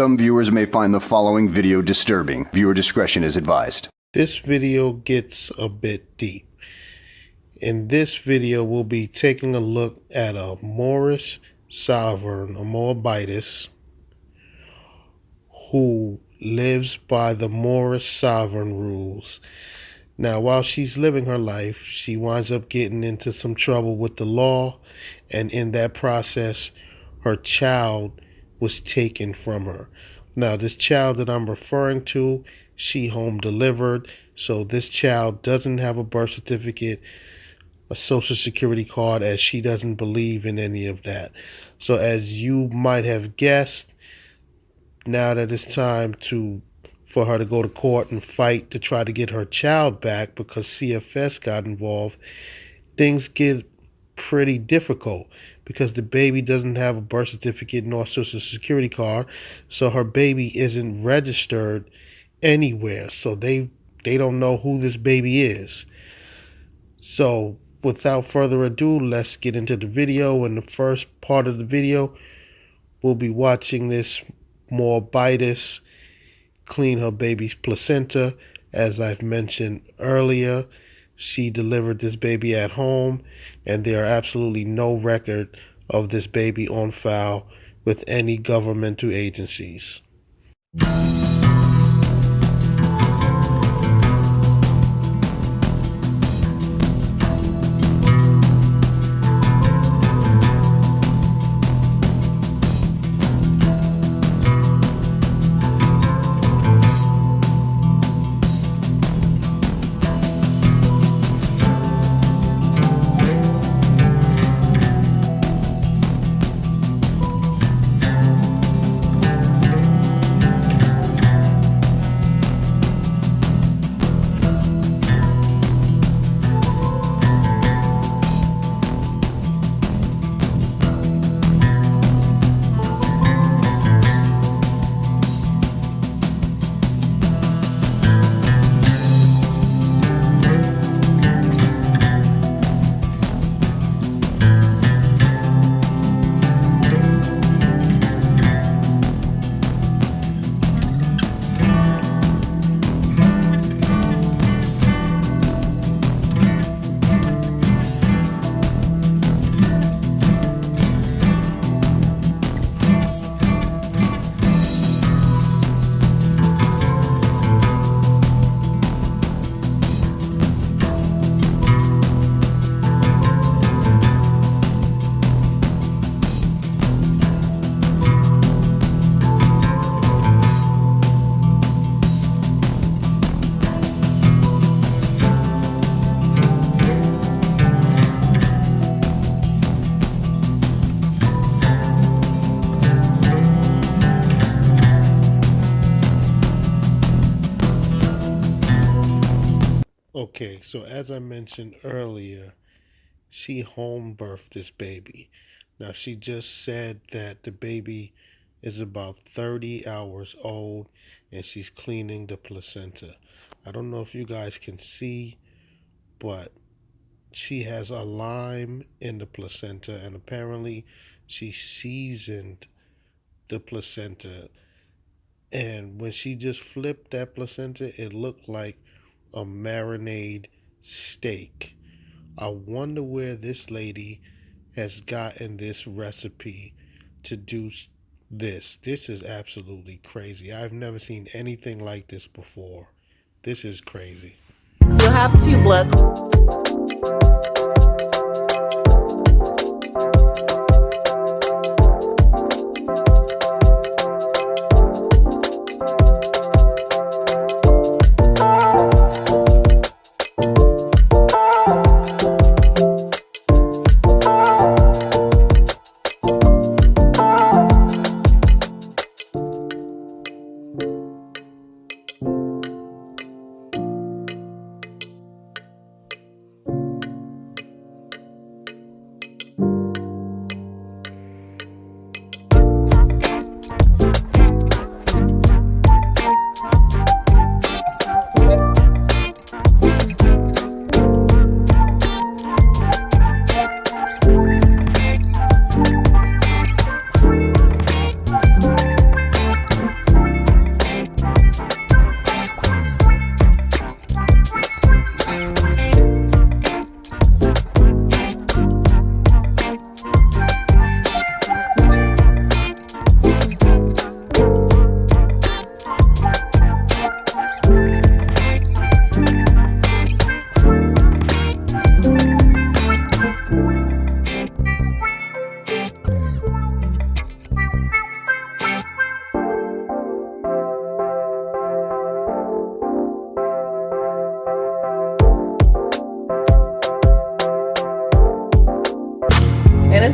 Some viewers may find the following video disturbing. Viewer discretion is advised. This video gets a bit deep. In this video, we'll be taking a look at a Moorish sovereign, a Moabitess, who lives by the Moorish sovereign rules. Now, while she's living her life, she winds up getting into some trouble with the law, and in that process, her child was taken from her. Now, this child that I'm referring to, she home delivered, so this child doesn't have a birth certificate, a social security card, as she doesn't believe in any of that. So as you might have guessed, now that it's time for her to go to court and fight to try to get her child back because CFS got involved, things get pretty difficult because the baby doesn't have a birth certificate nor social security card, so her baby isn't registered anywhere, so they don't know who this baby is. So without further ado, let's get into the video. In the first part of the video, we'll be watching this Moabitess clean her baby's placenta. As I've mentioned earlier, she delivered this baby at home, and there are absolutely no record of this baby on file with any governmental agencies. Okay, so as I mentioned earlier, she home birthed this baby. Now, she just said that the baby is about 30 hours old and she's cleaning the placenta. I don't know if you guys can see, but she has a lime in the placenta, and apparently she seasoned the placenta. And when she just flipped that placenta, it looked like a marinade steak. I wonder where this lady has gotten this recipe to do this. This is absolutely crazy. I've never seen anything like this before. This is crazy. You'll have a few blood.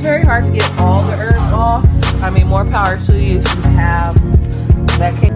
very hard to get all the herbs off. I mean, more power to you if you have that case.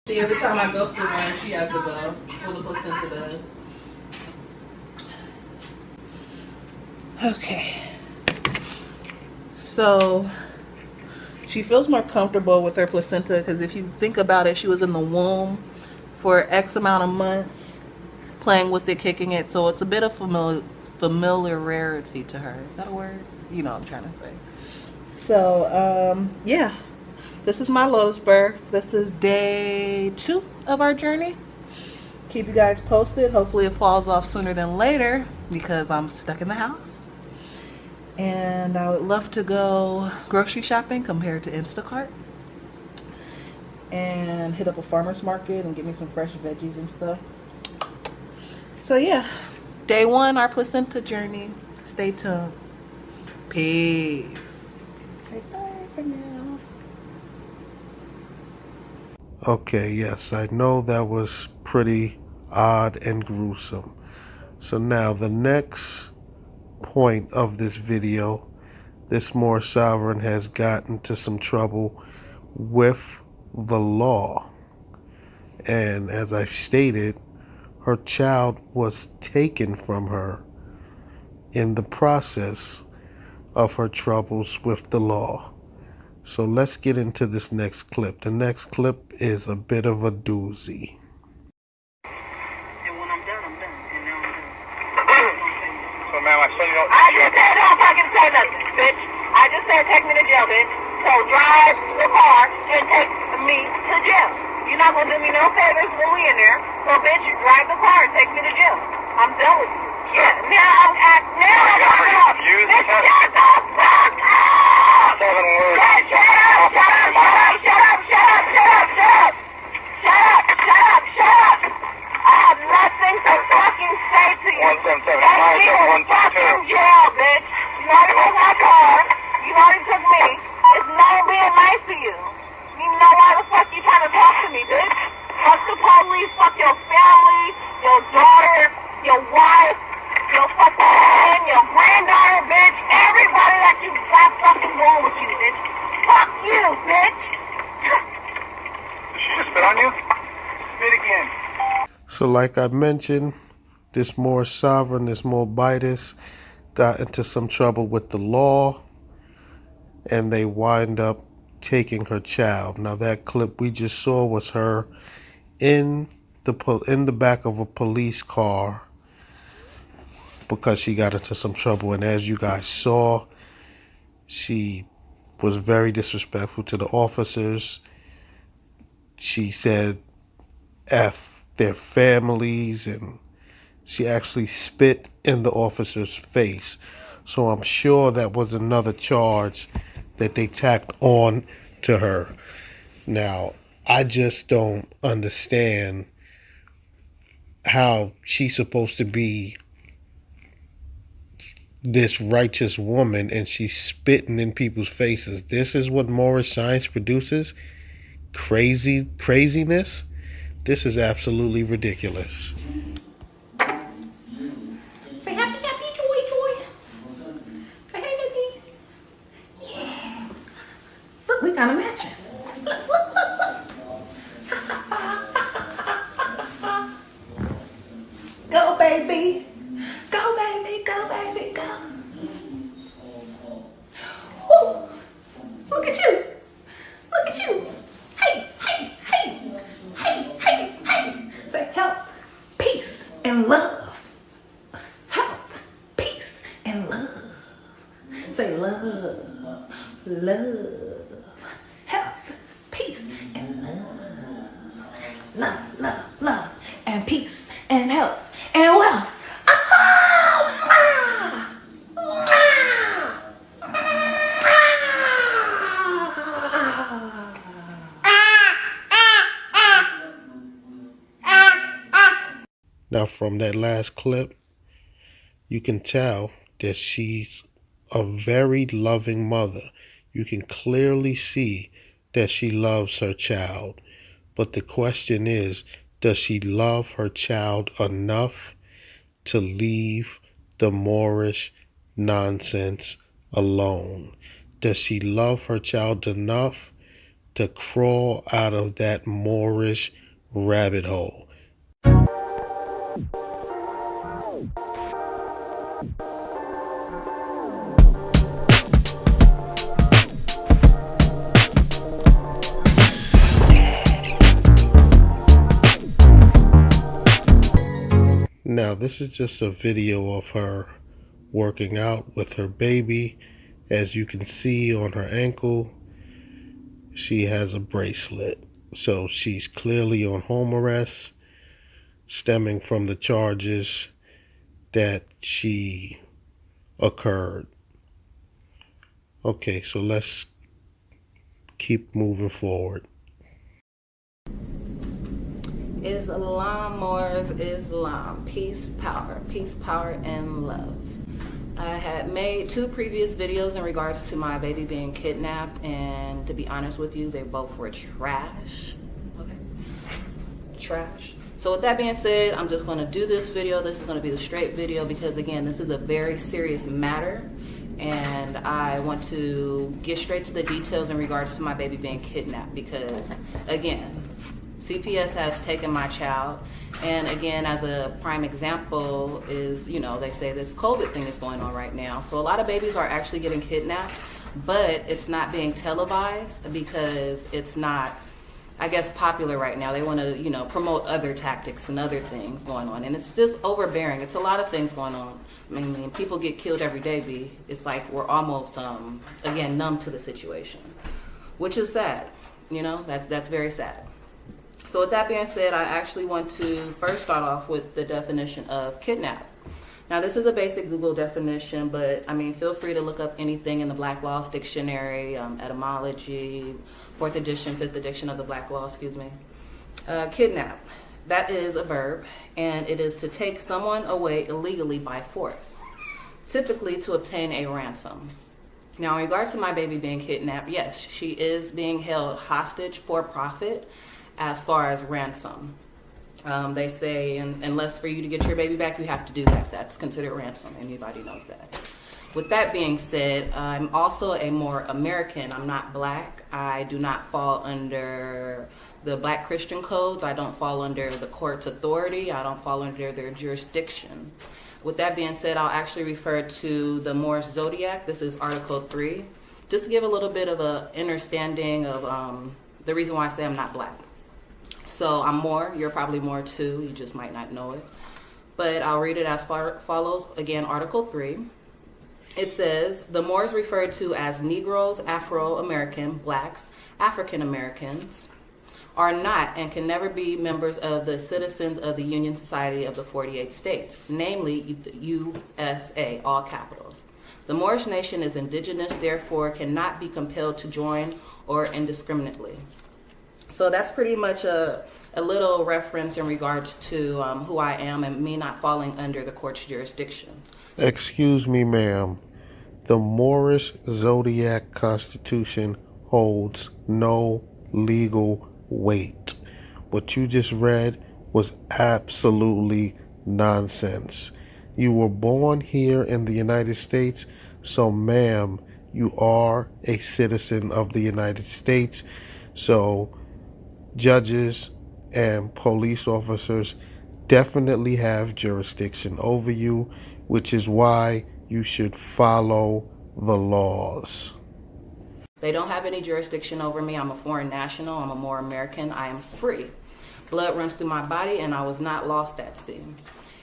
See, every time I go somewhere, she has to go. Well, the placenta does. Okay. So she feels more comfortable with her placenta because if you think about it, she was in the womb for X amount of months, playing with it, kicking it. So it's a bit of familiarity to her. Is that a word? You know what I'm trying to say. So, yeah. This is my Lotus birth. This is day 2 of our journey. Keep you guys posted. Hopefully it falls off sooner than later because I'm stuck in the house. And I would love to go grocery shopping compared to Instacart. And hit up a farmer's market and get me some fresh veggies and stuff. So yeah, day 1, our placenta journey. Stay tuned. Peace. Say bye for now. Okay, yes, I know that was pretty odd and gruesome. So now the next point of this video, this Moorish sovereign has gotten into some trouble with the law. And as I've stated, her child was taken from her in the process of her troubles with the law. So let's get into this next clip. The next clip is a bit of a doozy. And when I'm done, I'm done. And now I'm done. So, ma'am, I saw you don't... I just said don't fucking say nothing, bitch. I just said take me to jail, bitch. So drive the car and take me to jail. You're not going to do me no favors when we in there. So, bitch, you drive the car and take me to jail. I'm done with you. Yeah, now I'm at... Now I'm done. Bitch, shut the fuck up! 7 words. Bitch, shut up, shut up, shut up, shut up, shut up, shut up, shut up. Shut up, shut up, shut up. I have nothing to fucking say to you. 177. Take me to fucking jail, bitch. You already took my car. You already took me. It's not being nice to you. You know why the fuck you trying to talk to me, bitch? Fuck the police, fuck your family, your daughter, your wife, your fucking, your granddaughter, bitch. Everybody that you got fucking going with you, bitch. Fuck you, bitch. Did she just spit on you? Spit again. So like I mentioned, this Moorish sovereign, this Moabites, got into some trouble with the law, and they wind up taking her child. Now that clip we just saw was her in the back of a police car because she got into some trouble. And as you guys saw, she was very disrespectful to the officers. She said F their families, and she actually spit in the officer's face. So I'm sure that was another charge that they tacked on to her. Now, I just don't understand how she's supposed to be this righteous woman and she's spitting in people's faces. This is what Moorish science produces? Craziness? This is absolutely ridiculous. Say happy, happy, joy, joy. Say hey, baby. Yeah. Look, we kind of matching. Look, look, look, look. Go, baby. Go, baby. Go, baby. Go. Woo. Look at you. Look at you. Hey, hey, hey. Hey, hey, hey. Say health, peace, and love. Health, peace, and love. Say love, love. Health, peace, and love. Love, love, love, and peace, and health, and wealth. Now from that last clip, you can tell that she's a very loving mother. You can clearly see that she loves her child. But the question is, does she love her child enough to leave the Moorish nonsense alone? Does she love her child enough to crawl out of that Moorish rabbit hole? Now, this is just a video of her working out with her baby. As you can see on her ankle, she has a bracelet. So she's clearly on home arrest, stemming from the charges that she occurred. Okay, so let's keep moving forward. Islam, Moors, Islam, peace, power, and love. I had made 2 previous videos in regards to my baby being kidnapped, and to be honest with you, they both were trash. Okay, trash. So with that being said, I'm just going to do this video. This is going to be the straight video because, again, this is a very serious matter, and I want to get straight to the details in regards to my baby being kidnapped because, again, CPS has taken my child, and again, as a prime example is, you know, they say this COVID thing is going on right now. So a lot of babies are actually getting kidnapped, but it's not being televised because it's not, I guess, popular right now. They want to, you know, promote other tactics and other things going on, and it's just overbearing. It's a lot of things going on. I mean, people get killed every day, B. It's like we're almost, again, numb to the situation, which is sad. You know, that's very sad. So with that being said, I actually want to first start off with the definition of kidnap. Now, this is a basic Google definition, but I mean, feel free to look up anything in the Black Laws Dictionary, etymology, 4th edition, 5th edition of the Black Law, excuse me. Kidnap, that is a verb, and it is to take someone away illegally by force, typically to obtain a ransom. Now, in regards to my baby being kidnapped, yes, she is being held hostage for profit as far as ransom. They say, unless for you to get your baby back, you have to do that. That's considered ransom. Anybody knows that. With that being said, I'm also a Moorish American. I'm not black. I do not fall under the Black Christian codes. I don't fall under the court's authority. I don't fall under their jurisdiction. With that being said, I'll actually refer to the Moorish Zodiac. This is Article 3. Just to give a little bit of an understanding of the reason why I say I'm not black. So I'm Moor, you're probably Moor too, you just might not know it. But I'll read it as follows. Again, Article 3. It says, the Moors referred to as Negroes, Afro-American, Blacks, African Americans, are not and can never be members of the citizens of the Union Society of the 48 States, namely the USA, all capitals. The Moorish nation is indigenous, therefore cannot be compelled to join or indiscriminately. So that's pretty much a little reference in regards to who I am and me not falling under the court's jurisdiction. Excuse me, ma'am. The Moorish Zodiac Constitution holds no legal weight. What you just read was absolutely nonsense. You were born here in the United States, so ma'am, you are a citizen of the United States. So judges and police officers definitely have jurisdiction over you, which is why you should follow the laws. They don't have any jurisdiction over me. I'm a foreign national. I'm a Moorish American. I am free. Blood runs through my body, and I was not lost at sea.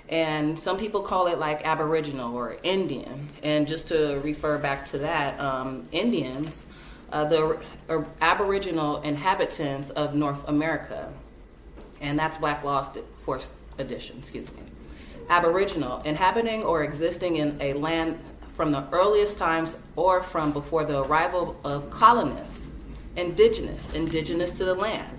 And some people call it like Aboriginal or Indian. And just to refer back to that, Indians, the Aboriginal inhabitants of North America, and that's Black Laws 4th edition, excuse me. Aboriginal, inhabiting or existing in a land from the earliest times or from before the arrival of colonists. Indigenous to the land.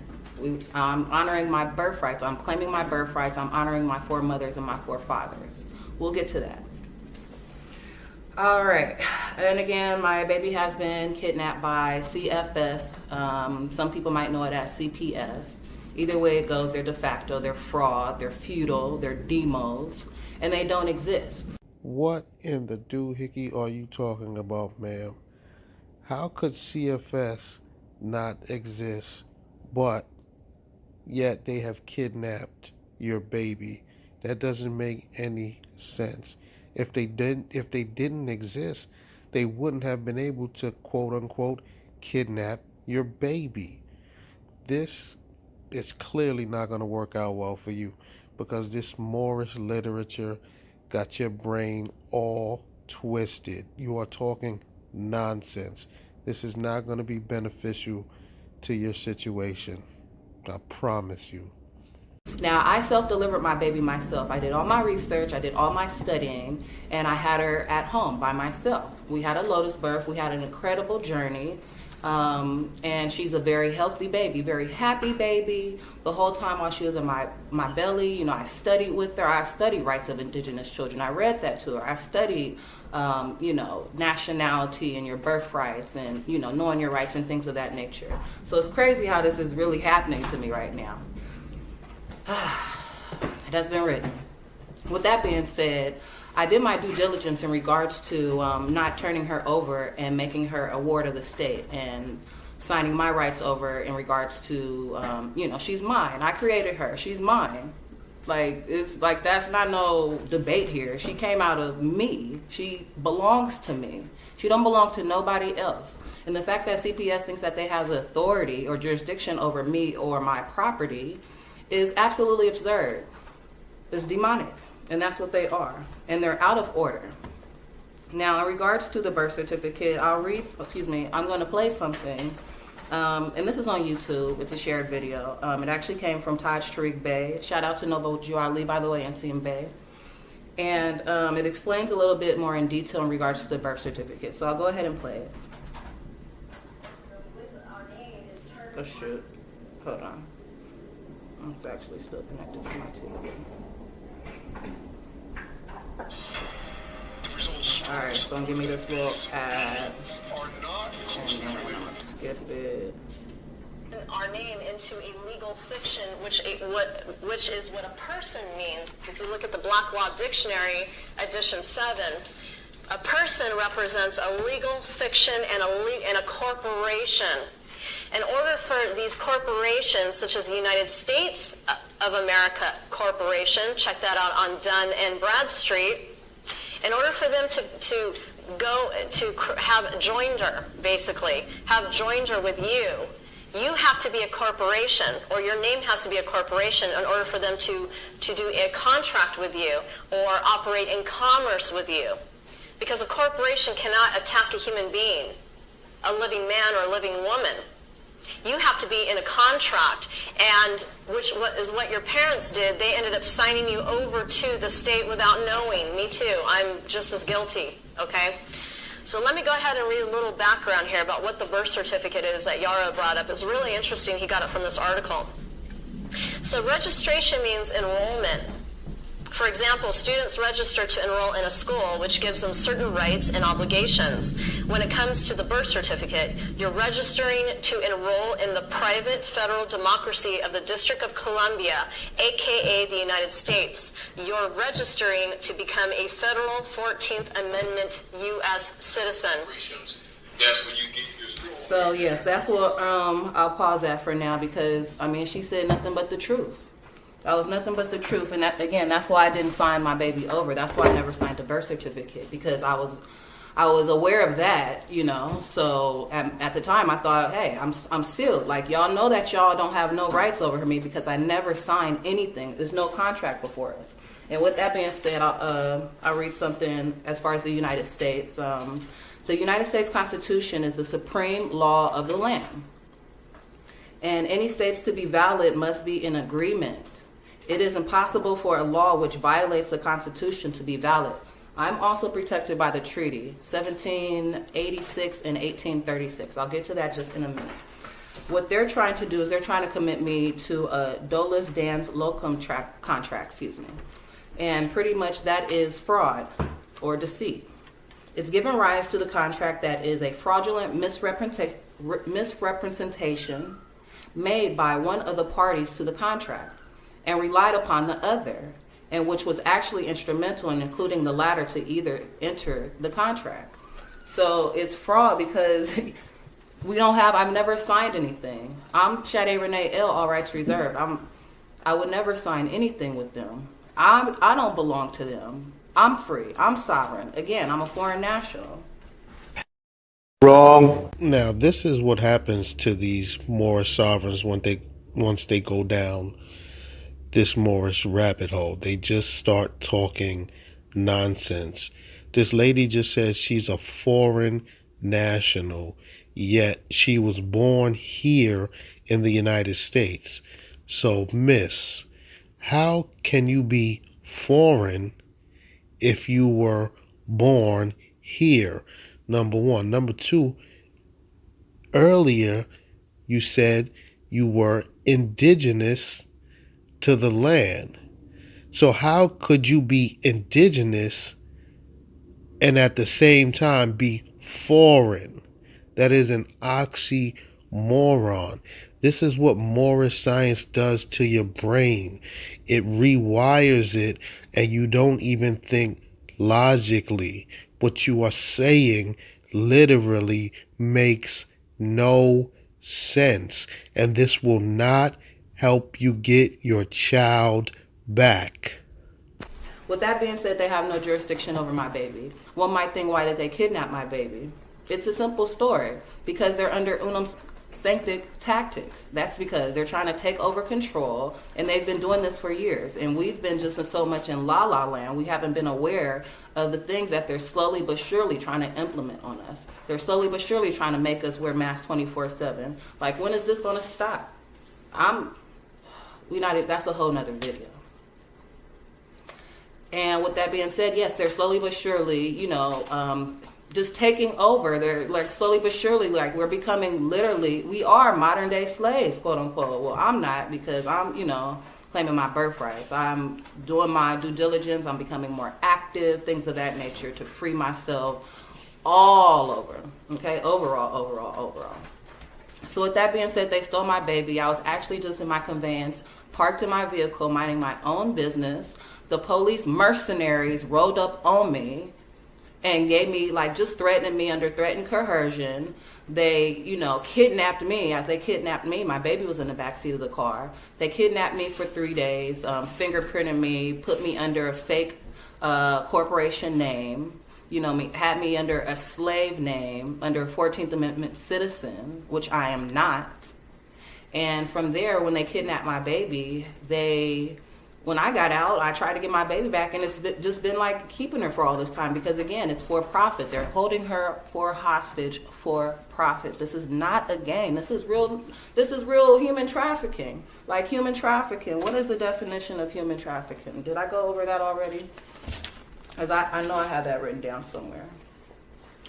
I'm honoring my birthrights. I'm claiming my birthrights. I'm honoring my foremothers and my forefathers. We'll get to that. All right, and again, my baby has been kidnapped by CFS. Some people might know it as CPS. Either way it goes, they're de facto, they're fraud, they're feudal, they're demos, and they don't exist. What in the doohickey are you talking about, ma'am? How could CFS not exist, but yet they have kidnapped your baby? That doesn't make any sense. If they didn't exist, they wouldn't have been able to, quote unquote, kidnap your baby. This is clearly not going to work out well for you. because this Moorish literature got your brain all twisted. You are talking nonsense. This is not going to be beneficial to your situation. I promise you. Now, I self-delivered my baby myself. I did all my research, I did all my studying, and I had her at home by myself. We had a lotus birth, we had an incredible journey, and she's a very healthy baby, very happy baby. The whole time while she was in my belly, you know, I studied with her. I studied rights of indigenous children. I read that to her. I studied, you know, nationality and your birthrights and, you know, knowing your rights and things of that nature. So it's crazy how this is really happening to me right now. It has been written. With that being said, I did my due diligence in regards to not turning her over and making her a ward of the state and signing my rights over in regards to, you know, she's mine. I created her. She's mine. Like, it's like, that's not no debate here. She came out of me. She belongs to me. She don't belong to nobody else. And the fact that CPS thinks that they have the authority or jurisdiction over me or my property is absolutely absurd. It's demonic, and that's what they are, and they're out of order. Now, in regards to the birth certificate, I'm going to play something, and this is on YouTube. It's a shared video. It actually came from Taj Tariq Bey. Shout out to Noble Juali, by the way, NCM Bey. And it explains a little bit more in detail in regards to the birth certificate. So I'll go ahead and play it. Oh, shoot. Hold on. It's actually still connected to my TV. Alright, so give me this little ad. And then I'm gonna skip it. Our name into a legal fiction, which is what a person means. If you look at the Black Law Dictionary, edition 7, a person represents a legal fiction and a corporation. In order for these corporations, such as the United States of America Corporation, check that out on Dunn and Bradstreet, in order for them to go to have joinder, basically, have joinder with you have to be a corporation, or your name has to be a corporation in order for them to do a contract with you or operate in commerce with you. Because a corporation cannot attack a human being, a living man or a living woman. You have to be in a contract, and which is what your parents did. They ended up signing you over to the state without knowing. Me too. I'm just as guilty, okay? So let me go ahead and read a little background here about what the birth certificate is that Yara brought up. It's really interesting. He got it from this article. So registration means enrollment. For example, students register to enroll in a school, which gives them certain rights and obligations. When it comes to the birth certificate, you're registering to enroll in the private federal democracy of the District of Columbia, aka the United States. You're registering to become a federal 14th Amendment U.S. citizen. That's when you get your school. So yes, that's what I'll pause at for now, because I mean, she said nothing but the truth. That was nothing but the truth, and that, again, that's why I didn't sign my baby over. That's why I never signed a birth certificate, because I was aware of that, you know. So at the time, I thought, hey, I'm sealed. Like, y'all know that y'all don't have no rights over me because I never signed anything. There's no contract before us. And with that being said, I'll read something as far as the United States. The United States Constitution is the supreme law of the land, and any states to be valid must be in agreement. It is impossible for a law which violates the Constitution to be valid. I'm also protected by the treaty, 1786 and 1836. I'll get to that just in a minute. What they're trying to do is they're trying to commit me to a dolus dans locum contract, And pretty much that is fraud or deceit. It's given rise to the contract that is a fraudulent misrepresentation made by one of the parties to the contract and relied upon the other, and which was actually instrumental in including the latter to either enter the contract. So it's fraud because I've never signed anything. I'm Sade Renee L, all rights reserved. I would never sign anything with them. I don't belong to them. I'm free. I'm sovereign. Again, I'm a foreign national. Wrong. Now, this is what happens to these Moorish sovereigns once they go down. this Moorish rabbit hole. They just start talking nonsense. This lady just says she's a foreign national, yet she was born here in the United States. So, miss, how can you be foreign if you were born here? Number one. Number two, earlier you said you were indigenous to the land. So how could you be indigenous and at the same time be foreign? That is an oxymoron. This is what Moorish science does to your brain. It rewires it, and you don't even think logically. What you are saying literally makes no sense, and this will not help you get your child back. With that being said, they have no jurisdiction over my baby. One might think, why did they kidnap my baby? It's a simple story. Because they're under unum sancti tactics. That's because they're trying to take over control, and they've been doing this for years. And we've been just so much in la-la land, we haven't been aware of the things that they're slowly but surely trying to implement on us. They're slowly but surely trying to make us wear masks 24/7. Like, when is this going to stop? That's a whole nother video. And with that being said, yes, they're slowly but surely, just taking over. They're like slowly but surely, like we're becoming we are modern day slaves, quote unquote. Well, I'm not, because I'm, claiming my birthrights. I'm doing my due diligence. I'm becoming more active, things of that nature to free myself all over. Okay, overall. So with that being said, they stole my baby. I was actually just in my conveyance, parked in my vehicle, minding my own business. The police mercenaries rolled up on me and gave me, just threatening me under threat and coercion. They, kidnapped me. As they kidnapped me, my baby was in the backseat of the car. They kidnapped me for 3 days, fingerprinted me, put me under a fake corporation name, had me under a slave name, under a 14th Amendment citizen, which I am not. And from there, when they kidnapped my baby, when I got out, I tried to get my baby back, and it's just been like keeping her for all this time, because again, it's for profit. They're holding her for hostage for profit. This is not a game. This is real human trafficking. Like human trafficking. What is the definition of human trafficking? Did I go over that already? Because I know I have that written down somewhere.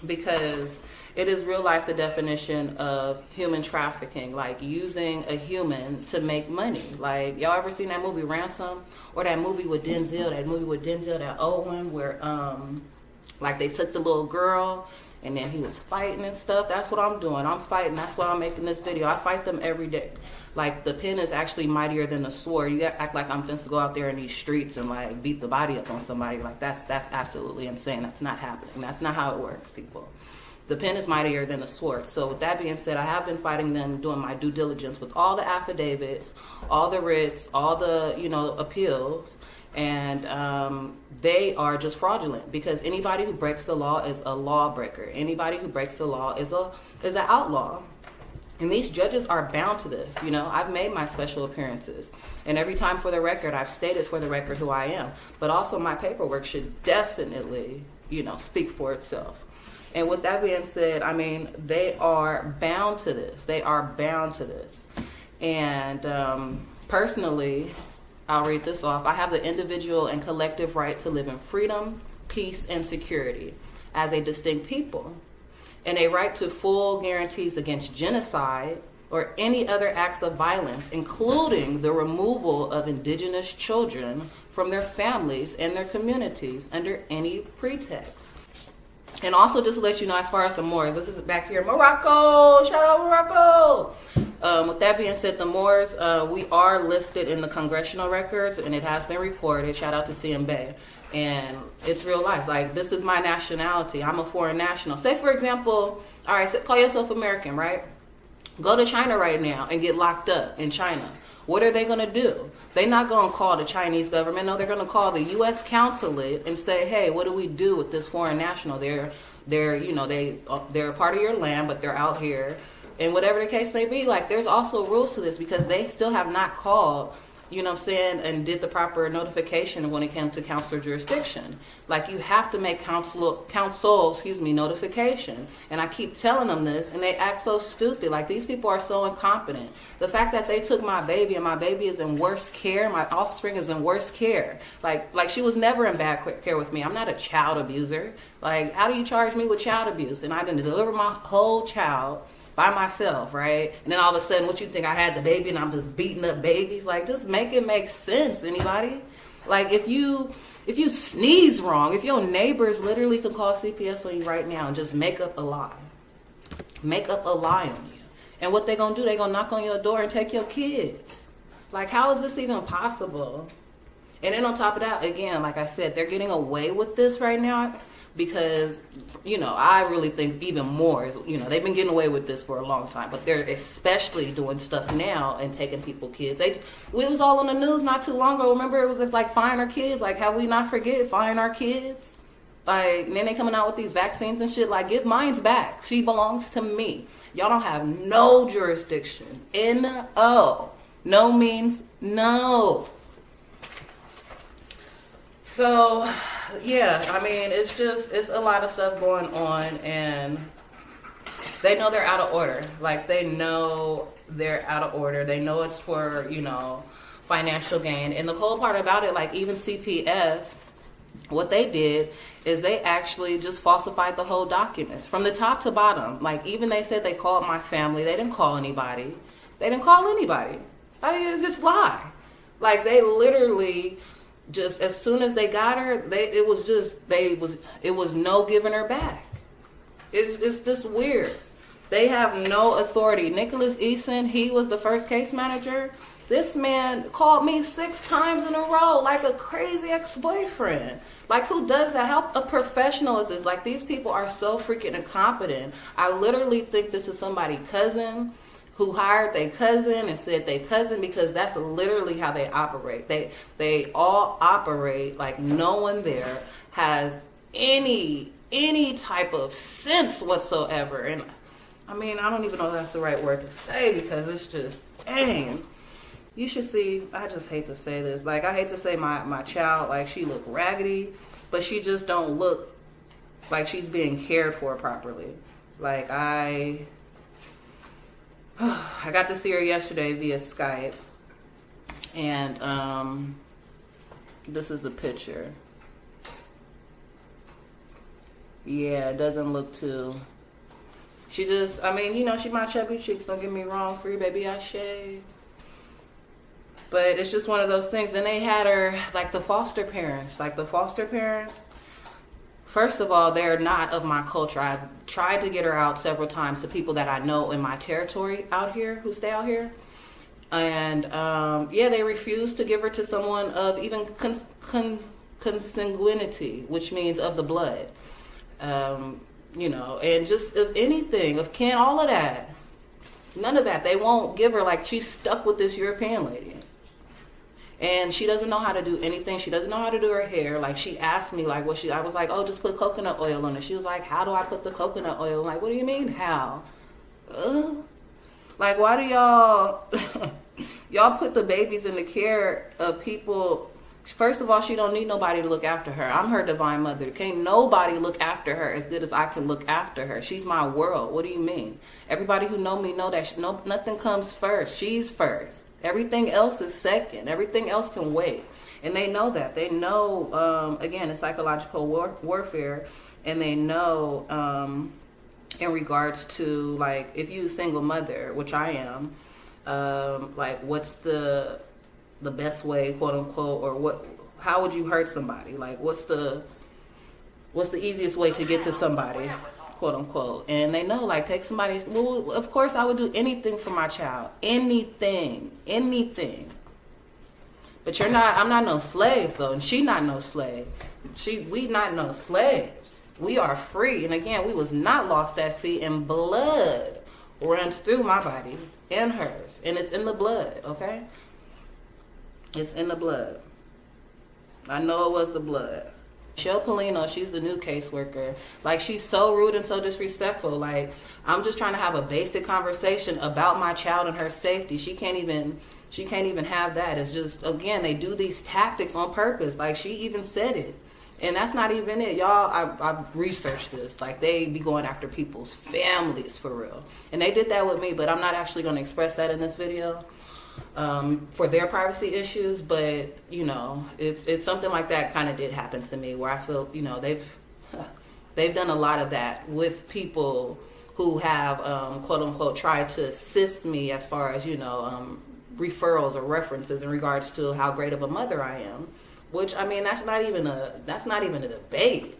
Because it is real life the definition of human trafficking, like using a human to make money. Like, y'all ever seen that movie Ransom? Or that movie with Denzel, that old one where they took the little girl and then he was fighting and stuff. That's what I'm doing. I'm fighting. That's why I'm making this video. I fight them every day. Like, the pen is actually mightier than the sword. You act like I'm finna go out there in these streets and beat the body up on somebody. Like, that's absolutely insane. That's not happening. That's not how it works, people. The pen is mightier than the sword. So with that being said, I have been fighting them, doing my due diligence with all the affidavits, all the writs, all the, appeals. And they are just fraudulent, because anybody who breaks the law is a lawbreaker. Anybody who breaks the law is an outlaw. And these judges are bound to this. I've made my special appearances. And every time for the record, I've stated for the record who I am. But also my paperwork should definitely, speak for itself. And with that being said, they are bound to this. And personally, I'll read this off. I have the individual and collective right to live in freedom, peace, and security as a distinct people, and a right to full guarantees against genocide or any other acts of violence, including the removal of indigenous children from their families and their communities under any pretext. And also, just to let you know, as far as the Moors, this is back here, Morocco, shout out Morocco. With that being said, the Moors, we are listed in the congressional records, and it has been recorded. Shout out to CMB. And it's real life. Like, this is my nationality. I'm a foreign national. Say, for example, all right, so call yourself American, right? Go to China right now and get locked up in China. What are they going to do? They're not going to call the Chinese government. No, they're going to call the U.S. consulate and say, hey, what do we do with this foreign national? They're a part of your land, but they're out here. And whatever the case may be, like, there's also rules to this, because they still have not called, you know what I'm saying, and did the proper notification when it came to counselor jurisdiction. Like, you have to make council, notification. And I keep telling them this, and they act so stupid. Like, these people are so incompetent. The fact that they took my baby, and my baby is in worse care, my offspring is in worse care. Like she was never in bad care with me. I'm not a child abuser. Like, how do you charge me with child abuse? And I didn't deliver my whole child by myself, right? And then all of a sudden, what you think, I had the baby and I'm just beating up babies? Like, just make it make sense, anybody? Like, if you sneeze wrong, if your neighbors literally can call CPS on you right now and just make up a lie. Make up a lie on you. And what they gonna do, they gonna knock on your door and take your kids. Like, how is this even possible? And then on top of that, again, like I said, they're getting away with this right now because, you know, I really think even more, you know, they've been getting away with this for a long time, but they're especially doing stuff now and taking people's kids. It was all on the news not too long ago. Remember, it was like, find our kids. Like, how we not forget, find our kids? Like, and then they coming out with these vaccines and shit. Like, give mine's back. She belongs to me. Y'all don't have no jurisdiction. N-O. No means no. So, yeah, I mean, it's a lot of stuff going on, and they know they're out of order. Like, they know they're out of order. They know it's for, you know, financial gain. And the cool part about it, like, even CPS, what they did is they actually just falsified the whole documents from the top to bottom. Like, even they said they called my family. They didn't call anybody. They didn't call anybody. I mean, it's just lie. Like, they literally just, as soon as they got her, it was no giving her back. It's just weird. They have no authority. Nicholas Eason, he was the first case manager. This man called me 6 times in a row like a crazy ex-boyfriend. Like, who does that? How a professional is this? Like, these people are so freaking incompetent. I literally think this is somebody's cousin who hired their cousin and said they cousin, because that's literally how they operate. They all operate like no one there has any type of sense whatsoever. And I mean, I don't even know if that's the right word to say, because it's just, dang. You should see, I just hate to say this. Like, I hate to say my child, like, she look raggedy, but she just don't look like she's being cared for properly. Like, I got to see her yesterday via Skype, and this is the picture. Yeah, it doesn't look too, she just, I mean, you know, she my chubby cheeks, don't get me wrong, free baby, I shave. But it's just one of those things. Then they had her, like, the foster parents. First of all, they're not of my culture. I've tried to get her out several times to people that I know in my territory out here, who stay out here. And, yeah, they refused to give her to someone of even consanguinity, which means of the blood. You know, and just of anything, of kin, all of that. None of that. They won't give her, like, she's stuck with this European lady. And she doesn't know how to do anything. She doesn't know how to do her hair. Like, she asked me, like, I was like, oh, just put coconut oil on it. She was like, how do I put the coconut oil? I'm like, what do you mean, how? Like, why do y'all put the babies in the care of people? First of all, she don't need nobody to look after her. I'm her divine mother. Can't nobody look after her as good as I can look after her. She's my world. What do you mean? Everybody who know me know that nothing comes first. She's first. Everything else is second. Everything else can wait. And they know that. They know, again, it's psychological warfare. And they know in regards to, like, if you're a single mother, which I am, like, what's the best way, quote unquote, or how would you hurt somebody? Like, what's the easiest way to get to somebody, quote unquote? And they know, like, take somebody, well, of course I would do anything for my child. Anything. But I'm not no slave though, and she not no slave. We not no slaves. We are free. And again, we was not lost at sea, and blood runs through my body and hers. And it's in the blood, okay? It's in the blood. I know it was the blood. Michelle Polino, she's the new caseworker. Like, she's so rude and so disrespectful. Like, I'm just trying to have a basic conversation about my child and her safety. She can't even She can't even have that. It's just, again, they do these tactics on purpose. Like, she even said it. And that's not even it. Y'all, I've researched this. Like, they be going after people's families for real. And they did that with me, but I'm not actually going to express that in this video for their privacy issues. But, you know, it's something like that kind of did happen to me, where I feel, you know, they've done a lot of that with people who have, quote unquote, tried to assist me as far as, you know, referrals or references in regards to how great of a mother I am. Which, I mean, that's not even a debate.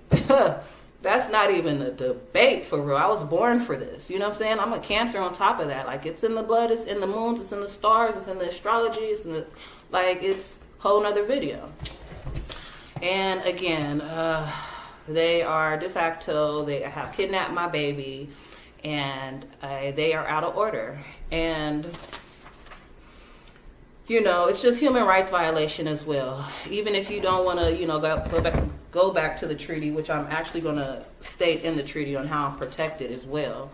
That's not even a debate for real. I was born for this. You know what I'm saying? I'm a Cancer on top of that. Like, it's in the blood, it's in the moons, it's in the stars, it's in the astrology, it's in the, like, it's a whole nother video. And again, they are de facto, they have kidnapped my baby, and they are out of order. And you know, it's just human rights violation as well. Even if you don't want to, you know, go back to the treaty, which I'm actually going to state in the treaty on how I'm protected as well.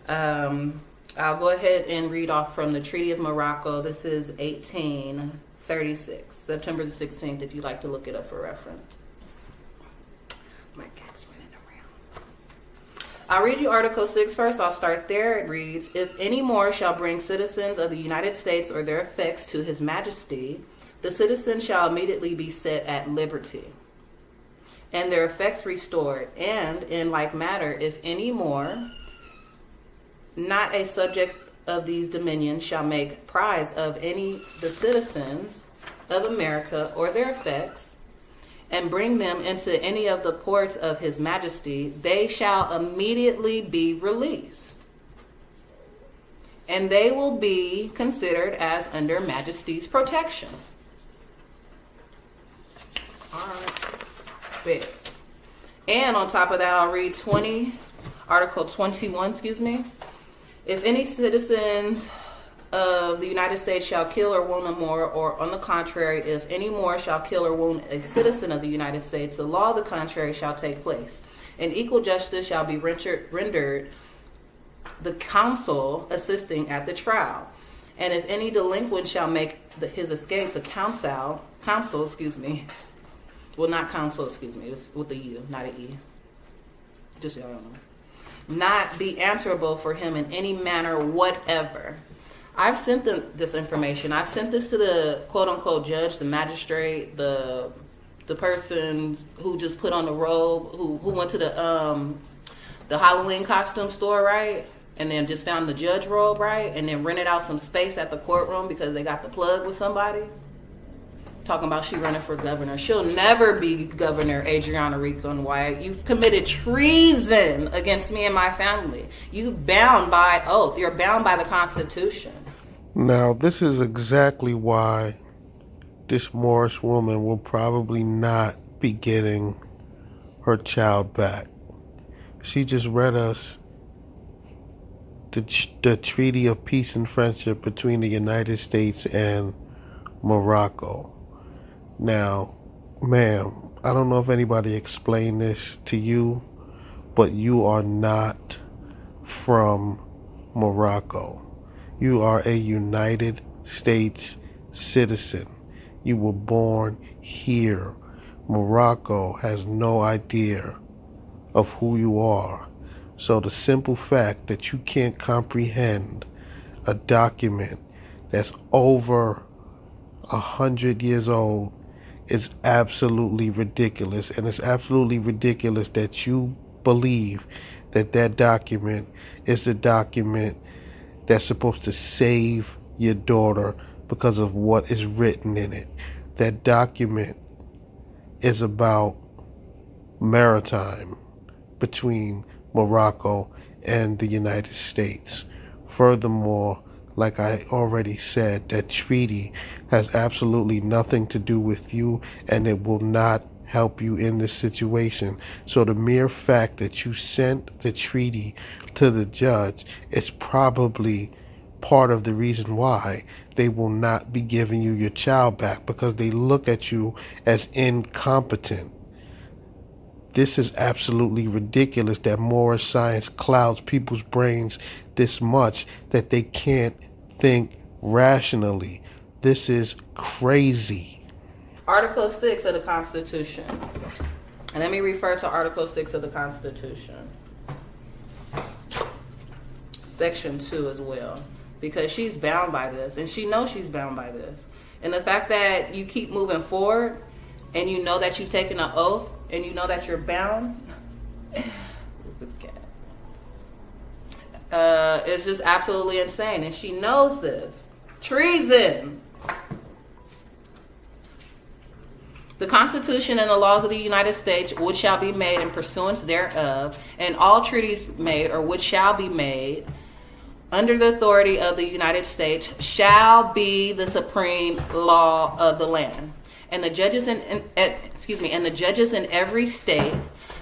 I'll go ahead and read off from the Treaty of Morocco. This is 1836, September the 16th, if you'd like to look it up for reference. My cat's running around. I'll read you Article 6 first. I'll start there. It reads, if any more shall bring citizens of the United States or their effects to His Majesty, the citizen shall immediately be set at liberty, and their effects restored. And in like matter, if any more, not a subject of these dominions, shall make prize of any the citizens of America or their effects, and bring them into any of the ports of His Majesty, they shall immediately be released, and they will be considered as under Majesty's protection. All right. And on top of that, I'll read Article 21, If any citizens of the United States shall kill or wound a Moor, or on the contrary, if any Moor shall kill or wound a citizen of the United States, the law of the contrary shall take place, and equal justice shall be rendered the counsel assisting at the trial. And if any delinquent shall make his escape, the counsel, well, not counsel, it's with a U, not an E, just so y'all don't know, not be answerable for him in any manner whatever. I've sent them this information. I've sent this to the quote-unquote judge, the magistrate, the person who just put on the robe, who went to the Halloween costume store, right? And then just found the judge robe, right? And then rented out some space at the courtroom because they got the plug with somebody. Talking about she running for governor. She'll never be governor, Adriana Rincon White. You've committed treason against me and my family. You bound by oath. You're bound by the Constitution. Now, this is exactly why this Moorish woman will probably not be getting her child back. She just read us the Treaty of Peace and Friendship between the United States and Morocco. Now, ma'am, I don't know if anybody explained this to you, but you are not from Morocco. You are a United States citizen. You were born here. Morocco has no idea of who you are. So the simple fact that you can't comprehend a document that's over 100 years old is absolutely ridiculous. And it's absolutely ridiculous that you believe that that document is the document that's supposed to save your daughter because of what is written in it. That document is about maritime between Morocco and the United States. Furthermore, like I already said, that treaty has absolutely nothing to do with you, and it will not help you in this situation. So the mere fact that you sent the treaty to the judge is probably part of the reason why they will not be giving you your child back, because they look at you as incompetent. This is absolutely ridiculous that Moorish science clouds people's brains this much that they can't think rationally. This is crazy. Article 6 of the Constitution. And let me refer to Article 6 of the Constitution. Section 2 as well. Because she's bound by this. And she knows she's bound by this. And the fact that you keep moving forward and you know that you've taken an oath and you know that you're bound, it's just absolutely insane. And she knows this. Treason. The Constitution and the laws of the United States, which shall be made in pursuance thereof, and all treaties made or which shall be made under the authority of the United States, shall be the supreme law of the land. And the judges and the judges in every state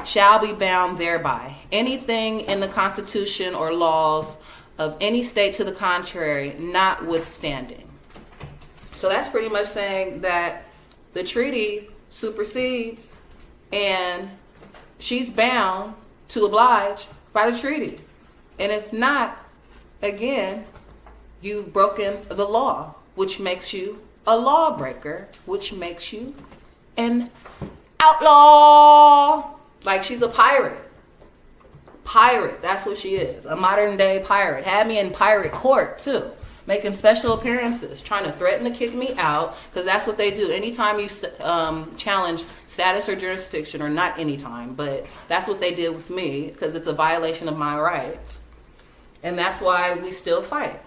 shall be bound thereby. Anything in the Constitution or laws of any state to the contrary, notwithstanding. So that's pretty much saying that the treaty supersedes and she's bound to oblige by the treaty. And if not, again, you've broken the law, which makes you a lawbreaker, which makes you an outlaw. Like, she's a pirate. Pirate, that's what she is. A modern day pirate. Had me in pirate court too, making special appearances, trying to threaten to kick me out, because that's what they do. Anytime you challenge status or jurisdiction, or not anytime, but that's what they did with me, because it's a violation of my rights. And that's why we still fight.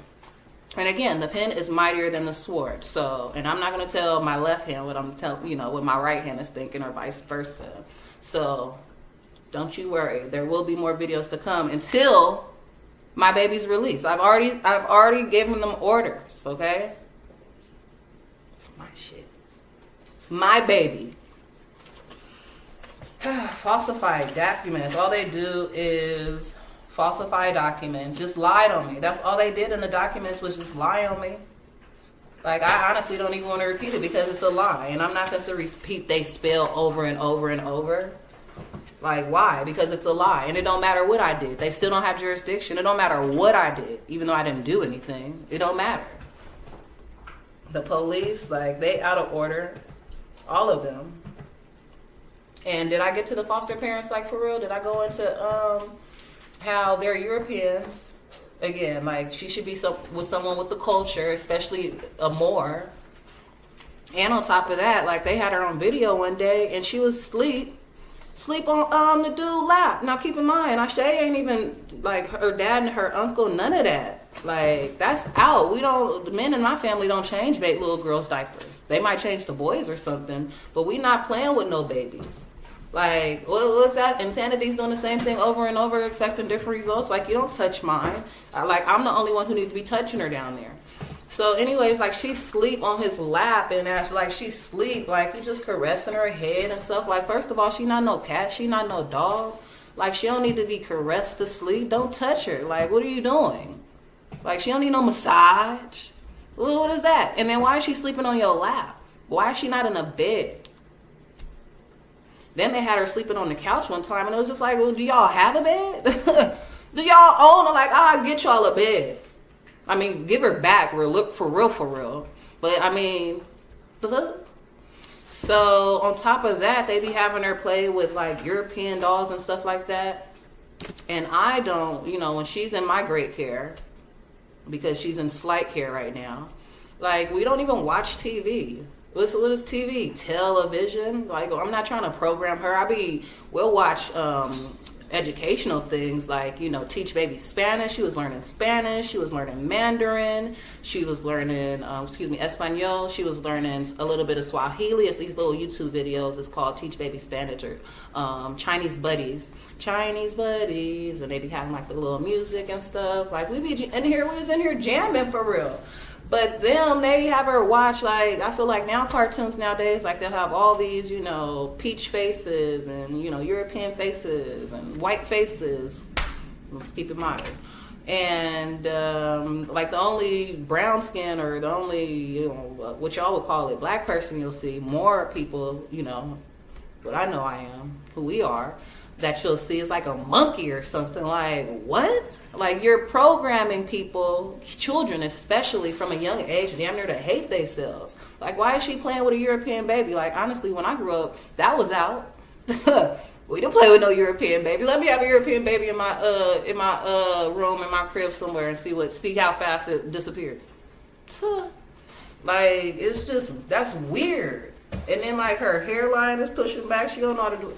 And again, the pen is mightier than the sword. So, and I'm not going to tell my left hand what I'm telling, what my right hand is thinking, or vice versa. So don't you worry. There will be more videos to come until my baby's released. I've already given them orders, okay? It's my shit. It's my baby. Falsified documents. All they do is falsify documents. Just lied on me. That's all they did in the documents, was just lie on me. Like, I honestly don't even want to repeat it because it's a lie. And I'm not going to repeat they spell over and over and over. Like, why? Because it's a lie. And it don't matter what I did. They still don't have jurisdiction. It don't matter what I did, even though I didn't do anything. It don't matter. The police, like, they out of order. All of them. And did I get to the foster parents, like, for real? Did I go into how they're Europeans? Again, like, she should be with someone with the culture, especially a Moor. And on top of that, like, they had her on video one day, and she was asleep on the dude's lap. Now, keep in mind, Ashay ain't even, like, her dad and her uncle, none of that. Like, that's out. The men in my family don't change little girls' diapers. They might change the boys or something, but we not playing with no babies. Like, what's that? Insanity's doing the same thing over and over, expecting different results. Like, you don't touch mine. I'm the only one who needs to be touching her down there. So anyways, like, she sleep on his lap, and as like she sleep, like, he just caressing her head and stuff. Like, first of all, she not no cat, she not no dog. Like, she don't need to be caressed to sleep. Don't touch her. Like, what are you doing? Like, she don't need no massage. What is that? And then why is she sleeping on your lap? Why is she not in a bed? Then they had her sleeping on the couch one time, and it was just like, well, do y'all have a bed? Do y'all own, like, I'll get y'all a bed. I mean, give her back, for real. But, I mean, so on top of that, they be having her play with, like, European dolls and stuff like that. And I don't, when she's in my great care, because she's in slight care right now, like, we don't even watch TV. What is TV? Television? Like, I'm not trying to program her. We'll watch educational things, like, teach baby Spanish. She was learning Spanish. She was learning Mandarin. She was learning, Espanol. She was learning a little bit of Swahili. It's these little YouTube videos. It's called Teach Baby Spanish, or Chinese Buddies. And they be having, like, the little music and stuff. Like, we was in here jamming for real. But they have her watch, like, I feel like now cartoons nowadays, like, they'll have all these, peach faces and, European faces and white faces. Let's keep it modern. And, like, the only brown skin, or the only, what y'all would call it, black person you'll see, more people, what I know I am, who we are, that you'll see is like a monkey or something. Like, what? Like, you're programming people, children especially, from a young age, damn near to hate themselves. Like, why is she playing with a European baby? Like, honestly, when I grew up, that was out. We don't play with no European baby. Let me have a European baby in my room, in my crib somewhere, and see how fast it disappeared. Like, it's just, that's weird. And then, like, her hairline is pushing back. She don't know how to do it.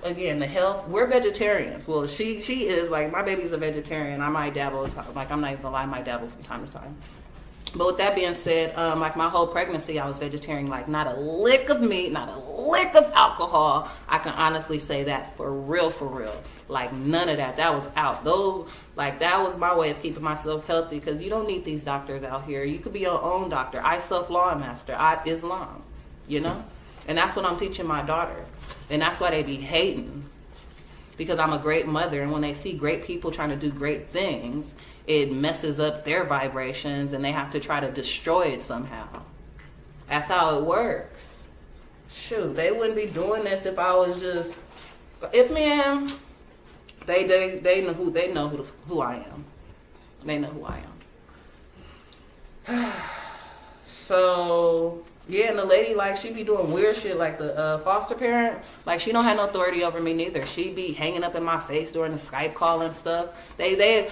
Again, the health. We're vegetarians. Well, she is. Like, my baby's a vegetarian. I might dabble. Like, I'm not even gonna lie, I might dabble from time to time. But with that being said, like, my whole pregnancy, I was vegetarian. Like, not a lick of meat, not a lick of alcohol. I can honestly say that for real, for real. Like, none of that. That was out. That was my way of keeping myself healthy, because you don't need these doctors out here. You could be your own doctor. I self-law and master. Islam, you know? And that's what I'm teaching my daughter. And that's why they be hating, because I'm a great mother. And when they see great people trying to do great things, it messes up their vibrations and they have to try to destroy it somehow. That's how it works. Shoot, they wouldn't be doing this if I was just, man, they know who I am. They know who I am. So, yeah, and the lady, like, she be doing weird shit, like the foster parent. Like, she don't have no authority over me neither. She be hanging up in my face during the Skype call and stuff. They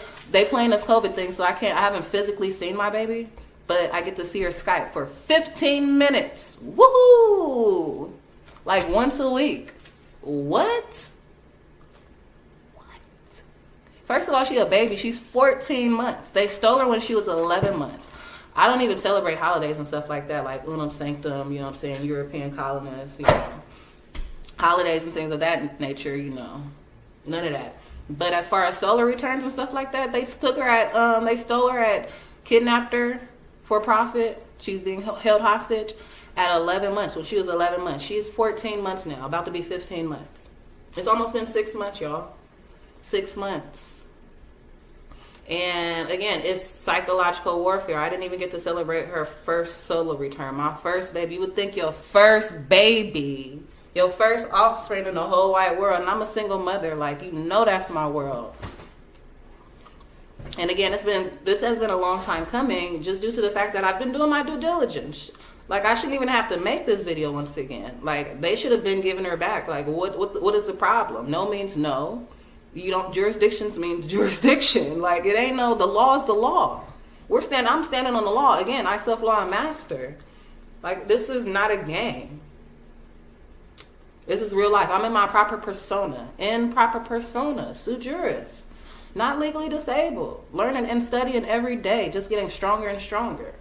playing this COVID thing, so I haven't physically seen my baby, but I get to see her Skype for 15 minutes. Woohoo! Like, once a week. What? First of all, she a baby. She's 14 months. They stole her when she was 11 months. I don't even celebrate holidays and stuff like that, like Unum Sanctum, you know what I'm saying, European colonists, you know, holidays and things of that nature, you know, none of that. But as far as solar returns and stuff like that, they stole her, kidnapped her for profit. She's being held hostage at 11 months, when she was 11 months. She's 14 months now, about to be 15 months. It's almost been 6 months, y'all. 6 months. And again, it's psychological warfare. I didn't even get to celebrate her first solo return. My first baby. You would think your first baby, your first offspring in the whole wide world. And I'm a single mother. Like, you know, that's my world. And again, this has been a long time coming, just due to the fact that I've been doing my due diligence. Like, I shouldn't even have to make this video once again. Like, they should have been giving her back. Like, what is the problem? No means no. Jurisdictions means jurisdiction. Like, it ain't the law is the law. I'm standing on the law. Again, I self-law and master. Like, this is not a game. This is real life. I'm in my proper persona. Sue juris. Not legally disabled. Learning and studying every day. Just getting stronger and stronger.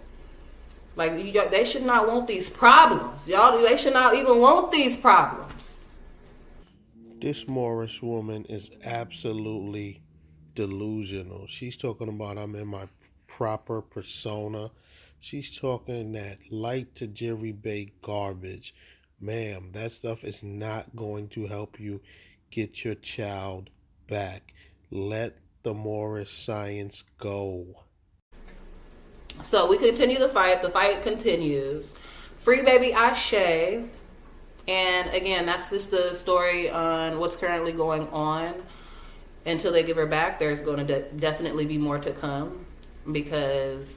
Like, they should not want these problems. Y'all, they should not even want these problems. This Moorish woman is absolutely delusional. She's talking about I'm in my proper persona. She's talking that light to jerry baked garbage. Ma'am, that stuff is not going to help you get your child back. Let the Moorish science go. So we continue the fight. The fight continues. Free baby Ashe. And again, that's just the story on what's currently going on. Until they give her back, there's going to definitely be more to come, because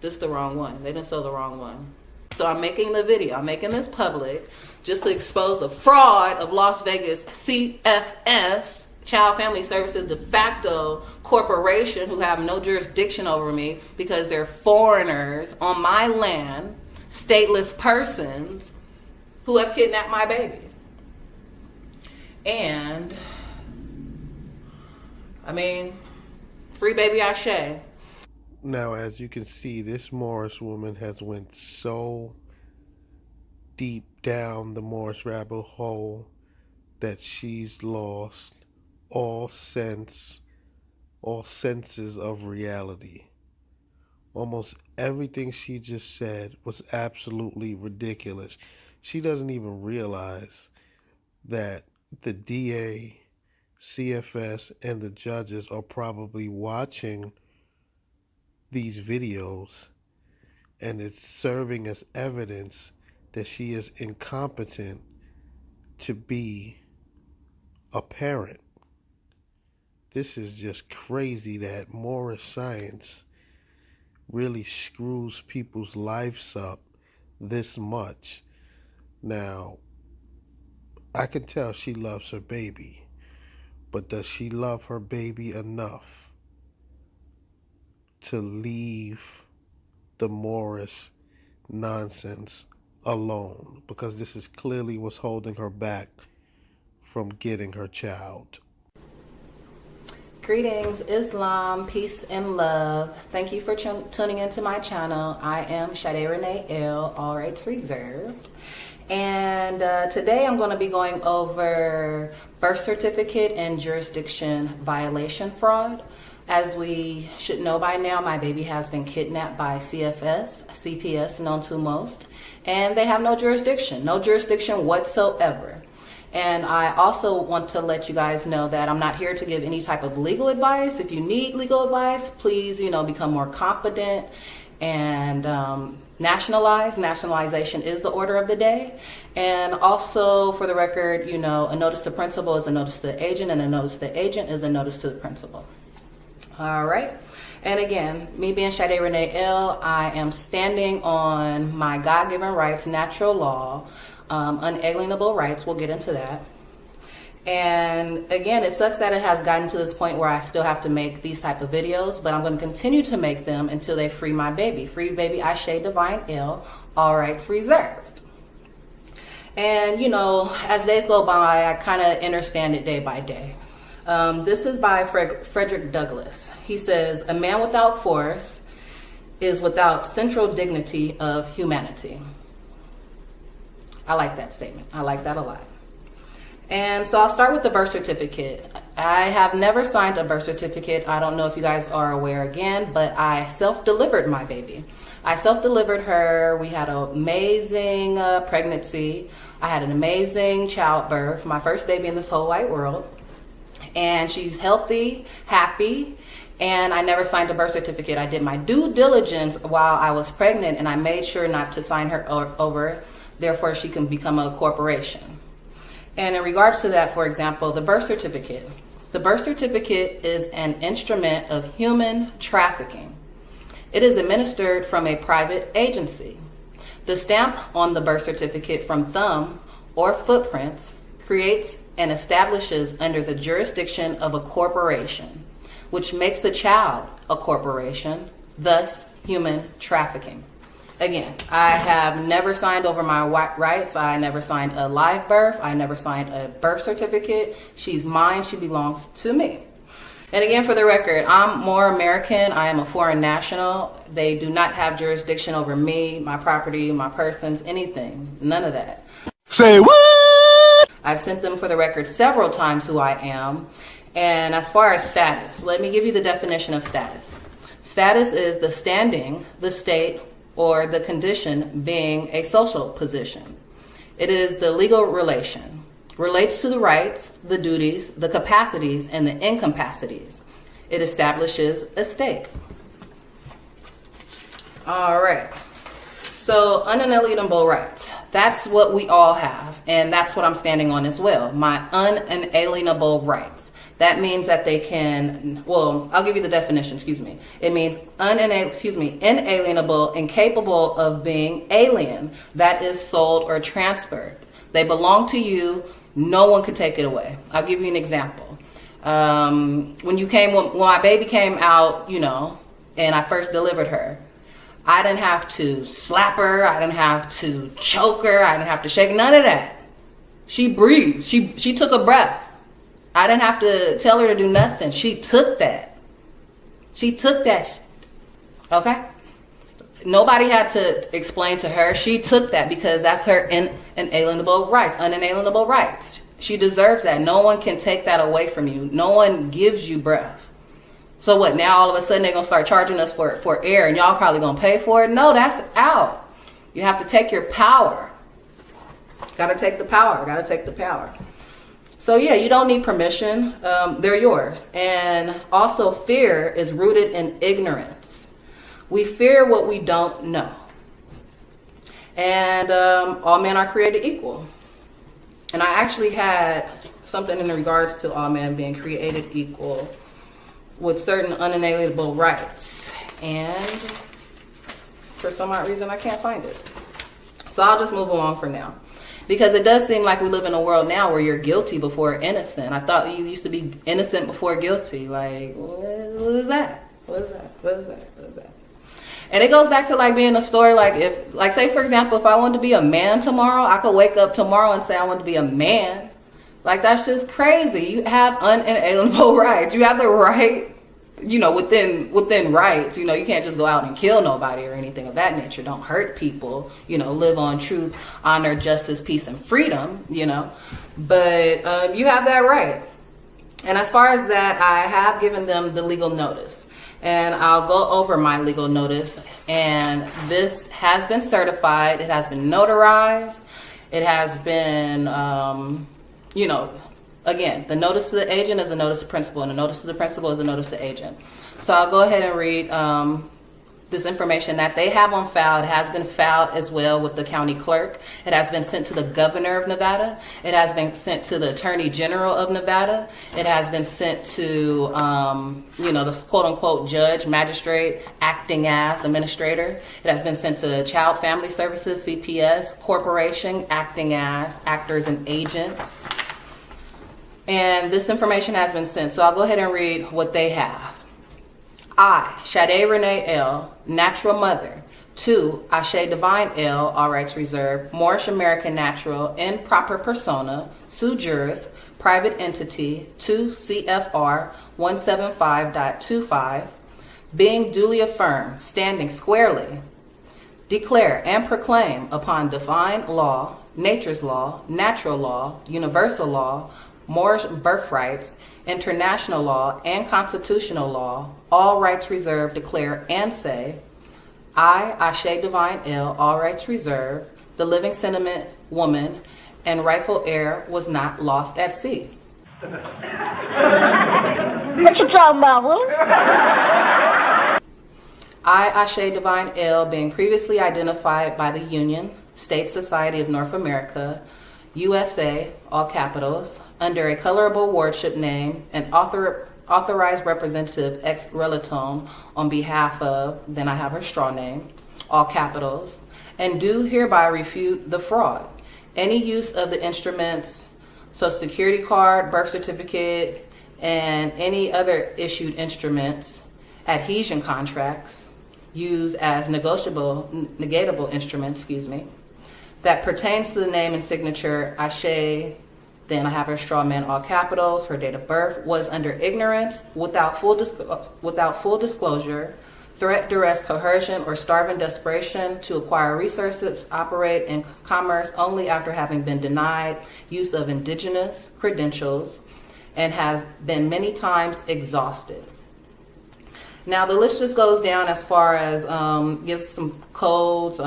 this is the wrong one. They didn't sell the wrong one. So I'm making the video. I'm making this public just to expose the fraud of Las Vegas CFS, Child Family Services de facto corporation, who have no jurisdiction over me because they're foreigners on my land, stateless persons, who have kidnapped my baby. And, I mean, free baby Ashe. Now, as you can see, this Moorish woman has went so deep down the Moorish rabbit hole that she's lost all senses of reality. Almost everything she just said was absolutely ridiculous. She doesn't even realize that the DA, CFS, and the judges are probably watching these videos, and it's serving as evidence that she is incompetent to be a parent. This is just crazy that Moorish science really screws people's lives up this much. Now, I can tell she loves her baby, but does she love her baby enough to leave the Moorish nonsense alone? Because this is clearly what's holding her back from getting her child. Greetings, Islam, peace and love. Thank you for tuning into my channel. I am Sade Renee L, all rights reserved. And today I'm going to be going over birth certificate and jurisdiction violation fraud. As we should know by now, my baby has been kidnapped by CPS, known to most, and they have no jurisdiction whatsoever. And I also want to let you guys know that I'm not here to give any type of legal advice. If you need legal advice, please, become more competent and nationalize. Nationalization is the order of the day. And also, for the record, a notice to principal is a notice to the agent, and a notice to the agent is a notice to the principal. All right. And again, me being Sade Renee L, I am standing on my God-given rights, natural law, unalienable rights. We'll get into that. And again, it sucks that it has gotten to this point where I still have to make these type of videos, but I'm going to continue to make them until they free my baby. Free baby Aisha Divine L, all rights reserved. And as days go by, I kind of understand it day by day. This is by Frederick Douglass. He says, "A man without force is without central dignity of humanity." I like that statement. I like that a lot. And so I'll start with the birth certificate. I have never signed a birth certificate. I don't know if you guys are aware again, but I self-delivered my baby. I self-delivered her. We had an amazing pregnancy. I had an amazing childbirth, my first baby in this whole wide world. And she's healthy, happy, and I never signed a birth certificate. I did my due diligence while I was pregnant, and I made sure not to sign her over. Therefore, she can become a corporation. And in regards to that, for example, the birth certificate. The birth certificate is an instrument of human trafficking. It is administered from a private agency. The stamp on the birth certificate from thumb or footprints creates and establishes under the jurisdiction of a corporation, which makes the child a corporation, thus human trafficking. Again, I have never signed over my rights. I never signed a live birth. I never signed a birth certificate. She's mine. She belongs to me. And again, for the record, I'm more American. I am a foreign national. They do not have jurisdiction over me, my property, my persons, anything. None of that. Say what? I've sent them, for the record, several times who I am. And as far as status, let me give you the definition of status. Status is the standing, the state, or the condition being a social position. It is the legal relation, relates to the rights, the duties, the capacities, and the incapacities. It establishes a state. All right. So unalienable rights, that's what we all have, and that's what I'm standing on as well, my unalienable rights. That means that they can, well, I'll give you the definition, It means inalienable, incapable of being alien, that is sold or transferred. They belong to you, no one can take it away. I'll give you an example. When my baby came out, and I first delivered her, I didn't have to slap her, I didn't have to choke her, I didn't have to shake, none of that. She breathed, she took a breath. I didn't have to tell her to do nothing. She took that. Okay? Nobody had to explain to her. She took that because that's her unalienable rights. She deserves that. No one can take that away from you. No one gives you breath. So what, now all of a sudden they're going to start charging us for air and y'all probably going to pay for it? No, that's out. You have to take your power. Got to take the power. So yeah, you don't need permission. They're yours. And also, fear is rooted in ignorance. We fear what we don't know. And all men are created equal. And I actually had something in regards to all men being created equal with certain unalienable rights. And for some odd reason, I can't find it. So I'll just move along for now. Because it does seem like we live in a world now where you're guilty before innocent. I thought you used to be innocent before guilty. Like, what is that? What is that? What is that? What is that? And it goes back to like being a story. Like if, like say for example, if I wanted to be a man tomorrow, I could wake up tomorrow and say I want to be a man. Like that's just crazy. You have unalienable rights. You have the right, you know, within rights. You know, you can't just go out and kill nobody or anything of that nature. Don't hurt people. You know, live on truth, honor, justice, peace, and freedom. You know, but you have that right. And as far as that, I have given them the legal notice. And I'll go over my legal notice. And this has been certified. It has been notarized. It has been, you know, again, the notice to the agent is a notice to principal, and the notice to the principal is a notice to agent. So I'll go ahead and read this information that they have on file. It has been filed as well with the county clerk. It has been sent to the governor of Nevada. It has been sent to the attorney general of Nevada. It has been sent to, you know, the quote unquote judge, magistrate, acting as administrator. It has been sent to Child Family Services, CPS, corporation, acting as, actors and agents. And this information has been sent. So I'll go ahead and read what they have. I, Sade Renee L., natural mother. 2, Ashe Divine L., all rights reserved, Moorish American natural, in proper persona, sui juris, private entity, 2 CFR 175.25, being duly affirmed, standing squarely, declare and proclaim upon divine law, nature's law, natural law, universal law, Moorish birthrights, international law, and constitutional law, all rights reserved, declare and say, I, Ashe Divine L., all rights reserved, the living sentiment woman and rightful heir was not lost at sea. What you talking about, Willis? I, Ashe Divine L., being previously identified by the Union State Society of North America, USA, all capitals, under a colorable wardship name and authorized representative ex relatone on behalf of, then I have her straw name, all capitals, and do hereby refute the fraud. Any use of the instruments, Social Security card, birth certificate, and any other issued instruments, adhesion contracts, used as negatable instruments, that pertains to the name and signature Ashe, then I have her straw man, all capitals, her date of birth, was under ignorance, without full disclosure, threat, duress, coercion, or starving desperation to acquire resources, operate in commerce only after having been denied use of indigenous credentials, and has been many times exhausted. Now the list just goes down as far as gives some codes,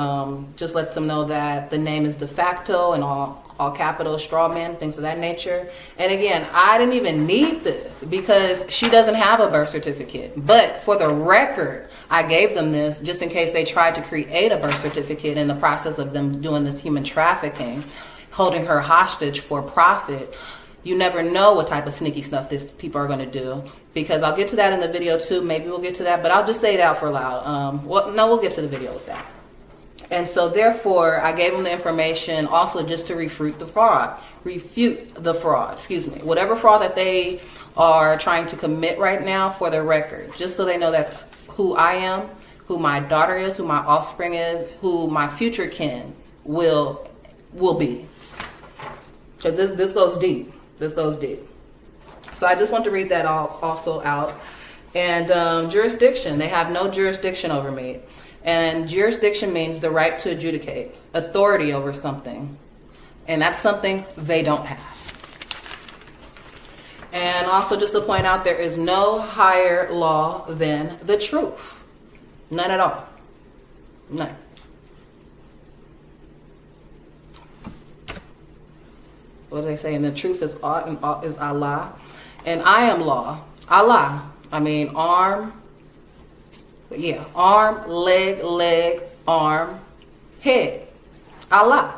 just lets them know that the name is de facto and all capital, straw man, things of that nature. And again, I didn't even need this because she doesn't have a birth certificate. But for the record, I gave them this just in case they tried to create a birth certificate in the process of them doing this human trafficking, holding her hostage for profit. You never know what type of sneaky stuff these people are going to do, because I'll get to that in the video too. Maybe we'll get to that, but I'll just say it out for loud. We'll get to the video with that. And so therefore, I gave them the information also just to refute the fraud. Whatever fraud that they are trying to commit right now, for the record, just so they know that who I am, who my daughter is, who my offspring is, who my future kin will be. Because this goes deep. This goes deep. So I just want to read that also out. And jurisdiction, they have no jurisdiction over me. And jurisdiction means the right to adjudicate, authority over something. And that's something they don't have. And also just to point out, there is no higher law than the truth. None at all. None. What do they say? And the truth is ought, and ought is Allah. And I am law. Allah. I mean arm. Yeah. Arm, leg, arm, head. Allah.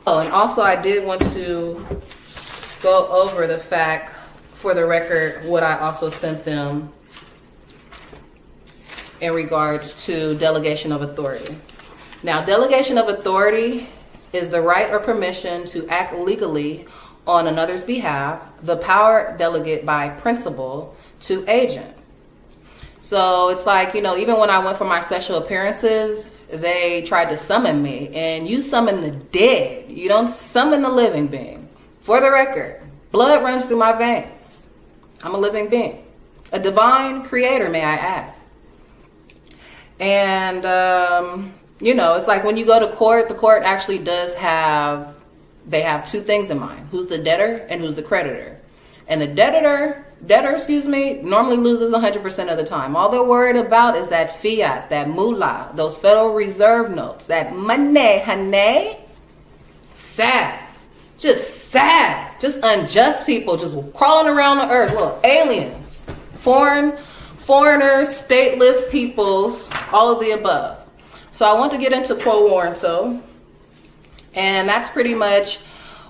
Oh, and also I did want to go over the fact, for the record, what I also sent them in regards to delegation of authority. Now, delegation of authority is the right or permission to act legally on another's behalf, the power delegate by principle to agent. So it's like, even when I went for my special appearances, they tried to summon me, and you summon the dead. You don't summon the living being. For the record, blood runs through my veins. I'm a living being, a divine creator, may I add. And, it's like when you go to court, the court actually they have two things in mind: who's the debtor and who's the creditor. And the debtor, normally loses 100% of the time. All they're worried about is that fiat, that moolah, those Federal Reserve notes, that money, honey. Sad. Just unjust people just crawling around the earth. Little aliens, foreigners, stateless peoples, all of the above. So I want to get into quo warranto. And that's pretty much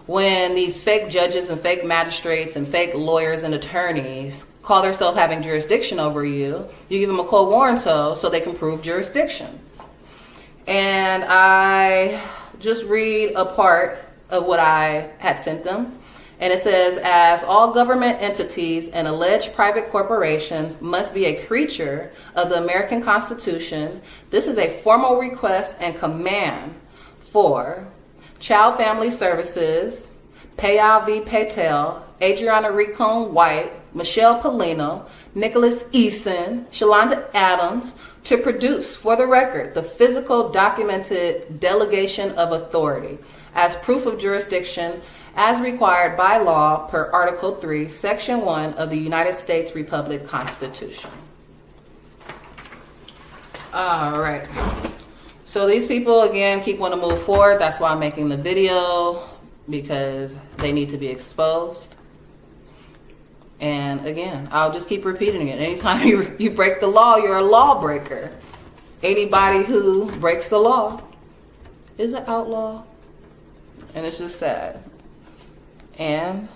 when these fake judges and fake magistrates and fake lawyers and attorneys call themselves having jurisdiction over you, you give them a quo warranto so they can prove jurisdiction. And I just read a part of what I had sent them. And it says, as all government entities and alleged private corporations must be a creature of the American Constitution, this is a formal request and command for Child Family Services, Payal V. Patel, Adriana Ricon White, Michelle Polino, Nicholas Eason, Shalonda Adams, to produce, for the record, the physical documented delegation of authority as proof of jurisdiction as required by law per Article 3, Section 1 of the United States Republic Constitution. All right. So these people, again, keep wanting to move forward. That's why I'm making the video, because they need to be exposed. And again, I'll just keep repeating it. Anytime you break the law, you're a lawbreaker. Anybody who breaks the law is an outlaw. And it's just sad. And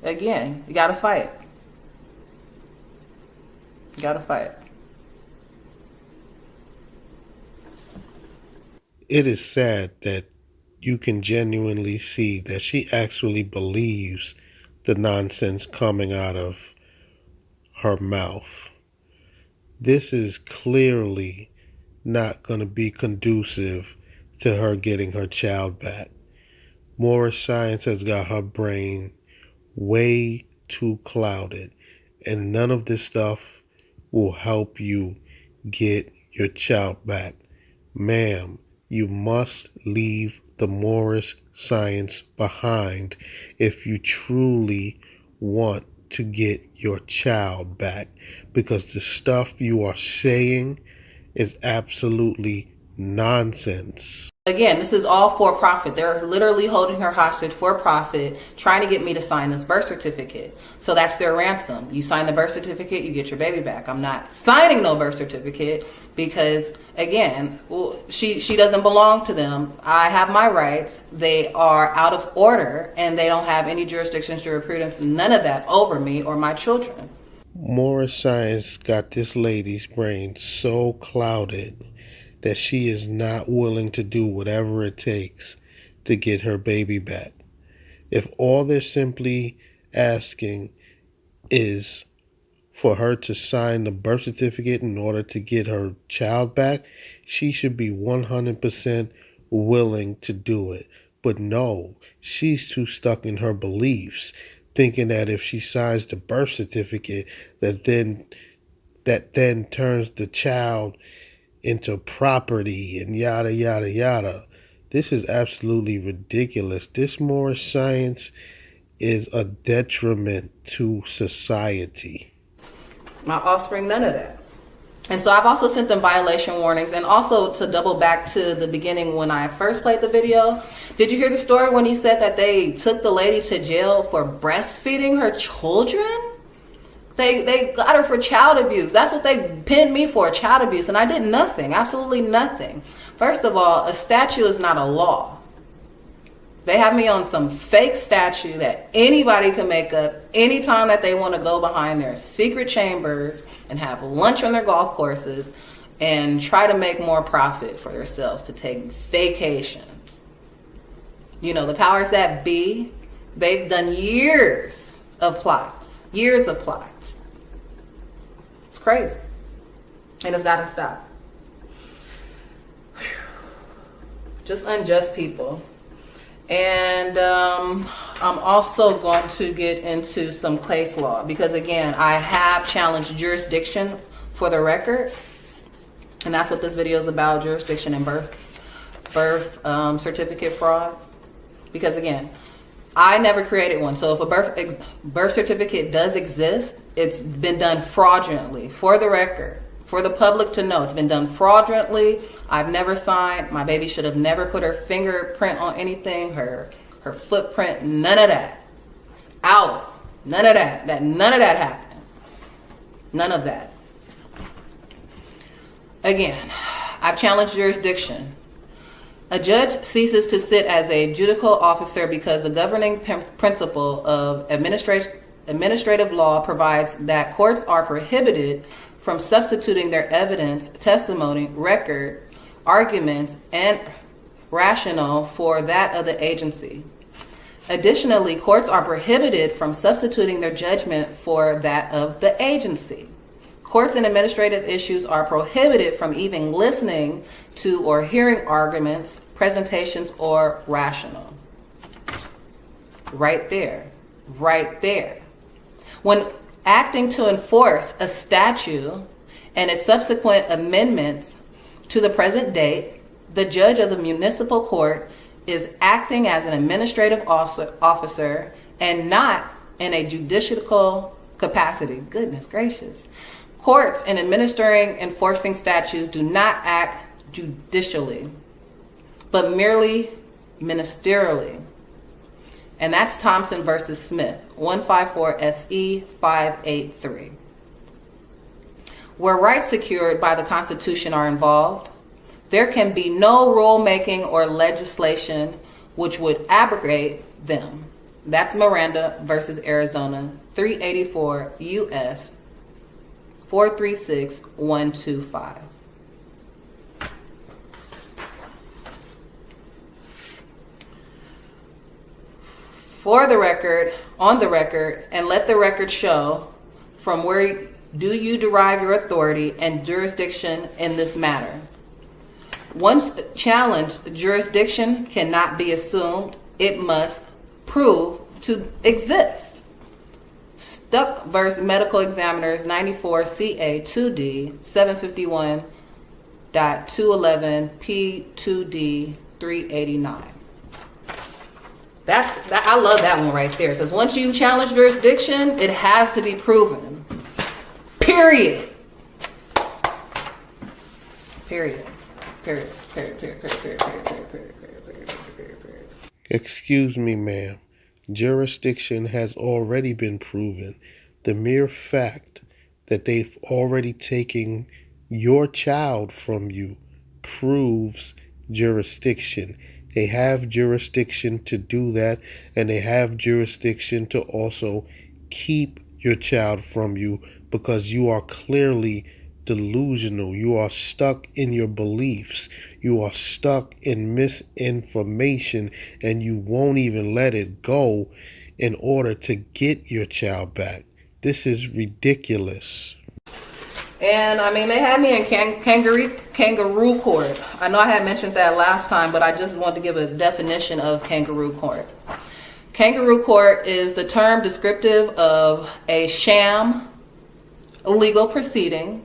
again, you gotta fight. You gotta fight. It is sad that you can genuinely see that she actually believes the nonsense coming out of her mouth. This is clearly not going to be conducive to her getting her child back. Moorish science has got her brain way too clouded, and none of this stuff will help you get your child back. Ma'am, you must leave the Moorish science behind if you truly want to get your child back, because the stuff you are saying is absolutely nonsense. Again, this is all for profit. They're literally holding her hostage for profit, trying to get me to sign this birth certificate. So that's their ransom. You sign the birth certificate, you get your baby back. I'm not signing no birth certificate because, again, she doesn't belong to them. I have my rights. They are out of order, and they don't have any jurisdictions, jurisprudence, none of that over me or my children. Moorish science got this lady's brain so clouded that she is not willing to do whatever it takes to get her baby back. If all they're simply asking is for her to sign the birth certificate in order to get her child back, she should be 100% willing to do it. But no, she's too stuck in her beliefs, thinking that if she signs the birth certificate, that then turns the child into property and yada, yada, yada. This is absolutely ridiculous. This Moorish science is a detriment to society. My offspring, none of that. And so I've also sent them violation warnings. And also, to double back to the beginning when I first played the video, did you hear the story when he said that they took the lady to jail for breastfeeding her children? They got her for child abuse. That's what they pinned me for, child abuse. And I did nothing, absolutely nothing. First of all, a statute is not a law. They have me on some fake statue that anybody can make up anytime that they want to go behind their secret chambers and have lunch on their golf courses and try to make more profit for themselves to take vacations. You know, the powers that be, they've done years of plots. Years of plots. It's crazy. And it's got to stop. Just unjust people. And I'm also going to get into some case law because, again, I have challenged jurisdiction for the record. And that's what this video is about, jurisdiction and birth certificate fraud. Because, again, I never created one. So if a birth certificate does exist, it's been done fraudulently, for the record. For the public to know, it's been done fraudulently. I've never signed. My baby should have never put her fingerprint on anything, her footprint, none of that. It's out. None of that. None of that happened. None of that. Again, I've challenged jurisdiction. A judge ceases to sit as a judicial officer because the governing principle of administrative law provides that courts are prohibited from substituting their evidence, testimony, record, arguments, and rationale for that of the agency. Additionally, courts are prohibited from substituting their judgment for that of the agency. Courts in administrative issues are prohibited from even listening to or hearing arguments, presentations, or rationale. Right there. Right there. When acting to enforce a statute and its subsequent amendments to the present date, the judge of the municipal court is acting as an administrative officer and not in a judicial capacity. Goodness gracious. Courts in administering enforcing statutes do not act judicially, but merely ministerially. And that's Thompson versus Smith, 154 SE 583. Where rights secured by the Constitution are involved, there can be no rulemaking or legislation which would abrogate them. That's Miranda versus Arizona, 384 U.S. 436125. For the record, on the record, and let the record show from where do you derive your authority and jurisdiction in this matter. Once challenged, jurisdiction cannot be assumed. It must prove to exist. Stuck versus Medical Examiners, 94 CA 2D 751.211 P2D 389. I love that one right there, because once you challenge jurisdiction, it has to be proven. Period. Period. Period. Period. Period. Period. Period. Period. Period. Period. Excuse me, ma'am. Jurisdiction has already been proven. The mere fact that they've already taken your child from you proves jurisdiction. They have jurisdiction to do that, and they have jurisdiction to also keep your child from you because you are clearly delusional. You are stuck in your beliefs. You are stuck in misinformation, and you won't even let it go in order to get your child back. This is ridiculous. And I mean, they had me in kangaroo court. I know I had mentioned that last time, but I just want to give a definition of kangaroo court. Kangaroo court is the term descriptive of a sham legal proceeding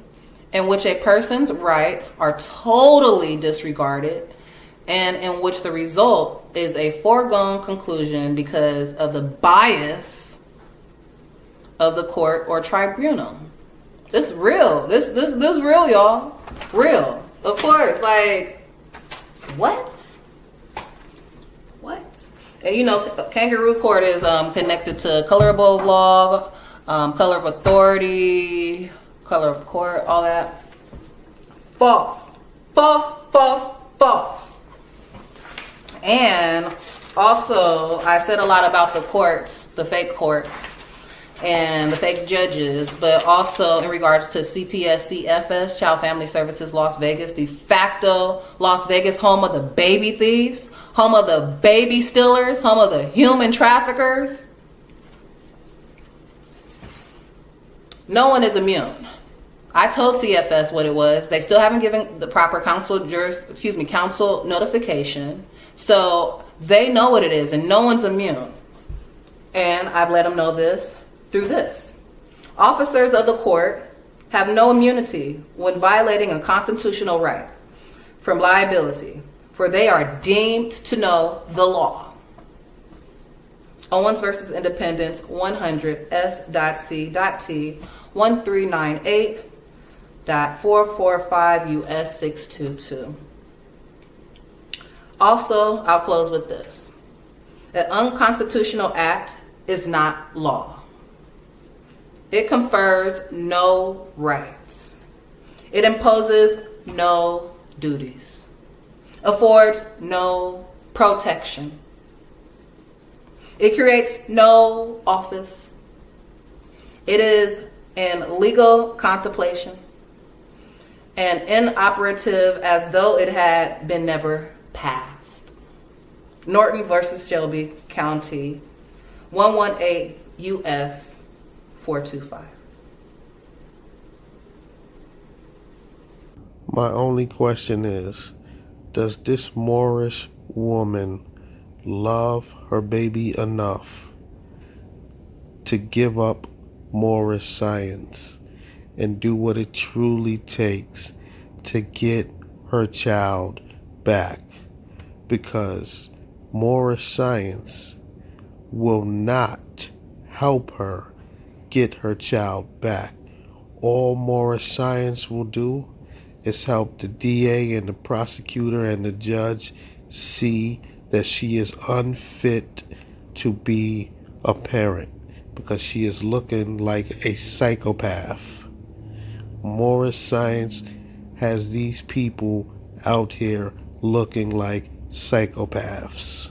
in which a person's rights are totally disregarded and in which the result is a foregone conclusion because of the bias of the court or tribunal. This is real. This real, y'all. Real. Of course. Like, what? What? And you know, kangaroo court is connected to colorable law, color of authority, color of court, all that. False. False, false, false. And Also, I said a lot about the courts, the fake courts, and the fake judges, but also in regards to CPS-CFS, Child Family Services Las Vegas, de facto Las Vegas, home of the baby thieves, home of the baby stealers, home of the human traffickers. No one is immune. I told CFS what it was. They still haven't given the proper council notification. So they know what it is, and no one's immune. And I've let them know this through this. Officers of the court have no immunity when violating a constitutional right from liability, for they are deemed to know the law. Owens versus Independence 100 S.C.T 1398.445 U.S. 622. Also, I'll close with this. An unconstitutional act is not law. It confers no rights. It imposes no duties. Affords no protection. It creates no office. It is in legal contemplation and inoperative as though it had been never passed. Norton versus Shelby County, 118 U.S. 425. My only question is, does this Moorish woman love her baby enough to give up Moorish science and do what it truly takes to get her child back? Because Moorish science will not help her get her child back. All Moorish science will do is help the DA and the prosecutor and the judge see that she is unfit to be a parent because she is looking like a psychopath. Moorish science has these people out here looking like psychopaths.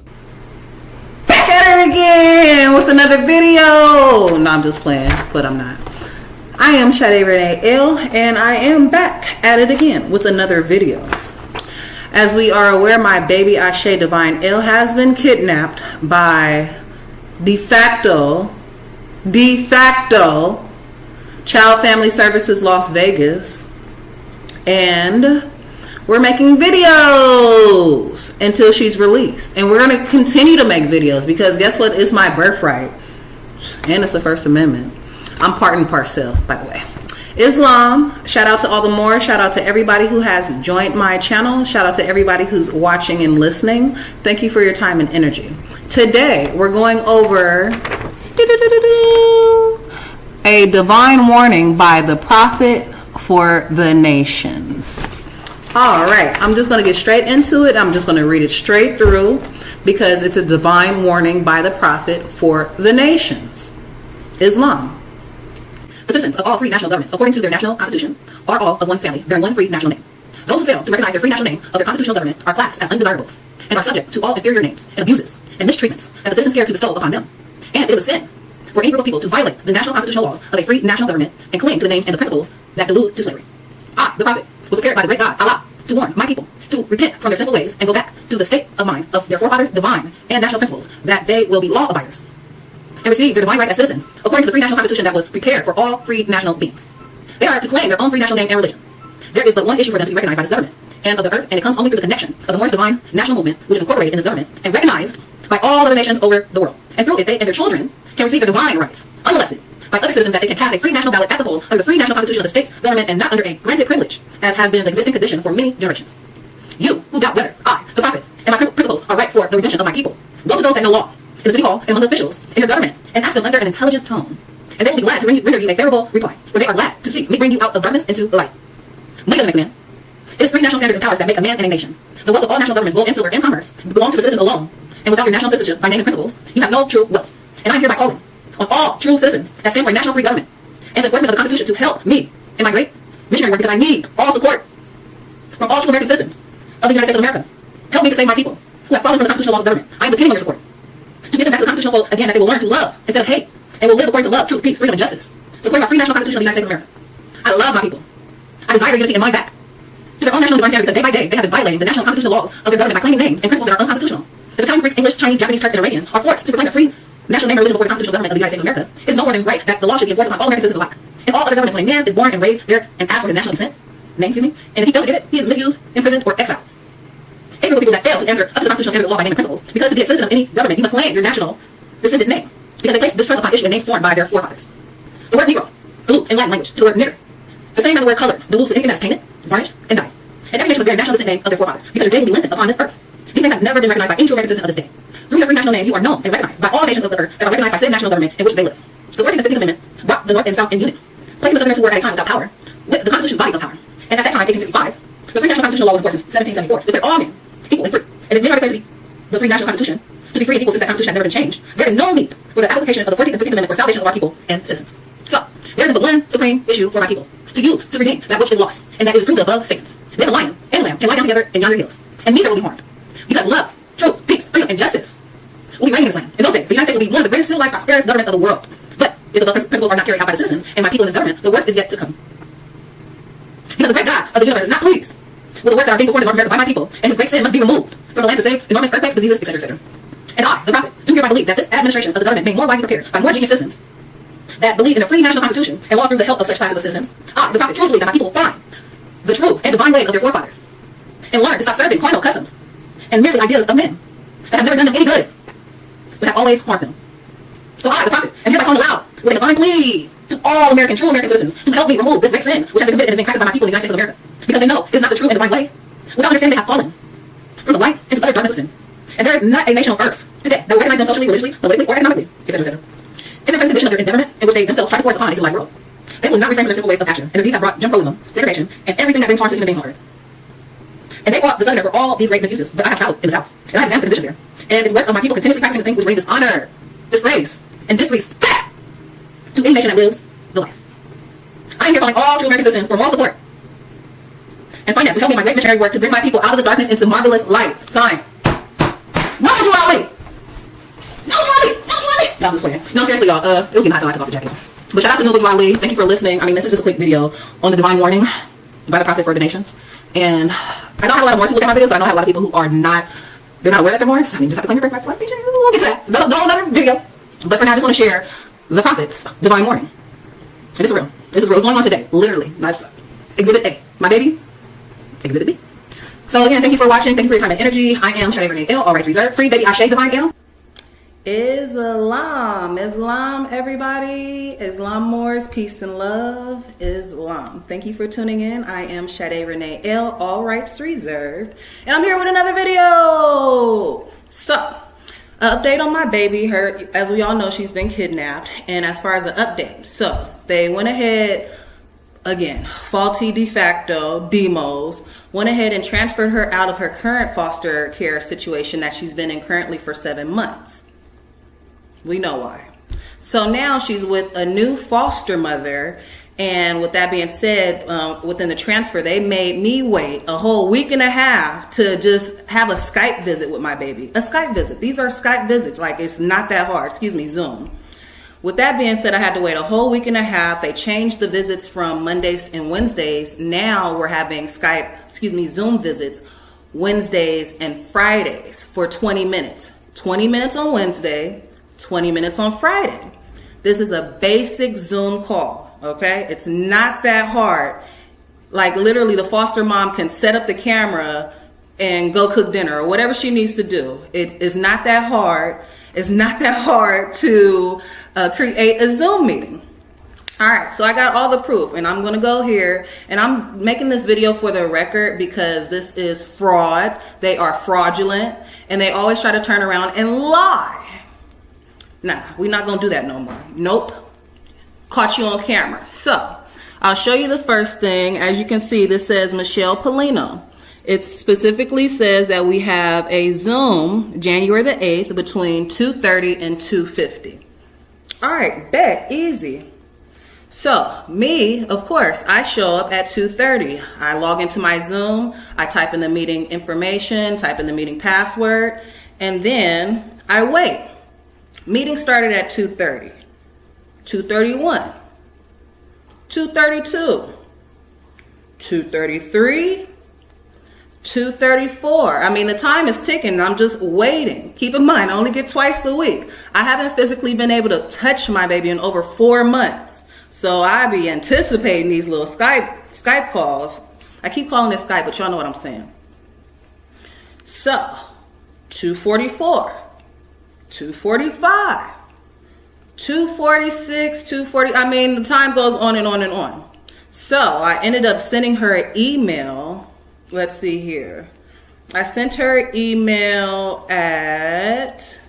Back at her again with another video. No, I'm just playing, but I'm not. I am Sade Renee L, and I am back at it again with another video. As we are aware, my baby Ashe Divine L has been kidnapped by de facto Child Family Services Las Vegas, and we're making videos until she's released. And we're going to continue to make videos because guess what? It's my birthright. And it's the First Amendment. I'm part and parcel, by the way. Islam, shout out to all the Moors. Shout out to everybody who has joined my channel. Shout out to everybody who's watching and listening. Thank you for your time and energy. Today, we're going over a divine warning by the prophet for the nations. All right, I'm just going to get straight into it. I'm just going to read it straight through because it's a divine warning by the prophet for the nations. Islam. The citizens of all free national governments, according to their national constitution, are all of one family, bearing one free national name. Those who fail to recognize their free national name of their constitutional government are classed as undesirables and are subject to all inferior names and abuses and mistreatments that the citizens care to bestow upon them. And it is a sin for any group of people to violate the national constitutional laws of a free national government and cling to the names and the principles that allude to slavery. I, the prophet, was prepared by the great God, Allah, to warn my people to repent from their sinful ways and go back to the state of mind of their forefathers' divine and national principles, that they will be law-abiders and receive their divine rights as citizens according to the free national constitution that was prepared for all free national beings. They are to claim their own free national name and religion. There is but one issue for them to be recognized by this government and of the earth, and it comes only through the connection of the Moorish divine national movement, which is incorporated in this government and recognized by all other nations over the world. And through it, they and their children can receive their divine rights unmolested by other citizens, that they can cast a free national ballot at the polls under the free national constitution of the state's government and not under a granted privilege, as has been the existing condition for many generations. You who doubt whether I, the prophet, and my principles are right for the redemption of my people, go to those that know law in the city hall and among the officials in your government and ask them under an intelligent tone, and they will be glad to render you a favorable reply, for they are glad to see me bring you out of darkness into the light. Money doesn't make a man. It is free national standards and powers that make a man and a nation. The wealth of all national governments, gold and silver and commerce, belong to the citizens alone, and without your national citizenship by name and principles, you have no true wealth. And I am hereby calling on all true citizens that stand for a national free government and the enforcement of the Constitution to help me in my great missionary work, because I need all support from all true American citizens of the United States of America. Help me to save my people who have fallen from the constitutional laws of government. I am depending on your support to get them back to the constitutional code again, that they will learn to love instead of hate, and will live according to love, truth, peace, freedom, and justice. Supporting our free national constitution of the United States of America. I love my people. I desire unity and mine back to their own national divine standard, because day by day they have been violating the national constitutional laws of their government by claiming names and principles that are unconstitutional. The Italians, Greeks, English, Chinese, Japanese, Turks, and Iranians are forced to proclaim a free national name and religion before the constitutional government of the United States of America. It is no more than right that the law should be enforced upon all American citizens alike. In all other governments, when a man is born and raised there and asked for his national name, and if he fails to get it, he is misused, imprisoned, or exiled. A group of people that fail to answer up to the constitutional standards of law by name and principles, because to be a citizen of any government, you must claim your national descendant name, because they place distrust upon issue and names formed by their forefathers. The word Negro alludes in Latin language to the word nigger, the same as the word colored alludes to anything that's painted, varnished, and dyed. And every nation must bear a national descendant name of their forefathers, because your days will be lengthened upon this earth. These names have never been recognized by any true American citizen of this day. Through your free national names, you are known and recognized by all nations of the earth that are recognized by said national government in which they live. The 14th and 15th Amendment brought the North and South in unity, placing the Southerners who were at a time without power with the Constitution's body of power. And at that time, 1865, the free national constitutional law was enforced in 1774, declared all men equal and free. And if men are declared to be the free national constitution, to be free and equal since that constitution has never been changed, there is no need for the application of the 14th and 15th Amendment for salvation of our people and citizens. So, there is but one supreme issue for my people, to use to redeem that which is lost, and that is through the above statements. Then the lion and the lamb can lie down together in yonder hills, and neither will be harmed, because love, truth, peace, freedom, and justice will be reigning in this land. In those days, the United States will be one of the greatest civilized, prosperous governments of the world. But if the above principles are not carried out by the citizens and my people in this government, the worst is yet to come. Because the great God of the universe is not pleased with the works that are being performed in North America by my people, and his great sin must be removed from the land to save enormous earthquakes, diseases, etc., etc. And I, the prophet, do hereby believe that this administration of the government, being more wisely prepared by more genius citizens that believe in a free national constitution and law through the help of such classes of citizens, I, the prophet, truly believe that my people will find the true and divine ways of their forefathers and learn to stop serving carnal customs and merely ideas of men that have never done them any good, but have always harmed them. So I, the prophet, am hereby calling aloud with a divine plea to all American, true American citizens to help me remove this great sin which has been committed and is being practiced by my people in the United States of America, because they know it is not the true and divine way. Without understanding, they have fallen from the light into utter darkness of sin. And there is not a nation on earth today that will recognize them socially, religiously, politically, or economically, etc., etc. In the present condition of their endeavor, in which they themselves try to force upon a civilized world, they will not refrain from their simple ways of action, and these have brought Jim Crowism, segregation, and everything that brings harm to human beings on earth. And they fought the Southerners for all these great misuses, but I have traveled in the South, and I have examined the conditions here. And it's works of my people continuously practicing the things which bring dishonor, disgrace, and disrespect to any nation that lives the life. I am here calling all true American citizens for moral support and finance to help me in my great missionary work to bring my people out of the darkness into marvelous light. Sign. No, you Ali! No, Ali! No, Ali! No, I'm just playing. No, seriously, y'all. It was getting hot, so I took off the jacket. But shout out to Noble Ali. Thank you for listening. I mean, this is just a quick video on the divine warning by the prophet for the nations. And I don't have a lot of Moors who look at my videos, but I know I have a lot of people who are not, they're not aware that they're Moors. I mean, just have to claim your birthright. We'll get to that. No, another video. But for now, I just want to share the prophet's divine warning. And it's real. This is real. It's going on today. Literally. That's Exhibit A. My baby. Exhibit B. So again, thank you for watching. Thank you for your time and energy. I am Shade Renee L. All rights reserved. Free baby Ashe Divine L. Islam, everybody. Islam Moors, peace and love. Islam. Thank you for tuning in. I am Shade Renee L. All rights reserved. And I'm here with another video. So, an update on my baby. Her, as we all know, she's been kidnapped. And as far as an update, so they went ahead, again, faulty de facto, demos, went ahead and transferred her out of her current foster care situation that she's been in currently for 7 months. We know why. So now she's with a new foster mother. And with that being said, within the transfer, they made me wait a whole week and a half to just have a Skype visit with my baby. A Skype visit. These are Skype visits. Like, it's not that hard. Excuse me, Zoom. With that being said, I had to wait a whole week and a half. They changed the visits from Mondays and Wednesdays. Now we're having Zoom visits Wednesdays and Fridays for 20 minutes. 20 minutes on Wednesday, 20 minutes on Friday. This is a basic Zoom call, okay? It's not that hard. Like, literally, the foster mom can set up the camera and go cook dinner or whatever she needs to do. It is not that hard. It's not that hard to create a Zoom meeting. All right, so I got all the proof, and I'm going to go here, and I'm making this video for the record because this is fraud. They are fraudulent, and they always try to turn around and lie. Nah, we're not going to do that no more. Nope. Caught you on camera. So, I'll show you the first thing. As you can see, this says Michelle Polino. It specifically says that we have a Zoom January the 8th between 2:30 and 2:50. All right, bet, easy. So me, of course, I show up at 2:30. I log into my Zoom. I type in the meeting information, type in the meeting password, and then I wait. Meeting started at 2:30, 2:31, 2:32, 2:33, 2:34. I mean, the time is ticking. I'm just waiting. Keep in mind, I only get twice a week. I haven't physically been able to touch my baby in over 4 months. So I be anticipating these little Skype calls. I keep calling it Skype, but y'all know what I'm saying. So, 2:44, 2:45, 2:46, 2:40. I mean, the time goes on and on and on. So I ended up sending her an email. Let's see here. I sent her an email at,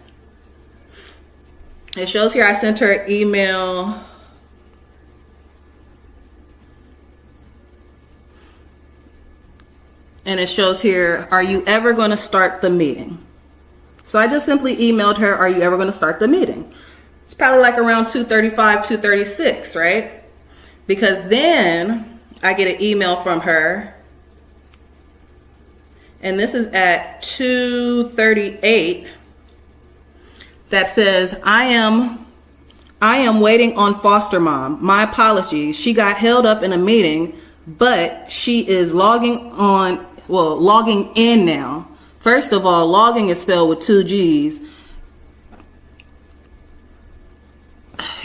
it shows here I sent her an email and it shows here, are you ever going to start the meeting? So I just simply emailed her, are you ever going to start the meeting? It's probably like around 2:35, 2:36, right? Because then I get an email from her, and this is at 2:38, that says, I am waiting on foster mom. My apologies. She got held up in a meeting, but she is logging in now. First of all, logging is spelled with 2 G's.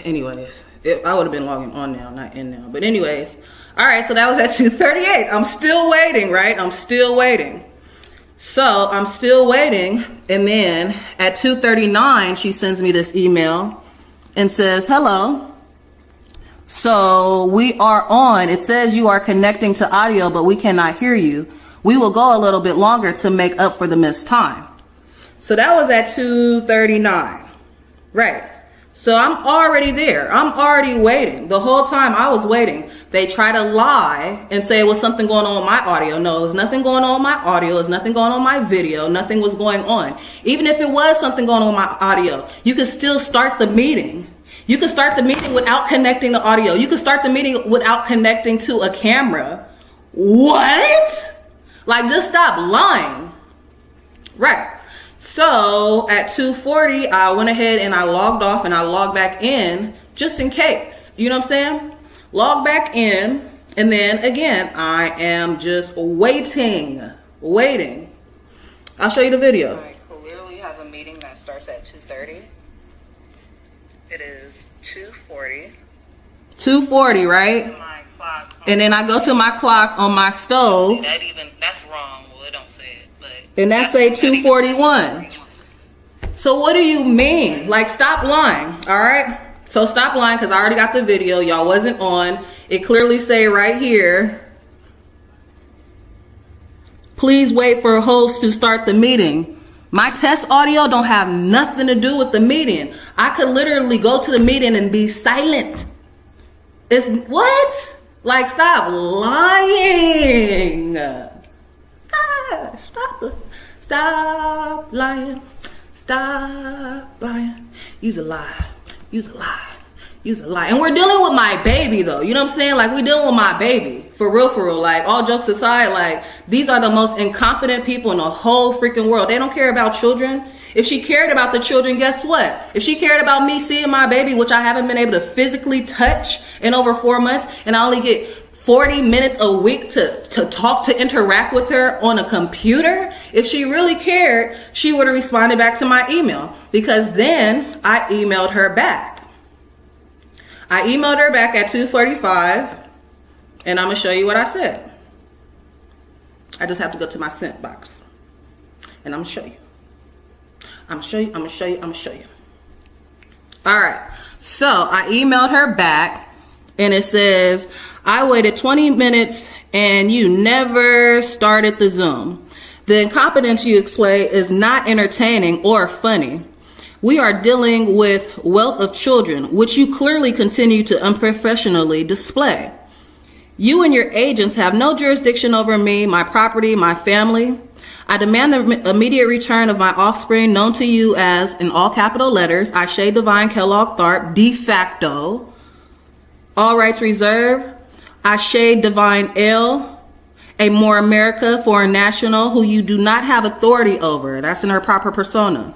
Anyways, I would have been logging on now, not in now. But anyways, all right, so that was at 2:38. I'm still waiting, right? I'm still waiting. So I'm still waiting. And then at 2:39, she sends me this email and says, hello. So we are on. It says you are connecting to audio, but we cannot hear you. We will go a little bit longer to make up for the missed time. So that was at 2:39, right? So I'm already there. I'm already waiting. The whole time I was waiting, they try to lie and say it was something going on with my audio. No, there's nothing going on with my audio. There's nothing going on with my video. Nothing was going on. Even if it was something going on with my audio, you could still start the meeting. You could start the meeting without connecting the audio. You could start the meeting without connecting to a camera. What? Like, just stop lying. Right. So at 2:40, I went ahead and I logged off and I logged back in just in case. You know what I'm saying? Log back in, and then again, I am just waiting. I'll show you the video. I clearly have a meeting that starts at 2:30. It is 2:40. 2:40, right? And then I go to my clock on my stove. That's wrong. Well, it don't say it, but. And that say 2:41. So what do you mean? Like, stop lying, all right? So stop lying, because I already got the video. Y'all wasn't on. It clearly say right here, please wait for a host to start the meeting. My test audio don't have nothing to do with the meeting. I could literally go to the meeting and be silent. It's what? Like, stop lying. Gosh, stop lying. Stop lying. Use a lie. And we're dealing with my baby, though. You know what I'm saying? Like, we're dealing with my baby. For real. Like, all jokes aside, like, these are the most incompetent people in the whole freaking world. They don't care about children. If she cared about the children, guess what? If she cared about me seeing my baby, which I haven't been able to physically touch in over 4 months, and I only get 40 minutes a week to talk, to interact with her on a computer. If she really cared, she would have responded back to my email, because then I emailed her back. I emailed her back at 2:45, and I'm gonna show you what I said. I just have to go to my sent box, and I'm gonna show you. I'm gonna show you. All right, so I emailed her back, and it says, I waited 20 minutes and you never started the Zoom. The incompetence you display is not entertaining or funny. We are dealing with wealth of children, which you clearly continue to unprofessionally display. You and your agents have no jurisdiction over me, my property, my family. I demand the immediate return of my offspring, known to you as, in all capital letters, Aisha Divine Kellogg Tharp, de facto. All rights reserved. Ashe Divine L, a Moorish America foreign national who you do not have authority over. That's in her proper persona.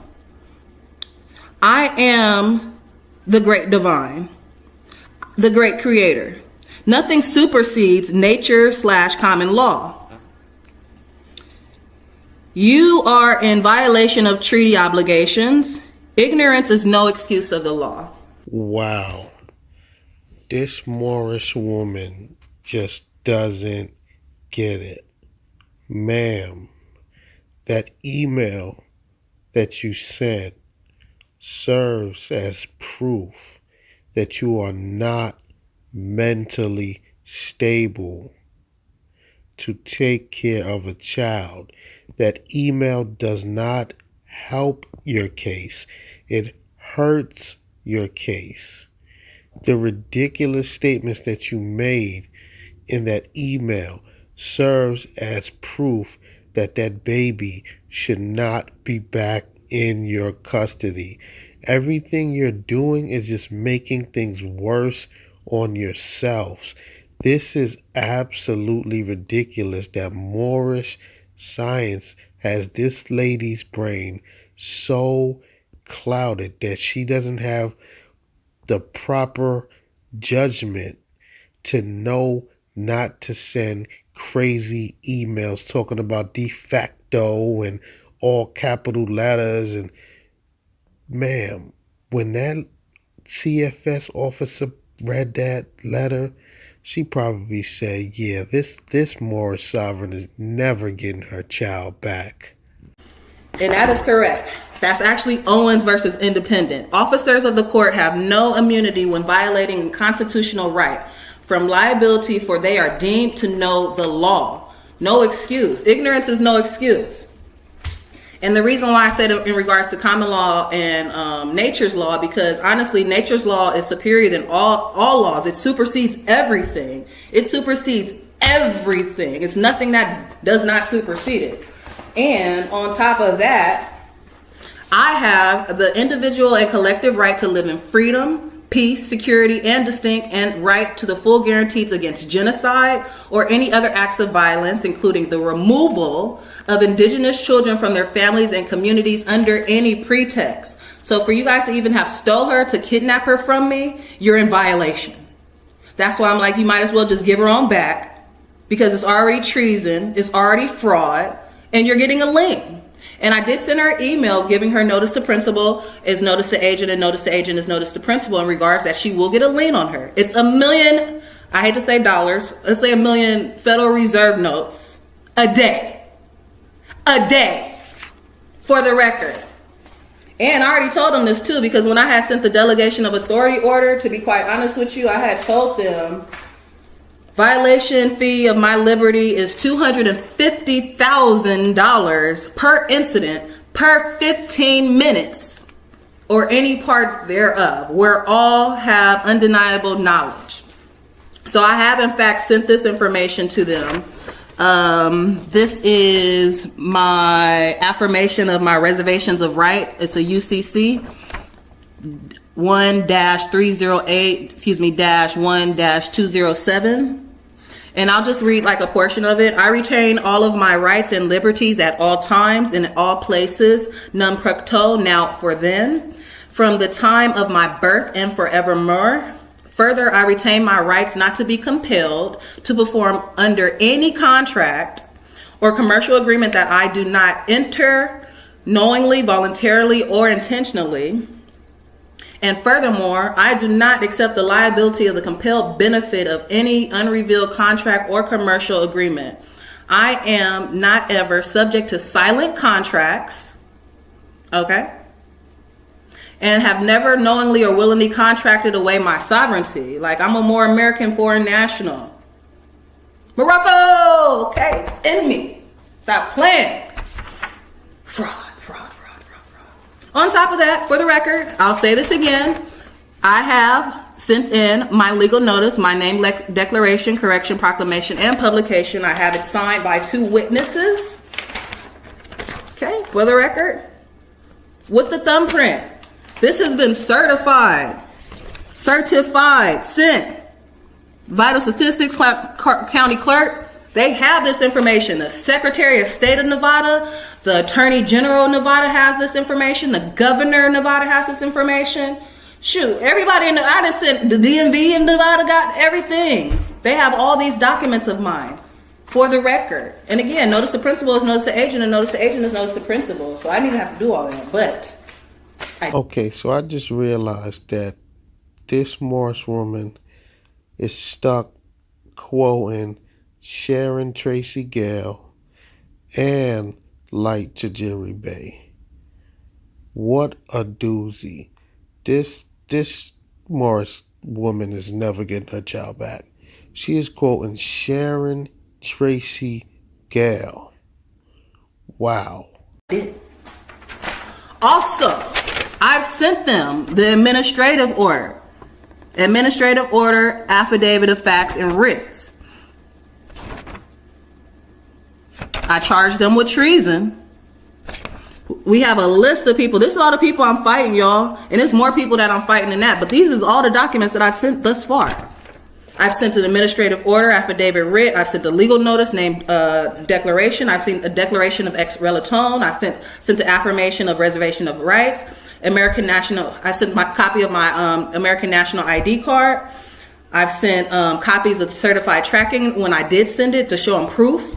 I am the great divine, the great creator. Nothing supersedes nature/common law. You are in violation of treaty obligations. Ignorance is no excuse of the law. Wow. This Moorish woman just doesn't get it. Ma'am, that email that you sent serves as proof that you are not mentally stable to take care of a child. That email does not help your case. It hurts your case. The ridiculous statements that you made in that email serves as proof that that baby should not be back in your custody. Everything you're doing is just making things worse on yourselves. This is absolutely ridiculous that Moorish science has this lady's brain so clouded that she doesn't have the proper judgment to know not to send crazy emails talking about de facto and all capital letters. And ma'am, when that CFS officer read that letter, she probably said, yeah, this Moorish sovereign is never getting her child back. And that is correct. That's actually Owens versus Independent. Officers of the court have no immunity when violating a constitutional right from liability, for they are deemed to know the law. No excuse. Ignorance is no excuse. And the reason why I said in regards to common law and nature's law, because honestly, nature's law is superior than all laws. It supersedes everything. It supersedes everything. It's nothing that does not supersede it. And on top of that, I have the individual and collective right to live in freedom, peace, security, and distinct and right to the full guarantees against genocide or any other acts of violence, including the removal of indigenous children from their families and communities under any pretext. So for you guys to even have stole her, to kidnap her from me, you're in violation. That's why I'm like, you might as well just give her on back, because it's already treason, it's already fraud, and you're getting a lien. And I did send her an email giving her notice to principal is notice to agent, and notice to agent is notice to principal, in regards that she will get a lien on her. It's $1 million, I hate to say dollars, let's say $1 million Federal Reserve notes a day. A day, for the record. And I already told them this too, because when I had sent the delegation of authority order, to be quite honest with you, I had told them violation fee of my liberty is $250,000 per incident per 15 minutes or any part thereof, where all have undeniable knowledge. So I have in fact sent this information to them. This is my affirmation of my reservations of right. It's a UCC 1-308-1-207. And I'll just read like a portion of it. I retain all of my rights and liberties at all times and in all places, non precto, now for then, from the time of my birth and forevermore. Further, I retain my rights not to be compelled to perform under any contract or commercial agreement that I do not enter knowingly, voluntarily, or intentionally. And furthermore, I do not accept the liability of the compelled benefit of any unrevealed contract or commercial agreement. I am not ever subject to silent contracts, okay? And have never knowingly or willingly contracted away my sovereignty. Like, I'm a Moorish American foreign national. Morocco, okay, it's in me. Stop playing. Fraud. On top of that, for the record, I'll say this again. I have sent in my legal notice, my name declaration, correction, proclamation, and publication. I have it signed by 2 witnesses. Okay, for the record, with the thumbprint. This has been certified, sent Vital Statistics County Clerk, they have this information. The Secretary of State of Nevada, the Attorney General of Nevada has this information. The Governor of Nevada has this information. Shoot, everybody in the, I done sent the DMV in Nevada got everything. They have all these documents of mine for the record. And again, notice the principal is notice the agent, and notice the agent is notice the principal. So I didn't even have to do all that, but. Okay, so I just realized that this Moorish woman is stuck quoting Sharon Tracy Gale and Light Tajiri Bay. What a doozy. This Moorish woman is never getting her child back. She is quoting Sharon Tracy Gale. Wow. Also, I've sent them the administrative order. Administrative order, affidavit of facts, and writs. I charged them with treason. We have a list of people. This is all the people I'm fighting, y'all. And there's more people that I'm fighting than that. But these is all the documents that I've sent thus far. I've sent an administrative order, affidavit writ. I've sent a legal notice named declaration. I've sent a declaration of ex relatone. I've sent the affirmation of reservation of rights. American National. I sent my copy of my American National ID card. I've sent copies of certified tracking when I did send it to show them proof.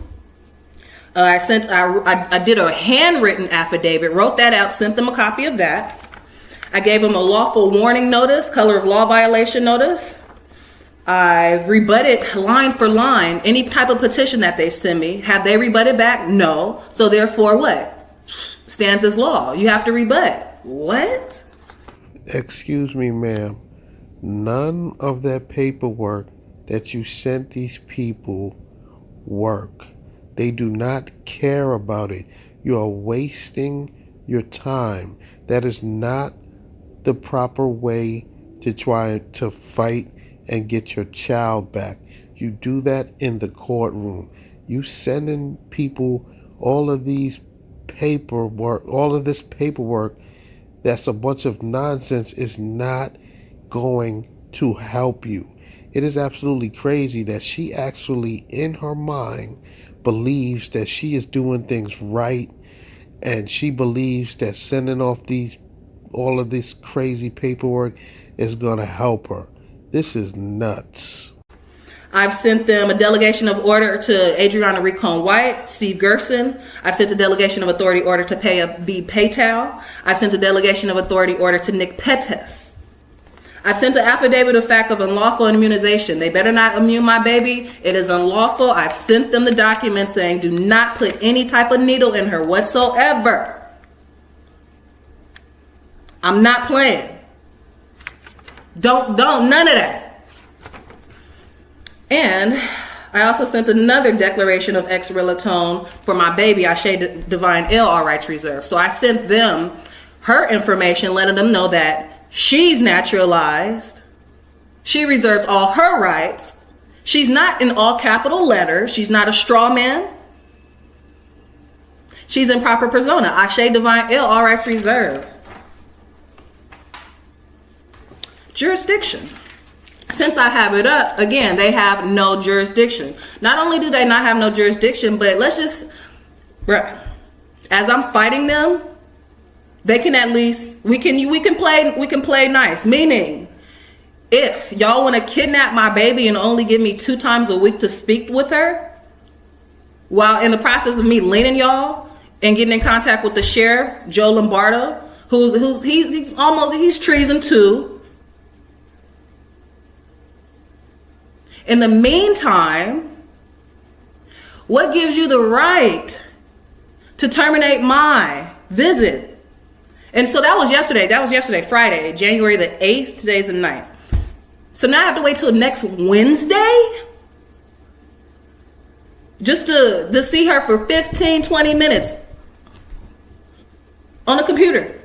I did a handwritten affidavit, wrote that out, sent them a copy of that. I gave them a lawful warning notice, color of law violation notice. I've rebutted line for line any type of petition that they send me. Have they rebutted back? No. So therefore what? Stands as law. You have to rebut. What? Excuse me, ma'am. None of that paperwork that you sent these people work. They do not care about it. You are wasting your time. That is not the proper way to try to fight and get your child back. You do that in the courtroom. You sending people all of this paperwork that's a bunch of nonsense is not going to help you. It is absolutely crazy that she actually, in her mind, believes that she is doing things right, and she believes that sending off all of this crazy paperwork is going to help her. This is nuts. I've sent them a delegation of order to Adriana Recon White, Steve Gerson. I've sent a delegation of authority order to Paya V. Paytal. I've sent a delegation of authority order to Nick Pettis. I've sent an affidavit of fact of unlawful immunization. They better not immune my baby. It is unlawful. I've sent them the document saying do not put any type of needle in her whatsoever. I'm not playing. Don't, none of that. And I also sent another declaration of ex relatone for my baby, Ashe Divine Ill, all rights reserved. So I sent them her information, letting them know that she's naturalized. She reserves all her rights. She's not in all capital letters. She's not a straw man. She's in proper persona. Ashe Divine Ill, all rights reserved. Jurisdiction. Since I have it up, again, they have no jurisdiction. Not only do they not have no jurisdiction, but let's just, as I'm fighting them, they can at least, we can play nice. Meaning, if y'all want to kidnap my baby and only give me 2 times a week to speak with her, while in the process of me leaning y'all and getting in contact with the sheriff, Joe Lombardo, he's treason too. In the meantime, what gives you the right to terminate my visit? And so that was yesterday, Friday, January the 8th, today's the 9th. So now I have to wait till next Wednesday just to see her for 15, 20 minutes on the computer.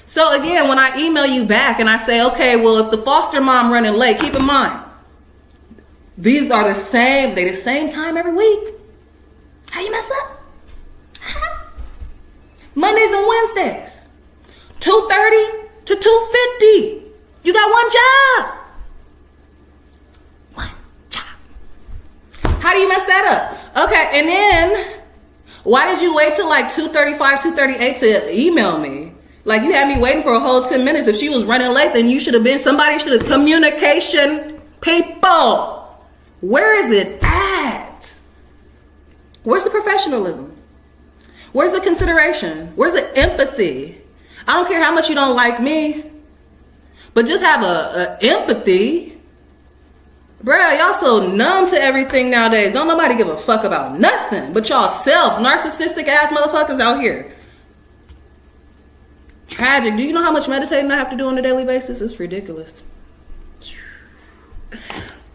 So again, when I email you back and I say, okay, well, if the foster mom running late, keep in mind, these are the same time every week. How you mess up? Mondays and Wednesdays, 2:30 to 2:50. You got one job. How do you mess that up? Okay, and then why did you wait till like 2:35, 2:38 to email me? Like, you had me waiting for a whole 10 minutes. If she was running late, then you should have been, somebody should have, communication people. Where is it at? Where's the professionalism? Where's the consideration? Where's the empathy? I don't care how much you don't like me, but just have a empathy. Bruh, y'all so numb to everything nowadays. Don't nobody give a fuck about nothing but y'all selves. Narcissistic ass motherfuckers out here. Tragic. Do you know how much meditating I have to do on a daily basis? It's ridiculous.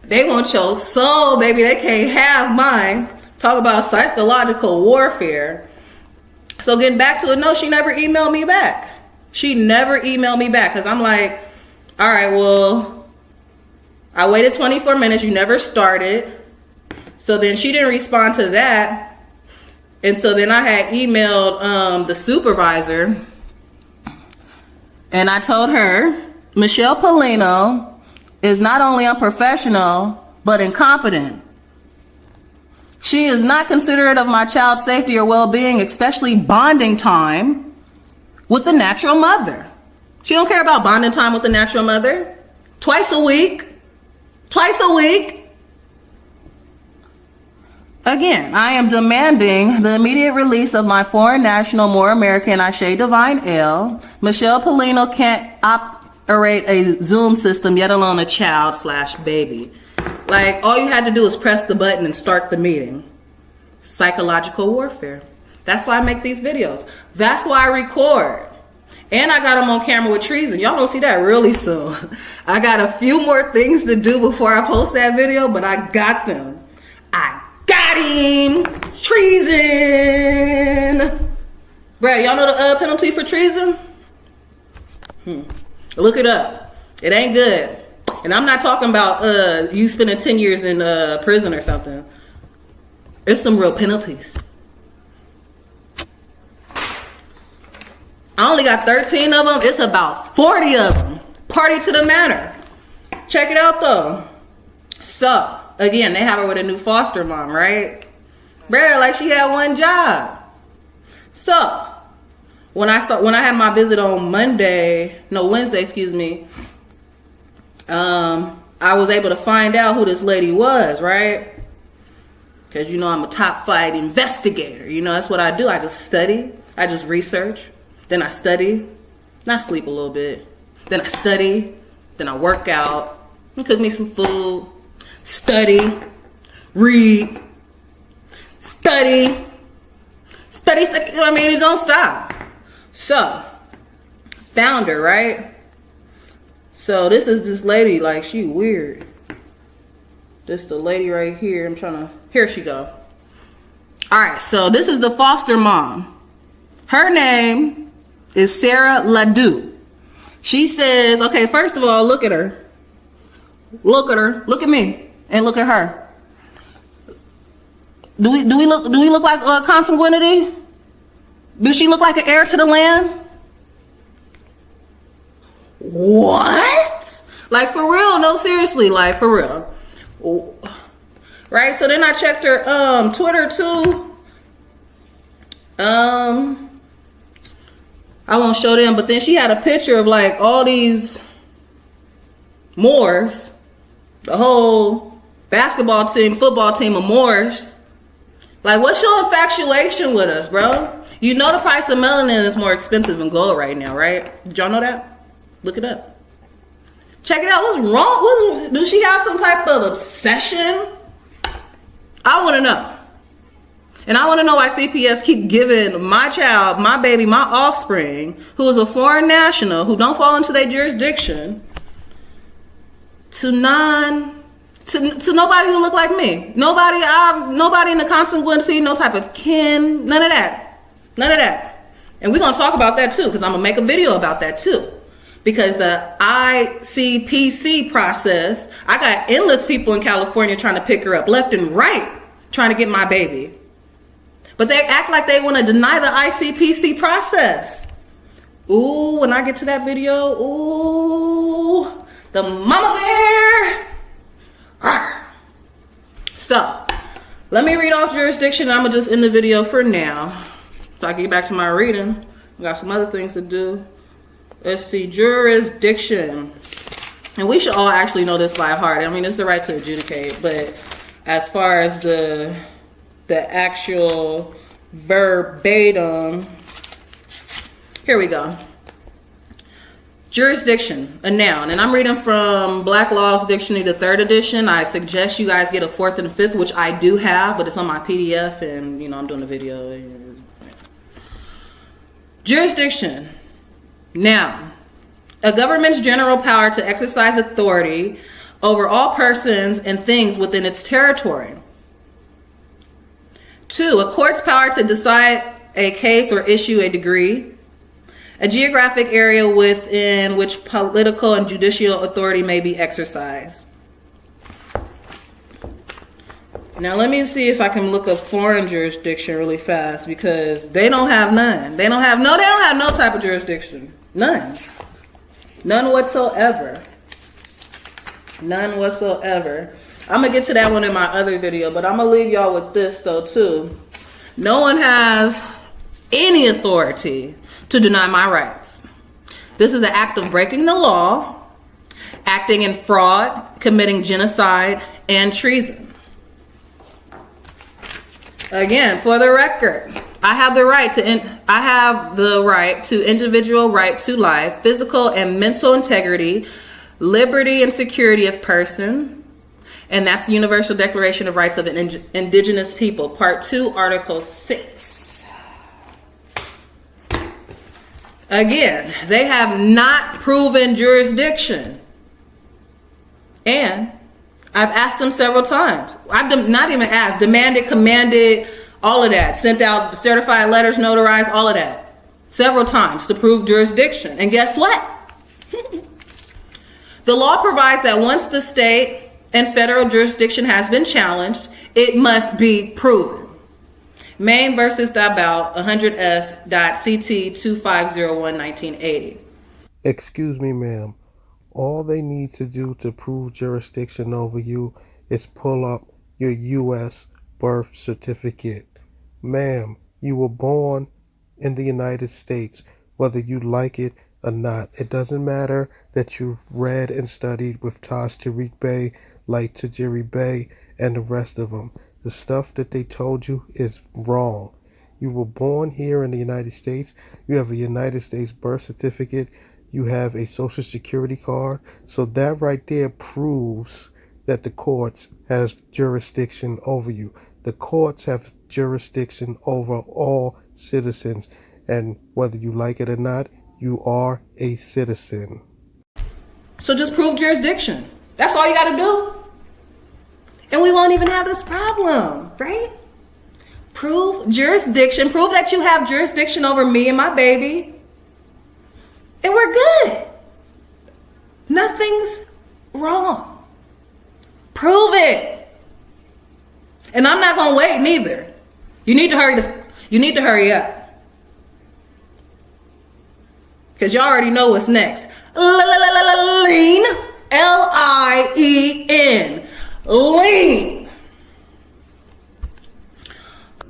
They want your soul, baby. They can't have mine. Talk about psychological warfare. So getting back to it, no, she never emailed me back. She never emailed me back because I'm like, all right, well, I waited 24 minutes. You never started. So then she didn't respond to that. And so then I had emailed the supervisor. And I told her, Michelle Polino is not only unprofessional, but incompetent. She is not considerate of my child's safety or well-being, especially bonding time with the natural mother. She don't care about bonding time with the natural mother. Twice a week. Again, I am demanding the immediate release of my foreign national, Moorish American, Ashe Divine L. Michelle Polino can't operate a Zoom system, yet alone a child/baby. Like, all you had to do was press the button and start the meeting. Psychological warfare. That's why I make these videos. That's why I record. And I got them on camera with treason. Y'all gonna see that really soon. I got a few more things to do before I post that video, but I got them. I got him. Treason. Bruh, y'all know the penalty for treason? Look it up. It ain't good. And I'm not talking about you spending 10 years in prison or something. It's some real penalties. I only got 13 of them. It's about 40 of them. Party to the manor. Check it out though. So, again, they have her with a new foster mom, right? Bruh, like she had one job. So, when I had my visit on Wednesday, I was able to find out who this lady was, right? Because, you know, I'm a top flight investigator. You know, that's what I do. I just study. I just research. Then I study. Then I sleep a little bit. Then I study. Then I work out. And cook me some food. Study. Read. Study. Study. I mean, it don't stop. So, found her, right? So this is this lady, like, she weird. This the lady right here. Here she go. All right, so this is the foster mom. Her name is Sarah Ledoux. She says, okay, first of all, look at her. Look at her. Look at me. And look at her. Do we look like consanguinity? Does she look like an heir to the land? What? Like, for real? No, seriously, like, for real. Right? So then I checked her Twitter too. I won't show them, but then she had a picture of like all these Moors, the whole basketball team, football team of Moors. Like, what's your infatuation with us, bro? You know the price of melanin is more expensive than gold right now, right? Did y'all know that? Look it up. Check it out. What's wrong? Does she have some type of obsession? I want to know. And I want to know why CPS keep giving my child, my baby, my offspring, who is a foreign national, who don't fall into their jurisdiction, to nobody who look like me. Nobody in the consanguinity, no type of kin, none of that. None of that. And we're going to talk about that too, because I'm going to make a video about that too. Because the ICPC process, I got endless people in California trying to pick her up left and right, trying to get my baby. But they act like they want to deny the ICPC process. Ooh, when I get to that video, ooh, the mama bear. Arr. So, Let me read off jurisdiction. I'm going to just end the video for now so I can get back to my reading. I got some other things to do. Let's see, jurisdiction. And we should all actually know this by heart. I mean, it's the right to adjudicate, but as far as the actual verbatim, here we go. Jurisdiction, a noun. And I'm reading from Black Laws Dictionary, the 3rd edition. I suggest you guys get a 4th and 5th, which I do have, but it's on my PDF, and you know, I'm doing a video. Jurisdiction, noun. A government's general power to exercise authority over all persons and things within its territory. 2, a court's power to decide a case or issue a decree. A geographic area within which political and judicial authority may be exercised. Now let me see if I can look up foreign jurisdiction really fast, because they don't have none. They don't have no type of jurisdiction. None. None whatsoever. None whatsoever. I'm going to get to that one in my other video, but I'm going to leave y'all with this though too. No one has any authority to deny my rights. This is an act of breaking the law, acting in fraud, committing genocide, and treason. Again, for the record, I have the right to individual right to life, physical and mental integrity, liberty and security of person, and that's the Universal Declaration of Rights of Indigenous People, Part 2, Article 6. Again, they have not proven jurisdiction. And I've asked them several times. I've not even asked, demanded, commanded, all of that. Sent out certified letters, notarized, all of that. Several times to prove jurisdiction. And guess what? The law provides that once the state and federal jurisdiction has been challenged, it must be proven. Maine versus Dabao, 100S.CT 2501 1980. Excuse me, ma'am. All they need to do to prove jurisdiction over you is pull up your U.S. birth certificate. Ma'am, you were born in the United States, whether you like it or not. It doesn't matter that you've read and studied with Taj Tariq Bey, Light Tajiri Bey, and the rest of them. The stuff that they told you is wrong. You were born here in the United States. You have a United States birth certificate. You have a social security card. So that right there proves that the courts have jurisdiction over you. The courts have jurisdiction over all citizens. And whether you like it or not, you are a citizen. So just prove jurisdiction. That's all you got to do. And we won't even have this problem, right? Prove jurisdiction. Prove that you have jurisdiction over me and my baby. And we're good. Nothing's wrong. Prove it. And I'm not going to wait neither. You need to hurry up. Because you already know what's next. Lean. L-I-E-N. Lean.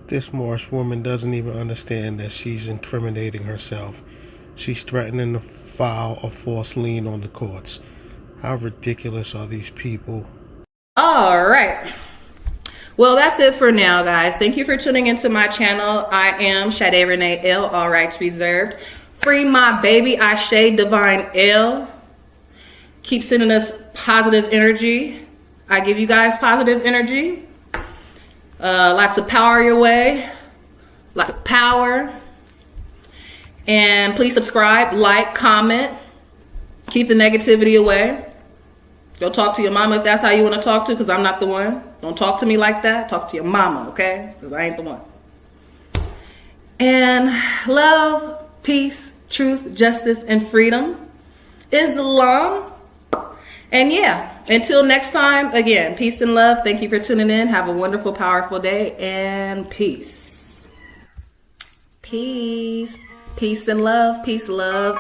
This Moorish woman doesn't even understand that she's incriminating herself. She's threatening to file a false lien on the courts. How ridiculous are these people? All right. Well, that's it for now, guys. Thank you for tuning into my channel. I am Sade Renee L, all rights reserved. Free my baby, Ashe Divine L. Keep sending us positive energy. I give you guys positive energy. Lots of power your way. Lots of power. And please subscribe, like, comment. Keep the negativity away. Go talk to your mama if that's how you want to talk to, because I'm not the one. Don't talk to me like that. Talk to your mama, okay? Because I ain't the one. And love, peace, truth, justice, and freedom. Islam. And yeah, until next time, again, peace and love. Thank you for tuning in. Have a wonderful, powerful day, and peace. Peace. Peace and love,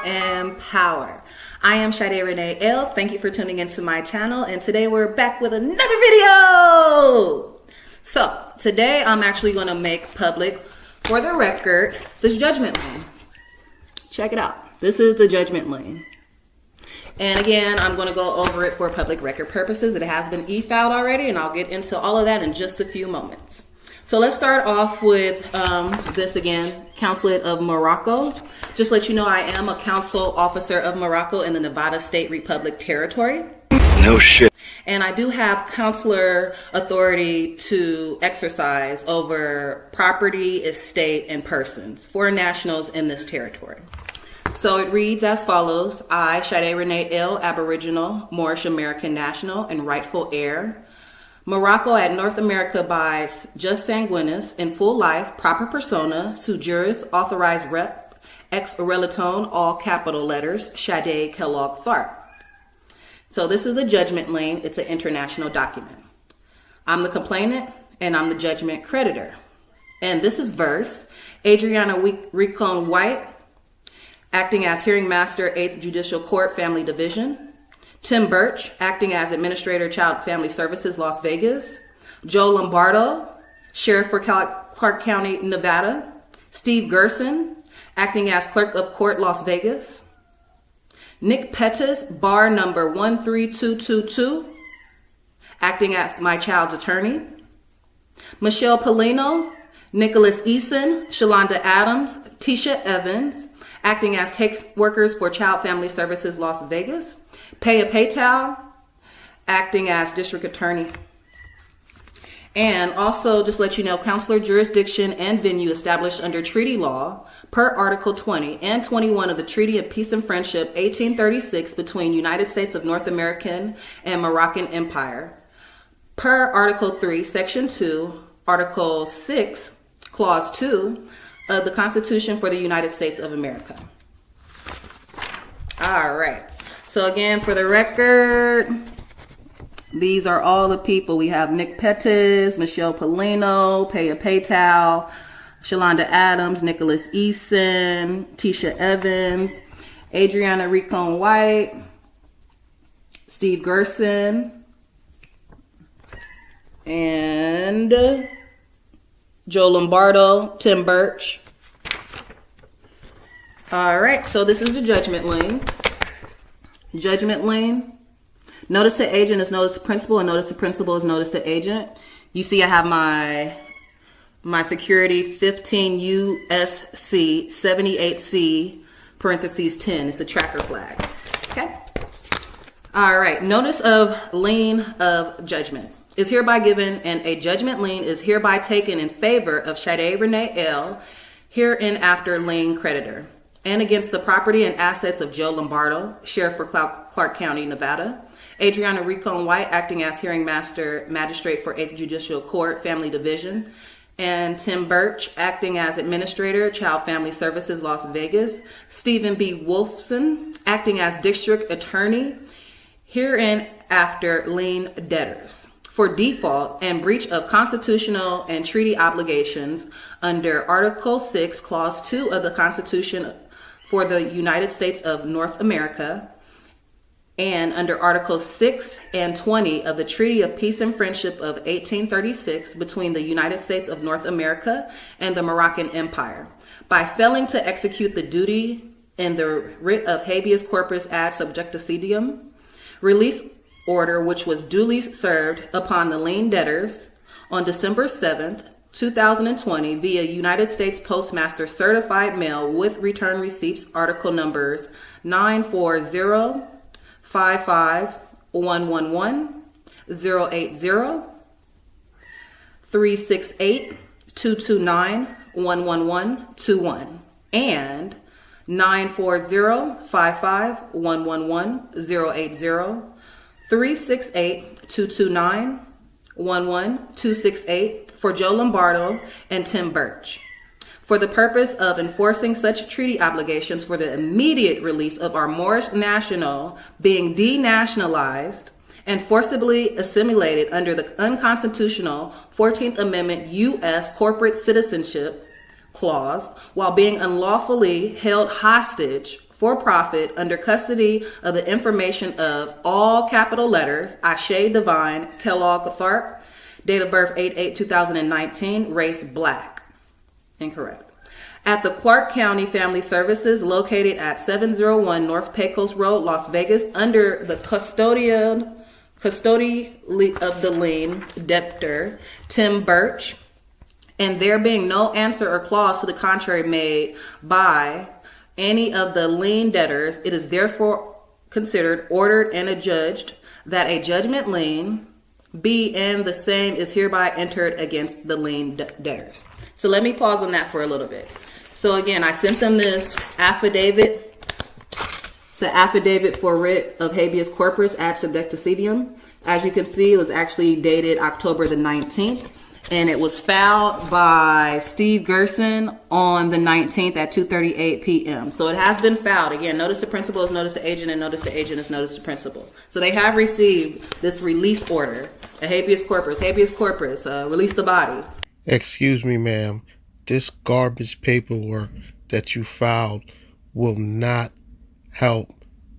and power. I am Sade Renee L. Thank you for tuning into my channel. And today we're back with another video. So today I'm actually going to make public, for the record, this judgment lien. Check it out. This is the judgment lien. And again, I'm going to go over it for public record purposes. It has been e-filed already, and I'll get into all of that in just a few moments. So let's start off with this again, Consulate of Morocco. Just let you know, I am a council officer of Morocco in the Nevada State Republic territory. No shit. And I do have consular authority to exercise over property, estate, and persons, foreign nationals in this territory. So it reads as follows. I, Sade Renee L., Aboriginal, Moorish American national, and rightful heir. Morocco at North America by just sanguinis, in full life, proper persona, sui juris, authorized rep, ex relatone, all capital letters, Sade Kellogg Tharp. So this is a judgment lien. It's an international document. I'm the complainant, and I'm the judgment creditor. And this is verse. Adriana Ricon White, acting as hearing master, 8th Judicial Court, Family Division. Tim Birch, acting as administrator, Child Family Services, Las Vegas. Joe Lombardo, sheriff for Clark County, Nevada. Steve Gerson, acting as clerk of court, Las Vegas. Nick Pettis, bar number 13222, acting as my child's attorney. Michelle Polino, Nicholas Eason, Shalonda Adams, Tisha Evans, acting as case workers for Child Family Services, Las Vegas. Paya Patel, acting as district attorney. And also, just let you know, counselor jurisdiction and venue established under treaty law per Article 20 and 21 of the Treaty of Peace and Friendship 1836 between United States of North American and Moroccan Empire. Per Article 3, Section 2, Article 6, Clause 2 of the Constitution for the United States of America. All right. So again, for the record, these are all the people. We have Nick Pettis, Michelle Polino, Paya Patel, Shalonda Adams, Nicholas Eason, Tisha Evans, Adriana Ricon White, Steve Gerson, and Joe Lombardo, Tim Birch. All right, so this is the judgment lien. Judgment lien. Notice to agent is notice to principal, and notice to principal is notice to agent. You see I have my security 15 USC 78C parentheses 10. It's a tracker flag. Okay. All right. Notice of lien of judgment is hereby given, and a judgment lien is hereby taken in favor of Sade Renee L., hereinafter lien creditor, and against the property and assets of Joe Lombardo, sheriff for Clark County, Nevada. Adriana Ricon White, acting as hearing master, magistrate for 8th Judicial Court, Family Division. And Tim Birch, acting as administrator, Child Family Services, Las Vegas. Stephen B. Wolfson, acting as district attorney, hereinafter lien debtors, for default and breach of constitutional and treaty obligations under Article 6, Clause 2 of the Constitution for the United States of North America, and under Articles 6 and 20 of the Treaty of Peace and Friendship of 1836 between the United States of North America and the Moroccan Empire, by failing to execute the duty in the writ of habeas corpus ad subjecticidium, release order which was duly served upon the lien debtors on December 7th, 2020 via United States Postmaster certified mail with return receipts, article numbers 940 55111 080 368 229 111 21 and 940 55111 080 368 229 11268 for Joe Lombardo and Tim Birch, for the purpose of enforcing such treaty obligations for the immediate release of our Moorish national being denationalized and forcibly assimilated under the unconstitutional 14th Amendment U.S. Corporate Citizenship Clause while being unlawfully held hostage for profit under custody of the information of all capital letters, Ashe Divine, Kellogg Tharp, Date of birth 8/8/2019. Race black. Incorrect. At the Clark County Family Services located at 701 North Pecos Road, Las Vegas, under the custody of the lien debtor, Tim Birch, and there being no answer or clause to the contrary made by any of the lien debtors, it is therefore considered, ordered, and adjudged that a judgment lien be and the same is hereby entered against the lien debtors. So let me pause on that for a little bit. So again, I sent them this affidavit. It's an affidavit for writ of habeas corpus ad sedecticidium. As you can see, it was actually dated October the 19th, and it was filed by Steve Gerson on the 19th at 2:38 p.m. So it has been filed. Again, notice to principal is notice to agent, and notice to agent is notice to principal. So they have received this release order, a habeas corpus, release the body. Excuse me, ma'am. This garbage paperwork that you filed will not help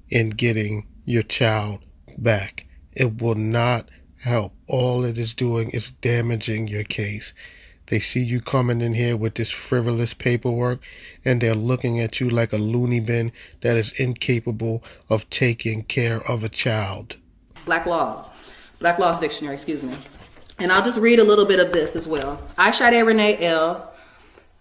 in getting your child back. It will not help. All it is doing is damaging your case. They see you coming in here with this frivolous paperwork, and they're looking at you like a loony bin that is incapable of taking care of a child. Black Laws Dictionary, excuse me. And I'll just read a little bit of this as well. I, Sade Renee L.,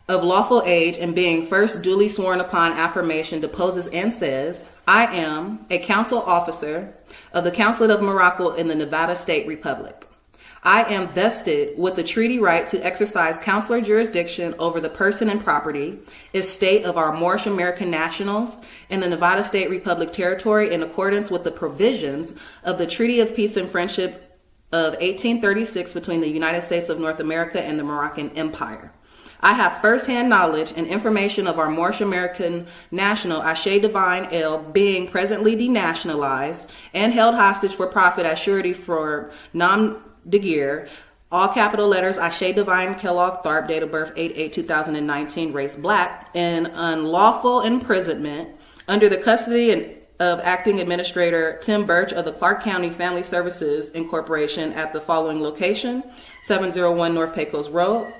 of lawful age and being first duly sworn upon affirmation, deposes and says, I am a council officer of the Consulate of Morocco in the Nevada State Republic. I am vested with the treaty right to exercise consular jurisdiction over the person and property, estate of our Moorish American nationals in the Nevada State Republic territory in accordance with the provisions of the Treaty of Peace and Friendship of 1836 between the United States of North America and the Moroccan Empire. I have firsthand knowledge and information of our Moorish American national, Ashe Divine L, being presently denationalized and held hostage for profit as surety for Nam Degir, all capital letters, Ashe Divine Kellogg Tharp, date of birth 8/8/2019, race black, in unlawful imprisonment under the custody of acting administrator Tim Birch of the Clark County Family Services Incorporation at the following location, 701 North Pecos Road.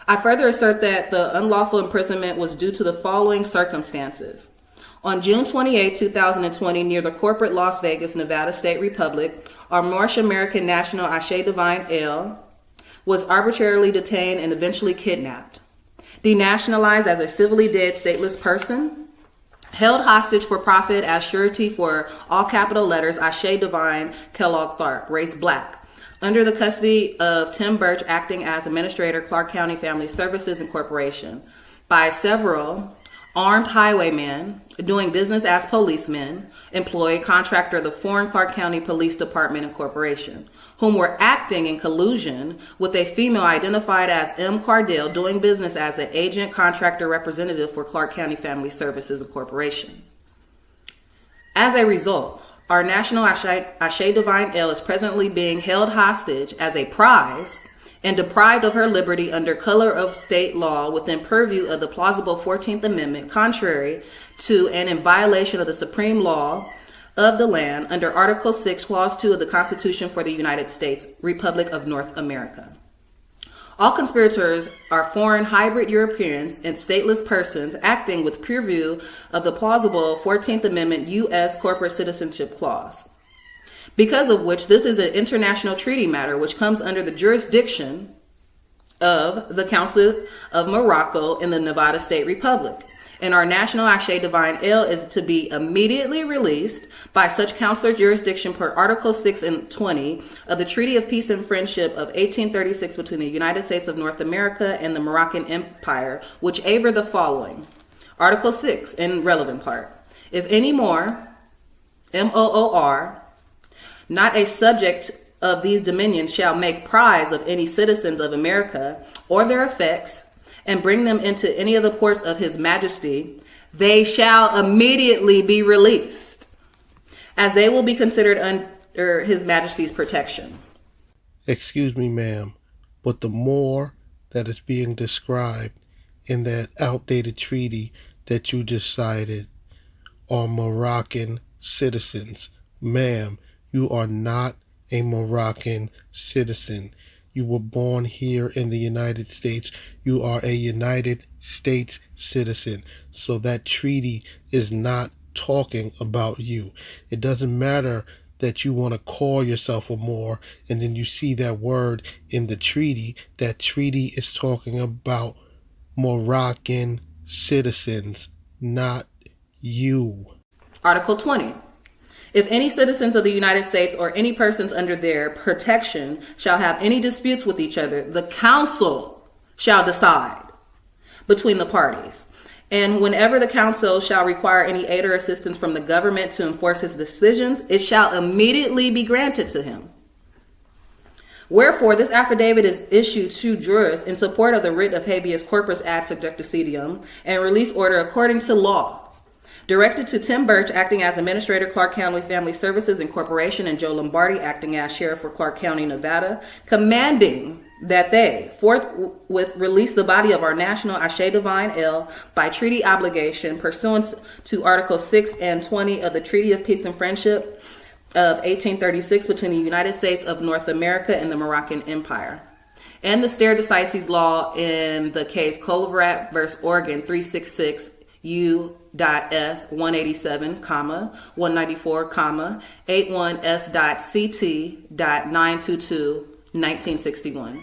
I further assert that the unlawful imprisonment was due to the following circumstances. On June 28, 2020, near the corporate Las Vegas, Nevada State Republic, our Moorish American national Ashe Divine L was arbitrarily detained and eventually kidnapped, denationalized as a civilly dead stateless person, held hostage for profit as surety for all capital letters Ashe Divine Kellogg Tharp, race black, under the custody of Tim Birch, acting as administrator, Clark County Family Services Incorporation, by several armed highwaymen doing business as policemen, employee contractor of the Foreign Clark County Police Department Incorporation, whom were acting in collusion with a female identified as M. Cardell, doing business as an agent contractor representative for Clark County Family Services Incorporation. As a result, our national Ashe Divine L is presently being held hostage as a prize and deprived of her liberty under color of state law within purview of the plausible 14th Amendment, contrary to and in violation of the supreme law of the land under Article 6, Clause 2 of the Constitution for the United States Republic of North America. All conspirators are foreign hybrid Europeans and stateless persons acting with purview of the plausible 14th Amendment U.S. Corporate Citizenship Clause, because of which this is an international treaty matter which comes under the jurisdiction of the Consulate of Morocco in the Nevada State Republic. And our national Ashe Divine L is to be immediately released by such consular jurisdiction per Article 6 and 20 of the Treaty of Peace and Friendship of 1836 between the United States of North America and the Moroccan Empire, which aver the following. Article 6, in relevant part. If any more, MOOR, not a subject of these dominions shall make prize of any citizens of America or their effects, and bring them into any of the ports of his majesty, they shall immediately be released, as they will be considered under his majesty's protection. Excuse me, ma'am, but the more that is being described in that outdated treaty that you just cited are Moroccan citizens. Ma'am, you are not a Moroccan citizen. You were born here in the United States. You are a United States citizen. So that treaty is not talking about you. It doesn't matter that you want to call yourself a Moor and then you see that word in the treaty. That treaty is talking about Moroccan citizens, not you. Article 20. If any citizens of the United States or any persons under their protection shall have any disputes with each other, the council shall decide between the parties. And whenever the council shall require any aid or assistance from the government to enforce his decisions, it shall immediately be granted to him. Wherefore, this affidavit is issued to jurists in support of the writ of habeas corpus ad subjecticidium and release order according to law. Directed to Tim Birch, acting as Administrator, Clark County Family Services Incorporation, and Joe Lombardi, acting as Sheriff for Clark County, Nevada, commanding that they forthwith release the body of our national Ashe Divine El by treaty obligation pursuant to Articles 6 and 20 of the Treaty of Peace and Friendship of 1836 between the United States of North America and the Moroccan Empire. And the stare decisis law in the case Colvrat v. Oregon 366 U.S. 187, 194, 81S.CT.922, 1961,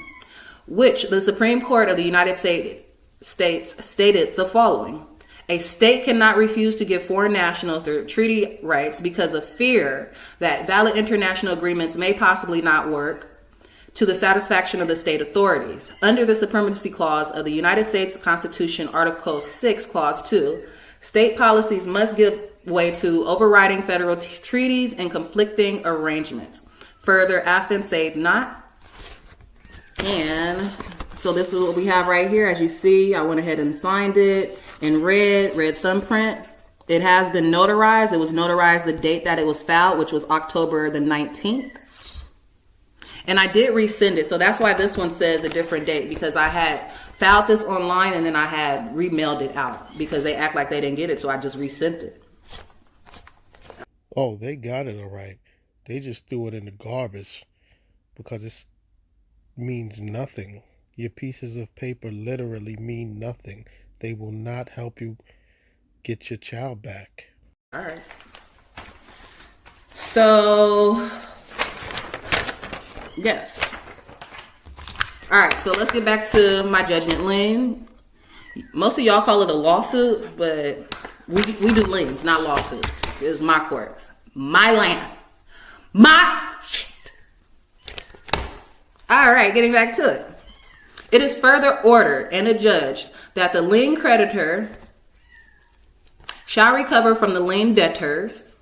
which the Supreme Court of the United States stated the following: a state cannot refuse to give foreign nationals their treaty rights because of fear that valid international agreements may possibly not work to the satisfaction of the state authorities. Under the Supremacy Clause of the United States Constitution, Article 6, Clause 2, state policies must give way to overriding federal treaties and conflicting arrangements. Further, affin saith not. And so this is what we have right here. As you see, I went ahead and signed it in red thumbprint. It has been notarized. It was notarized the date that it was filed, which was October the 19th. And I did resend it. So that's why this one says a different date, because I had filed this online and then I had remailed it out because they act like they didn't get it. So I just resent it. Oh, they got it all right. They just threw it in the garbage because it means nothing. Your pieces of paper literally mean nothing. They will not help you get your child back. All right. So, yes. All right, so let's get back to my judgment lien. Most of y'all call it a lawsuit, but we do liens, not lawsuits. It's my courts, my land, my shit. All right, getting back to it. It is further ordered and adjudged that the lien creditor shall recover from the lien debtors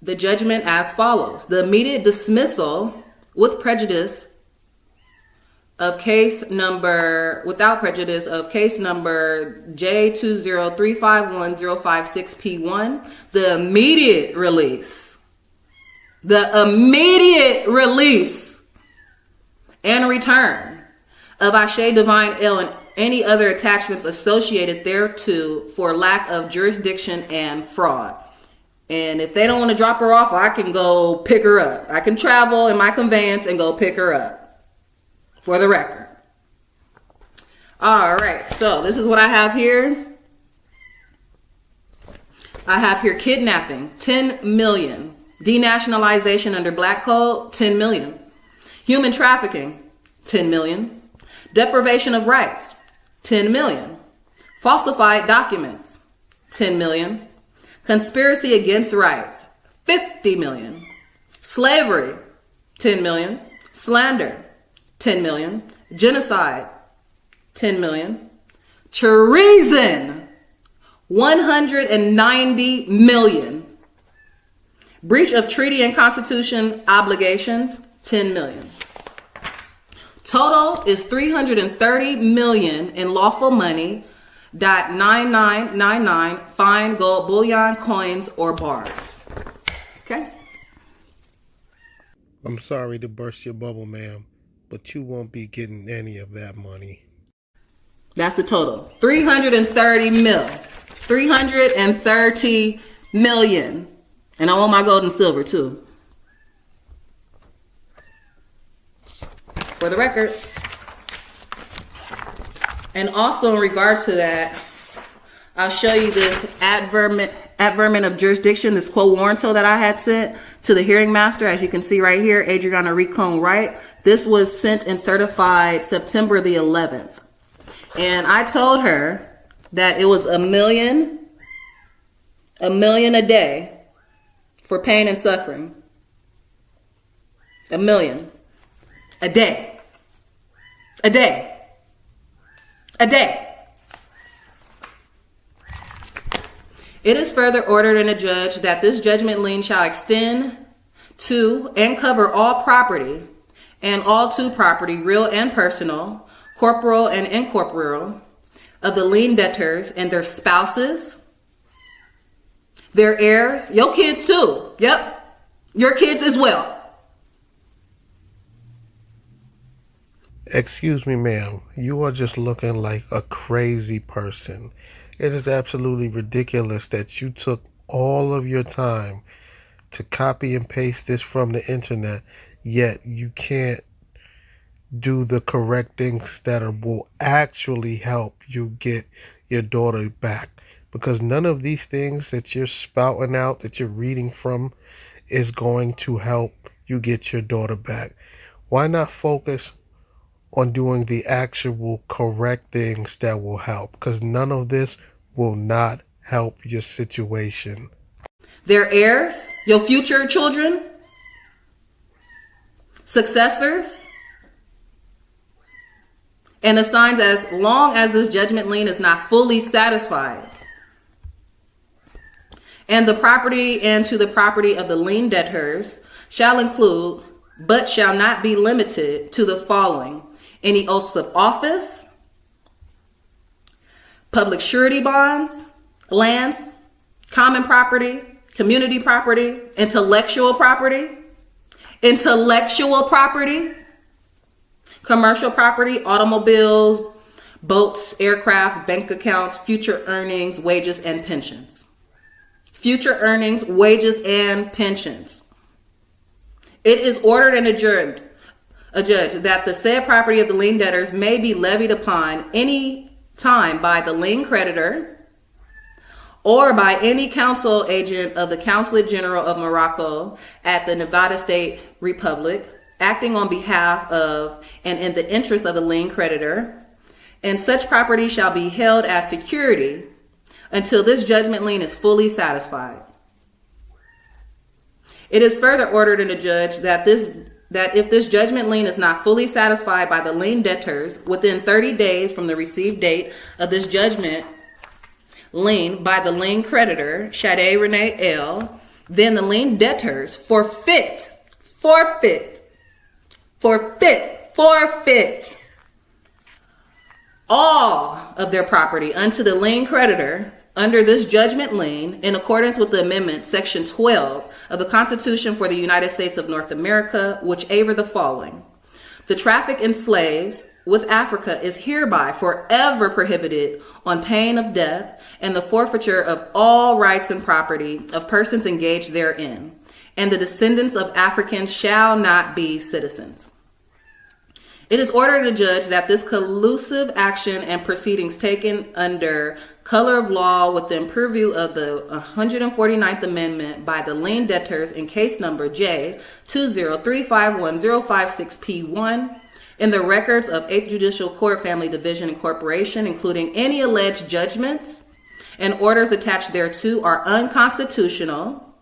the judgment as follows: the immediate dismissal with prejudice of case number, without prejudice of case number J20351-056P1, the immediate release and return of Ashe Divine El and any other attachments associated thereto for lack of jurisdiction and fraud. And if they don't want to drop her off, I can go pick her up. I can travel in my conveyance and go pick her up. For the record. All right, so this is what I have here. I have here kidnapping, 10 million. Denationalization under Black Code, 10 million. Human trafficking, 10 million. Deprivation of rights, 10 million. Falsified documents, 10 million. Conspiracy against rights, 50 million. Slavery, 10 million. Slander, 10 million. Genocide, 10 million. Treason, 190 million. Breach of treaty and constitution obligations, 10 million. Total is 330 million in lawful money, .9999 fine, gold bullion, coins, or bars. Okay? I'm sorry to burst your bubble, ma'am, but you won't be getting any of that money. That's the total. 330 mil. 330 million. And I want my gold and silver too. for the record. And also in regards to that, I'll show you this adverment of jurisdiction, this quo warranto that I had sent to the hearing master. As you can see right here, Adriana Ricone Wright. This was sent and certified September the 11th. And I told her that it was $1 million a day for pain and suffering. $1 million a day. A day. A day. It is further ordered in a judge that this judgment lien shall extend to and cover all property and all to property, real and personal, corporeal and incorporeal, of the lien debtors and their spouses, their heirs, your kids too. Yep, your kids as well. Excuse me, ma'am. You are just looking like a crazy person. It is absolutely ridiculous that you took all of your time to copy and paste this from the internet, yet you can't do the correct things that will actually help you get your daughter back. Because none of these things that you're spouting out, that you're reading from, is going to help you get your daughter back. Why not focus on doing the actual correct things that will help? Because none of this will not help your situation. Their heirs, your future children, successors, and assigns as long as this judgment lien is not fully satisfied. And the property and to the property of the lien debtors shall include, but shall not be limited to the following: any oaths of office, public surety bonds, lands, common property, community property, intellectual property, commercial property, automobiles, boats, aircraft, bank accounts, future earnings, wages, and pensions. Future earnings, wages, and pensions. It is ordered and adjourned a judge that the said property of the lien debtors may be levied upon any time by the lien creditor or by any counsel agent of the Consulate General of Morocco at the Nevada State Republic, acting on behalf of and in the interest of the lien creditor, and such property shall be held as security until this judgment lien is fully satisfied. It is further ordered in a judge that if this judgment lien is not fully satisfied by the lien debtors within 30 days from the received date of this judgment lien by the lien creditor, Sade Renee L., then the lien debtors forfeit all of their property unto the lien creditor under this judgment lien in accordance with the amendment, section 12 of the Constitution for the United States of North America, which aver the following: the traffic in slaves with Africa is hereby forever prohibited on pain of death and the forfeiture of all rights and property of persons engaged therein, and the descendants of Africans shall not be citizens. It is ordered to judge that this collusive action and proceedings taken under color of law within purview of the 149th Amendment by the lien debtors in case number J203510556P1 in the records of 8th Judicial Court Family Division and Corporation, including any alleged judgments and orders attached thereto, are unconstitutional,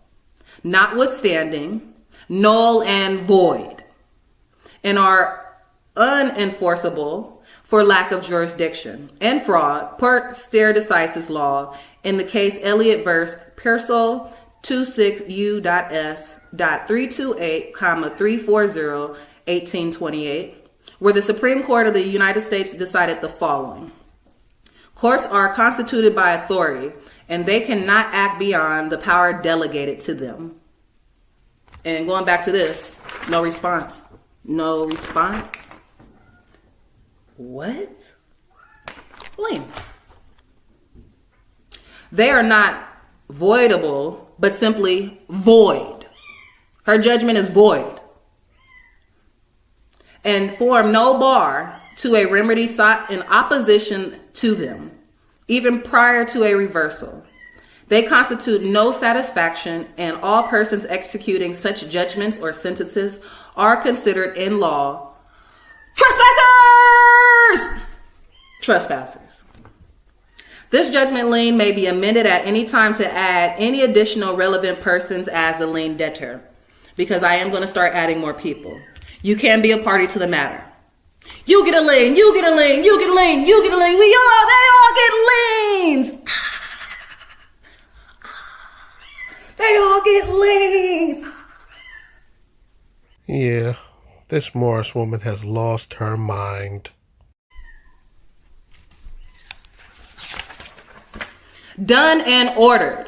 notwithstanding, null and void, and are unenforceable for lack of jurisdiction and fraud per stare decisis law in the case Elliott vs. Pearsall 26U.S.328,340/1828, where the Supreme Court of the United States decided the following: courts are constituted by authority and they cannot act beyond the power delegated to them. And going back to this, no response. No response. What? Lame. They are not voidable, but simply void. Her judgment is void. and form no bar to a remedy sought in opposition to them, even prior to a reversal. They constitute no satisfaction, and all persons executing such judgments or sentences are considered in law trespassers. This judgment lien may be amended at any time to add any additional relevant persons as a lien debtor, because I am going to start adding more people. You can be a party to the matter. You get a lien, you get a lien, you get a lien, you get a lien. They all get liens. They all get liens. Yeah, this Moorish woman has lost her mind. Done and ordered.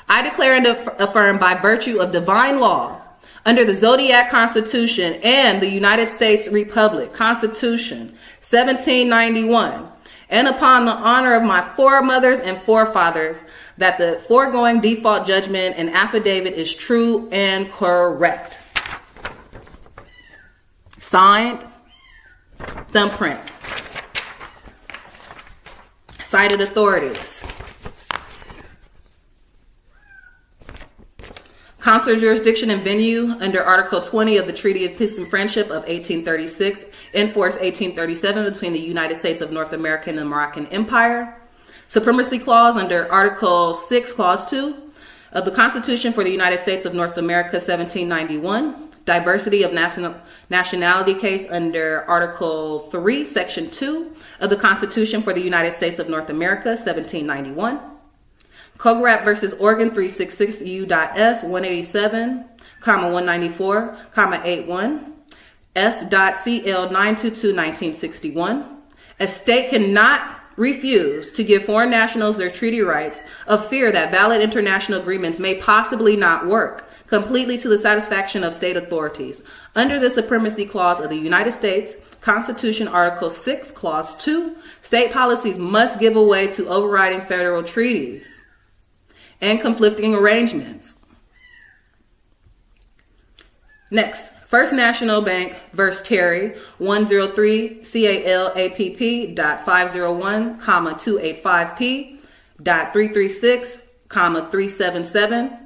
I declare and affirm by virtue of divine law, under the Zodiac Constitution and the United States Republic Constitution 1791, and upon the honor of my foremothers and forefathers, that the foregoing default judgment and affidavit is true and correct. Signed, thumbprint. Cited authorities. Consular jurisdiction and venue under Article 20 of the Treaty of Peace and Friendship of 1836, in force 1837 between the United States of North America and the Moroccan Empire. Supremacy Clause under Article 6, Clause 2 of the Constitution for the United States of North America 1791. Diversity of nationality case under Article 3, Section 2 of the Constitution for the United States of North America 1791. Cograt versus Oregon 366 U.S. 187, 194, 81, S.CL 922 1961. A state cannot refuse to give foreign nationals their treaty rights of fear that valid international agreements may possibly not work completely to the satisfaction of state authorities. Under the Supremacy Clause of the United States Constitution, Article 6, Clause 2, state policies must give way to overriding federal treaties and conflicting arrangements. Next, First National Bank versus Terry, 103 CALAPP.501, 285P.336, 377.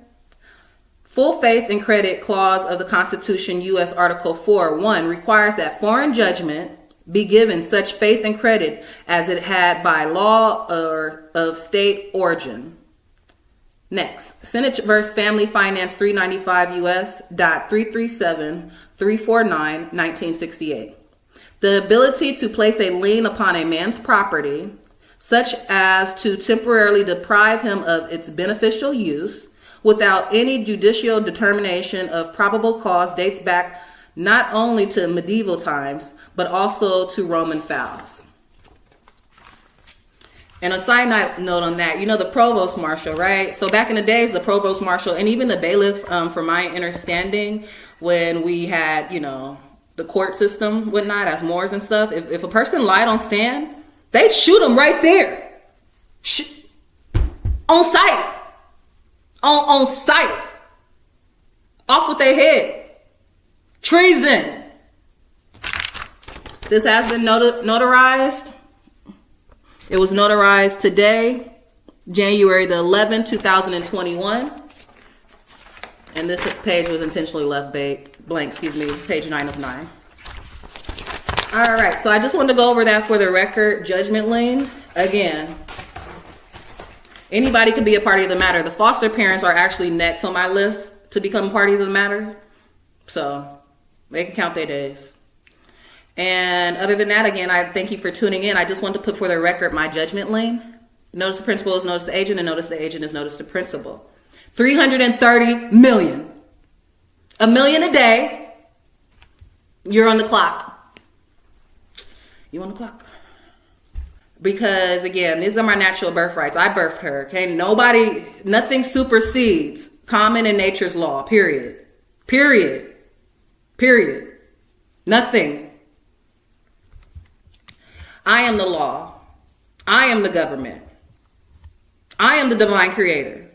Full faith and credit clause of the Constitution, U.S. Article 4, 1, requires that foreign judgment be given such faith and credit as it had by law or of state origin. Next, Senate versus Family Finance 395 U.S. .337 349 1968. The ability to place a lien upon a man's property, such as to temporarily deprive him of its beneficial use, without any judicial determination of probable cause, dates back not only to medieval times, but also to Roman fouls. And a side note on that, you know, the provost marshal, right? So back in the days, the provost marshal and even the bailiff, from my understanding, when we had, you know, the court system, whatnot, as Moors and stuff, if a person lied on stand, they'd shoot them right there. On sight. On sight. Off with their head. Treason. This has been notarized. It was notarized today, January the 11th, 2021. And this page was intentionally left blank, page 9 of 9. All right, so I just wanted to go over that for the record. Judgment lien, again, anybody can be a party of the matter. The foster parents are actually next on my list to become parties of the matter. So they can count their days. And other than that, again, I thank you for tuning in. I just want to put for the record my judgment lien. Notice the principal is notice the agent, and notice the agent is notice the principal. 330 million. $1 million a day. You're on the clock. You on the clock. Because again, these are my natural birthrights. I birthed her. Okay, nothing supersedes common and nature's law. Period. Nothing. I am the law. I am the government. I am the divine creator.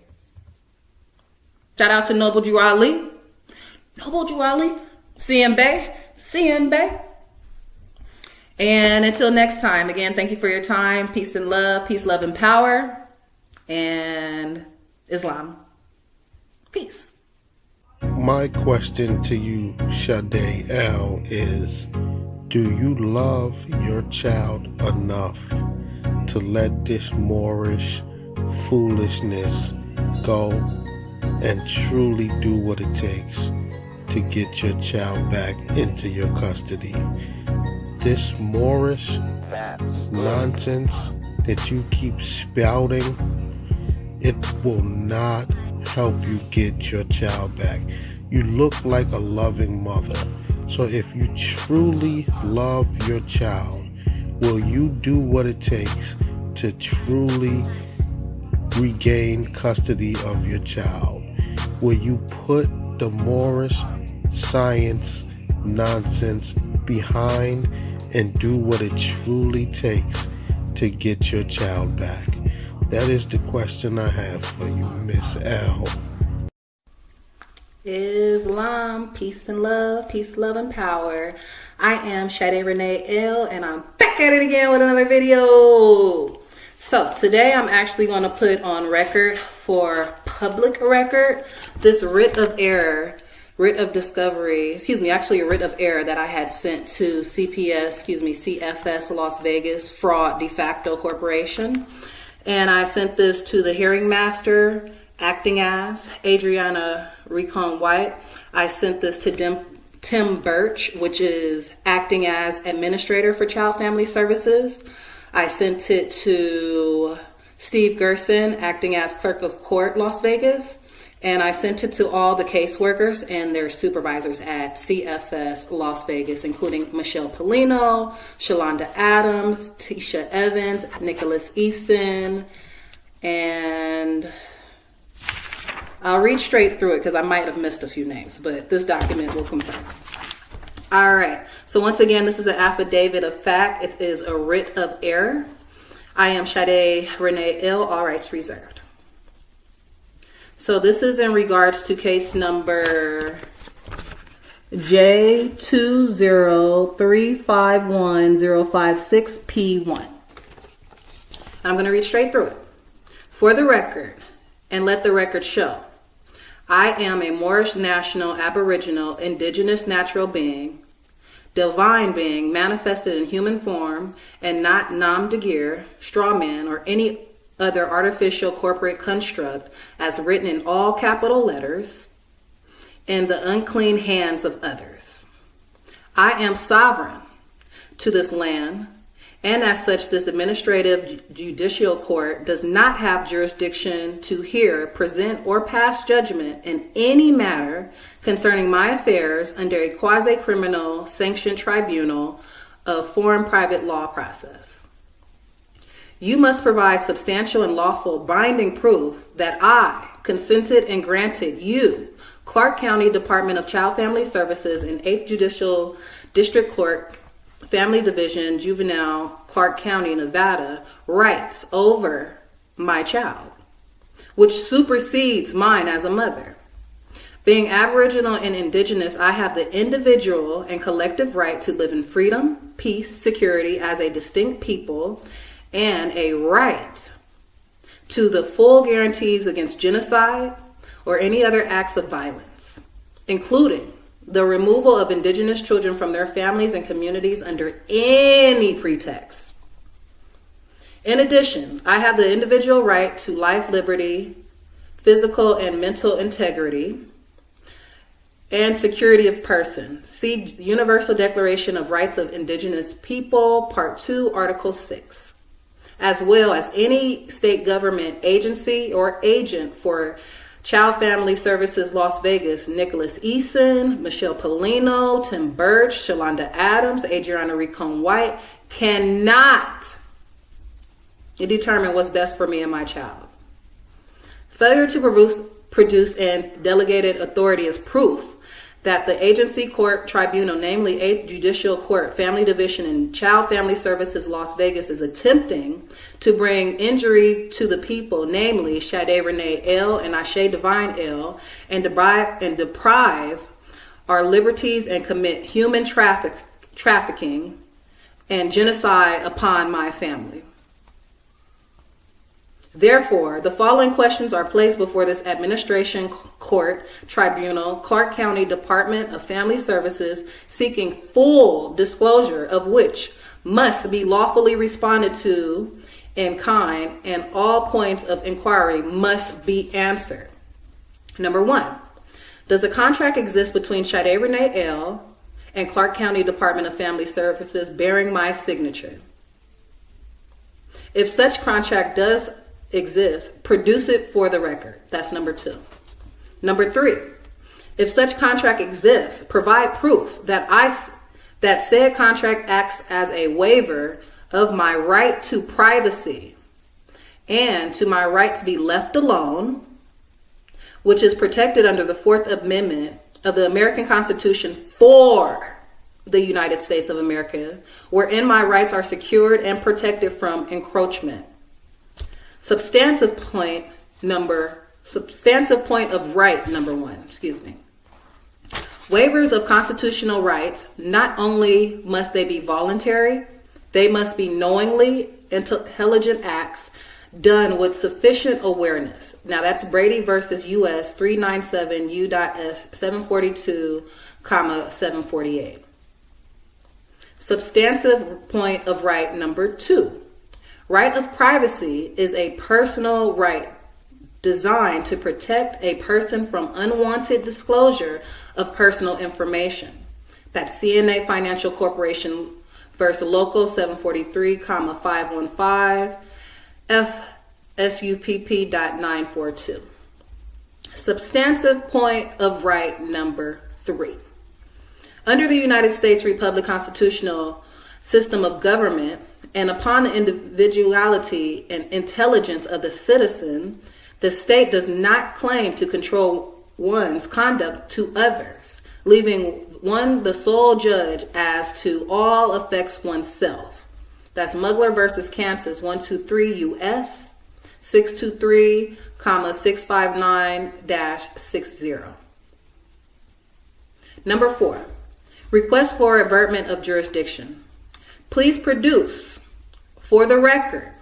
Shout out to Noble Drew Ali. Noble Drew Ali. CM Bay. And until next time, again, thank you for your time. Peace and love. Peace, love, and power. And Islam. Peace. My question to you, Sade L, is, do you love your child enough to let this Moorish foolishness go and truly do what it takes to get your child back into your custody? This Moorish nonsense that you keep spouting, it will not help you get your child back. You look like a loving mother. So if you truly love your child, will you do what it takes to truly regain custody of your child? Will you put the Moorish science nonsense behind and do what it truly takes to get your child back? That is the question I have for you, Miss L. Islam, peace and love, and power. I am Sade Renee L, and I'm back at it again with another video. So today I'm actually going to put on record, for public record, this writ of discovery, actually a writ of error that I had sent to CFS Las Vegas Fraud De Facto Corporation. And I sent this to the hearing master, acting as Adriana Recon White. I sent this to Tim Birch, which is acting as administrator for Child Family Services. I sent it to Steve Gerson, acting as clerk of court, Las Vegas. And I sent it to all the caseworkers and their supervisors at CFS Las Vegas, including Michelle Polino, Shalonda Adams, Tisha Evans, Nicholas Eason, and I'll read straight through it because I might have missed a few names, but this document will confirm. All right. So once again, this is an affidavit of fact. It is a writ of error. I am Sade Renee L, all rights reserved. So this is in regards to case number J203510560P1. I'm going to read straight through it. For the record, and let the record show, I am a Moorish national aboriginal indigenous natural being, divine being manifested in human form, and not Nam Dagir, straw man, or any other artificial corporate construct as written in all capital letters in the unclean hands of others. I am sovereign to this land, and as such, this administrative judicial court does not have jurisdiction to hear, present, or pass judgment in any matter concerning my affairs under a quasi-criminal sanctioned tribunal of foreign private law process. You must provide substantial and lawful binding proof that I consented and granted you, Clark County Department of Child Family Services and 8th Judicial District Court, Family Division, Juvenile, Clark County, Nevada, rights over my child, which supersedes mine as a mother. Being Aboriginal and Indigenous, I have the individual and collective right to live in freedom, peace, security as a distinct people, and a right to the full guarantees against genocide or any other acts of violence, including the removal of indigenous children from their families and communities under any pretext. In addition, I have the individual right to life, liberty, physical and mental integrity, and security of person. See Universal Declaration of Rights of Indigenous People, Part 2, Article 6. As well as any state government agency or agent for Child Family Services Las Vegas, Nicholas Eason, Michelle Polino, Tim Birch, Shalonda Adams, Adriana Recon White cannot determine what's best for me and my child. Failure to produce and delegated authority is proof that the agency court tribunal, namely 8th Judicial Court, Family Division, and Child Family Services Las Vegas, is attempting to bring injury to the people, namely Sade Renee L and Ashe Divine L, and deprive our liberties and commit human trafficking and genocide upon my family. Therefore, the following questions are placed before this administration court tribunal, Clark County Department of Family Services, seeking full disclosure of which must be lawfully responded to in kind, and all points of inquiry must be answered. Number 1, does a contract exist between Sade Renee L. and Clark County Department of Family Services bearing my signature? If such contract does exist, produce it for the record. That's number 2. Number 3, if such contract exists, provide proof that said contract acts as a waiver of my right to privacy and to my right to be left alone, which is protected under the 4th Amendment of the American Constitution for the United States of America, wherein my rights are secured and protected from encroachment. Substantive point of right number 1, Waivers of constitutional rights, not only must they be voluntary, they must be knowingly intelligent acts done with sufficient awareness. Now that's Brady versus U.S. 397 U.S. 742, 748. Substantive point of right number 2. Right of privacy is a personal right designed to protect a person from unwanted disclosure of personal information. That's CNA Financial Corporation versus Local 743, 515, FSUPP.942. Substantive point of right number 3. Under the United States Republic constitutional system of government, and upon the individuality and intelligence of the citizen, the state does not claim to control one's conduct to others, leaving one the sole judge as to all affects oneself. That's Mugler versus Kansas 123 U.S. 623, 659-60. Number 4, request for averment of jurisdiction. Please produce, for the record,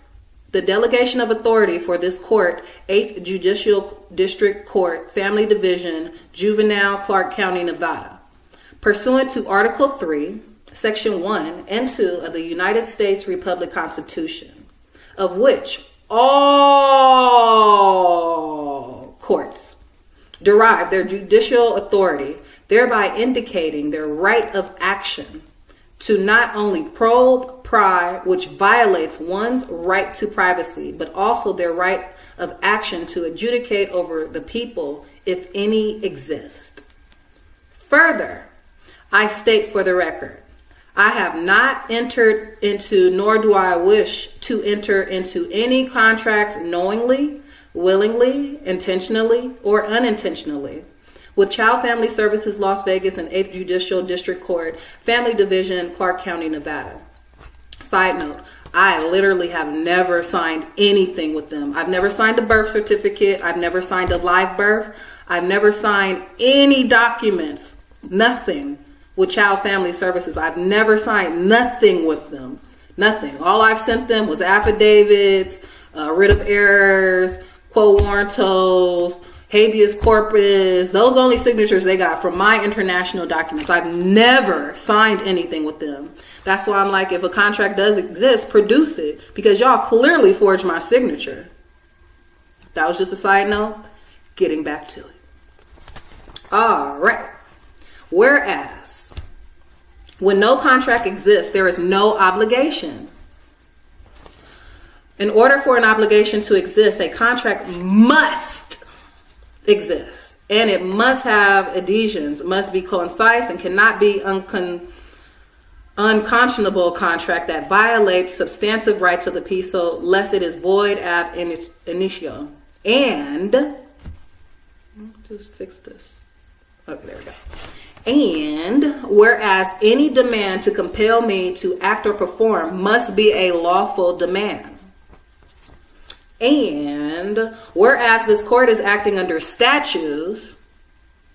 the delegation of authority for this court, 8th Judicial District Court, Family Division, Juvenile, Clark County, Nevada, pursuant to Article 3, Section 1 and 2 of the United States Republic Constitution, of which all courts derive their judicial authority, thereby indicating their right of action to not only probe, pry, which violates one's right to privacy, but also their right of action to adjudicate over the people, if any exist. Further, I state for the record, I have not entered into, nor do I wish to enter into any contracts knowingly, willingly, intentionally, or unintentionally with Child Family Services, Las Vegas, and 8th Judicial District Court, Family Division, Clark County, Nevada. Side note, I literally have never signed anything with them. I've never signed a birth certificate. I've never signed a live birth. I've never signed any documents, nothing with Child Family Services. I've never signed nothing with them, nothing. All I've sent them was affidavits, writ of errors, quo warrantos, habeas corpus, those only signatures they got from my international documents. I've never signed anything with them. That's why I'm like, if a contract does exist, produce it, because y'all clearly forged my signature. That was just a side note. Getting back to it. All right. Whereas, when no contract exists, there is no obligation. In order for an obligation to exist, a contract must exist, and it must have adhesions, must be concise, and cannot be unconscionable contract that violates substantive rights of the peace, so lest it is void ab initio. And just fix this. Okay, there we go. And whereas any demand to compel me to act or perform must be a lawful demand. And whereas this court is acting under statutes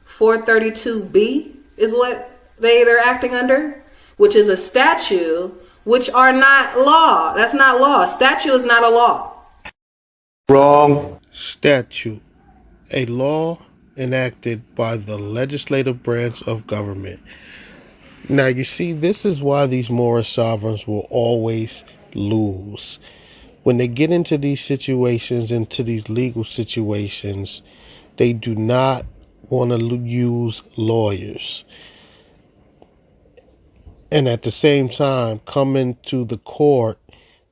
432B is what they're acting under, which is a statute, which are not law. That's not law. Statute is not a law. Wrong. Statute, a law enacted by the legislative branch of government. Now, you see, this is why these Moorish sovereigns will always lose. When they get into these situations, into these legal situations, they do not want to use lawyers. And at the same time, come into the court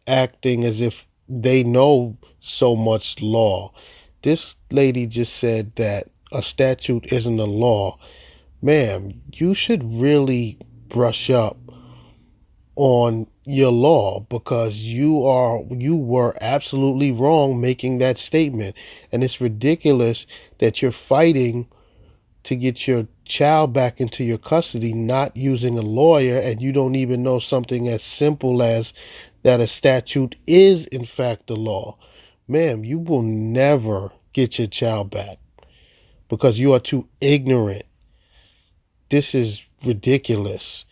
acting as if they know so much law. This lady just said that a statute isn't a law. Ma'am, you should really brush up on your law, because you were absolutely wrong making that statement. And it's ridiculous that you're fighting to get your child back into your custody, not using a lawyer, and you don't even know something as simple as that a statute is in fact the law. Ma'am, you will never get your child back because you are too ignorant. This is ridiculous.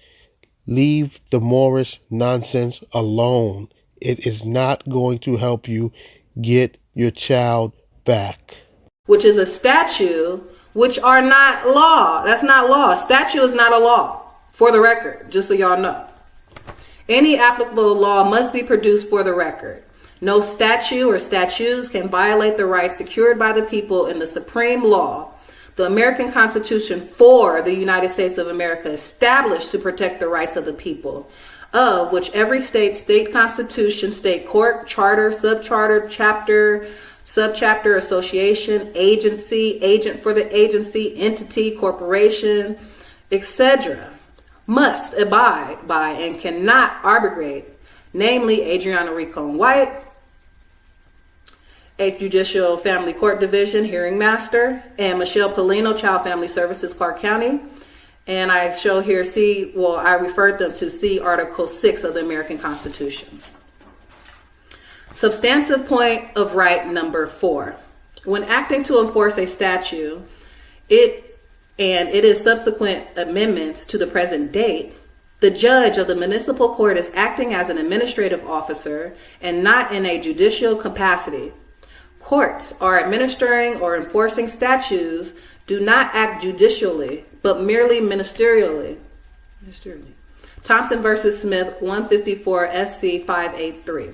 Leave the Moorish nonsense alone. It is not going to help you get your child back. Which is a statute, which are not law. That's not law. Statute is not a law, for the record, just so y'all know. Any applicable law must be produced for the record. No statute or statutes can violate the rights secured by the people in the supreme law, the American Constitution for the United States of America, established to protect the rights of the people, of which every state constitution, state court, charter, subcharter, chapter, subchapter, association, agency, agent for the agency, entity, corporation, etc., must abide by and cannot abrogate, namely Adriana Rincon White, 8th Judicial Family Court Division, Hearing Master, and Michelle Polino, Child Family Services, Clark County. And I show here I referred them to see Article 6 of the American Constitution. Substantive point of right number 4. When acting to enforce a statute, it is subsequent amendments to the present date, the judge of the municipal court is acting as an administrative officer and not in a judicial capacity. Courts are administering or enforcing statutes, do not act judicially, but merely ministerially. Thompson versus Smith, 154 SC 583.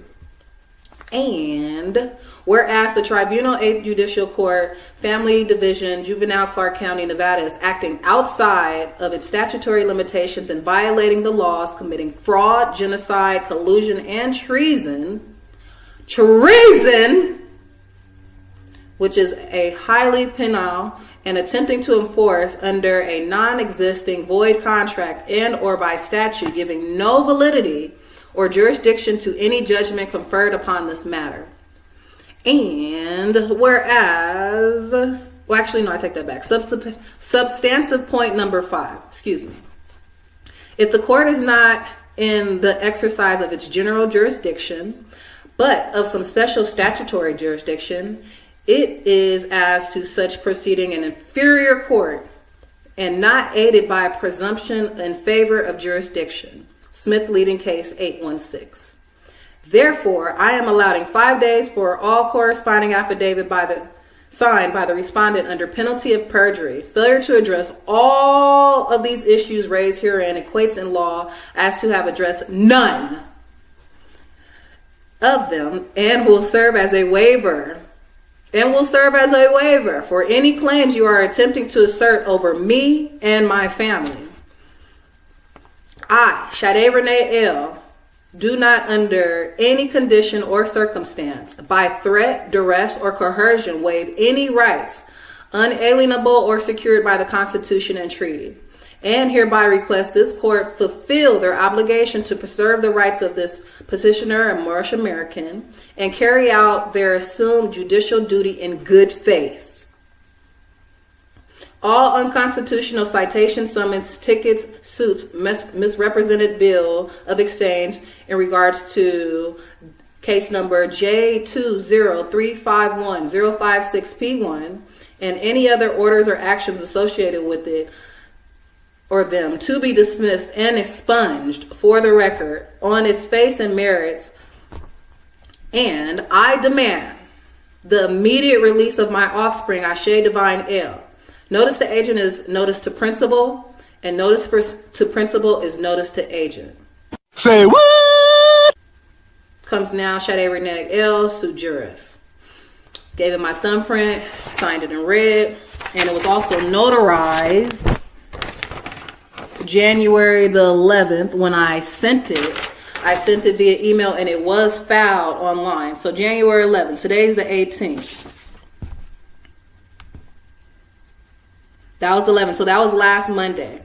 And whereas the Tribunal 8th Judicial Court, Family Division, Juvenile, Clark County, Nevada, is acting outside of its statutory limitations and violating the laws, committing fraud, genocide, collusion, and treason, which is a highly penal, and attempting to enforce under a non-existing void contract and or by statute giving no validity or jurisdiction to any judgment conferred upon this matter. And whereas, I take that back. Substantive point number 5, If the court is not in the exercise of its general jurisdiction, but of some special statutory jurisdiction, it is as to such proceeding an inferior court and not aided by a presumption in favor of jurisdiction. Smith leading case 816. Therefore, I am allowing 5 days for all corresponding affidavit signed by the respondent under penalty of perjury. Failure to address all of these issues raised herein equates in law as to have addressed none of them and will serve as a waiver for any claims you are attempting to assert over me and my family. I, Sade Renee L., do not under any condition or circumstance, by threat, duress, or coercion, waive any rights unalienable or secured by the Constitution and treaty, and hereby request this court fulfill their obligation to preserve the rights of this petitioner, a Moorish American, and carry out their assumed judicial duty in good faith. All unconstitutional citations, summons, tickets, suits, misrepresented bill of exchange in regards to case number J20351-056P1 and any other orders or actions associated with it or them to be dismissed and expunged for the record on its face and merits, and I demand the immediate release of my offspring, Ashe Divine El. Notice to agent is notice to principal, and notice to principal is notice to agent. Say what? Comes now, Sade Reneg El, Sue Juris. Gave it my thumbprint, signed it in red, and it was also notarized January the 11th when I sent it. I sent it via email and it was filed online. So January 11th, today's the 18th. That was the 11th, so that was last Monday.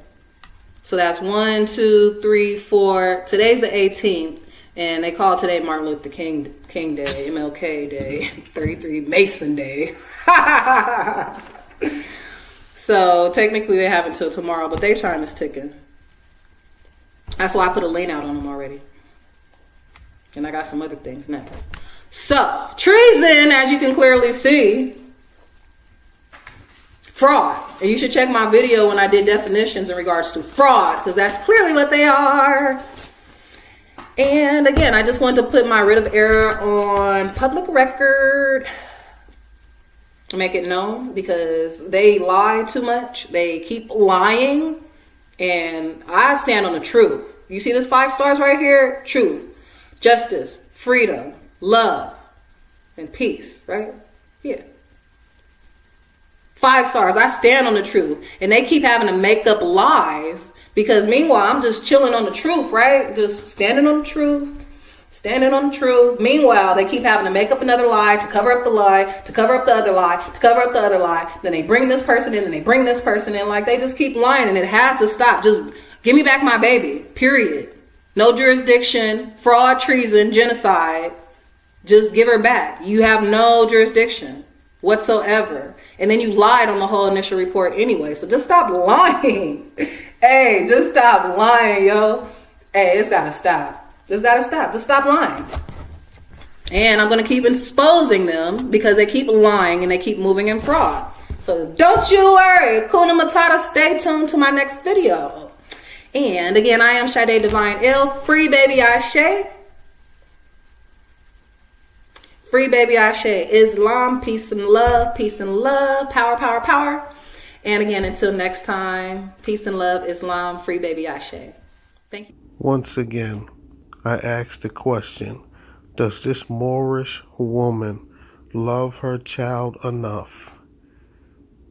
So that's 1, 2, 3, 4. Today's the 18th, and they call today Martin Luther King Day, MLK Day, 33 Mason Day. So technically they have until tomorrow, but their time is ticking. That's why I put a lien out on them already. And I got some other things next. So, treason, as you can clearly see. Fraud. And you should check my video when I did definitions in regards to fraud, because that's clearly what they are. And again, I just wanted to put my writ of error on public record. Make it known, because they lie too much. They keep lying. And I stand on the truth. You see this 5 stars right here? Truth, justice, freedom, love, and peace, right? Yeah. 5 stars. I stand on the truth. And they keep having to make up lies, because meanwhile, I'm just chilling on the truth, right? Just standing on the truth. Standing on the truth. Meanwhile, they keep having to make up another lie to cover up the lie, to cover up the other lie, to cover up the other lie. Then they bring this person in, and they bring this person in. Like, they just keep lying, and it has to stop. Just give me back my baby, period. No jurisdiction, fraud, treason, genocide. Just give her back. You have no jurisdiction whatsoever. And then you lied on the whole initial report anyway. So just stop lying. Hey, just stop lying, yo. Hey, it's gotta stop. Just gotta stop. Just stop lying. And I'm gonna keep exposing them because they keep lying and they keep moving in fraud. So don't you worry. Kuna Matata, stay tuned to my next video. And again, I am Sade Divine El. Free baby Ashe. Free baby Ashe. Islam, peace and love, peace and love, power, power, power. And again, until next time, peace and love, Islam, free baby Ashe. Thank you. Once again, I ask the question, does this Moorish woman love her child enough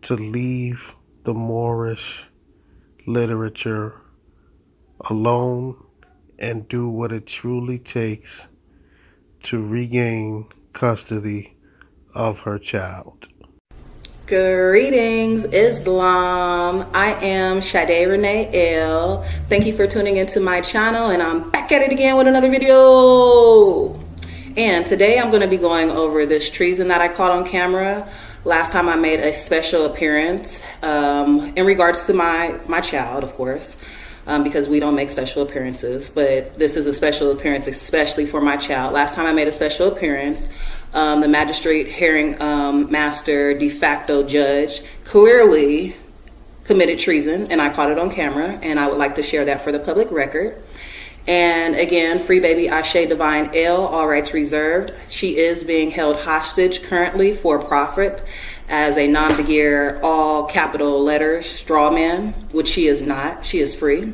to leave the Moorish literature alone and do what it truly takes to regain custody of her child? Greetings, Islam. I am Sade Renee El. Thank you for tuning into my channel, and I'm back at it again with another video. And today I'm going to be going over this treason that I caught on camera. Last time I made a special appearance in regards to my child, of course, because we don't make special appearances, but this is a special appearance especially for my child. Last time I made a special appearance, the magistrate hearing master de facto judge clearly committed treason, and I caught it on camera, and I would like to share that for the public record. And again, free baby Ashe Divine El, all rights reserved. She is being held hostage currently for profit as a nom de guerre, all capital letters, straw man, which she is not. She is free.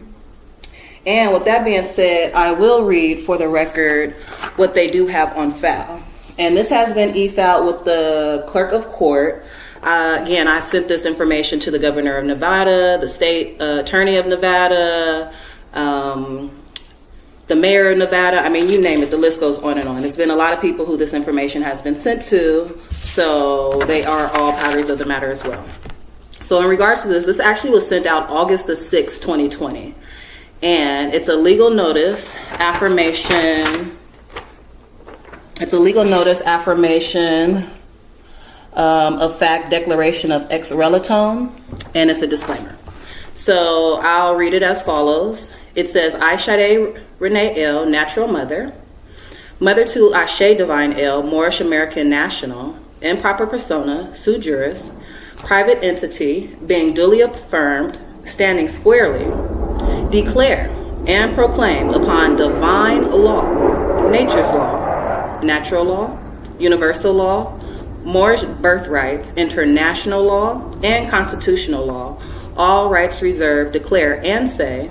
And with that being said, I will read for the record what they do have on file. And this has been e-filed with the clerk of court. Again, I've sent this information to the governor of Nevada, the state attorney of Nevada, the mayor of Nevada. I mean, you name it, the list goes on and on. There's been a lot of people who this information has been sent to, so they are all parties of the matter as well. So in regards to this actually was sent out August the 6th, 2020. And it's a legal notice affirmation. It's a legal notice affirmation of fact declaration of ex relatone, and it's a disclaimer. So I'll read it as follows. It says, I, Sade Renee El, natural mother, mother to Ashe Divine El, Moorish American national, improper persona, sui juris, private entity, being duly affirmed, standing squarely, declare and proclaim upon divine law, nature's law, natural law, universal law, Moorish birthrights, international law, and constitutional law, all rights reserved, declare and say,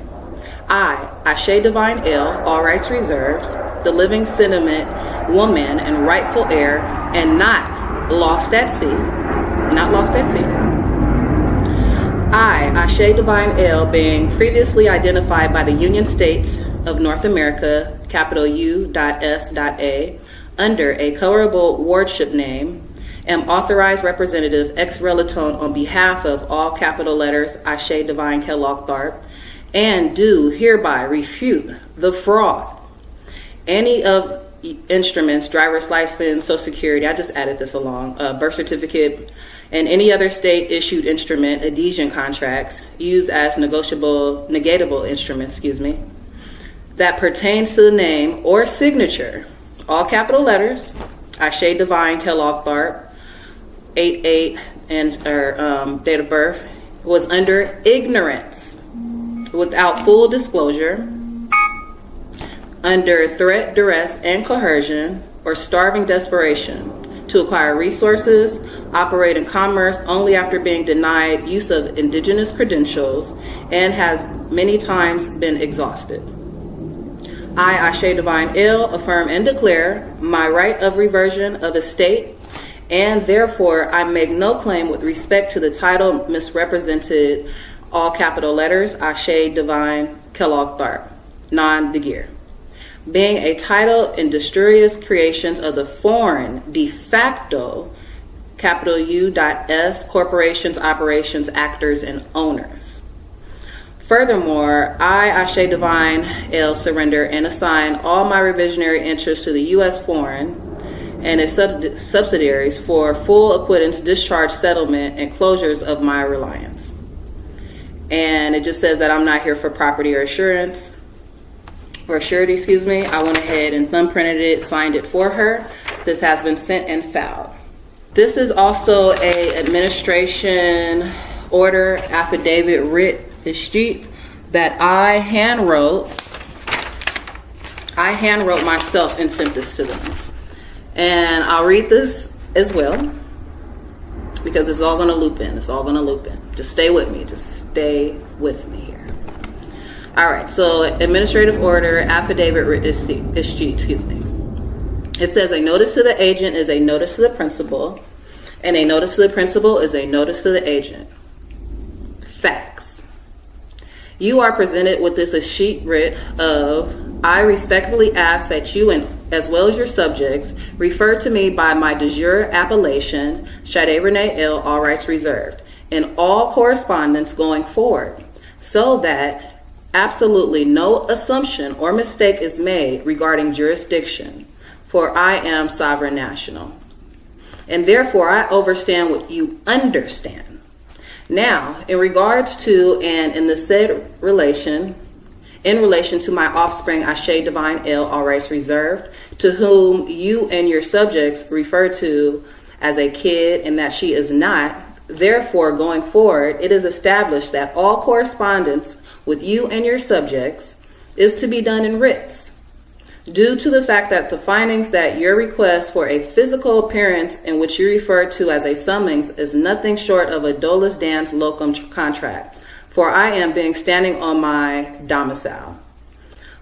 I, Ashe Divine El, all rights reserved, the living sentiment, woman, and rightful heir, and not lost at sea, I, Ashe Divine El, being previously identified by the Union States of North America, capital U.S.A, under a colorable wardship name, am authorized representative ex relaton on behalf of all capital letters Ashe Divine Kellogg Tharp, and do hereby refute the fraud, any of instruments, driver's license, social security, I just added this along, birth certificate, and any other state issued instrument, adhesion contracts, used as negatable instruments, that pertains to the name or signature, all capital letters, Ashe Divine Kellogg Tharp, 88 and date of birth, was under ignorance, without full disclosure, under threat, duress, and coercion, or starving desperation, to acquire resources, operate in commerce only after being denied use of indigenous credentials, and has many times been exhausted. I, Ashe Divine El, affirm and declare my right of reversion of estate, and therefore I make no claim with respect to the title misrepresented, all capital letters, Ashe Divine Kellogg Tharp, non de Geer, being a title industrious creations of the foreign de facto, capital U.S, corporations, operations, actors, and owners. Furthermore, I, Ashe Divine El, surrender and assign all my revisionary interests to the U.S. foreign and its subsidiaries for full acquittance, discharge, settlement, and closures of my reliance. And it just says that I'm not here for property or assurance, or surety, I went ahead and thumbprinted it, signed it for her. This has been sent and filed. This is also a administration order affidavit writ sheet that I hand wrote myself and sent this to them. And I'll read this as well because it's all going to loop in. Just stay with me. Here. All right, so administrative order, affidavit escheat, It says a notice to the agent is a notice to the principal, and a notice to the principal is a notice to the agent. Facts. You are presented with this escheat writ of, I respectfully ask that you, and as well as your subjects, refer to me by my de jure appellation, Sade Renee El, all rights reserved, in all correspondence going forward, so that absolutely no assumption or mistake is made regarding jurisdiction, for I am sovereign national. And therefore I overstand what you understand. Now, in regards to and in the said relation, in relation to my offspring, Ashe Divine El, all rights reserved, to whom you and your subjects refer to as a kid and that she is not, therefore going forward, it is established that all correspondence with you and your subjects is to be done in writs, due to the fact that the findings that your request for a physical appearance in which you refer to as a summons is nothing short of a dolus dans locum contract, for I am being standing on my domicile.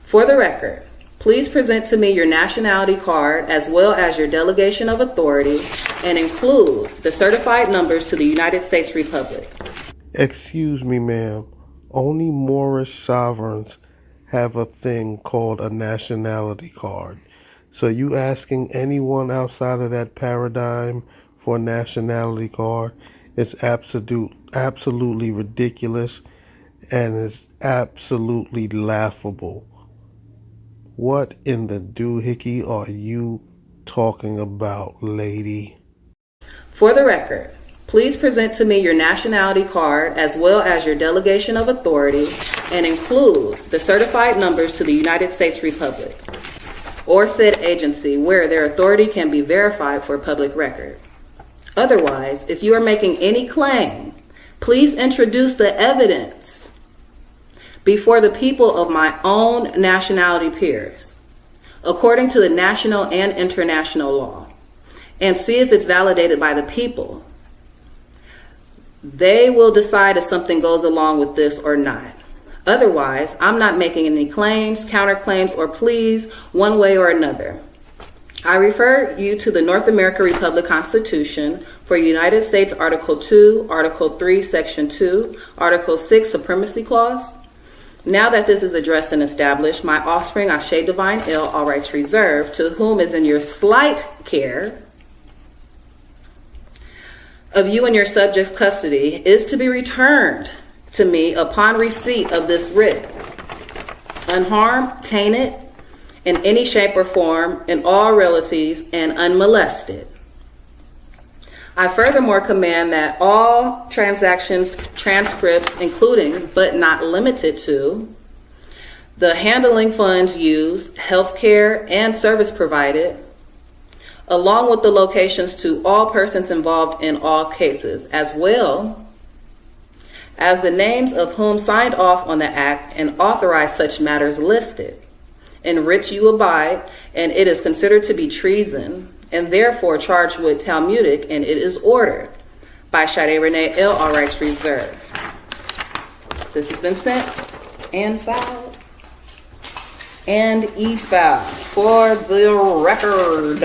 For the record, please present to me your nationality card as well as your delegation of authority and include the certified numbers to the United States Republic. Excuse me, ma'am. Only Moorish sovereigns have a thing called a nationality card. So you asking anyone outside of that paradigm for a nationality card is absolutely ridiculous and is absolutely laughable. What in the doohickey are you talking about, lady? For the record, please present to me your nationality card as well as your delegation of authority and include the certified numbers to the United States Republic or said agency where their authority can be verified for public record. Otherwise, if you are making any claim, please introduce the evidence before the people of my own nationality peers, according to the national and international law, and see if it's validated by the people. They will decide if something goes along with this or not. Otherwise, I'm not making any claims, counterclaims, or pleas one way or another. I refer you to the North American Republic Constitution for United States Article 2, Article 3, Section 2, Article 6, Supremacy Clause. Now that this is addressed and established, my offspring, Ashe Divine Il, all rights reserved, to whom is in your slight care of you and your subjects' custody, is to be returned to me upon receipt of this writ, unharmed, tainted, in any shape or form, in all realities, and unmolested. I furthermore command that all transactions, transcripts, including but not limited to the handling funds used, health care, and service provided, along with the locations to all persons involved in all cases, as well as the names of whom signed off on the act and authorized such matters listed, in which you abide, and it is considered to be treason, and therefore charged with Talmudic, and it is ordered by Shade Renee Il, all rights reserved. This has been sent and filed and e-filed for the record.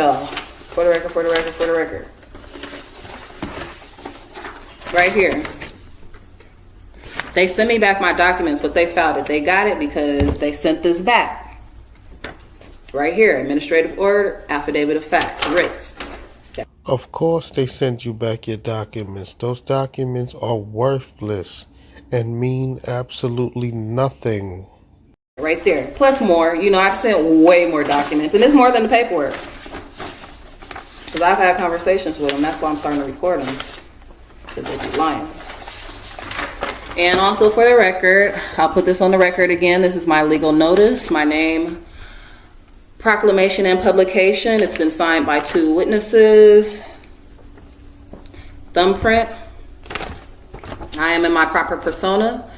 For the record, for the record, for the record. Right here. They sent me back my documents, but they filed it. They got it because they sent this back. Right here, administrative order, affidavit of facts, writs. Of course they sent you back your documents. Those documents are worthless and mean absolutely nothing. Right there. Plus more. You know, I've sent way more documents, and it's more than the paperwork. Because I've had conversations with them. That's why I'm starting to record them. Because they be lying. And also for the record, I'll put this on the record again. This is my legal notice. My name, proclamation, and publication. It's been signed by 2 witnesses. Thumbprint. I am in my proper persona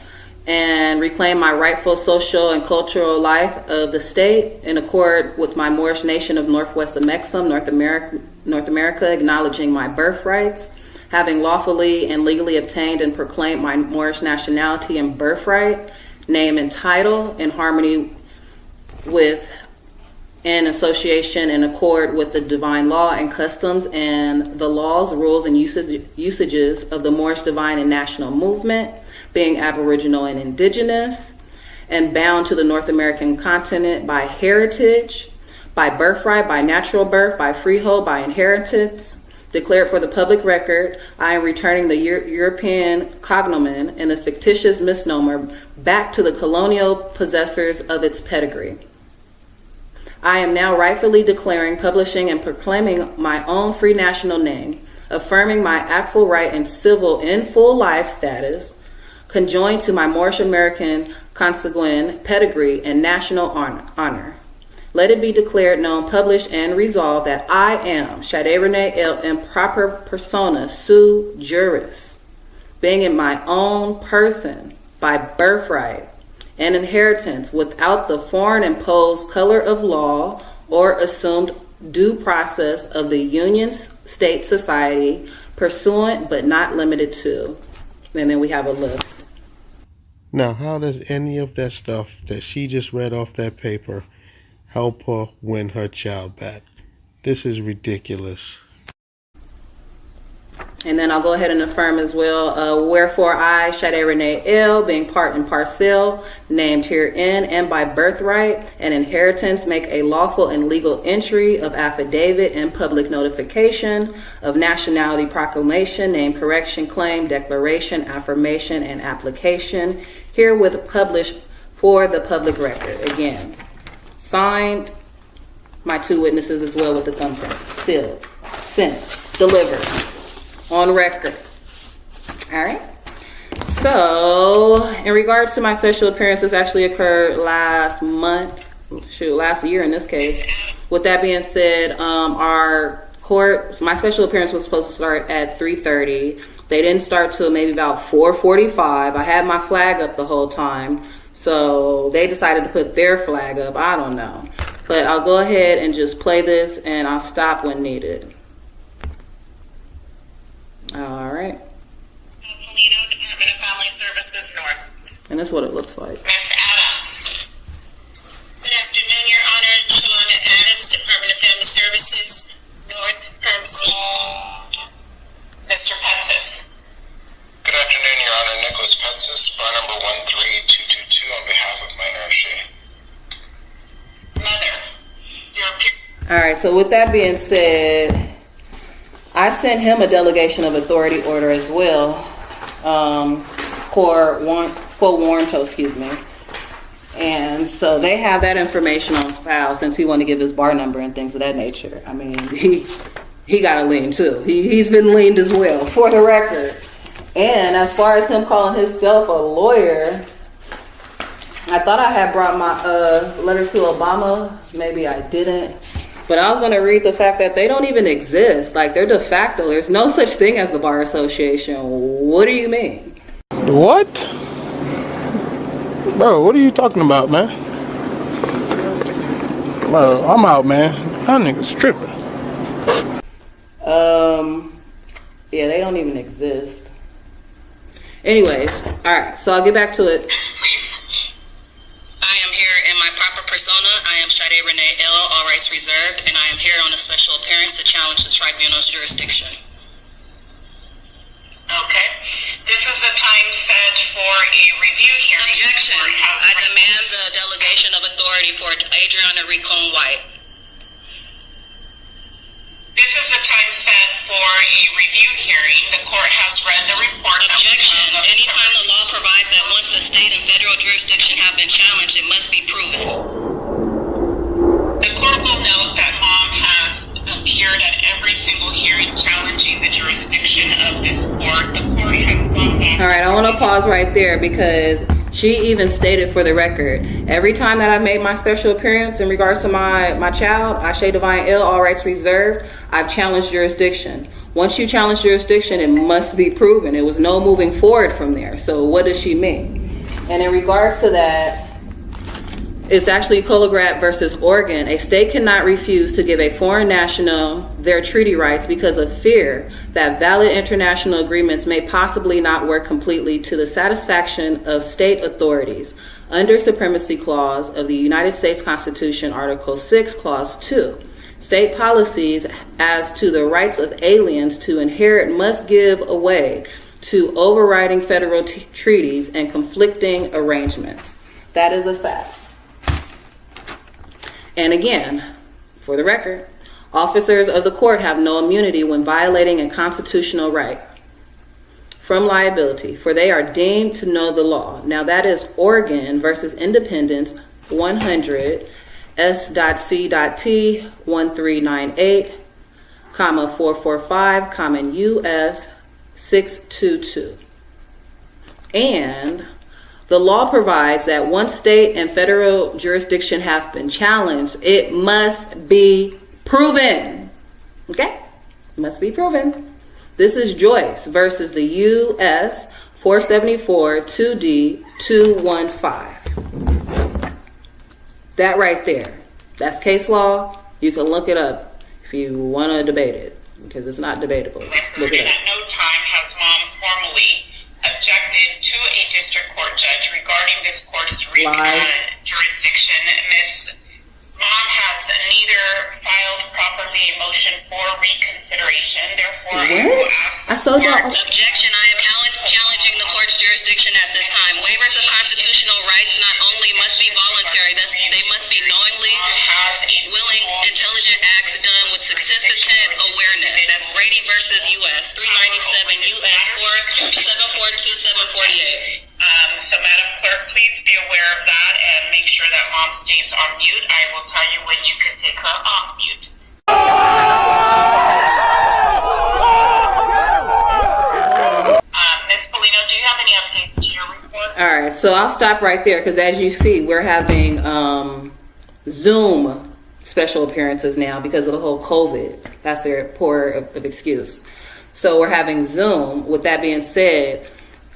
and reclaim my rightful social and cultural life of the state in accord with my Moorish nation of Northwest Amexem, North America, acknowledging my birthrights, having lawfully and legally obtained and proclaimed my Moorish nationality and birthright, name and title in harmony with and association in accord with the divine law and customs and the laws, rules, and usages of the Moorish divine and national movement, being Aboriginal and Indigenous, and bound to the North American continent by heritage, by birthright, by natural birth, by freehold, by inheritance, declared for the public record. I am returning the European cognomen and the fictitious misnomer back to the colonial possessors of its pedigree. I am now rightfully declaring, publishing, and proclaiming my own free national name, affirming my actual right and civil in full life status, conjoined to my Moorish American consanguine pedigree and national honor. Let it be declared, known, published, and resolved that I am Shade Renee Il in proper persona sui juris, being in my own person by birthright and inheritance without the foreign imposed color of law or assumed due process of the Union State Society, pursuant but not limited to. And then we have a list. Now, how does any of that stuff that she just read off that paper help her win her child back? This is ridiculous. And then I'll go ahead and affirm as well, wherefore I, Shade Renee Il, being part and parcel, named herein, and by birthright and inheritance, make a lawful and legal entry of affidavit and public notification of nationality proclamation, name correction, claim, declaration, affirmation, and application, herewith published for the public record. Again, signed, my 2 witnesses as well with the thumbprint, sealed, sent, delivered. On record. All right. So, in regards to my special appearance, this actually occurred last year in this case. With that being said, our court, my special appearance was supposed to start at 3:30. They didn't start till maybe about 4:45. I had my flag up the whole time. So they decided to put their flag up. I don't know. But I'll go ahead and just play this, and I'll stop when needed. All right. Polino, Department of Family Services North. And this is what it looks like. Ms. Adams. Good afternoon, Your Honor. Shalana Adams, Department of Family Services North, MC. Mr. Petsis. Good afternoon, Your Honor. Nicholas Petsis, bar number 13222 on behalf of minor Shea. Mother. Your All right, so with that being said, I sent him a delegation of authority order as well, quo warranto, excuse me. And so they have that information on file since he wanted to give his bar number and things of that nature. I mean, he got a lien too. He's been liened as well, for the record. And as far as him calling himself a lawyer, I thought I had brought my letter to Obama. Maybe I didn't. But I was going to read the fact that they don't even exist. Like, they're de facto. There's no such thing as the Bar Association. What do you mean? What? Bro, what are you talking about, man? Bro, I'm out, man. That nigga's tripping. Yeah, they don't even exist. Anyways, all right, so I'll get back to it. Please. I am here in my proper persona. I am Sade Renee L., all rights reserved, and I am here on a special appearance to challenge the tribunal's jurisdiction. Okay. This is a time set for a review hearing. Objection. I demand the delegation of authority for Adriana Ricon White. This is the time set for a review hearing. The court has read the report. Objection. Anytime the law provides that once a state and federal jurisdiction have been challenged, it must be proven. The court will note that Mom has appeared at every single hearing challenging the jurisdiction of this court. The court has gone back. All right, I want to pause right there because she even stated for the record, every time that I've made my special appearance in regards to my child, Ashe Divine Ill, all rights reserved, I've challenged jurisdiction. Once you challenge jurisdiction, it must be proven. It was no moving forward from there. So what does she mean? And in regards to that, it's actually Colograd versus Oregon. A state cannot refuse to give a foreign national their treaty rights because of fear that valid international agreements may possibly not work completely to the satisfaction of state authorities under Supremacy Clause of the United States Constitution, Article 6, Clause 2. State policies as to the rights of aliens to inherit must give way to overriding federal treaties and conflicting arrangements. That is a fact. And again, for the record, officers of the court have no immunity when violating a constitutional right from liability, for they are deemed to know the law. Now that is Oregon versus Independence 100 S.C.T 1398, 445, common US 622. And the law provides that once state and federal jurisdiction have been challenged, it must be proven. Okay? Must be proven. This is Joyce versus the US 474 2D 215. That right there. That's case law. You can look it up if you want to debate it, because it's not debatable. Look it up. At no time has Mom formally objected to a district court judge regarding this court's jurisdiction. Miss Mom has neither filed properly a motion for reconsideration. Therefore, I saw that. Objection. I am challenging the court's jurisdiction at this time. Waivers of constitutional rights not only must be voluntary, they must be knowingly, willing, intelligent acts done with significant awareness. That's Brady versus U.S. 397 U.S. 742-748. So, Madam Clerk, please be aware of that and make sure that Mom stays on mute. I will tell you when you can take her off mute. Ms. Polino, do you have any updates to your report? All right, so I'll stop right there because as you see, we're having Zoom special appearances now because of the whole COVID. That's their poor of excuse. So we're having Zoom. With that being said,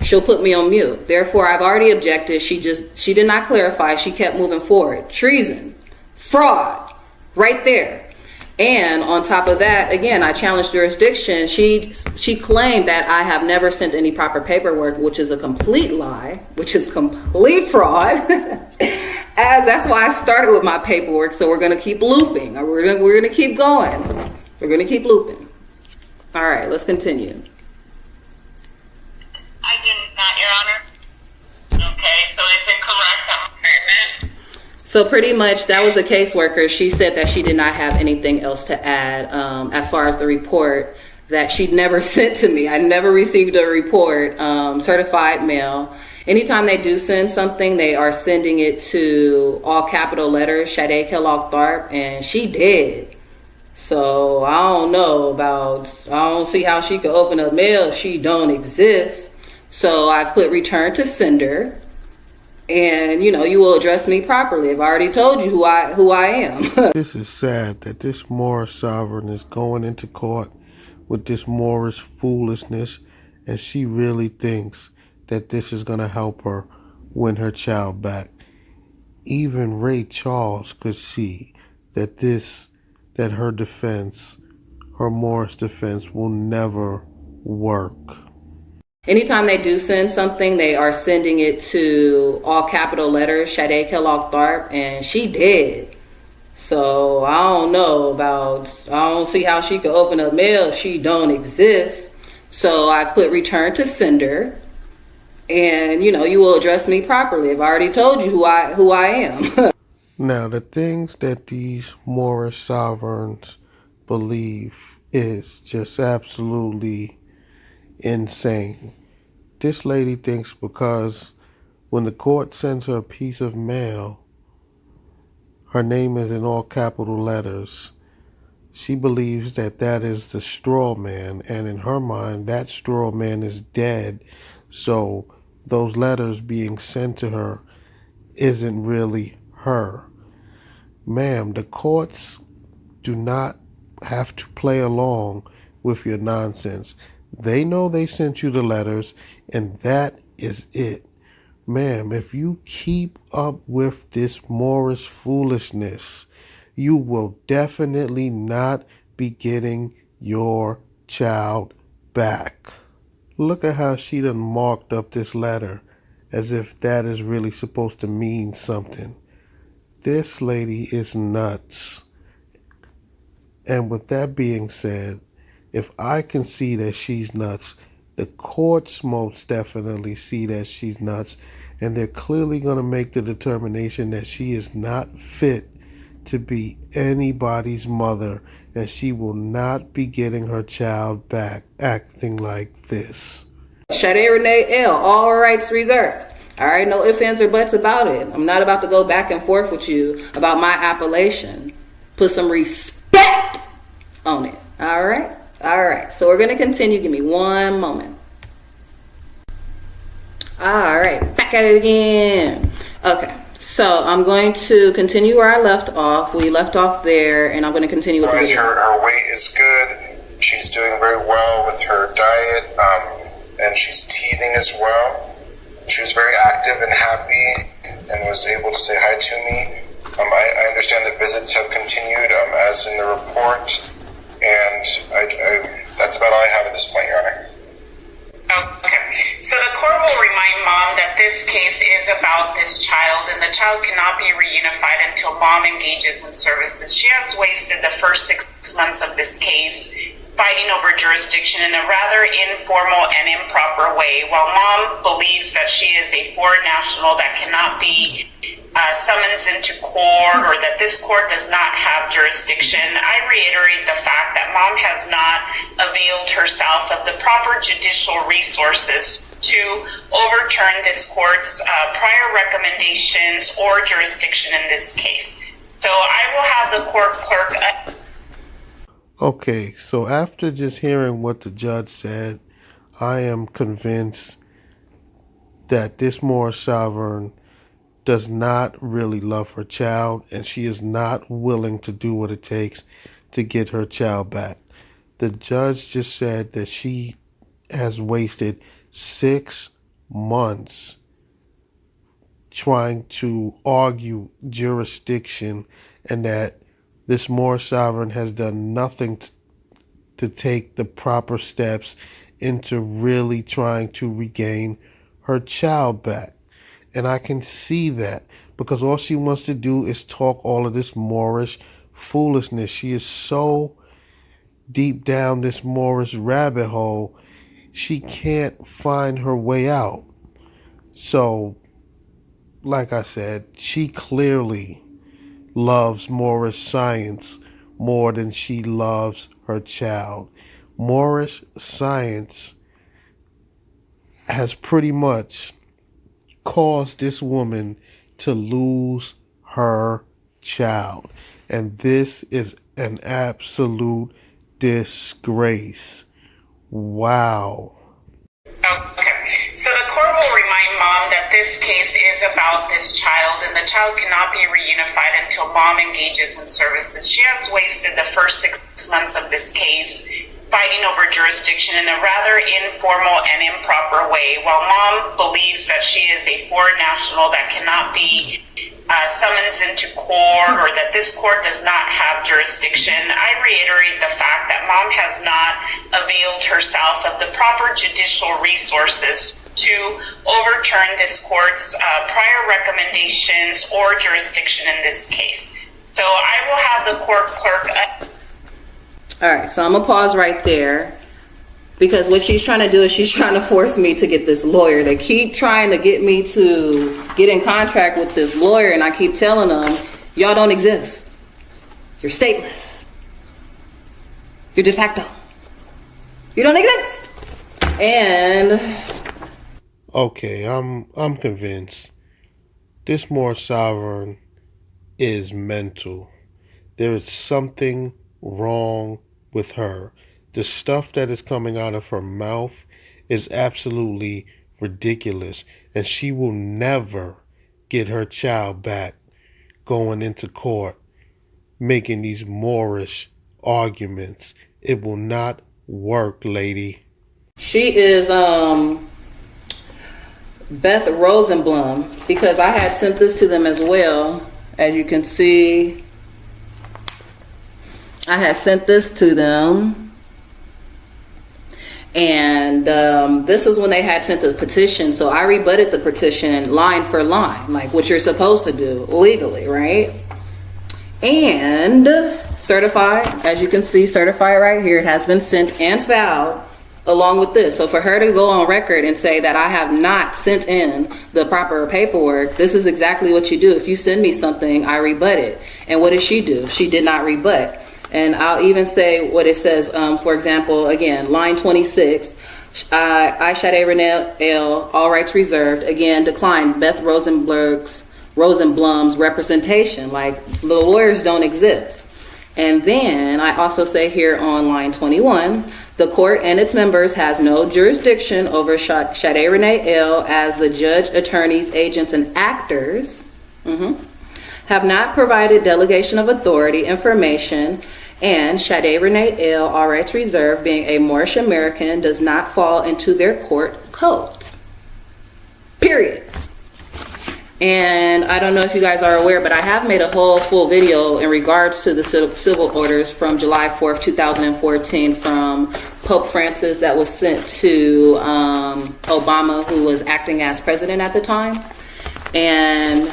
she'll put me on mute. Therefore, I've already objected. She did not clarify. She kept moving forward. Treason, fraud, right there. And on top of that, again, I challenged jurisdiction. She claimed that I have never sent any proper paperwork, which is a complete lie, which is complete fraud. As that's why I started with my paperwork. So we're going to keep looping. We're going to keep going. We're going to keep looping. All right, let's continue. I did not, Your Honor. Okay, so is it correct? Amen. So pretty much that was the caseworker. She said that she did not have anything else to add as far as the report that she'd never sent to me. I never received a report, certified mail. Anytime they do send something, they are sending it to all capital letters, Sade Kellogg Tharp, and she did. So I don't see how she could open up mail if she don't exist. So I've put return to sender. And, you will address me properly. I've already told you who I am. This is sad that this Moorish sovereign is going into court with this Moorish foolishness, and she really thinks that this is going to help her win her child back. Even Ray Charles could see that her defense, her Moorish defense, will never work. Anytime they do send something, they are sending it to all capital letters, Sade Kellogg Tharp, and she did. So I don't see how she could open up mail if she don't exist. So I've put return to sender, and you will address me properly. I've already told you who I am. Now, the things that these Moorish sovereigns believe is just absolutely insane. This lady thinks because when the court sends her a piece of mail, her name is in all capital letters. She believes that is the straw man, and in her mind, that straw man is dead. So those letters being sent to her isn't really her. Ma'am, the courts do not have to play along with your nonsense. They know they sent you the letters, and that is it. Ma'am, if you keep up with this Moorish foolishness, you will definitely not be getting your child back. Look at how she done marked up this letter as if that is really supposed to mean something. This lady is nuts. And with that being said, if I can see that she's nuts, the courts most definitely see that she's nuts, and they're clearly going to make the determination that she is not fit to be anybody's mother, and she will not be getting her child back acting like this. Sade Renee L., all rights reserved. All right, no ifs, ands, or buts about it. I'm not about to go back and forth with you about my appellation. Put some respect on it. All right? All right, so we're going to continue. Give me one moment. All right, back at it again. Okay, so I'm going to continue where I left off. We left off there, and I'm going to continue with the video. Her weight is good. She's doing very well with her diet, and she's teething as well. She was very active and happy and was able to say hi to me. I understand that visits have continued as in the report. And that's about all I have at this point, Your Honor. Okay. So the court will remind Mom that this case is about this child, and the child cannot be reunified until Mom engages in services. She has wasted the first 6 months of this case fighting over jurisdiction in a rather informal and improper way, while Mom believes that she is a foreign national that cannot be summons into court, or that this court does not have jurisdiction. I reiterate the fact that Mom has not availed herself of the proper judicial resources to overturn this court's prior recommendations or jurisdiction in this case. So I will have the court clerk. Okay, so after just hearing what the judge said, I am convinced that this Moorish sovereign does not really love her child, and she is not willing to do what it takes to get her child back. The judge just said that she has wasted 6 months trying to argue jurisdiction and that this Moorish sovereign has done nothing to take the proper steps into really trying to regain her child back. And I can see that because all she wants to do is talk all of this Moorish foolishness. She is so deep down this Moorish rabbit hole, she can't find her way out. So, like I said, she clearly loves Moorish science more than she loves her child. Moorish science has pretty much caused this woman to lose her child. And this is an absolute disgrace. Wow. Okay, so the court will remind mom that this case is about this child, and the child cannot be reunified until mom engages in services. She has wasted the first 6 months of this case fighting over jurisdiction in a rather informal and improper way, while mom believes that she is a foreign national that cannot be summons into court, or that this court does not have jurisdiction. I reiterate the fact that mom has not availed herself of the proper judicial resources to overturn this court's prior recommendations or jurisdiction in this case. So I will have the court clerk. All right, so I'm gonna pause right there, because what she's trying to do is she's trying to force me to get this lawyer. They keep trying to get me to get in contract with this lawyer, and I keep telling them, y'all don't exist. You're stateless. You're de facto. You don't exist. And okay, I'm convinced this Moorish sovereign is mental. There is something wrong with her. The stuff that is coming out of her mouth is absolutely ridiculous, and she will never get her child back going into court making these Moorish arguments. It will not work, lady. she is Beth Rosenblum, because I had sent this to them as well. As you can see, I had sent this to them. And this is when they had sent the petition. So I rebutted the petition line for line, like what you're supposed to do legally, right? And certified, as you can see, certified right here, it has been sent and filed along with this. So for her to go on record and say that I have not sent in the proper paperwork, this is exactly what you do. If you send me something, I rebut it. And what did she do? She did not rebut. And I'll even say what it says, for example, again, line 26, I, Sade Renee L., all rights reserved, again, declined Beth Rosenblum's representation, like the lawyers don't exist. And then I also say here on line 21, the court and its members has no jurisdiction over Sade Renee L. as the judge, attorneys, agents, and actors, have not provided delegation of authority information, and Sade Renee L., all rights reserved, being a Moorish American, does not fall into their court codes. Period. And I don't know if you guys are aware, but I have made a whole full video in regards to the civil orders from July 4th, 2014 from Pope Francis that was sent to Obama, who was acting as president at the time. And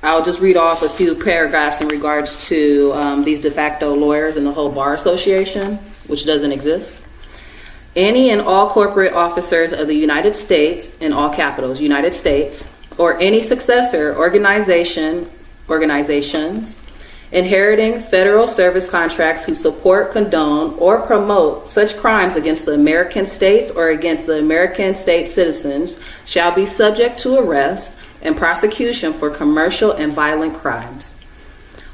I'll just read off a few paragraphs in regards to these de facto lawyers and the whole bar association, which doesn't exist. Any and all corporate officers of the United States, in all capitals, United States, or any successor organizations inheriting federal service contracts who support, condone, or promote such crimes against the American states or against the American state citizens shall be subject to arrest and prosecution for commercial and violent crimes.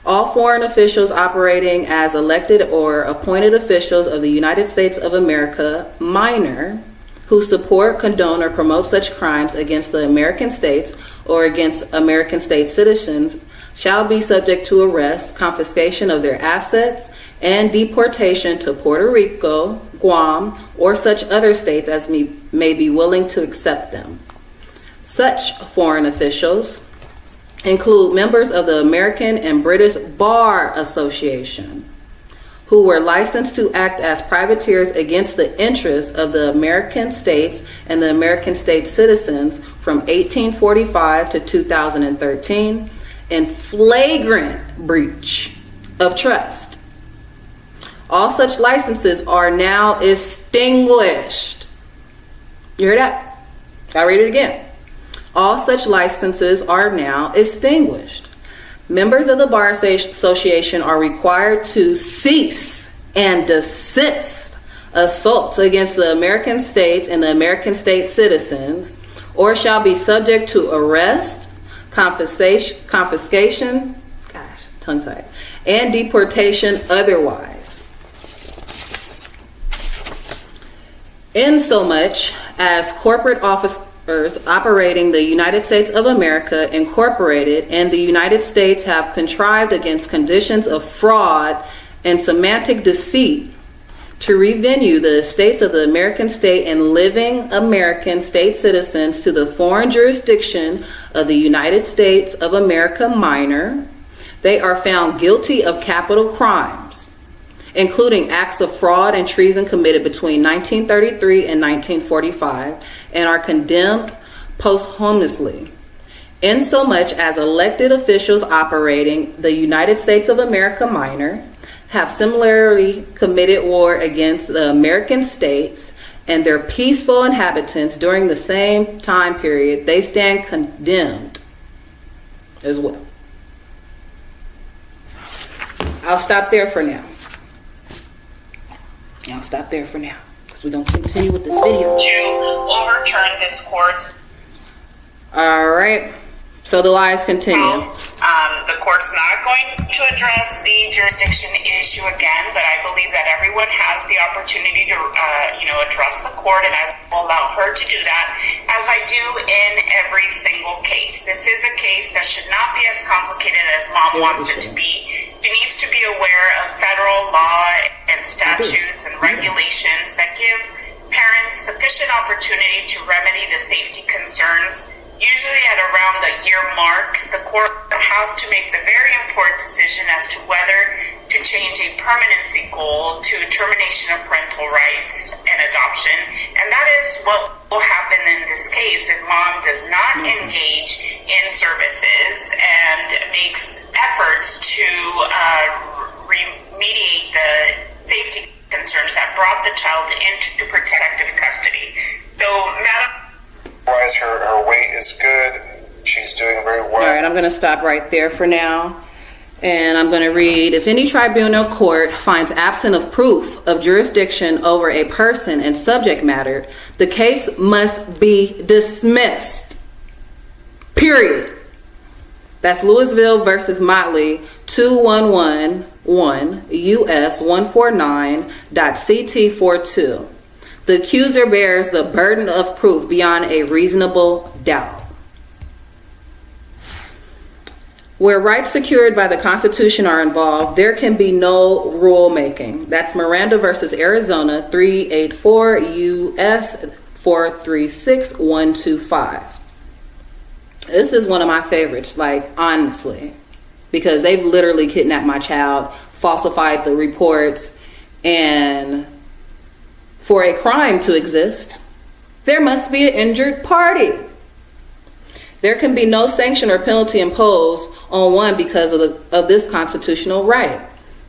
All foreign officials operating as elected or appointed officials of the United States of America, minor, who support, condone, or promote such crimes against the American states or against American state citizens shall be subject to arrest, confiscation of their assets, and deportation to Puerto Rico, Guam, or such other states as may be willing to accept them. Such foreign officials include members of the American and British Bar Association, who were licensed to act as privateers against the interests of the American states and the American state citizens from 1845 to 2013 in flagrant breach of trust. All such licenses are now extinguished. You hear that? I'll read it again. All such licenses are now extinguished. Members of the Bar Association are required to cease and desist assaults against the American states and the American state citizens, or shall be subject to arrest, confiscation, tongue-tied, and deportation otherwise. Insomuch as corporate officers operating the United States of America Incorporated and the United States have contrived against conditions of fraud and semantic deceit to revenue the estates of the American state and living American state citizens to the foreign jurisdiction of the United States of America minor, they are found guilty of capital crimes, including acts of fraud and treason committed between 1933 and 1945, and are condemned posthumously, insomuch as elected officials operating the United States of America minor have similarly committed war against the American states and their peaceful inhabitants during the same time period. They stand condemned as well. I'll stop there for now. I'll stop there for now, because we're going to continue with this video. To overturn this court's. All right. So the lies continue. The court's not going to address the jurisdiction issue again, but I believe that everyone has the opportunity to, address the court, and I will allow her to do that, as I do in every single case. This is a case that should not be as complicated as Mom wants it to be. She needs to be aware of federal law and statutes and regulations that give parents sufficient opportunity to remedy the safety concerns. Usually at around the year mark, the court has to make the very important decision as to whether to change a permanency goal to termination of parental rights and adoption. And that is what will happen in this case if Mom does not engage in services and makes efforts to remediate the safety concerns that brought the child into protective custody. So, Madam... Otherwise, her weight is good. She's doing very well. All right, I'm going to stop right there for now. And I'm going to read, if any tribunal court finds absent of proof of jurisdiction over a person and subject matter, the case must be dismissed. Period. That's Louisville versus Motley, 2111 US 149.CT42. The accuser bears the burden of proof beyond a reasonable doubt. Where rights secured by the Constitution are involved, there can be no rulemaking. That's Miranda versus Arizona, 384 US 436125. This is one of my favorites, like, honestly, because they've literally kidnapped my child, falsified the reports, and for a crime to exist, there must be an injured party. There can be no sanction or penalty imposed on one because of this constitutional right.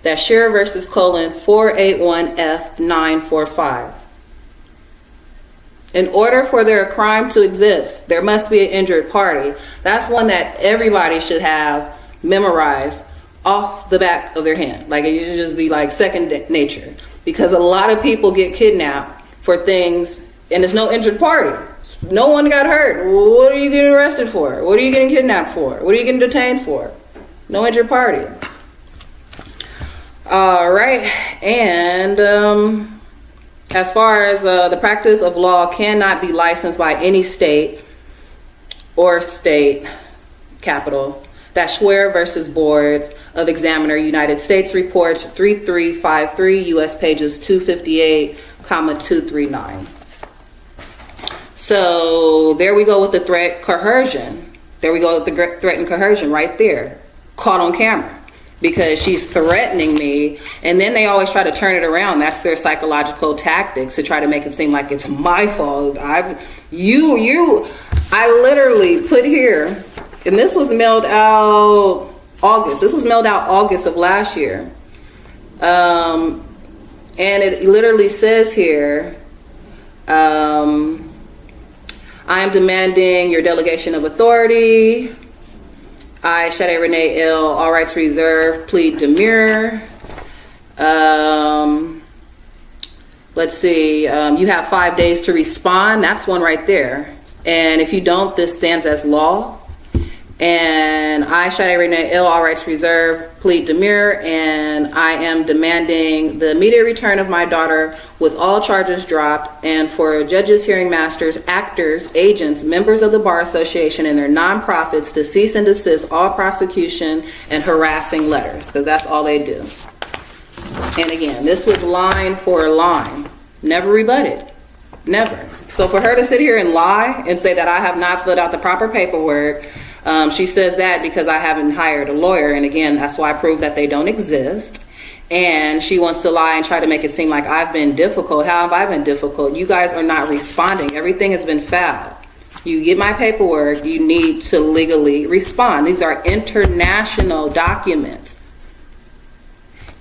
That's Scherer versus Colon 481F945. In order for their crime to exist, there must be an injured party. That's one that everybody should have memorized off the back of their hand. Like, it should just be like second nature. Because a lot of people get kidnapped for things, and there's no injured party. No one got hurt. What are you getting arrested for? What are you getting kidnapped for? What are you getting detained for? No injured party. All right. And as far as the practice of law cannot be licensed by any state or state capital That's Schwer versus Board of Examiner United States Reports 3353, U.S. pages 258, 239. So there we go with the threat coercion. There we go with the threat and coercion right there, caught on camera, because she's threatening me. And then they always try to turn it around. That's their psychological tactics, to try to make it seem like it's my fault. I literally put here, and this was mailed out August. This was mailed out August of last year. And it literally says here, I am demanding your delegation of authority. I, Shade Renee L., all rights reserved, plead demur. Let's see, you have 5 days to respond. That's one right there. And if you don't, this stands as law. And I, Shade Renee L., all rights reserved, plead demur, and I am demanding the immediate return of my daughter with all charges dropped, and for judges, hearing masters, actors, agents, members of the Bar Association, and their nonprofits to cease and desist all prosecution and harassing letters, because that's all they do. And again, this was line for line, never rebutted, never. So for her to sit here and lie and say that I have not filled out the proper paperwork, she says that because I haven't hired a lawyer, and again, that's why I prove that they don't exist. And she wants to lie and try to make it seem like I've been difficult. How have I been difficult? You guys are not responding. Everything has been filed. You get my paperwork, you need to legally respond. These are international documents.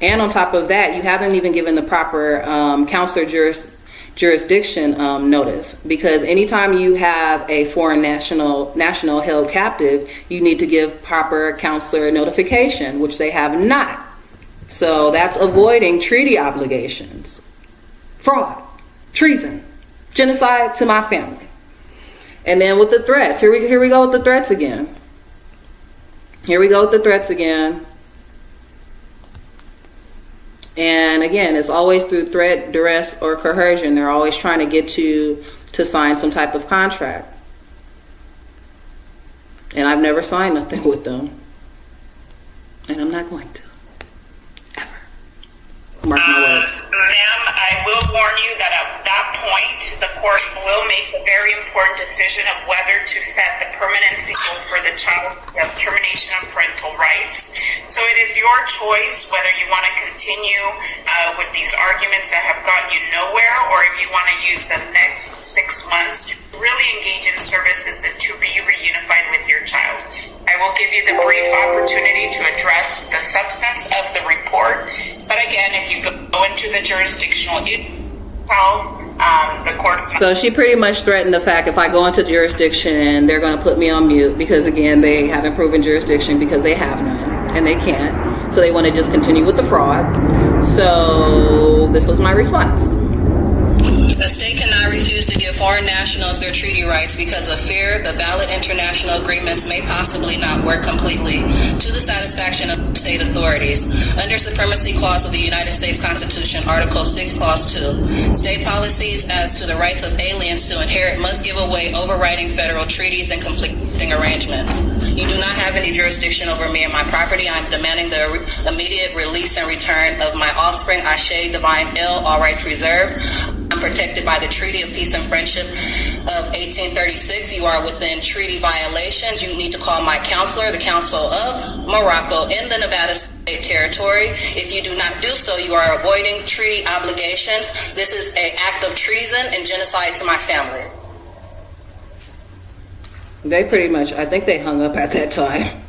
And on top of that, you haven't even given the proper counselor jurisdiction notice, because anytime you have a foreign national held captive, you need to give proper counselor notification, which they have not. So that's avoiding treaty obligations, fraud, treason, genocide to my family. And then with the threats, here we go with the threats again. And again, it's always through threat, duress, or coercion. They're always trying to get you to sign some type of contract. And I've never signed nothing with them. And I'm not going to. Ever. Mark my words. Ma'am, I will warn you that at that point, the court will make a very important decision of whether to set the permanency for the child as termination of parental rights. So it is your choice whether you want to continue with these arguments that have gotten you nowhere, or if you want to use the next 6 months to really engage in services and to be reunified with your child. I will give you the brief opportunity to address the substance of the report. But again, if you go into the jurisdictional the court's... So she pretty much threatened the fact if I go into jurisdiction, they're going to put me on mute, because again, they haven't proven jurisdiction because they have none and they can't. So they want to just continue with the fraud. So this was my response. A state cannot refuse to give foreign nationals their treaty rights because of fear the valid international agreements may possibly not work completely to the satisfaction of state authorities. Under Supremacy Clause of the United States Constitution, Article 6, Clause 2, state policies as to the rights of aliens to inherit must give away overriding federal treaties and conflicting arrangements. You do not have any jurisdiction over me and my property. I am demanding the immediate release and return of my offspring, Ashe Divine L., all rights reserved. I'm protected by the Treaty of Peace and Friendship of 1836. You are within treaty violations. You need to call my counselor, the Council of Morocco in the Nevada State Territory. If you do not do so, you are avoiding treaty obligations. This is an act of treason and genocide to my family. They pretty much, I think they hung up at that time.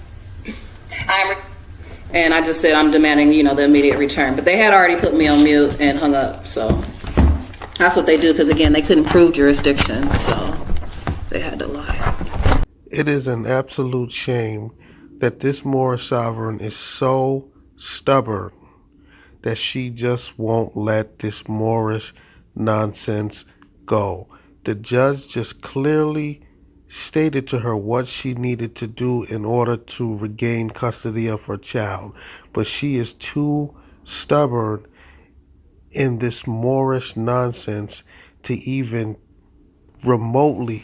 And I just said I'm demanding, the immediate return. But they had already put me on mute and hung up, so that's what they do, because again, they couldn't prove jurisdiction, so they had to lie. It is an absolute shame that this Moorish sovereign is so stubborn that she just won't let this Moorish nonsense go. The judge just clearly stated to her what she needed to do in order to regain custody of her child, but she is too stubborn in this Moorish nonsense to even remotely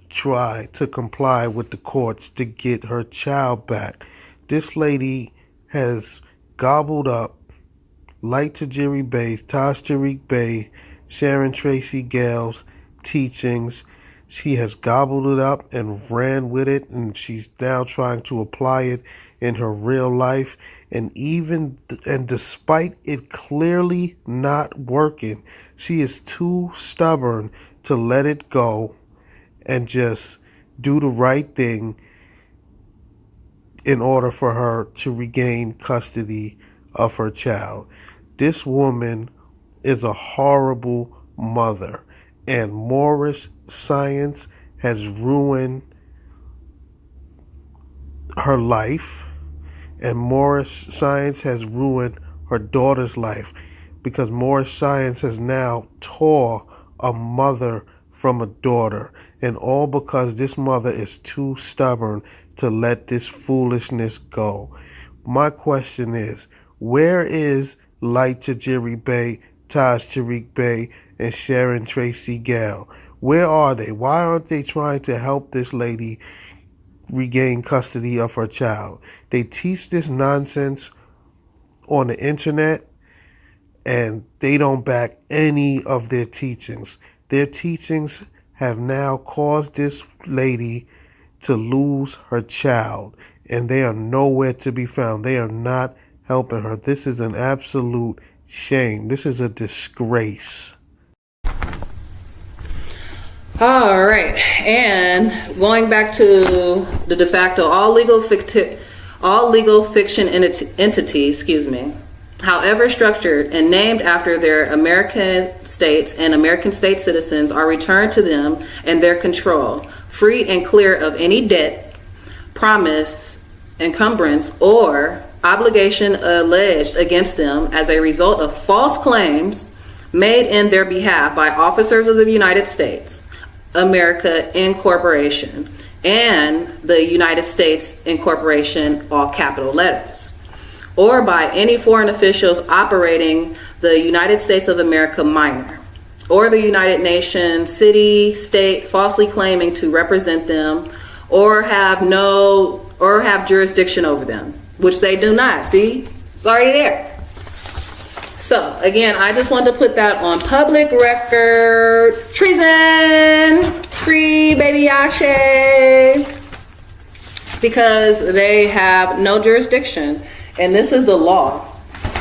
try to comply with the courts to get her child back. This lady has gobbled up Light Tajiri Bey, Taj Tariq Bey, Sharon Tracy Gale's teachings. She has gobbled it up and ran with it, and she's now trying to apply it in her real life. And despite it clearly not working, she is too stubborn to let it go and just do the right thing in order for her to regain custody of her child. This woman is a horrible mother, and Moorish science has ruined her life, and Moorish science has ruined her daughter's life, because Moorish science has now tore a mother from a daughter, and all because this mother is too stubborn to let this foolishness go. My question is, where is Light Tajiri Bey, Taj Tariq Bey, and Sharon Tracy Gale? Where are they? Why aren't they trying to help this lady regain custody of her child? They teach this nonsense on the internet, and they don't back any of their teachings. Their teachings have now caused this lady to lose her child, and they are nowhere to be found. They are not helping her. This is an absolute shame. This is a disgrace. All right, and going back to the de facto, all legal fiction entities, however structured and named after their American states and American state citizens, are returned to them and their control, free and clear of any debt, promise, encumbrance, or obligation alleged against them as a result of false claims made in their behalf by officers of the United States, America Incorporation, and the United States Incorporation, all capital letters, or by any foreign officials operating the United States of America minor, or the United Nations, city, state, falsely claiming to represent them, or have jurisdiction over them, which they do not. See, it's already there. So again, I just wanted to put that on public record. Treason, free baby Ashe, because they have no jurisdiction, and this is the law.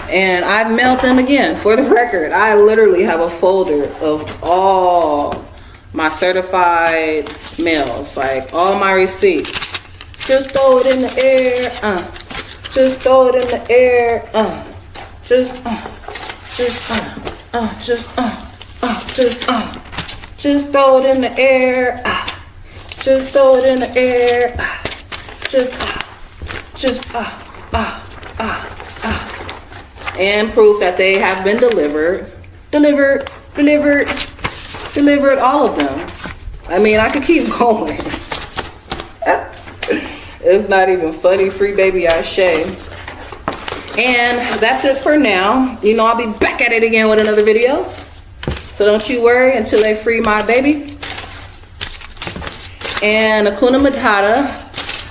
And I've mailed them again. For the record, I literally have a folder of all my certified mails, like all my receipts. Just throw it in the air, just throw it in the air, just throw it in the air, just throw it in the air, and proof that they have been delivered, all of them. I mean, I could keep going. It's not even funny. Free baby Ashe. And that's it for now. You know, I'll be back at it again with another video. So don't you worry until they free my baby. And Hakuna Matata.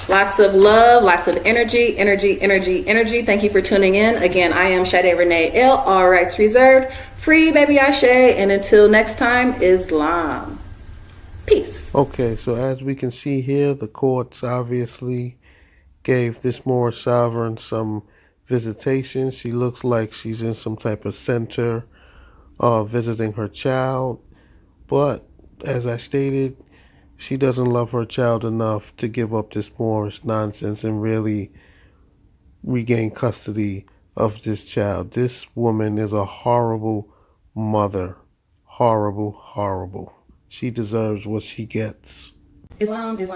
Lots of love, lots of energy. Thank you for tuning in. Again, I am Sade Renee L. All rights reserved. Free baby Ashe. And until next time, Islam. Peace. Okay, so as we can see here, the courts obviously gave this Moorish sovereign some visitation. She looks like she's in some type of center visiting her child. But as I stated, she doesn't love her child enough to give up this Moorish nonsense and really regain custody of this child. This woman is a horrible mother. Horrible. She deserves what she gets. Islam, peace,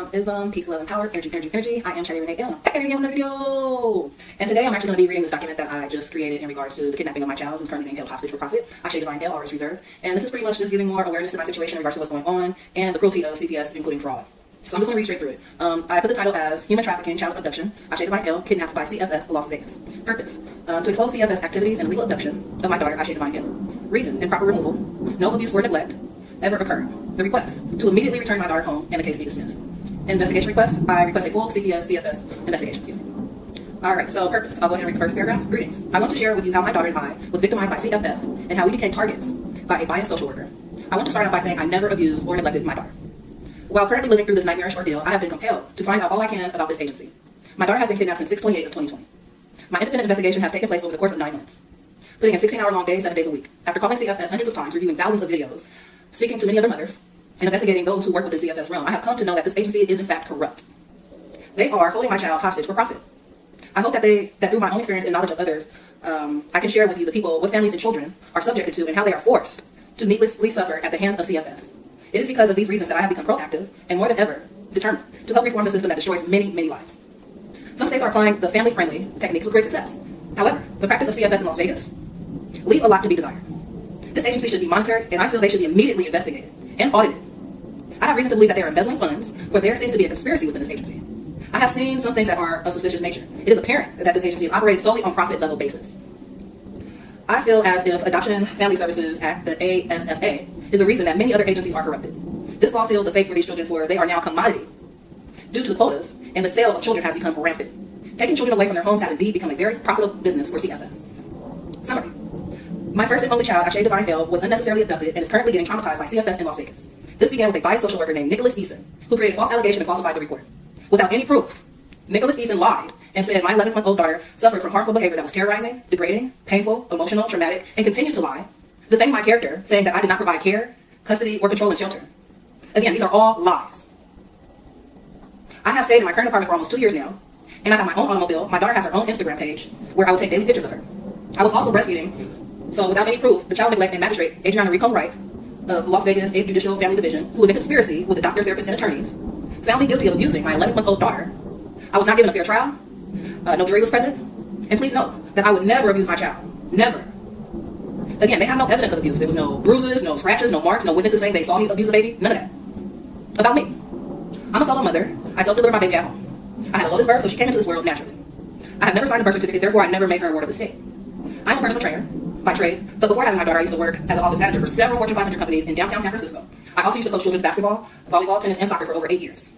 love, and power, energy. I am Shadi Renee L. I'm back at it again with another video. And today I'm actually going to be reading this document that I just created in regards to the kidnapping of my child who's currently being held hostage for profit. I Shadi Divine L, R is reserved. And this is pretty much just giving more awareness to my situation in regards to what's going on and the cruelty of CPS, including fraud. So I'm just going to read straight through it. I put the title as Human Trafficking, Child Abduction, Ashe Divine L, Kidnapped by CFS, Las Vegas. Purpose, to expose CFS activities and illegal abduction of my daughter, Ashe Divine L. Reason, improper removal, no abuse or neglect ever occur. The request, to immediately return my daughter home and the case be dismissed. Investigation request, I request a full CPS, CFS investigation, All right, so purpose. I'll go ahead and read the first paragraph. Greetings. I want to share with you how my daughter and I was victimized by CFFs and how we became targets by a biased social worker. I want to start out by saying I never abused or neglected my daughter. While currently living through this nightmarish ordeal, I have been compelled to find out all I can about this agency. My daughter has been kidnapped since 6/28 of 2020. My independent investigation has taken place over the course of 9 months, putting in 16-hour-long days, 7 days a week. After calling CFS hundreds of times, reviewing thousands of videos, speaking to many other mothers, and investigating those who work within CFS realm, I have come to know that this agency is in fact corrupt. They are holding my child hostage for profit. I hope that through my own experience and knowledge of others, I can share with you the people, what families and children are subjected to and how they are forced to needlessly suffer at the hands of CFS. It is because of these reasons that I have become proactive and more than ever determined to help reform the system that destroys many, many lives. Some states are applying the family-friendly techniques with great success. However, the practice of CFS in Las Vegas leave a lot to be desired. This agency should be monitored, and I feel they should be immediately investigated and audited. I have reason to believe that they are embezzling funds, for there seems to be a conspiracy within this agency. I have seen some things that are of suspicious nature. It is apparent that this agency is operating solely on profit level basis. I feel as if Adoption Family Services Act, the ASFA, is the reason that many other agencies are corrupted. This law sealed the fate for these children, for they are now commodity due to the quotas, and the sale of children has become rampant. Taking children away from their homes has indeed become a very profitable business for CFS. Summary. My first and only child, Ashay Divine L, was unnecessarily abducted and is currently getting traumatized by CFS in Las Vegas. This began with a biased social worker named Nicholas Eason, who created a false allegation and falsified the report. Without any proof, Nicholas Eason lied and said my 11-month-old daughter suffered from harmful behavior that was terrorizing, degrading, painful, emotional, traumatic, and continued to lie, defaming my character, saying that I did not provide care, custody, or control and shelter. Again, these are all lies. I have stayed in my current apartment for almost 2 years now, and I have my own automobile. My daughter has her own Instagram page where I will take daily pictures of her. I was also breastfeeding, so without any proof, the child neglect and magistrate, Adriana Rico Wright, of Las Vegas 8th Judicial Family Division, who was in conspiracy with the doctors, therapists, and attorneys, found me guilty of abusing my 11-month-old daughter. I was not given a fair trial. No jury was present. And please know that I would never abuse my child. Never. Again, they have no evidence of abuse. There was no bruises, no scratches, no marks, no witnesses saying they saw me abuse a baby. None of that. About me. I'm a solo mother. I self-delivered my baby at home. I had a lotus birth, so she came into this world naturally. I have never signed a birth certificate, therefore I never made her a ward of the state. I'm a personal trainer by trade, but before having my daughter, I used to work as an office manager for several Fortune 500 companies in downtown San Francisco. I also used to coach children's basketball, volleyball, tennis, and soccer for over 8 years.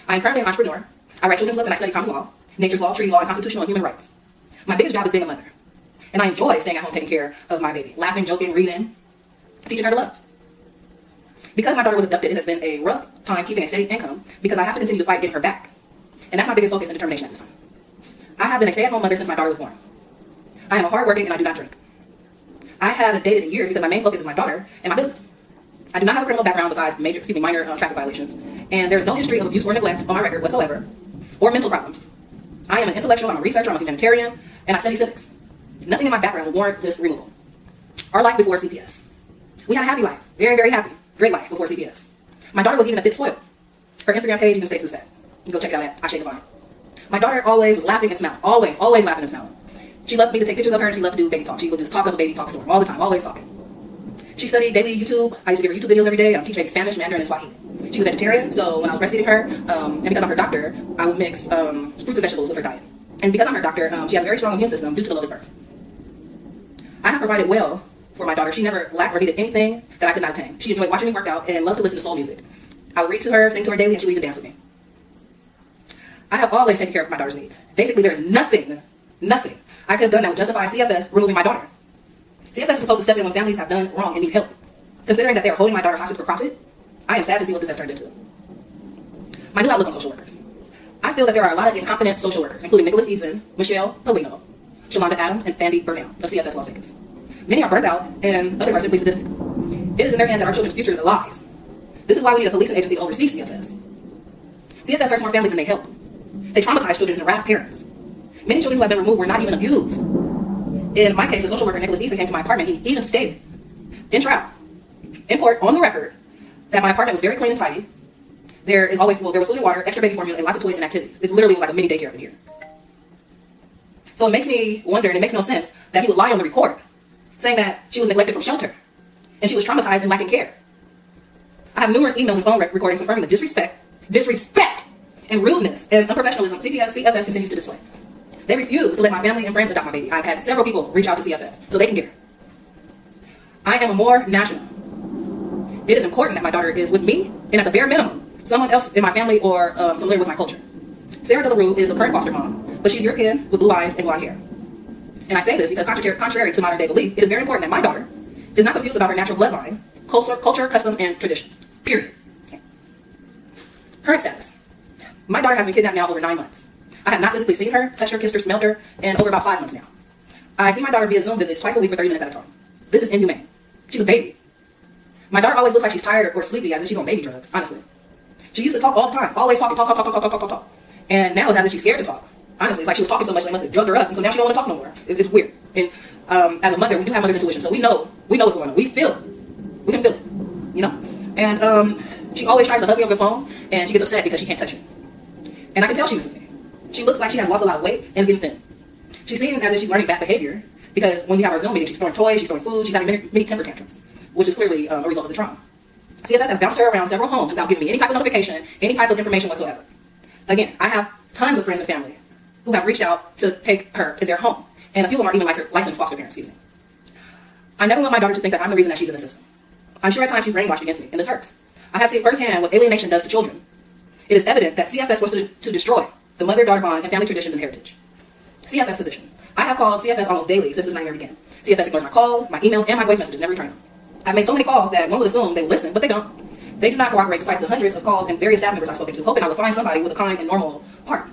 I am currently an entrepreneur. I write children's books and I study common law, nature's law, treaty law, and constitutional and human rights. My biggest job is being a mother. And I enjoy staying at home taking care of my baby, laughing, joking, reading, teaching her to love. Because my daughter was abducted, it has been a rough time keeping a steady income because I have to continue to fight getting her back. And that's my biggest focus and determination at this time. I have been a stay-at-home mother since my daughter was born. I am a hardworking and I do not drink. I haven't dated in years because my main focus is my daughter and my business. I do not have a criminal background besides minor traffic violations. And there's no history of abuse or neglect on my record whatsoever, or mental problems. I am an intellectual, I'm a researcher, I'm a humanitarian, and I study civics. Nothing in my background will warrant this removal. Our life before CPS. We had a happy life. Very, very happy. Great life before CPS. My daughter was even a bit spoiled. Her Instagram page even states this fact. You can go check it out at Ashay Divine. My daughter always was laughing and smiling. Always laughing and smiling. She loved me to take pictures of her and she loved to do baby talk. She would just talk up a baby talk storm all the time, always talking. She studied daily YouTube. I used to give her YouTube videos every day. I'm teaching Spanish, Mandarin, and Swahili. She's a vegetarian, so when I was breastfeeding her, and because I'm her doctor, I would mix fruits and vegetables with her diet. And because I'm her doctor, she has a very strong immune system due to the lotus birth. I have provided well for my daughter. She never lacked or needed anything that I could not attain. She enjoyed watching me work out and loved to listen to soul music. I would read to her, sing to her daily, and she would even dance with me. I have always taken care of my daughter's needs. Basically, there is nothing I could have done that would justify CFS removing my daughter. CFS is supposed to step in when families have done wrong and need help. Considering that they are holding my daughter hostage for profit, I am sad to see what this has turned into. My new outlook on social workers. I feel that there are a lot of incompetent social workers, including Nicholas Eason, Michelle Polino, Shalonda Adams, and Sandy Burnell of CFS Las Vegas. Many are burnt out, and others are simply sadistic. It is in their hands that our children's future is lies. This is why we need a policing agency to oversee CFS. CFS hurts more families than they help. They traumatize children and harass parents. Many children who have been removed were not even abused. In my case, the social worker Nicholas Eason came to my apartment. He even stated, in trial, in court, on the record, that my apartment was very clean and tidy. There was food and water, extra baby formula, and lots of toys and activities. It literally was like a mini daycare in here. So it makes me wonder, and it makes no sense, that he would lie on the report, saying that she was neglected from shelter, and she was traumatized and lacking care. I have numerous emails and phone recordings confirming the disrespect, and rudeness and unprofessionalism CFS continues to display. They refuse to let my family and friends adopt my baby. I've had several people reach out to CFS so they can get her. I am a more national. It is important that my daughter is with me, and at the bare minimum, someone else in my family or familiar with my culture. Sarah De La Rue is the current foster mom but she's European with blue eyes and blonde hair. And I say this because contrary to modern day belief, it is very important that my daughter is not confused about her natural bloodline, culture, customs, and traditions. Period. Okay. Current status. My daughter has been kidnapped now over 9 months. I have not physically seen her, touched her, kissed her, smelled her in over about 5 months now. I see my daughter via Zoom visits twice a week for 30 minutes at a time. This is inhumane. She's a baby. My daughter always looks like she's tired or sleepy, as if she's on baby drugs, honestly. She used to talk all the time, always talking, talk. And now it's as if she's scared to talk. Honestly, it's like she was talking so much they must have drugged her up, and so now she don't want to talk no more. It's weird. And as a mother, we do have mother's intuition, so we know what's going on. We feel it. We can feel it, you know. And she always tries to hug me over the phone, and she gets upset because she can't touch me. And I can tell she misses me. She looks like she has lost a lot of weight and is getting thin. She seems as if she's learning bad behavior because when we have our Zoom meeting, she's throwing toys, she's throwing food, she's having many temper tantrums, which is clearly a result of the trauma. CFS has bounced her around several homes without giving me any type of notification, any type of information whatsoever. Again, I have tons of friends and family who have reached out to take her in their home, and a few of them are even licensed foster parents, I never want my daughter to think that I'm the reason that she's in the system. I'm sure at times she's brainwashed against me, and this hurts. I have seen firsthand what alienation does to children. It is evident that CFS wants to destroy the mother-daughter bond and family traditions and heritage. CFS position. I have called CFS almost daily since this nightmare began. CFS ignores my calls, my emails, and my voice messages, never return them. I've made so many calls that one would assume they would listen, but they don't. They do not cooperate despite the hundreds of calls and various staff members I've spoken to, hoping I would find somebody with a kind and normal heart.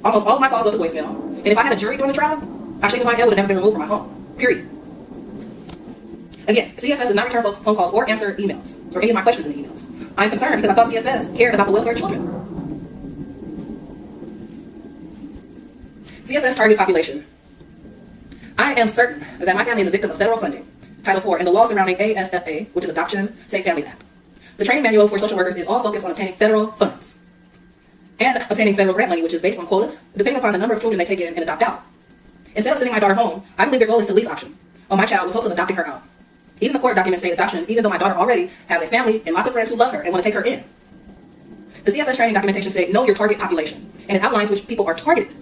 Almost all of my calls go to voicemail, and if I had a jury during the trial, I shake my head would have never been removed from my home. Period. Again, CFS does not return phone calls or answer emails, or any of my questions in the emails. I'm concerned because I thought CFS cared about the welfare of children. CFS target population. I am certain that my family is a victim of federal funding, Title IV, and the law surrounding ASFA, which is Adoption Safe Families Act. The training manual for social workers is all focused on obtaining federal funds and obtaining federal grant money, which is based on quotas, depending upon the number of children they take in and adopt out. Instead of sending my daughter home, I believe their goal is to lease option on my child with hopes of adopting her out. Even the court documents say adoption, even though my daughter already has a family and lots of friends who love her and want to take her in. The CFS training documentation states know your target population, and it outlines which people are targeted.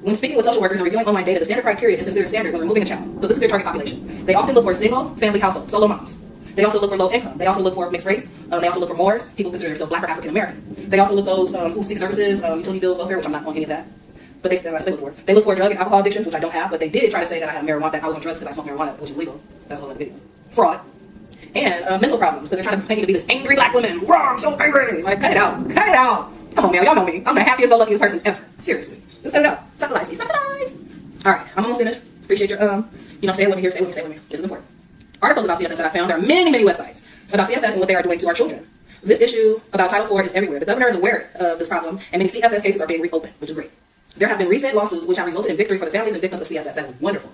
When speaking with social workers and reviewing online data, the standard criteria is considered standard when removing a child. So this is their target population. They often look for single family households, solo moms. They also look for low income. They also look for mixed race. They also look for Moors, people who consider themselves Black or African American. They also look those who seek services, utility bills, welfare, which I'm not on any of that. But that's what they look for. They look for drug and alcohol addictions, which I don't have, but they did try to say that I had marijuana, that I was on drugs because I smoked marijuana, which is legal. That's a whole other video. Fraud. And mental problems, because they're trying to paint me to be this angry Black woman. Wow, I'm so angry. Like, cut it out. Cut it out. Come on, man. Y'all know me. I'm the happiest, luckiest person ever. Seriously. Just cut it out. Stop the lies, please. Stop the lies. All right. I'm almost finished. Appreciate your, stay with me here. Stay with me. Stay with me. This is important. Articles about CFS that I found. There are many websites about CFS and what they are doing to our children. This issue about Title IV is everywhere. The governor is aware of this problem, and many CFS cases are being reopened, which is great. There have been recent lawsuits which have resulted in victory for the families and victims of CFS. That is wonderful.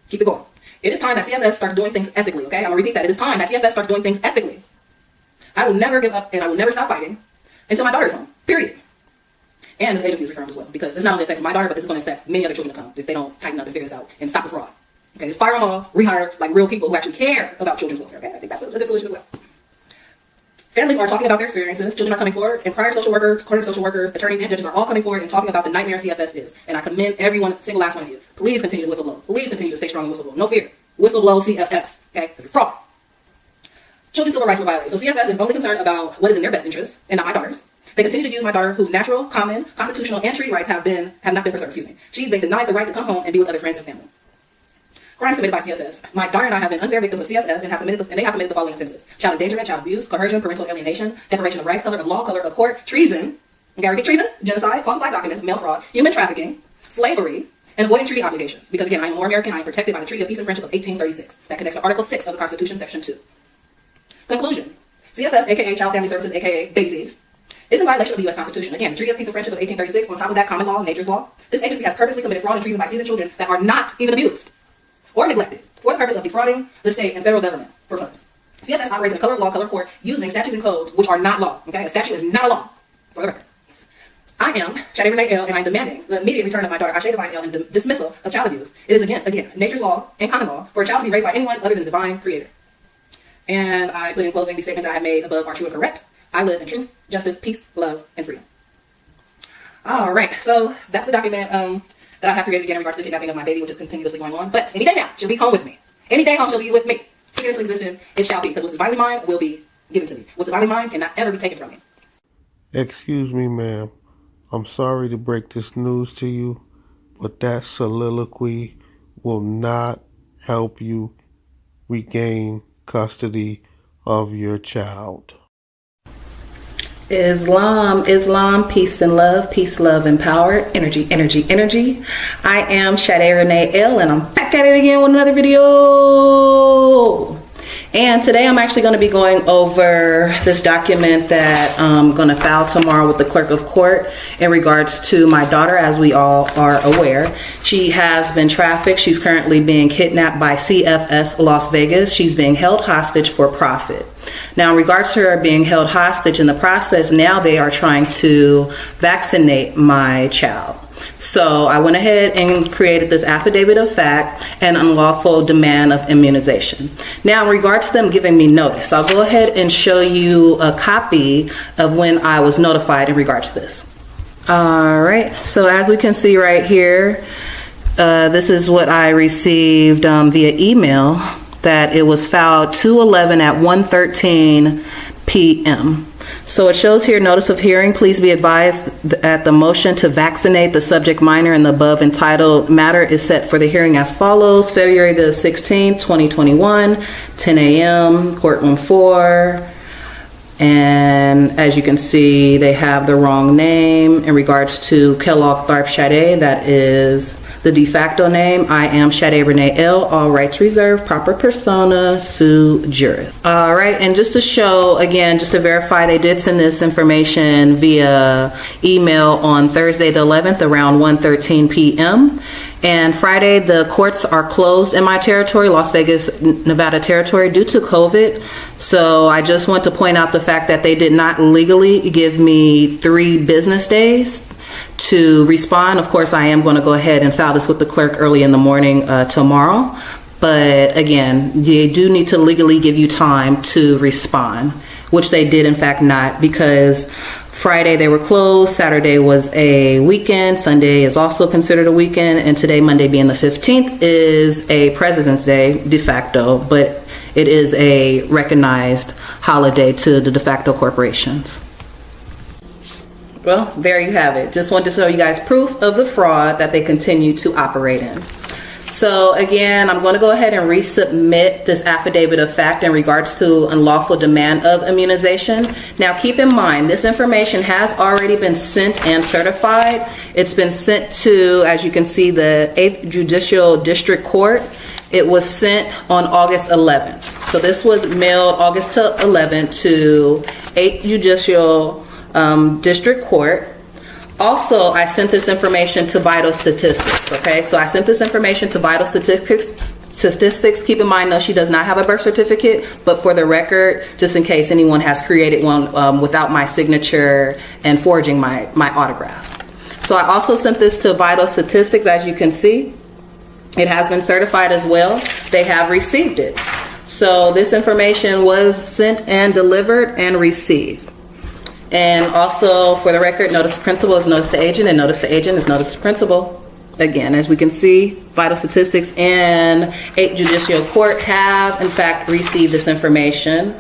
Keep it going. It is time that CFS starts doing things ethically, okay? I'm going to repeat that. It is time that CFS starts doing things ethically. I will never give up, and I will never stop fighting until my daughter is home. Period. And this agency is reformed as well, because this not only affects my daughter, but this is going to affect many other children to come if they don't tighten up and figure this out and stop the fraud. Okay, just fire them all, rehire like real people who actually care about children's welfare. Okay, I think that's a good solution as well. Families are talking about their experiences. Children are coming forward, and prior social workers, current social workers, attorneys, and judges are all coming forward and talking about the nightmare CFS is. And I commend every single last one of you. Please continue to whistleblow. Please continue to stay strong and whistleblow. No fear. Whistleblow CFS. Okay, because you're fraud. Children's civil rights were violated. So CFS is only concerned about what is in their best interest, and not my daughter's. They continue to use my daughter, whose natural, common, constitutional, and treaty rights have not been preserved. She's been denied the right to come home and be with other friends and family. Crimes committed by CFS. My daughter and I have been unfair victims of CFS and they have committed the following offenses: child endangerment, child abuse, coercion, parental alienation, deprivation of rights, color of law, color of court, treason, treason, genocide, falsified documents, mail fraud, human trafficking, slavery, and avoiding treaty obligations. Because again, I am more American. I am protected by the Treaty of Peace and Friendship of 1836. That connects to Article 6 of the Constitution, Section 2. Conclusion. CFS, aka Child Family Services, aka baby thieves, is in violation of the U.S. Constitution. Again, the Treaty of Peace and Friendship of 1836. On top of that, common law, nature's law. This agency has purposely committed fraud and treason by seasoned children that are not even abused or neglected for the purpose of defrauding the state and federal government for funds. CFS operates in a color of law, color of court, using statutes and codes which are not law. Okay, a statute is not a law, for the record. I am Shadi Renee L, and I'm demanding the immediate return of my daughter, Ashe Divine L, and the dismissal of child abuse. It is against, again, nature's law and common law for a child to be raised by anyone other than the divine creator. And I put in closing these statements that I have made above are true and correct. I live in truth, justice, peace, love, and freedom. All right, so that's the document that I have created again in regards to the kidnapping of my baby, which is continuously going on. But any day now, she'll be home with me. Any day home, she'll be with me. Speaking into existence, it shall be, because what's divinely mine will be given to me. What's divinely mine cannot ever be taken from me. Excuse me, ma'am. I'm sorry to break this news to you, but that soliloquy will not help you regain custody of your child. Islam, peace and love, peace, love, and power, energy. I am Sade Renee L, and I'm back at it again with another video. And today I'm actually going to be going over this document that I'm going to file tomorrow with the clerk of court in regards to my daughter. As we all are aware, she has been trafficked. She's currently being kidnapped by CFS Las Vegas. She's being held hostage for profit. Now, in regards to her being held hostage in the process, now they are trying to vaccinate my child. So I went ahead and created this affidavit of fact and unlawful demand of immunization. Now, in regards to them giving me notice, I'll go ahead and show you a copy of when I was notified in regards to this. All right, so as we can see right here, this is what I received via email, that it was filed 2/11 at 1:13 p.m. So it shows here, notice of hearing. Please be advised that the motion to vaccinate the subject minor in the above entitled matter is set for the hearing as follows: February the 16th, 2021, 10 a.m., courtroom 4. And as you can see, they have the wrong name in regards to Kellogg Tharp Sade. That is the de facto name. I am Sade Renee L, all rights reserved, proper persona, sue juris. All right, and just to show, again, just to verify, they did send this information via email on Thursday the 11th around 1:13 p.m. And Friday, the courts are closed in my territory, Las Vegas, Nevada territory, due to COVID. So I just want to point out the fact that they did not legally give me 3 business days to respond. Of course, I am going to go ahead and file this with the clerk early in the morning tomorrow. But again, they do need to legally give you time to respond, which they did in fact not, because Friday they were closed, Saturday was a weekend, Sunday is also considered a weekend, and today, Monday being the 15th, is a President's Day de facto, but it is a recognized holiday to the de facto corporations. Well, there you have it. Just wanted to show you guys proof of the fraud that they continue to operate in. So again, I'm going to go ahead and resubmit this affidavit of fact in regards to unlawful demand of immunization. Now keep in mind, this information has already been sent and certified. It's been sent to, as you can see, the 8th Judicial District Court. It was sent on August 11th. So this was mailed August 11th to 8th Judicial District Court. Also, I sent this information to Vital Statistics, okay? So I sent this information to Vital Statistics. Keep in mind, no, she does not have a birth certificate, but for the record, just in case anyone has created one without my signature and forging my autograph. So I also sent this to Vital Statistics, as you can see. It has been certified as well. They have received it. So this information was sent and delivered and received. And also, for the record, notice to principal is notice to agent, and notice to agent is notice to principal. Again, as we can see, Vital Statistics and 8th Judicial Court have, in fact, received this information,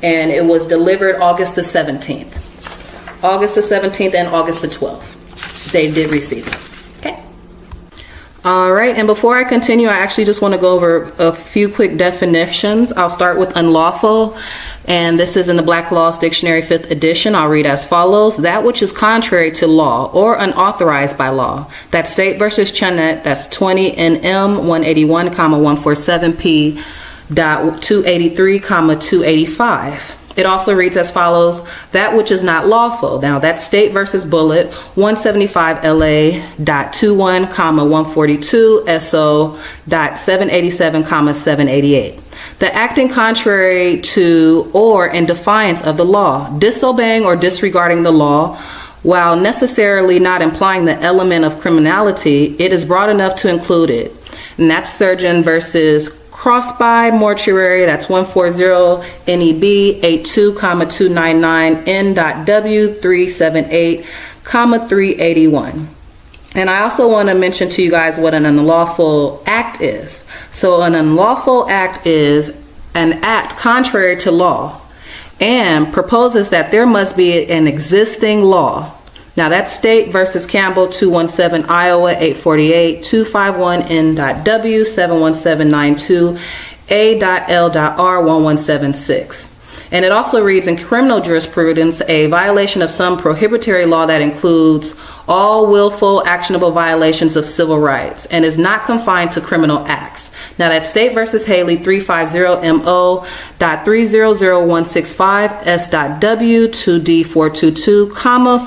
and it was delivered August the 17th. August the 17th and August the 12th. They did receive it. Okay. All right, and before I continue, I actually just want to go over a few quick definitions. I'll start with unlawful. And this is in the Black Laws Dictionary 5th edition. I'll read as follows: that which is contrary to law or unauthorized by law. That's State versus Canaanite. That's 20 NM 181, 147P. 283, 285. It also reads as follows: that which is not lawful. Now that's State versus Bullet 175 LA.21, 142 SO.787, 788. The acting contrary to or in defiance of the law, disobeying or disregarding the law, while necessarily not implying the element of criminality, it is broad enough to include it. And that's Surgeon versus Crossby Mortuary. That's 140 NEB 82, 299 N.W 378, 381. And I also want to mention to you guys what an unlawful act is. So an unlawful act is an act contrary to law and proposes that there must be an existing law Now that's State versus Campbell 217 Iowa 848 251 N.W 71792 A.L.R 1176. And it also reads, in criminal jurisprudence, a violation of some prohibitory law that includes all willful, actionable violations of civil rights and is not confined to criminal acts. Now that's State versus Haley 350MO.300165 S.W 2D422,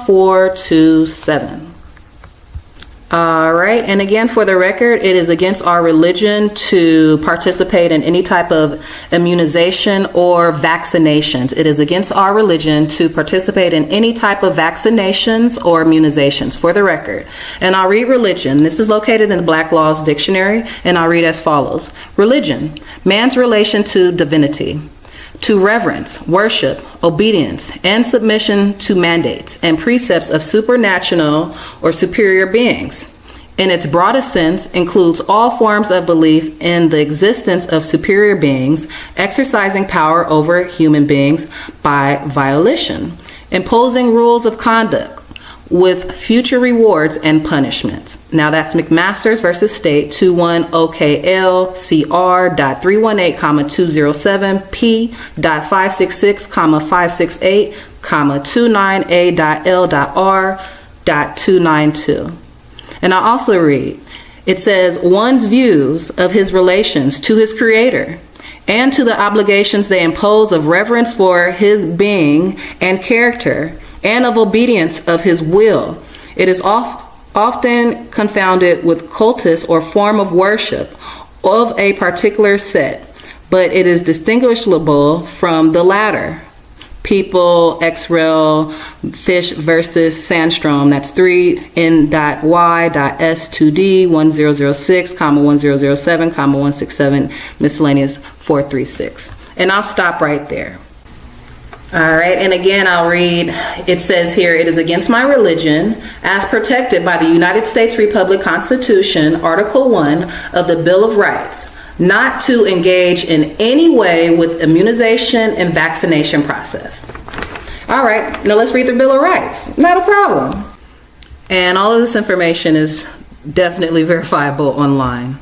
427. All right, and again, for the record, it is against our religion to participate in any type of immunization or vaccinations. It is against our religion to participate in any type of vaccinations or immunizations, for the record. And I'll read religion. This is located in the Black Laws Dictionary, and I'll read as follows. Religion, man's relation to divinity, to reverence, worship, obedience, and submission to mandates and precepts of supernatural or superior beings. In its broadest sense, includes all forms of belief in the existence of superior beings exercising power over human beings by violation, imposing rules of conduct with future rewards and punishments. Now that's McMasters versus State 21OKLCR.318, 207P.566, 568, 29A.L.R.292. And I also read, it says one's views of his relations to his creator and to the obligations they impose of reverence for his being and character and of obedience of his will. It is often confounded with cultus or form of worship of a particular set, but it is distinguishable from the latter. People, XREL, Fish versus Sandstrom, that's 3N.Y.S2D 1006, 1007, 167, miscellaneous 436. And I'll stop right there. All right, and again, I'll read, it says here, it is against my religion, as protected by the United States Republic Constitution, Article 1 of the Bill of Rights, not to engage in any way with immunization and vaccination process. All right, now let's read the Bill of Rights. Not a problem. And all of this information is definitely verifiable online.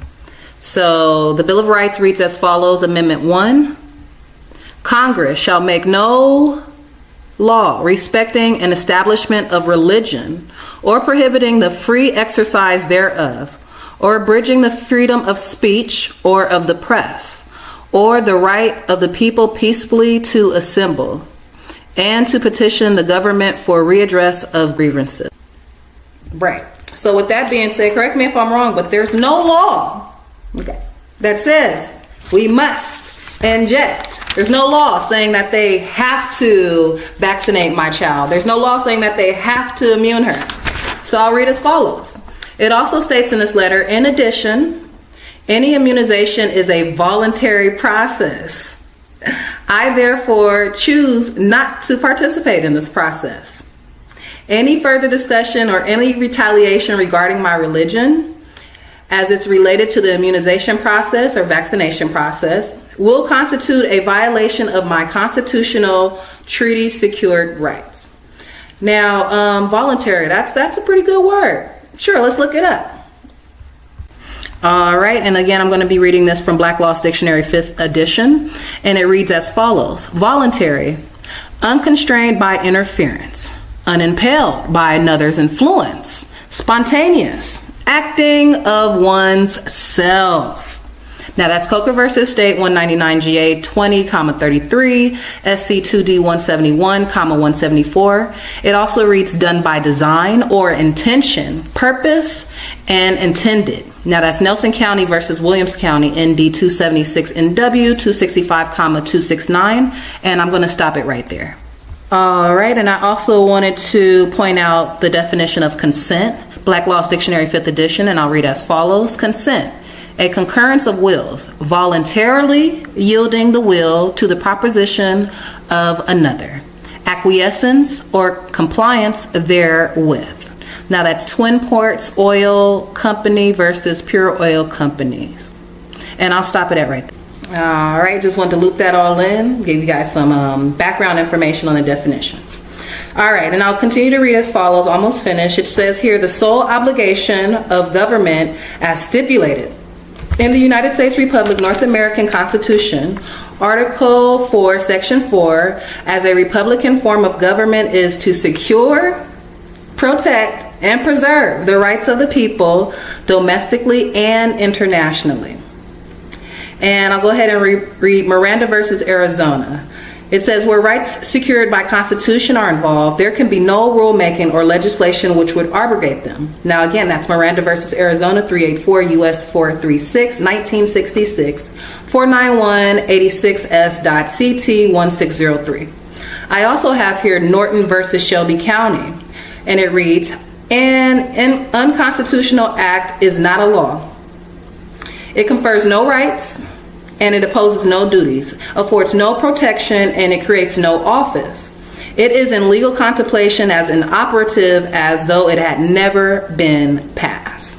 So the Bill of Rights reads as follows, Amendment 1. Congress shall make no law respecting an establishment of religion or prohibiting the free exercise thereof, or abridging the freedom of speech or of the press, or the right of the people peacefully to assemble and to petition the government for redress of grievances. Right. So with that being said, correct me if I'm wrong, but there's no law, okay, that says we must inject. There's no law saying that they have to vaccinate my child. There's no law saying that they have to immune her. So I'll read as follows. It also states in this letter, in addition, any immunization is a voluntary process. I therefore choose not to participate in this process. Any further discussion or any retaliation regarding my religion, as it's related to the immunization process or vaccination process, will constitute a violation of my constitutional treaty secured rights. Now, voluntary, that's a pretty good word. Sure, let's look it up. All right, and again, I'm going to be reading this from Black Laws Dictionary 5th edition, and it reads as follows. Voluntary, unconstrained by interference, unimpelled by another's influence, spontaneous, acting of one's self. Now that's Coker versus State 199 GA 20, 33, SC 2D 171, 174. It also reads done by design or intention, purpose, and intended. Now that's Nelson County versus Williams County, ND 276 NW 265, 269. And I'm going to stop it right there. All right, and I also wanted to point out the definition of consent, Black Laws Dictionary 5th edition, and I'll read as follows. Consent. A concurrence of wills, voluntarily yielding the will to the proposition of another. Acquiescence or compliance therewith. Now that's Twin Ports Oil Company versus Pure Oil Companies. And I'll stop it at right there. All right, just wanted to loop that all in, give you guys some background information on the definitions. All right, and I'll continue to read as follows, almost finished. It says here, the sole obligation of government as stipulated in the United States Republic North American Constitution, Article 4, Section 4, as a Republican form of government is to secure, protect, and preserve the rights of the people domestically and internationally. And I'll go ahead and read Miranda versus Arizona. It says, where rights secured by Constitution are involved, there can be no rulemaking or legislation which would abrogate them. Now again, that's Miranda versus Arizona, 384 U.S. 436, 1966, 491-86S.CT 1603. I also have here Norton versus Shelby County, and it reads, an unconstitutional act is not a law. It confers no rights, and it imposes no duties, affords no protection, and it creates no office. It is in legal contemplation as inoperative as though it had never been passed.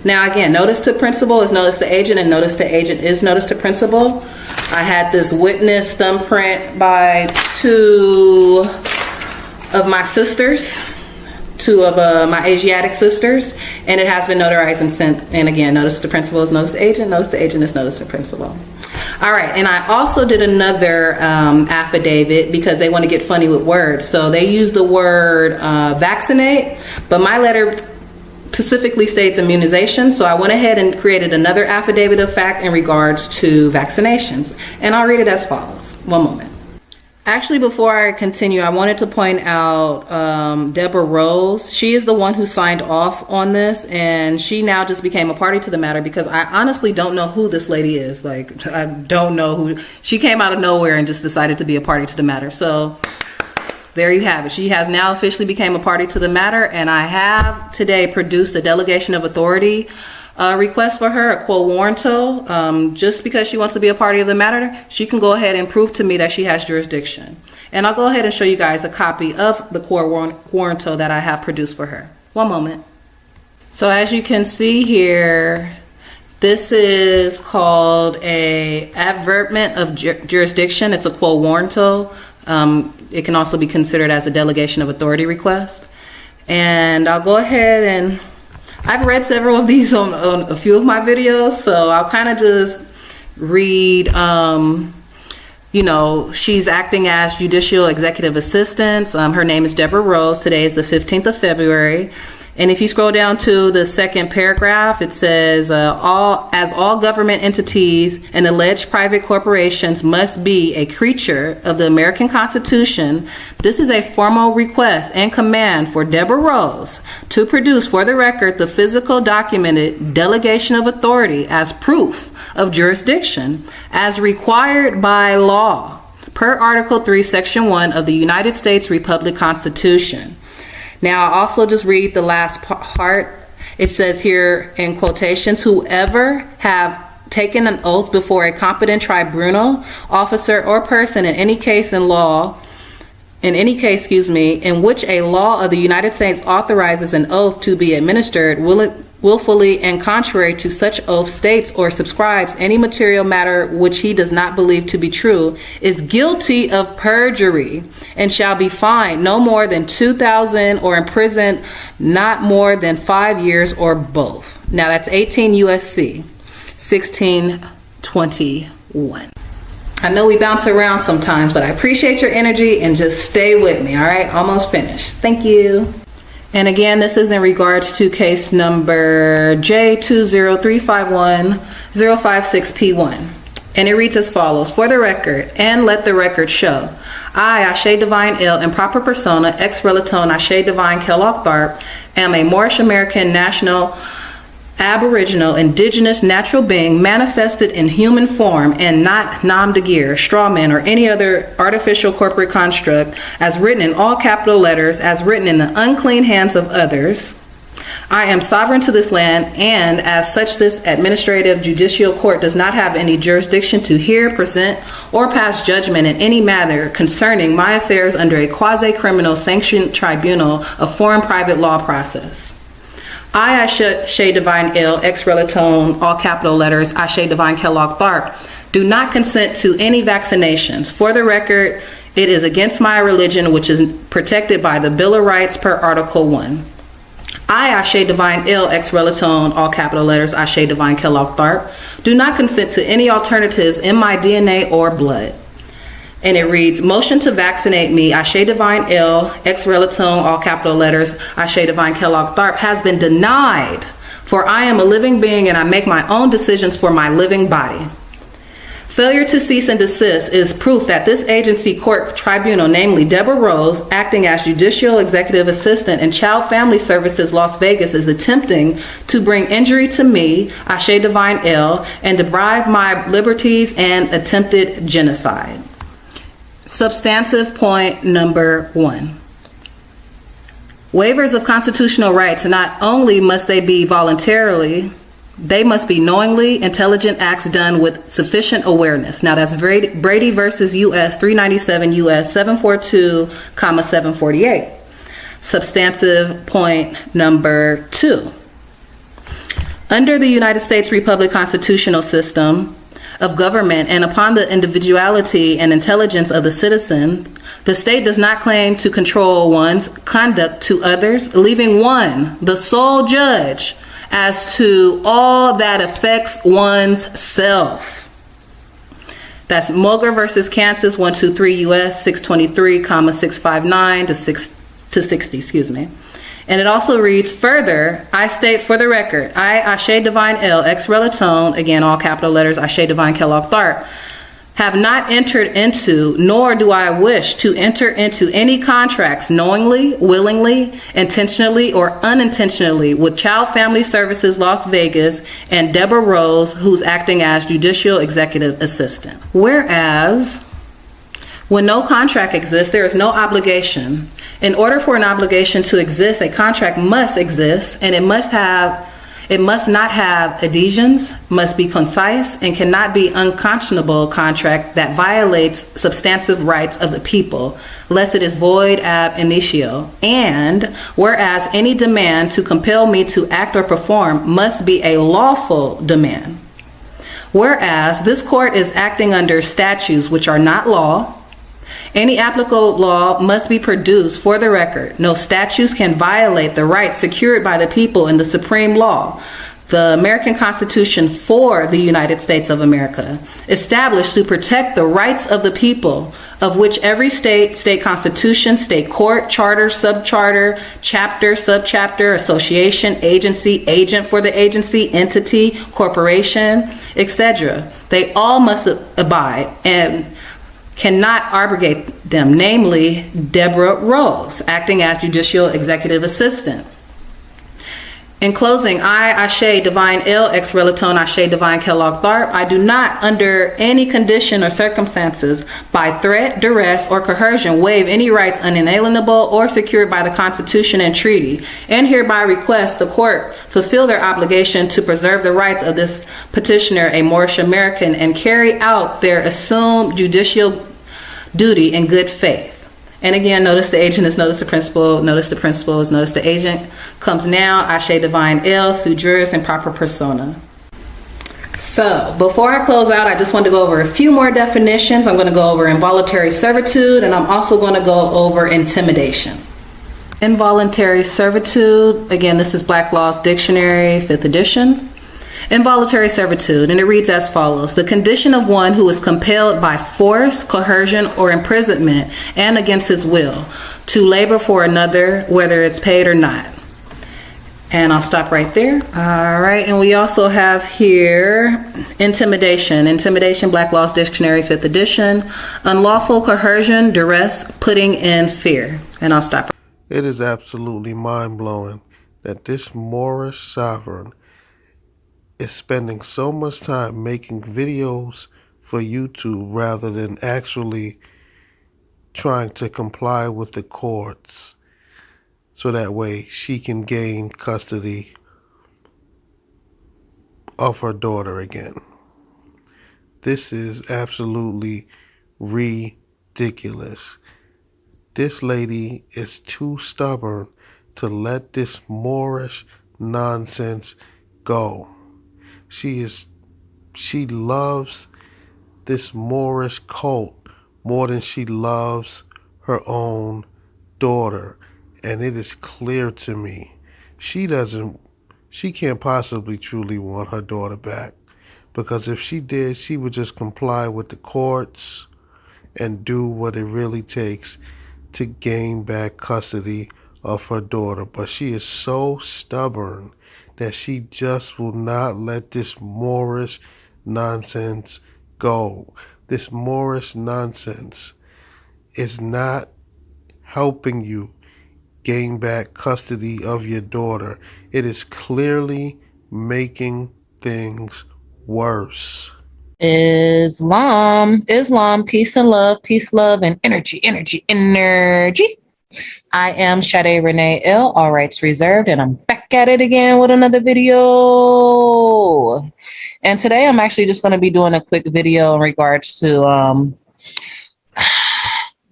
Now again, notice to principal is notice to agent, and notice to agent is notice to principal. I had this witness thumbprint by two of my sisters, two of my Asiatic sisters, and it has been notarized and sent. And again, notice to principal is notice to agent is notice to principal. All right, and I also did another affidavit because they want to get funny with words. So they use the word vaccinate, but my letter specifically states immunization. So I went ahead and created another affidavit of fact in regards to vaccinations. And I'll read it as follows. One moment. Actually, before I continue, I wanted to point out Deborah Rose. She is the one who signed off on this, and she now just became a party to the matter because I honestly don't know who this lady is. Like, I don't know who. She came out of nowhere and just decided to be a party to the matter. So there you have it. She has now officially became a party to the matter, and I have today produced a delegation of authority request for her, a quo warranto. Just because she wants to be a party of the matter, she can go ahead and prove to me that she has jurisdiction. And I'll go ahead and show you guys a copy of the quo warranto that I have produced for her. One moment. So as you can see here, this is called a averment of jurisdiction. It's a quo warranto. It can also be considered as a delegation of authority request. And I'll go ahead and I've read several of these on a few of my videos, so I'll kind of just read, you know, she's acting as judicial executive assistant. Her name is Deborah Rose. Today is the 15th of February. And if you scroll down to the second paragraph, it says, all government entities and alleged private corporations must be a creature of the American Constitution. This is a formal request and command for Deborah Rose to produce for the record the physical documented delegation of authority as proof of jurisdiction as required by law per Article 3, Section 1 of the United States Republic Constitution. Now, I'll also just read the last part. It says here in quotations, whoever have taken an oath before a competent tribunal, officer, or person in any case in which a law of the United States authorizes an oath to be administered, willfully and contrary to such oath states or subscribes any material matter which he does not believe to be true, is guilty of perjury and shall be fined no more than $2,000 or imprisoned not more than 5 years or both. Now that's 18 USC 1621. I know we bounce around sometimes, but I appreciate your energy and just stay with me. All right, almost finished. Thank you. And again, this is in regards to case number J20351-056P1. And it reads as follows. For the record, and let the record show, I, Ashe Divine Il, in proper persona, ex relaton Ashe Divine Kellogg Tharp, am a Moorish American national aboriginal indigenous natural being manifested in human form and not nam de gear, straw man, or any other artificial corporate construct, as written in all capital letters, as written in the unclean hands of others. I am sovereign to this land, and as such this administrative judicial court does not have any jurisdiction to hear, present, or pass judgment in any matter concerning my affairs under a quasi-criminal sanctioned tribunal of foreign private law process. I, Ashe Divine Il, ex relaton, all capital letters, Ashe Divine Kellogg Tharp, do not consent to any vaccinations. For the record, It is against my religion, which is protected by the Bill of Rights per Article 1. I, Ashe Divine Ill, ex Relatone, all capital letters, Ashe Divine Kellogg Tharp, do not consent to any alternatives in my DNA or blood. And it reads, motion to vaccinate me, Ashe Divine Ill, ex Relatone, all capital letters, Ashe Divine Kellogg Tharp, has been denied, for I am a living being and I make my own decisions for my living body. Failure to cease and desist is proof that this agency court tribunal, namely Deborah Rose, acting as judicial executive assistant in Child Family Services Las Vegas, is attempting to bring injury to me, Ashe Divine Ill, and deprive my liberties and attempted genocide. Substantive point number 1. Waivers of constitutional rights, not only must they be voluntarily, they must be knowingly intelligent acts done with sufficient awareness. Now that's Brady versus U.S. 397 U.S. 742, 748. Substantive point number 2. Under the United States Republic constitutional system of government and upon the individuality and intelligence of the citizen, the state does not claim to control one's conduct to others, leaving one the sole judge as to all that affects one's self. That's Moger versus Kansas 123 U.S. 623, 659 to 60, excuse me. And it also reads, further, I state for the record, I, Ashe Divine L, ex Relatone, again, all capital letters, Ashe Divine Kellogg Tharp, have not entered into, nor do I wish to enter into any contracts knowingly, willingly, intentionally, or unintentionally with Child Family Services Las Vegas and Deborah Rose, who's acting as judicial executive assistant. Whereas, when no contract exists, there is no obligation. In order for an obligation to exist, a contract must exist, and it must not have adhesions, must be concise, and cannot be unconscionable contract that violates substantive rights of the people, lest it is void ab initio. And whereas any demand to compel me to act or perform must be a lawful demand. Whereas this court is acting under statutes which are not law, any applicable law must be produced for the record. No statutes can violate the rights secured by the people in the supreme law, the American Constitution for the United States of America, established to protect the rights of the people, of which every state, state constitution, state court, charter, subcharter, chapter, subchapter, association, agency, agent for the agency, entity, corporation, etc. They all must abide and cannot abrogate them, namely Deborah Rose, acting as judicial executive assistant. In closing, I, Ashe Divine L, ex Relatone, Ashe Divine Kellogg Tharp, I do not, under any condition or circumstances, by threat, duress, or coercion, waive any rights unalienable or secured by the Constitution and treaty, and hereby request the court fulfill their obligation to preserve the rights of this petitioner, a Moorish American, and carry out their assumed judicial duty in good faith. And again, notice the agent is notice the principal, notice the principal is notice the agent. Comes now, Ashe Divine L, sui juris, and proper persona. So, before I close out, I just want to go over a few more definitions. I'm going to go over involuntary servitude, and I'm also going to go over intimidation. Involuntary servitude, again, this is Black Law's Dictionary, 5th edition. Involuntary servitude, and it reads as follows: the condition of one who is compelled by force, coercion, or imprisonment, and against his will, to labor for another, whether it's paid or not. And I'll stop right there. All right, and we also have here intimidation. Intimidation, Black Law's Dictionary, 5th edition. Unlawful coercion, duress, putting in fear. And I'll stop. It is absolutely mind-blowing that this Moorish sovereign is spending so much time making videos for YouTube rather than actually trying to comply with the courts so that way she can gain custody of her daughter again. This is absolutely ridiculous. This lady is too stubborn to let this Moorish nonsense go. She loves this Moorish cult more than she loves her own daughter. And it is clear to me she can't possibly truly want her daughter back, because if she did, she would just comply with the courts and do what it really takes to gain back custody of her daughter. But she is so stubborn that she just will not let this Moorish nonsense go. This Moorish nonsense is not helping you gain back custody of your daughter. It is clearly making things worse. Islam, peace and love, and energy, energy, energy. I am Sade Renee L, all rights reserved, and I'm back at it again with another video. And today I'm actually just going to be doing a quick video in regards to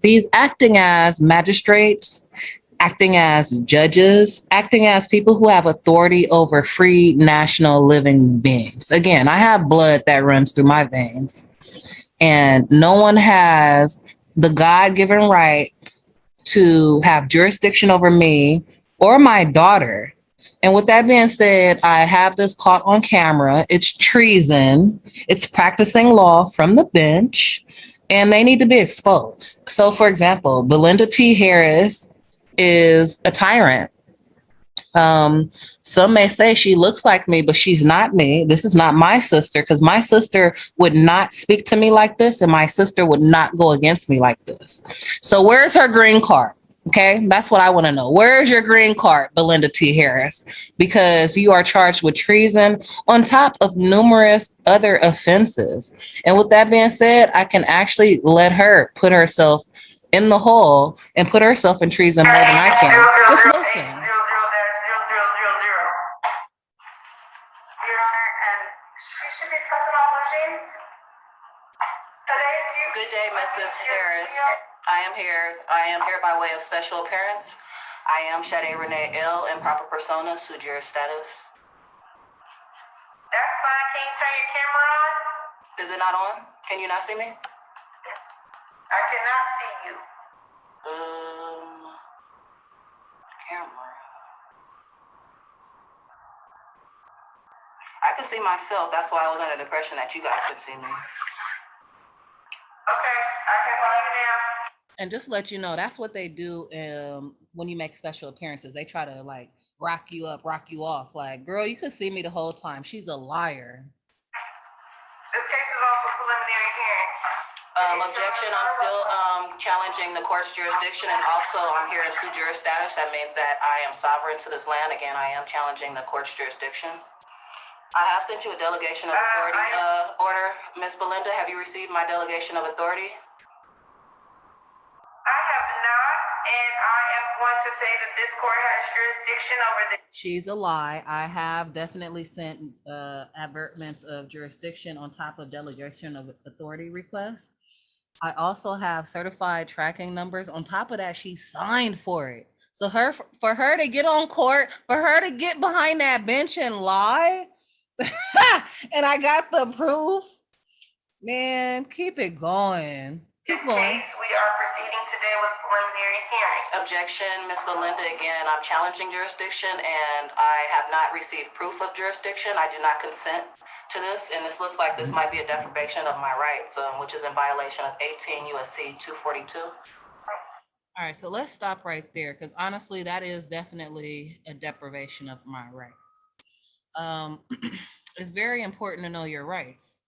these acting as magistrates, acting as judges, acting as people who have authority over free national living beings. Again, I have blood that runs through my veins, and no one has the God-given right to have jurisdiction over me or my daughter. And with that being said, I have this caught on camera. It's treason. It's practicing law from the bench, and they need to be exposed. So, for example, Belinda T. Harris is a tyrant. Some may say she looks like me, but she's not me. This is not my sister, because my sister would not speak to me like this, and my sister would not go against me like this. So where's her green card? Okay, that's what I want to know. Where's your green card, Belinda T. Harris? Because you are charged with treason on top of numerous other offenses. And with that being said, I can actually let her put herself in the hole and put herself in treason more than I can. Just listen. Good day, Mrs. Harris. I am here by way of special appearance. I am Sade Renee L, in proper persona, sui juris status. That's fine. Can you turn your camera on? Is it not on? Can you not see me? I cannot see you. Camera. I can see myself. That's why I was under the impression that you guys could see me. Okay, I can find you now. And just to let you know, that's what they do when you make special appearances. They try to like rock you up, rock you off. Like, girl, you could see me the whole time. She's a liar. This case is on for preliminary hearing. Objection, I'm still challenging the court's jurisdiction, and also I'm here in sui juris status. That means that I am sovereign to this land. Again, I am challenging the court's jurisdiction. I have sent you a delegation of authority order. Miss Belinda, have you received my delegation of authority? I have not, and I am going to say that this court has jurisdiction over the... She's a lie. I have definitely sent avertments of jurisdiction on top of delegation of authority requests. I also have certified tracking numbers. On top of that, she signed for it. So for her to get on court, for her to get behind that bench and lie, and I got the proof. Man, keep it going. Keep going. Case, we are proceeding today with preliminary hearing. Objection, Miss Belinda. Again, I'm challenging jurisdiction, and I have not received proof of jurisdiction. I do not consent to this, and this looks like this might be a deprivation of my rights, which is in violation of 18 U.S.C. 242. All right, so let's stop right there, because honestly, that is definitely a deprivation of my rights. It's very important to know your rights,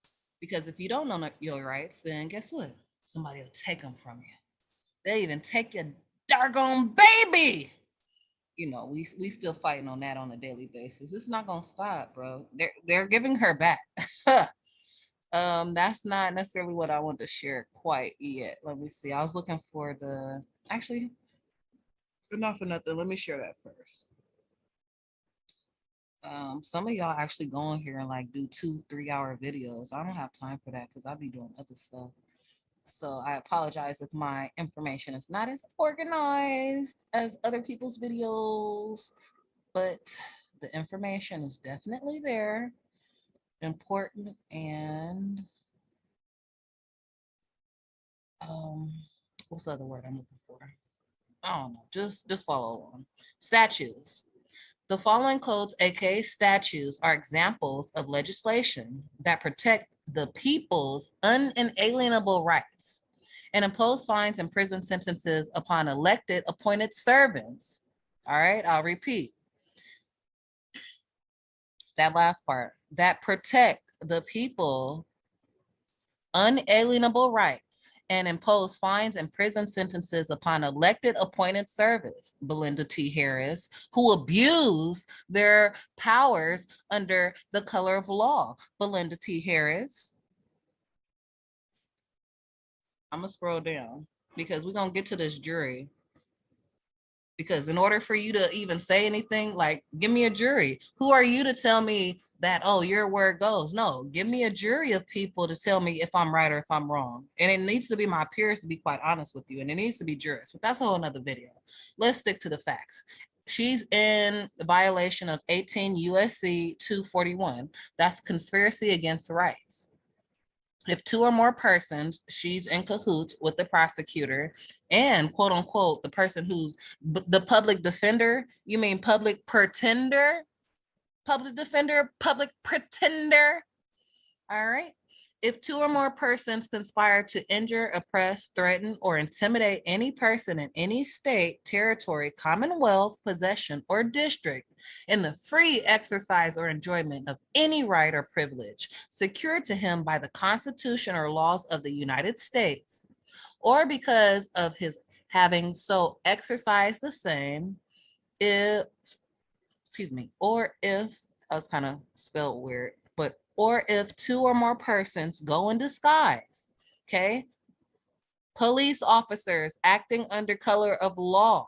because if you don't know your rights, then guess what? Somebody will take them from you. They even take your doggone baby. You know, we still fighting on that on a daily basis. It's not gonna stop, bro. They're giving her back. That's not necessarily what I want to share quite yet. Let me see. I was looking for actually, not for nothing. Let me share that first. Some of y'all actually go on here and like do 2-3 hour videos. I don't have time for that because I be doing other stuff. So I apologize if my information is not as organized as other people's videos, but the information is definitely there, important, and what's the other word I'm looking for? I don't know. Just follow along. Statutes. The following codes, aka statutes, are examples of legislation that protect the people's unalienable rights and impose fines and prison sentences upon elected appointed servants. All right, I'll repeat that last part. That protect the people unalienable rights and impose fines and prison sentences upon elected appointed servants, Belinda T. Harris, who abuse their powers under the color of law, Belinda T. Harris. I'm gonna scroll down because we're gonna get to this jury. Because in order for you to even say anything, like, give me a jury. Who are you to tell me that, oh, your word goes? No, give me a jury of people to tell me if I'm right or if I'm wrong. And it needs to be my peers, to be quite honest with you. And it needs to be jurists, but that's a whole nother video. Let's stick to the facts. She's in violation of 18 USC 241. That's conspiracy against rights. If two or more persons, she's in cahoots with the prosecutor and quote unquote, the person who's the public defender, you mean public pretender, public defender, public pretender. All right. If two or more persons conspire to injure, oppress, threaten, or intimidate any person in any state, territory, commonwealth, possession, or district in the free exercise or enjoyment of any right or privilege secured to him by the Constitution or laws of the United States, or because of his having so exercised the same, or if, I was kind of spelled weird, but or if two or more persons go in disguise, okay? Police officers acting under color of law,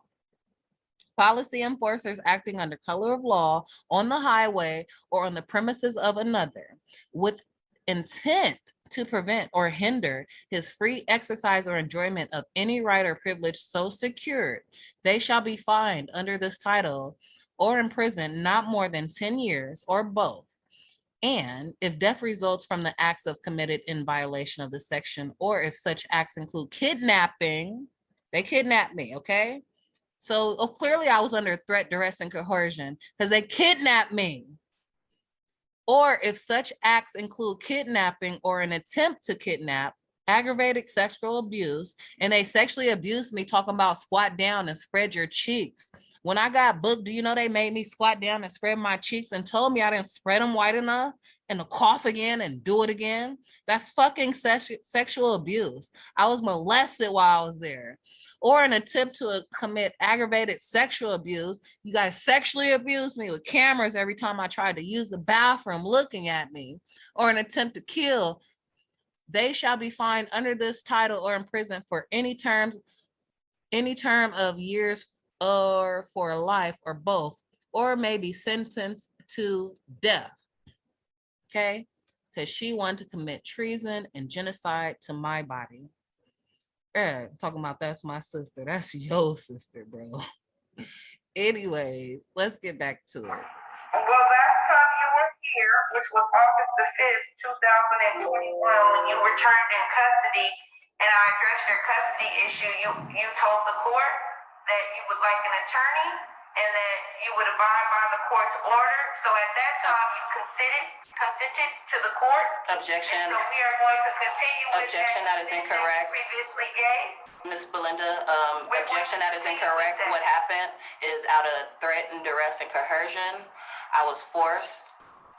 policy enforcers acting under color of law on the highway or on the premises of another with intent to prevent or hinder his free exercise or enjoyment of any right or privilege so secured, they shall be fined under this title or imprisoned not more than 10 years or both. And if death results from the acts of committed in violation of the section, or if such acts include kidnapping, they kidnapped me, okay? So clearly I was under threat, duress, and coercion because they kidnapped me. Or if such acts include kidnapping or an attempt to kidnap, aggravated sexual abuse, and they sexually abused me talking about squat down and spread your cheeks. When I got booked, do you know they made me squat down and spread my cheeks and told me I didn't spread them wide enough and to cough again and do it again? That's fucking sexual abuse. I was molested while I was there. Or an attempt to commit aggravated sexual abuse. You guys sexually abused me with cameras every time I tried to use the bathroom looking at me. Or an attempt to kill. They shall be fined under this title or imprisoned for any term of years or for life or both, or may be sentenced to death. Okay? Because she wanted to commit treason and genocide to my body. Talking about that's my sister. That's your sister, bro. Anyways, let's get back to it. Well, last time you were here, which was August the 5th, 2021, when you returned in custody and I addressed your custody issue, you told the court that you would like an attorney and that you would abide by the court's order. So at that time, you consented to the court. Objection. And so we are going to continue with Objection, that is incorrect. Previously gave. Ms. Belinda, objection, that is incorrect. What happened is out of threat and duress and coercion, I was forced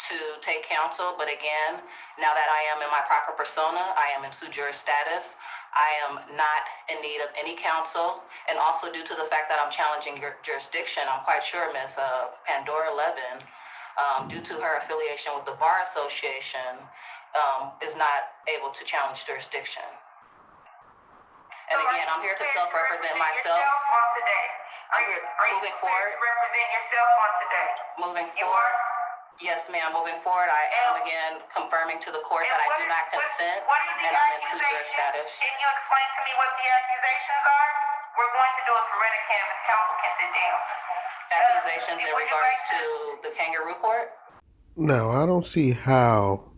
to take counsel, but again, now that I am in my proper persona, I am in sui juris status, I am not in need of any counsel, and also due to the fact that I'm challenging your jurisdiction, I'm quite sure Ms. Pandora Levin, due to her affiliation with the Bar Association, is not able to challenge jurisdiction. And again, I'm here to self-represent myself. I'm here moving forward. Represent yourself on today. Moving You forward. are? Yes, ma'am. Moving forward, I am again confirming to the court that I do not consent, and I'm in sui juris status. Can you explain to me what the accusations are? We're going to do a Coretta canvas. Counsel can sit down. Accusations in regards to the kangaroo court? Now, I don't see how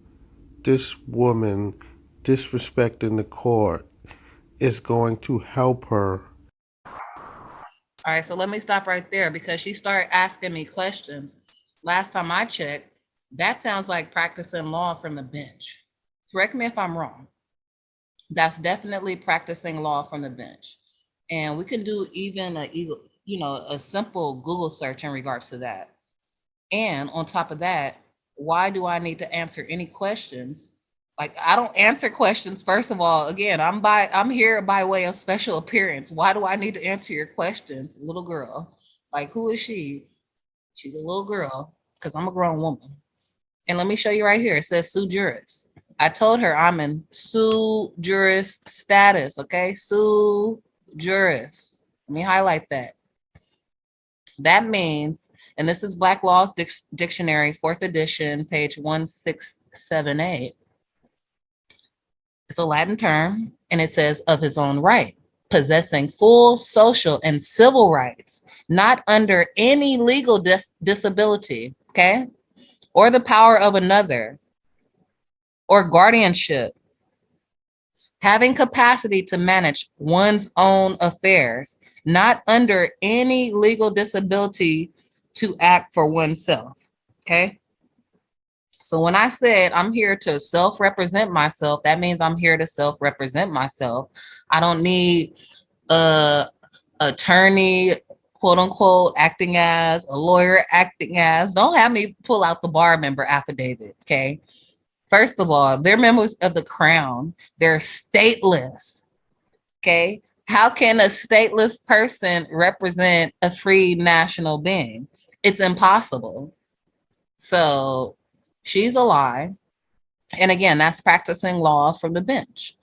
this woman disrespecting the court is going to help her. All right, so let me stop right there because she started asking me questions. Last time I checked, that sounds like practicing law from the bench. Correct me if I'm wrong. That's definitely practicing law from the bench. And we can do even a simple Google search in regards to that. And on top of that, why do I need to answer any questions? Like, I don't answer questions. First of all, again, I'm here by way of special appearance. Why do I need to answer your questions, little girl? Like, who is she? She's a little girl because I'm a grown woman. And let me show you right here. It says sue juris. I told her I'm in sue juris status. Okay, sue juris. Let me highlight that. That means, and this is Black Laws Dictionary, 4th edition, page 1678. It's a Latin term, and it says of his own right, possessing full social and civil rights, not under any legal disability, okay, or the power of another, or guardianship, having capacity to manage one's own affairs, not under any legal disability to act for oneself, okay? So when I said I'm here to self-represent myself, that means I'm here to self-represent myself. I don't need a attorney, quote unquote, acting as, a lawyer acting as. Don't have me pull out the bar member affidavit, okay? First of all, they're members of the Crown. They're stateless, okay? How can a stateless person represent a free national being? It's impossible. So she's a lie. And again, that's practicing law from the bench.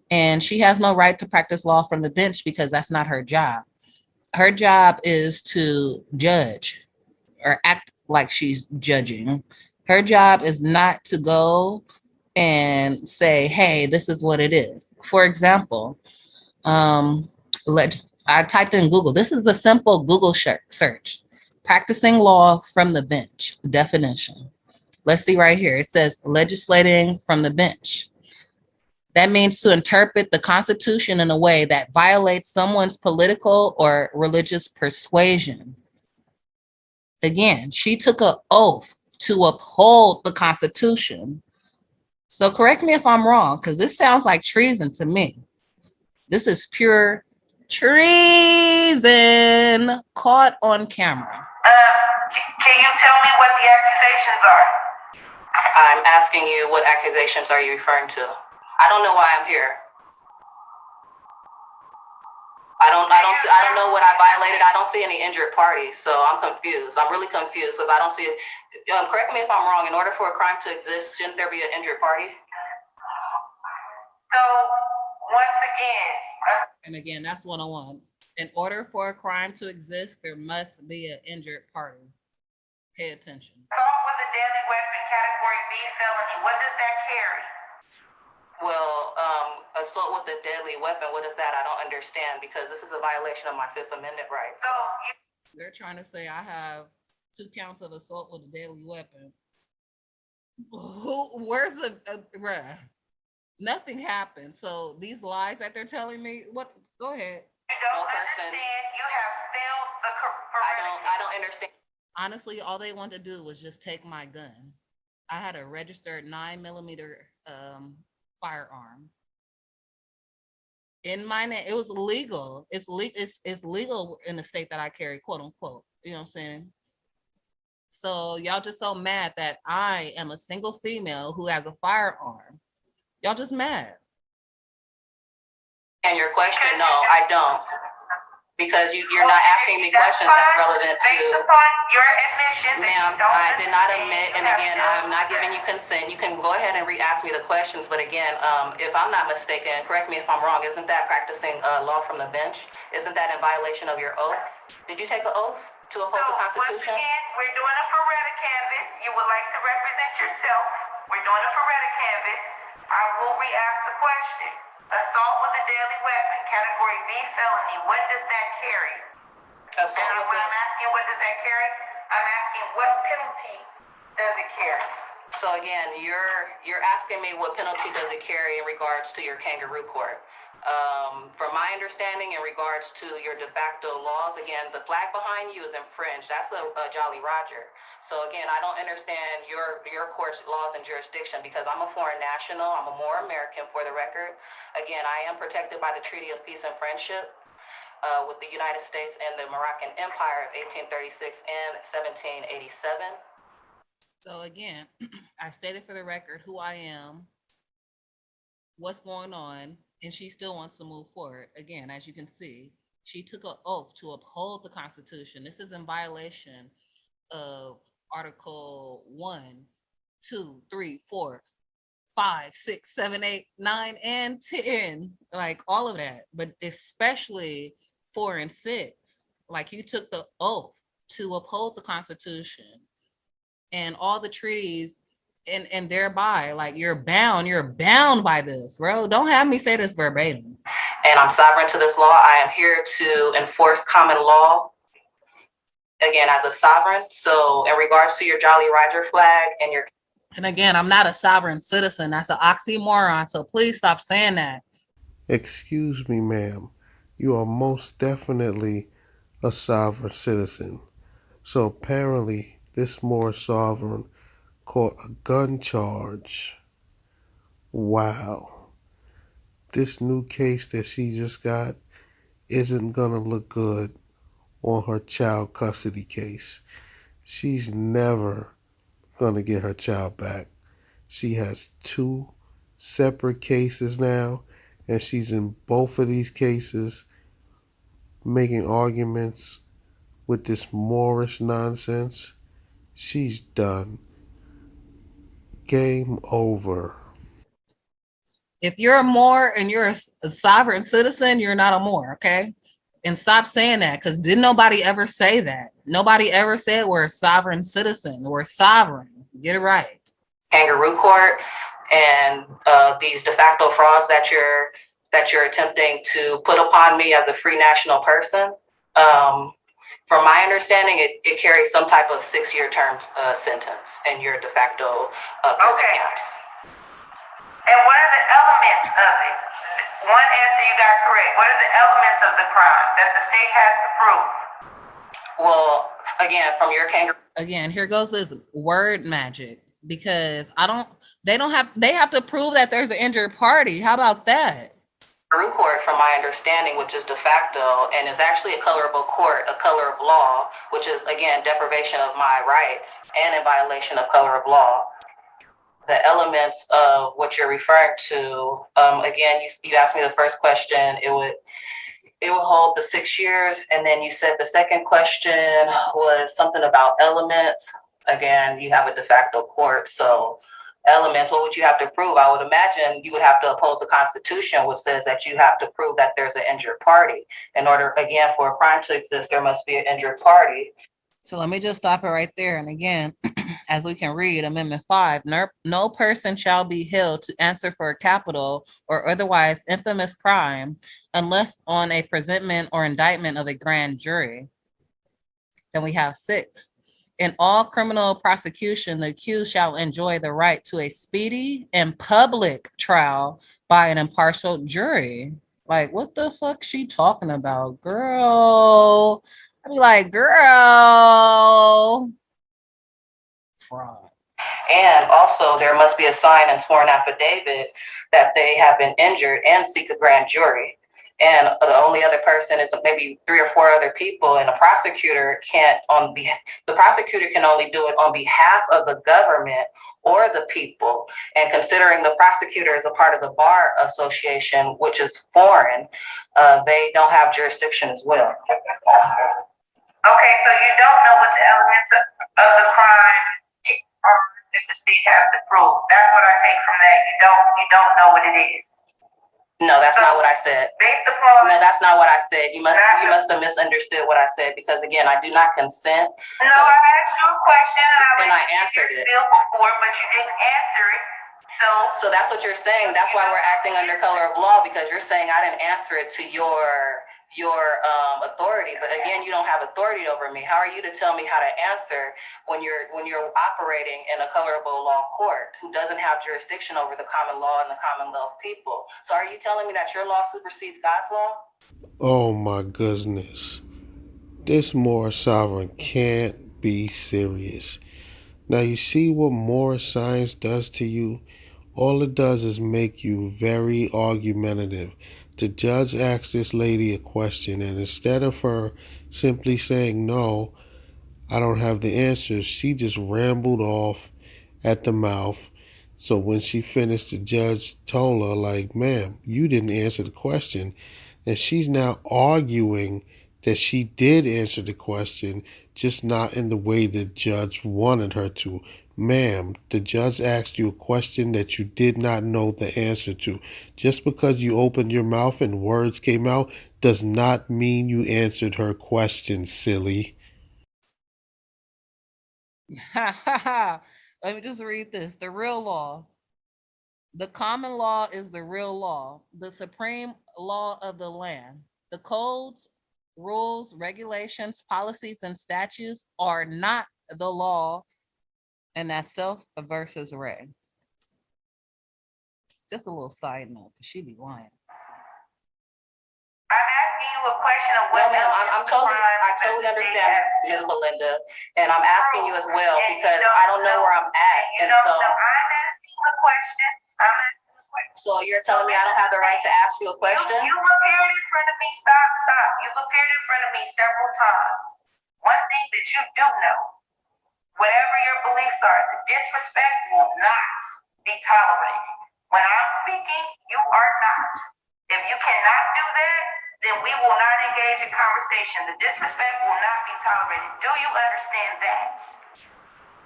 And she has no right to practice law from the bench because that's not her job. Her job is to judge or act like she's judging. Her job is not to go and say, hey, this is what it is. For example, I typed in Google. This is a simple Google search. Practicing law from the bench, definition. Let's see right here. It says legislating from the bench. That means to interpret the Constitution in a way that violates someone's political or religious persuasion. Again, she took an oath to uphold the Constitution. So correct me if I'm wrong, because this sounds like treason to me. This is pure treason caught on camera. Can you tell me what the accusations are? I'm asking you, what accusations are you referring to? I don't know why I'm here. I don't know what I violated. I don't see any injured parties, so I'm confused. I'm really confused because I don't see it. Correct me if I'm wrong. In order for a crime to exist, shouldn't there be an injured party? So, once again. And again, that's 101. In order for a crime to exist, there must be an injured party. Pay attention. Assault with a deadly weapon, category B felony. What does that carry? Well, assault with a deadly weapon, what is that? I don't understand because this is a violation of my Fifth Amendment rights. So they're trying to say I have 2 counts of assault with a deadly weapon. Where's the, bruh? Nothing happened. So these lies that they're telling me, what? Go ahead. You don't understand. You have failed the I don't understand. Honestly, all they wanted to do was just take my gun. I had a registered 9mm firearm in my name. It was legal. It's legal in the state that I carry, quote unquote. You know what I'm saying? So y'all just so mad that I am a single female who has a firearm. Y'all just mad. And your question, no, I don't. Because you're not asking me questions that's relevant to. Based upon your admissions, ma'am, I did not admit, and again, I'm not giving you consent. You can go ahead and re-ask me the questions, but again, if I'm not mistaken, correct me if I'm wrong, isn't that practicing law from the bench? Isn't that in violation of your oath? Did you take an oath to uphold the Constitution? Once again, we're doing a Faretta canvas. You would like to represent yourself. We're doing a Faretta canvas. I will re-ask the question. Assault with a deadly weapon, category B felony. What does that carry? When I'm asking what does that carry, I'm asking what penalty does it carry? So again, you're asking me what penalty does it carry in regards to your kangaroo court. From my understanding, in regards to your de facto laws, again, the flag behind you is infringed. That's the Jolly Roger. So again, I don't understand your court's laws and jurisdiction because I'm a foreign national. I'm a Moorish American, for the record. Again, I am protected by the Treaty of Peace and Friendship with the United States and the Moroccan Empire of 1836 and 1787. So again, I stated for the record who I am, what's going on, and she still wants to move forward. Again, as you can see, she took an oath to uphold the Constitution. This is in violation of Article 1, 2, 3, 4, 5, 6, 7, 8, 9, and 10. Like all of that, but especially 4 and 6. Like you took the oath to uphold the Constitution and all the treaties. And thereby, like you're bound by this, bro. Don't have me say this verbatim. And I'm sovereign to this law. I am here to enforce common law, again, as a sovereign. So in regards to your Jolly Roger flag and again, I'm not a sovereign citizen. That's an oxymoron. So please stop saying that. Excuse me, ma'am. You are most definitely a sovereign citizen. So apparently, this Moorish sovereign caught a gun charge. Wow. This new case that she just got isn't gonna look good on her child custody case. She's never gonna get her child back. She has 2 separate cases now, and she's in both of these cases making arguments with this Moorish nonsense. She's done. Game over. If you're a Moor and you're a sovereign citizen, you're not a Moor, okay? And stop saying that, because didn't nobody ever say that? Nobody ever said we're a sovereign citizen. We're sovereign. Get it right. Kangaroo court and these de facto frauds that you're attempting to put upon me as a free national person. From my understanding, it carries some type of 6-year term sentence and your de facto prison camps. And what are the elements of it? One answer you got correct. What are the elements of the crime that the state has to prove? Well, again, from your kangaroo. Again, here goes this word magic, because they have to prove that there's an injured party. How about that? Kangaroo court, from my understanding, which is de facto and is actually a colorable court, a color of law, which is again deprivation of my rights and in violation of color of law. The elements of what you're referring to, again, you asked me the first question, it would hold the 6 years, and then you said the second question was something about elements. Again, you have a de facto court, so elements, what would you have to prove? I would imagine you would have to uphold the Constitution, which says that you have to prove that there's an injured party. In order, again, for a crime to exist, there must be an injured party. So let me just stop it right there. And again, as we can read, Amendment 5, no person shall be held to answer for a capital or otherwise infamous crime unless on a presentment or indictment of a grand jury. Then we have 6. In all criminal prosecution, the accused shall enjoy the right to a speedy and public trial by an impartial jury. Like, what the fuck she talking about, girl? I'd be like, girl, fraud. And also, there must be a signed and sworn affidavit that they have been injured and seek a grand jury. And the only other person is maybe 3 or 4 other people, and the prosecutor can only do it on behalf of the government or the people. And considering the prosecutor is a part of the Bar Association, which is foreign, they don't have jurisdiction as well. Okay, so you don't know what the elements of the crime are that the state has to prove. That's what I take from that. You don't know what it is. No, that's not what I said. Based upon No, that's not what I said. You must have misunderstood what I said, because again, I do not consent. No, I asked you a question and I answered it. Still before, but you didn't answer it. So that's what you're saying. That's why we're acting under color of law, because you're saying I didn't answer it to your your authority, but again, you don't have authority over me. How are you to tell me how to answer when you're operating in a colorable law court who doesn't have jurisdiction over the common law and the common law of people? So are you telling me that your law supersedes God's law? Oh my goodness. This Moorish sovereign can't be serious. Now you see what Moorish science does to you? All it does is make you very argumentative. The judge asked this lady a question, and instead of her simply saying, no, I don't have the answer, she just rambled off at the mouth. So when she finished, the judge told her, like, ma'am, you didn't answer the question. And she's now arguing that she did answer the question, just not in the way the judge wanted her to. Ma'am, the judge asked you a question that you did not know the answer to. Just because you opened your mouth and words came out does not mean you answered her question, silly. Let me just read this. The real law. The common law is the real law, the supreme law of the land. The codes, rules, regulations, policies, and statutes are not the law, and that's self versus Ray. Just a little side note, because she be lying. I'm asking you a question of Well, what ma'am, I totally understand, Ms. Melinda, and I'm asking you as well because I don't know where I'm at, and so. I'm asking you questions. So you're telling me I don't have the right to ask you a question? You appeared in front of me. Stop. You've appeared in front of me several times. One thing that you do know, whatever your beliefs are, the disrespect will not be tolerated. When I'm speaking, you are not. If you cannot do that, then we will not engage in conversation. The disrespect will not be tolerated. Do you understand that?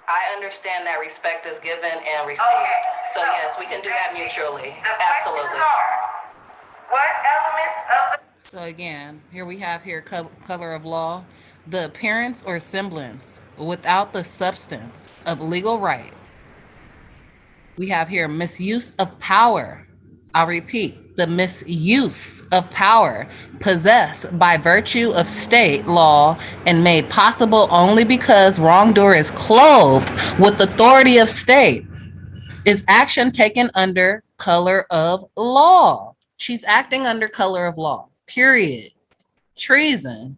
I understand that respect is given and received. Okay. So yes, we can do that mutually. The Absolutely. questions are, what elements of the... So again, here we have color of law, the appearance or semblance without the substance of legal right. We have here misuse of power. I'll repeat, the misuse of power possessed by virtue of state law and made possible only because wrongdoer is clothed with authority of state is action taken under color of law. She's acting under color of law, period. Treason.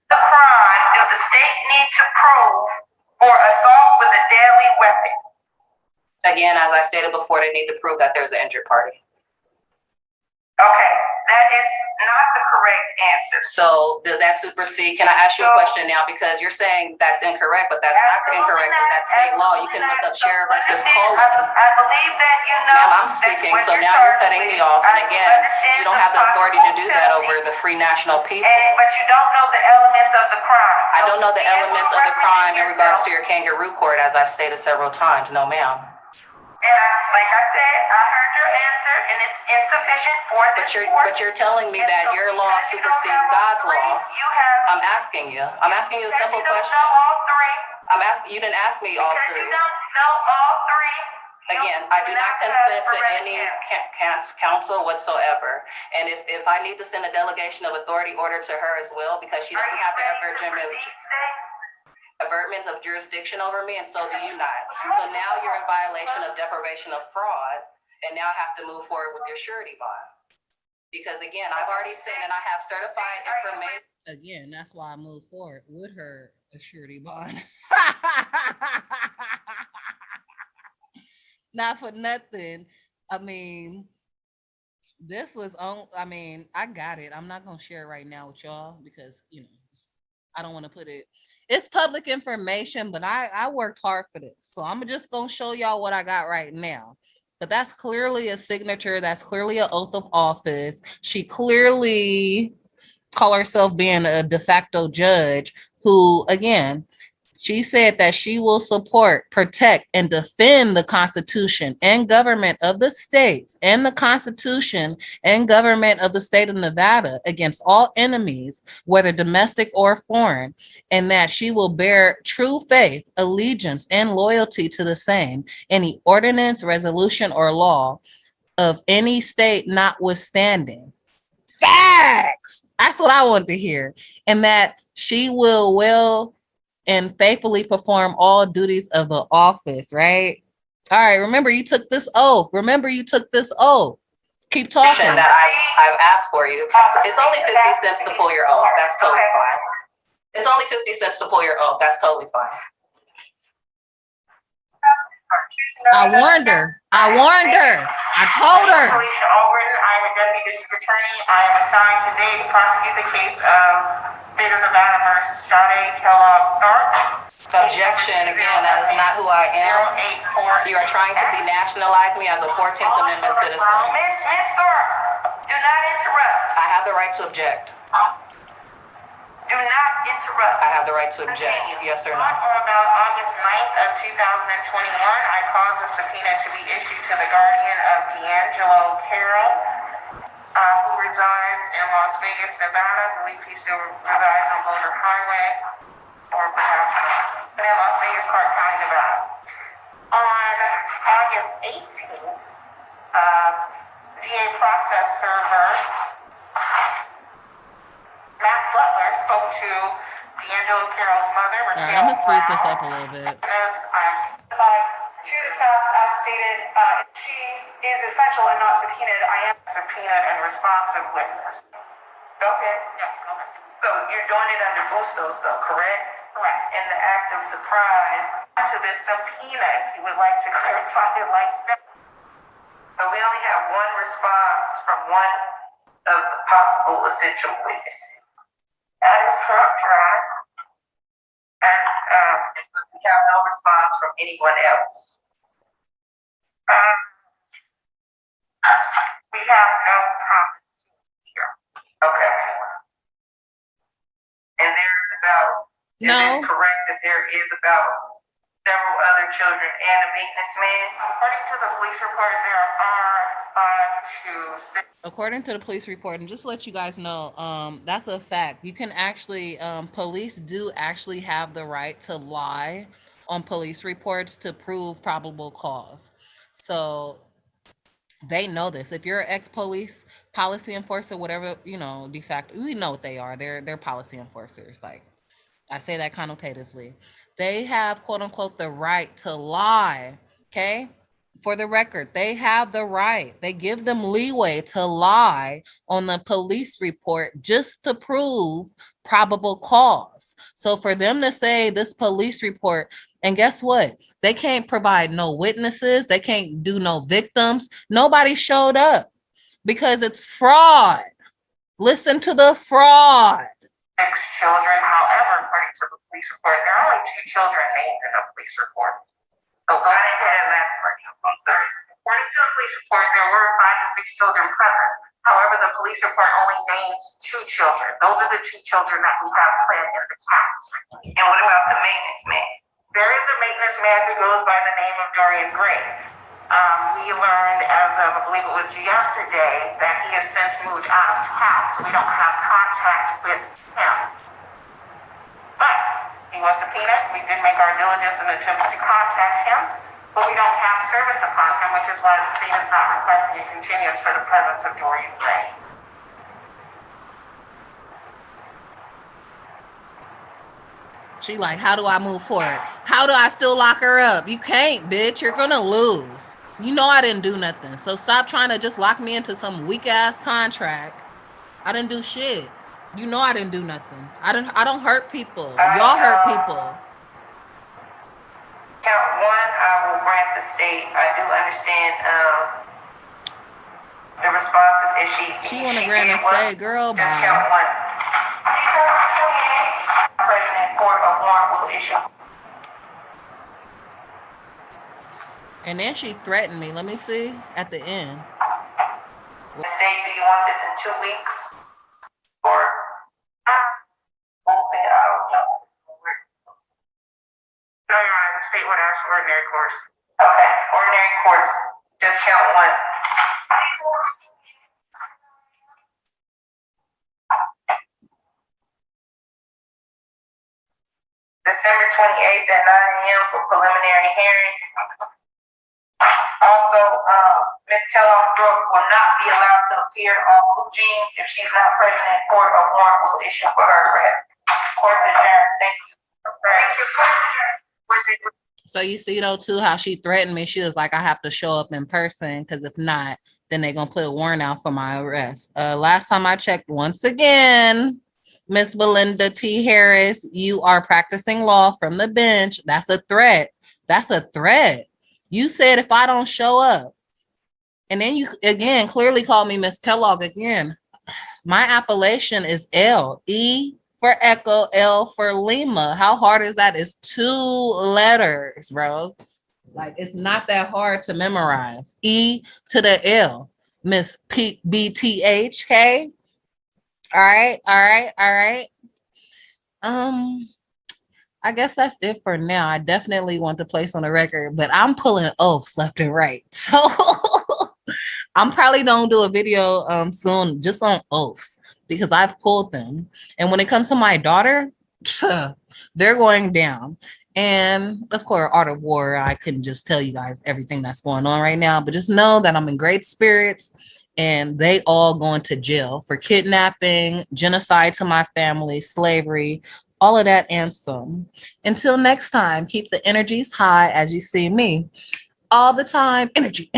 The crime do the state need to prove for assault with a deadly weapon? Again, as I stated before, they need to prove that there's an injured party. Okay, that is not the correct answer. So does that supersede? Can I ask you a question now? Because you're saying that's incorrect, but that's not incorrect because that's state law. You can look up Sheriff versus Colon. I believe that you know. Ma'am, I'm speaking, so now you're cutting me off. And again, you don't have the authority to do that over the free national people. But you don't know the elements of the crime. I don't know the elements of the crime in regards to your kangaroo court, as I've stated several times. No, ma'am. And like I said, I heard your answer, and it's insufficient for this court. But you're telling me that your law supersedes God's law. I'm asking you a simple question. I'm asking. You didn't ask me all three. You don't know all three. Again, I do not consent to any counsel whatsoever. And if I need to send a delegation of authority order to her as well, because she doesn't have the averment of jurisdiction over me, and so do you not. So now you're in violation of deprivation of fraud, and now I have to move forward with your surety bond. Because again, I've already said, and I have certified information. Again, that's why I moved forward with her surety bond. Not for nothing. I mean, this was on. I mean, I got it. I'm not gonna share it right now with y'all because I don't want to put it. It's public information, but I worked hard for this. So I'm just going to show y'all what I got right now. But that's clearly a signature. That's clearly an oath of office. She clearly called herself being a de facto judge who, again, she said that she will support, protect, and defend the Constitution and government of the states and the Constitution and government of the state of Nevada against all enemies, whether domestic or foreign, and that she will bear true faith, allegiance, and loyalty to the same, any ordinance, resolution, or law of any state notwithstanding. Facts! That's what I want to hear. And that she will well and faithfully perform all duties of the office, right? All right, remember you took this oath. Keep talking. That I've asked for you. It's only 50 cents to pull your oath. That's totally fine. It's only 50 cents to pull your oath. That's totally fine. I warned her. I told her. I'm a deputy district attorney. I am assigned today to prosecute the case of State of Nevada versus Sade Kellogg Tharp. Objection. Again, that is not who I am. You are trying to denationalize me as a 14th Amendment citizen. Miss Tharp, do not interrupt. I have the right to object. Do not interrupt. I have the right to object. Yes or no? On or about August 9th of 2021, I caused a subpoena to be issued to the guardian of D'Angelo Carroll, who resides in Las Vegas, Nevada. I believe he still resides on Boulder Highway, or perhaps in Las Vegas, Clark County, Nevada. On August 18th, DA process server Matt Butler spoke to D'Angelo Carroll's mother. All right, I'm gonna speed this up a little bit. To the fact, as stated, she is essential and not subpoenaed. I am a subpoenaed and responsive witness. Okay. Yeah, okay. So you're doing it under Bustos, though, correct? Correct. In the act of surprise to this subpoena, if you would like to clarify it like that. So we only have one response from one of the possible essential witnesses. That is correct, right? And we have no response from anyone else. We have no comments here. Okay. And there's about, is it correct that there is about several other children and a maintenance man? According to the police report, there are 5 to 6. According to the police report, and just to let you guys know, that's a fact. You can actually, police do actually have the right to lie on police reports to prove probable cause. So they know this. If you're an ex-police policy enforcer, whatever, de facto, we know what they are. They're policy enforcers. Like, I say that connotatively. They have, quote unquote, the right to lie. Okay. For the record, they have the right. They give them leeway to lie on the police report just to prove probable cause. So for them to say this police report, and guess what? They can't provide no witnesses. They can't do no victims. Nobody showed up because it's fraud. Listen to the fraud. 6 children. However, according to the police report, there are only 2 children named in the police report. So go ahead and elaborate. I'm sorry. According to the police report, there were 5 to 6 children present. However, the police report only names 2 children. Those are the 2 children that we have planned in the count. And what about the maintenance man? There is a maintenance man who goes by the name of Dorian Gray. We learned as of, I believe it was yesterday, that he has since moved out of town, so we don't have contact with him. But he was subpoenaed. We did make our diligence and attempts to contact him, but we don't have service upon him, which is why the state is not requesting a continuance for the presence of Dorian Gray. She like, how do I move forward? How do I still lock her up? You can't, bitch. You're gonna lose. You know I didn't do nothing. So stop trying to just lock me into some weak ass contract. I didn't do shit. You know I didn't do nothing. I don't hurt people. Y'all hurt people. Count 1, I will grant the state. I do understand the responses. She wanna grant a stay, girl. Bye. Count 1. President Court of Warrant will issue. And then she threatened me. Let me see at the end. State, do you want this in 2 weeks? Or we'll see. I don't know. No, Your Honor, the state would ask for ordinary course. Okay, ordinary course. Just count 1. December 28th at 9 a.m. for preliminary hearing. Also, Ms. Kellogg Brooks will not be allowed to appear on Alleging if she's not present in court. A warrant will issue for her arrest. Court adjourned. Thank you. So you see though too how she threatened me. She was like, I have to show up in person because if not, then they're gonna put a warrant out for my arrest. Last time I checked, once again, Miss Belinda T. Harris, you are practicing law from the bench. That's a threat. That's a threat. You said if I don't show up, and then you again clearly called me Miss Kellogg again. My appellation is L. E for Echo, L for Lima. How hard is that? It's 2 letters, bro. Like, it's not that hard to memorize. E to the L. Miss BTHK. All right. I guess that's it for now. I definitely want to place on the record, but I'm pulling oaths left and right. So I'm probably gonna do a video soon just on oaths because I've pulled them. And when it comes to my daughter, they're going down. And of course, Art of War, I couldn't just tell you guys everything that's going on right now, but just know that I'm in great spirits and they all going to jail for kidnapping, genocide to my family, slavery, all of that and some. Until next time, keep the energies high as you see me all the time. Energy.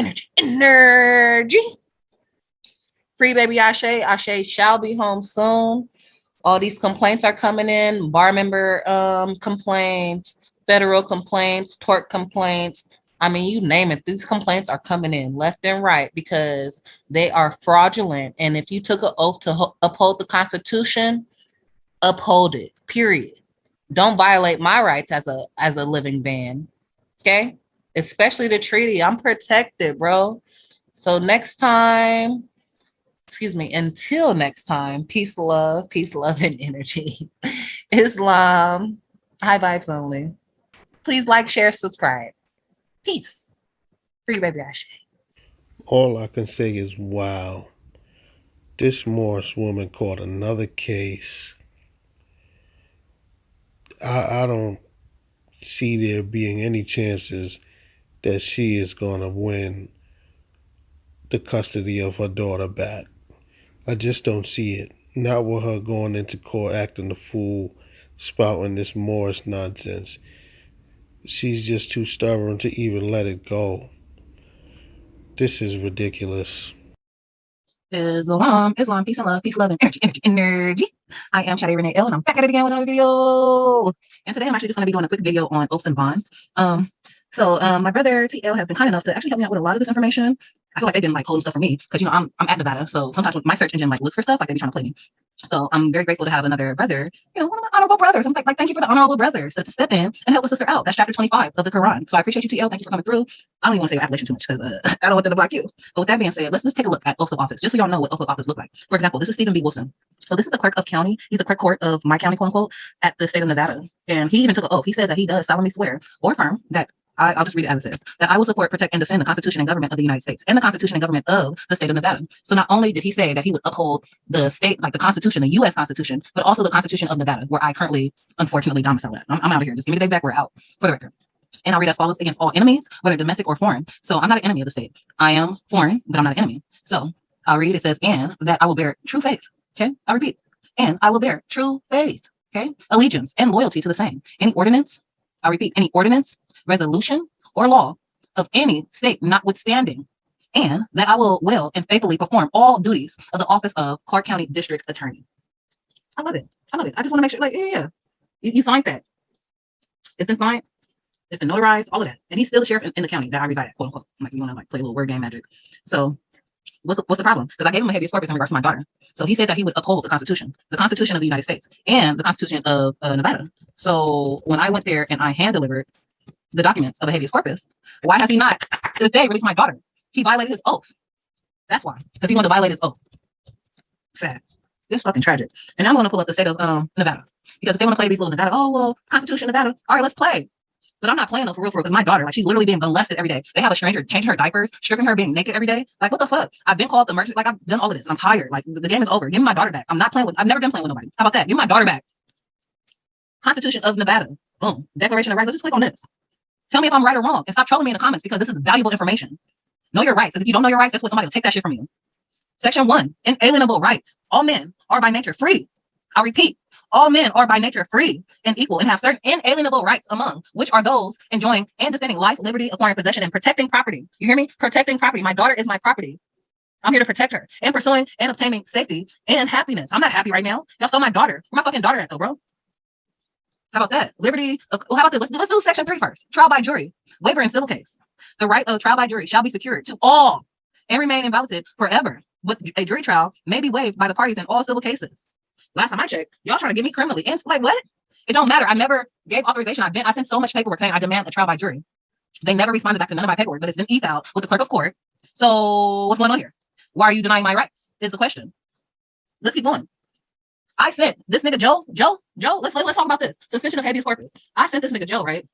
Free baby Ashe. Ashe shall be home soon. All these complaints are coming in. Bar member complaints, federal complaints, tort complaints. I mean, you name it. These complaints are coming in left and right because they are fraudulent. And if you took an oath to uphold the Constitution, uphold it, period. Don't violate my rights as a living man, okay? Especially the treaty. I'm protected, bro. So until next time, peace, love, and energy. Islam, high vibes only. Please like, share, subscribe. Peace. Free baby Ashe. All I can say is, wow. This Moorish woman caught another case. I don't see there being any chances that she is going to win the custody of her daughter back. I just don't see it. Not with her going into court acting a fool, spouting this Moorish nonsense. She's just too stubborn to even let it go. This is ridiculous. Islam, peace and love, and energy. I am Shadi Renee L, and I'm back at it again with another video. And today I'm actually just going to be doing a quick video on oaths and bonds. So my brother TL has been kind enough to actually help me out with a lot of this information. I feel like they've been like holding stuff for me because I'm at Nevada, so sometimes when my search engine like looks for stuff, like they be trying to play me. So I'm very grateful to have another brother, one of my honorable brothers. I'm like thank you for the honorable brothers to step in and help a sister out. That's chapter 25 of the Quran. So I appreciate you, TL. Thank you for coming through. I don't even want to say your appellation too much because I don't want them to block you. But with that being said, let's just take a look at oaths of office, just so y'all know what oath of office look like. For example, this is Stephen B. Wilson. So this is the clerk of county. He's the clerk court of my county, quote unquote, at the state of Nevada. And he even took an oath. He says that he does solemnly swear or affirm that I'll just read it as it says, that I will support, protect, and defend the Constitution and government of the United States and the Constitution and government of the state of Nevada. So not only did he say that he would uphold the state, like the Constitution, the U.S. Constitution, but also the Constitution of Nevada, where I currently, unfortunately, domicile at. I'm out of here. Just give me the day back. We're out, for the record. And I'll read as follows: against all enemies, whether domestic or foreign. So I'm not an enemy of the state. I am foreign, but I'm not an enemy. So I'll read, it says, and that I will bear true faith. Okay, I repeat, and I will bear true faith. Okay, allegiance and loyalty to the same. Any ordinance, I repeat, any ordinance, resolution, or law of any state notwithstanding, and that I will well and faithfully perform all duties of the office of Clark County District Attorney. I love it. I just want to make sure, like, yeah. You signed that. It's been signed. It's been notarized, all of that. And he's still the sheriff in the county that I reside at, quote unquote. Like, you want to like play a little word game magic. So what's the problem? Because I gave him a habeas corpus in regards to my daughter. So he said that he would uphold the Constitution of the United States and the Constitution of Nevada. So when I went there and I hand delivered the documents of a habeas corpus, why has he not to this day released my daughter? He violated his oath. That's why, because he wanted to violate his oath. Sad. It's fucking tragic. And now I'm going to pull up the state of Nevada, because if they want to play these little Nevada, oh well, Constitution Nevada, all right, let's play. But I'm not playing though, for real, because my daughter, like, she's literally being molested every day. They have a stranger changing her diapers, stripping her, being naked every day. Like, what the fuck? I've been called the emergency. Like, I've done all of this. I'm tired. Like, the game is over. Give me my daughter back. I've never been playing with nobody. How about that? Give me my daughter back. Constitution of Nevada. Boom. Declaration of Rights. Let's just click on this. Tell me if I'm right or wrong, and stop trolling me in the comments, because this is valuable information. Know your rights. Because if you don't know your rights, that's what somebody will take that shit from you. Section 1, inalienable rights. All men are by nature free. I repeat, all men are by nature free and equal and have certain inalienable rights, among which are those enjoying and defending life, liberty, acquiring possession, and protecting property. You hear me? Protecting property. My daughter is my property. I'm here to protect her and pursuing and obtaining safety and happiness. I'm not happy right now. Y'all stole my daughter. Where my fucking daughter at though, bro? How about that? Liberty. Well, how about this? Let's do section 3 first. Trial by jury. Waiver in civil case. The right of trial by jury shall be secured to all and remain invalid forever. But a jury trial may be waived by the parties in all civil cases. Last time I checked, y'all trying to get me criminally. And like, what? It don't matter. I never gave authorization. I sent so much paperwork saying I demand a trial by jury. They never responded back to none of my paperwork, but it's been e-filed with the clerk of court. So what's going on here? Why are you denying my rights? Is the question. Let's keep going. I sent this nigga Joe. Let's talk about this. Suspension of habeas corpus. I sent this nigga Joe, right?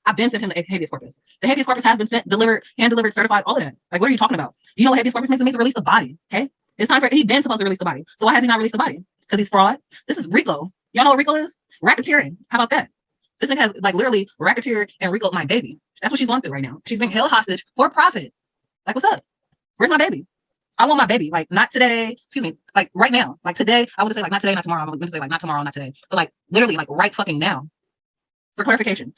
I've been sent him the habeas corpus. The habeas corpus has been sent, delivered, hand delivered, certified, all of that. Like, what are you talking about? Do you know what habeas corpus means? It means to release the body. Okay, it's time for. He's been supposed to release the body. So why has he not released the body? Because he's fraud. This is RICO. Y'all know what RICO is? Racketeering. How about that? This nigga has like literally racketeered and RICO my baby. That's what she's going through right now. She's being held hostage for profit. Like, what's up? Where's my baby? I want my baby. Like, not today. Excuse me. Like, right now. Like, today. I would say like not today, not tomorrow. I'm going to say like not tomorrow, not today. But like literally like right fucking now. For clarification.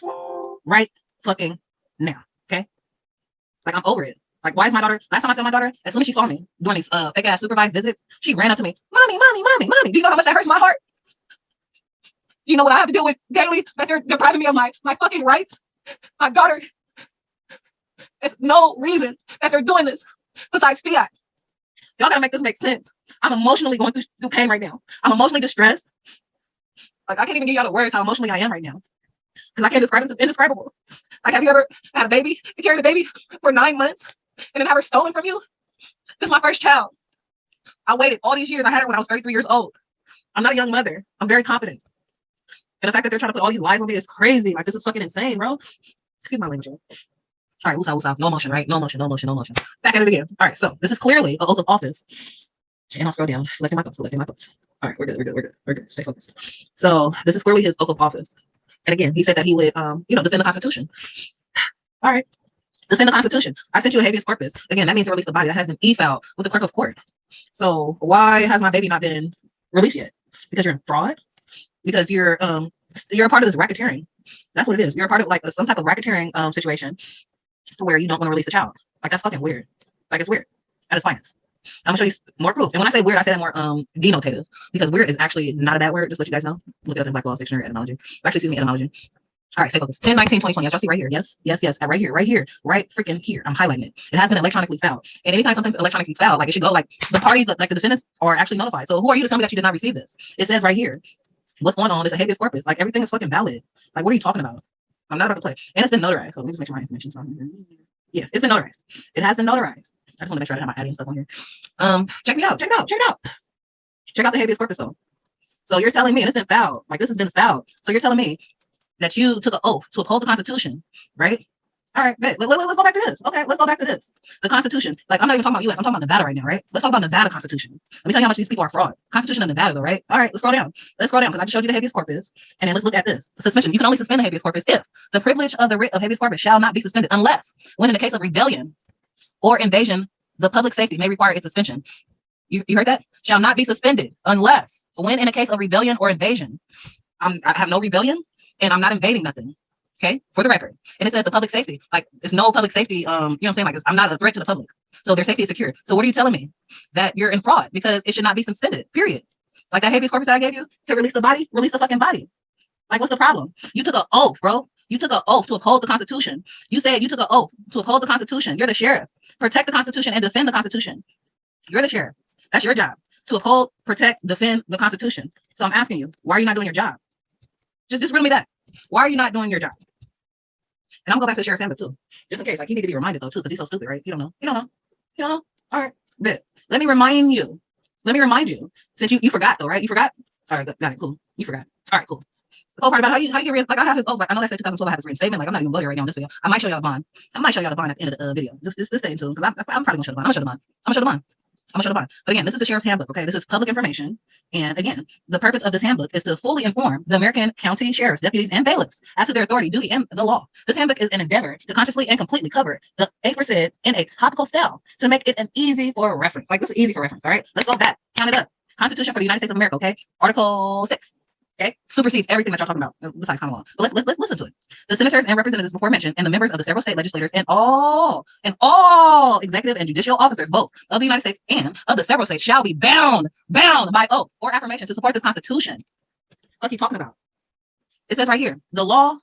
Right fucking now. Okay? Like, I'm over it. Like, why is my daughter? Last time I saw my daughter, as soon as she saw me doing these fake ass supervised visits, she ran up to me. Mommy. Do you know how much that hurts my heart? Do you know what I have to deal with daily? That they're depriving me of my fucking rights? My daughter. There's no reason that they're doing this besides fiat. Y'all gotta make this make sense. I'm emotionally going through pain right now. I'm emotionally distressed. Like, I can't even give y'all the words how emotionally I am right now. Because I can't describe it. It's indescribable. Like, have you ever had a baby? You carried a baby for 9 months and then have her stolen from you? This is my first child. I waited all these years. I had her when I was 33 years old. I'm not a young mother. I'm very competent. And the fact that they're trying to put all these lies on me is crazy. Like, this is fucking insane, bro. Excuse my language. All right, woosah. No emotion, right? No emotion. Back at it again. All right, so this is clearly an oath of office. And I'll scroll down. Collecting my thoughts. All right, we're good. Stay focused. So this is clearly his oath of office. And again, he said that he would, defend the Constitution. All right, defend the Constitution. I sent you a habeas corpus. Again, that means to release the body. That has been e-filed with the clerk of court. So why has my baby not been released yet? Because you're in fraud? Because you're a part of this racketeering. That's what it is. You're a part of like some type of racketeering situation to where you don't want to release the child. Like, that's fucking weird. Like, it's weird at its finest. I'm gonna show you more proof. And when I say weird, I say that more denotative, because weird is actually not a bad word. Just to let you guys know. Look it up in Black Law's Dictionary etymology. Actually, excuse me, etymology. All right, stay focused. 10/19/2020. As y'all see right here. Yes. Right here. Right freaking here. I'm highlighting it. It has been electronically filed. And anytime something's electronically filed, like, it should go like the parties, like the defendants are actually notified. So who are you to tell me that you did not receive this? It says right here. What's going on? It's a habeas corpus. Like, everything is fucking valid. Like, what are you talking about? I'm not about to play. And it's been notarized. So let me just make sure my information's on here. Yeah, it's been notarized. It has been notarized. I just want to make sure I have my adding stuff on here. Check it out. Check out the habeas corpus though. So you're telling me, and it's been filed. Like, this has been filed. So you're telling me that you took an oath to uphold the Constitution, right? All right, let's go back to this. Okay, let's go back to this. The Constitution. Like, I'm not even talking about US. I'm talking about Nevada right now, right? Let's talk about Nevada Constitution. Let me tell you how much these people are fraud. Constitution of Nevada, though, right? All right, let's scroll down. Because I just showed you the habeas corpus. And then let's look at this. Suspension. You can only suspend the habeas corpus if the privilege of the writ of habeas corpus shall not be suspended unless, when in the case of rebellion or invasion, the public safety may require its suspension. You heard that? Shall not be suspended unless, when in a case of rebellion or invasion. I have no rebellion and I'm not invading nothing. Okay, for the record. And it says the public safety. Like, it's no public safety. You know what I'm saying? Like, I'm not a threat to the public. So their safety is secure. So what are you telling me? That you're in fraud because it should not be suspended, period. Like, that habeas corpus that I gave you to release the body, release the fucking body. Like, what's the problem? You took an oath, bro. You took an oath to uphold the Constitution. You said you took an oath to uphold the Constitution. You're the sheriff. Protect the Constitution and defend the Constitution. You're the sheriff. That's your job. To uphold, protect, defend the Constitution. So I'm asking you, why are you not doing your job? Just riddle me that. Why are you not doing your job? And I'm going to go back to the sheriff's handbook too, just in case. Like, he need to be reminded though too, because he's so stupid, right? You don't know. All right, bet. Let me remind you. Since you forgot though, right? You forgot. All right, got it. Cool. You forgot. All right, cool. The whole part about how you get like, I have his oath. Like, I know that said 2012 I have his reinstatement. Like, I'm not even bloody right now in this video. I might show y'all the bond. I might show y'all the bond at the end of the video. Just stay tuned, because I'm probably gonna show the bond. I'm gonna show the bond. I'm gonna show the bond. But again, this is the sheriff's handbook, okay? This is public information. And again, the purpose of this handbook is to fully inform the American county sheriffs, deputies, and bailiffs as to their authority, duty, and the law. This handbook is an endeavor to consciously and completely cover the aforesaid in a topical style to make it an easy for reference. Like, this is easy for reference, all right? Let's go back. Count it up. Constitution for the United States of America, okay? Article 6. Okay, supersedes everything that y'all talking about besides common law. But let's listen to it. The senators and representatives before mentioned, and the members of the several state legislators, and all executive and judicial officers, both of the United States and of the several states, shall be bound by oath or affirmation to support this Constitution. What are you talking about? It says right here, the law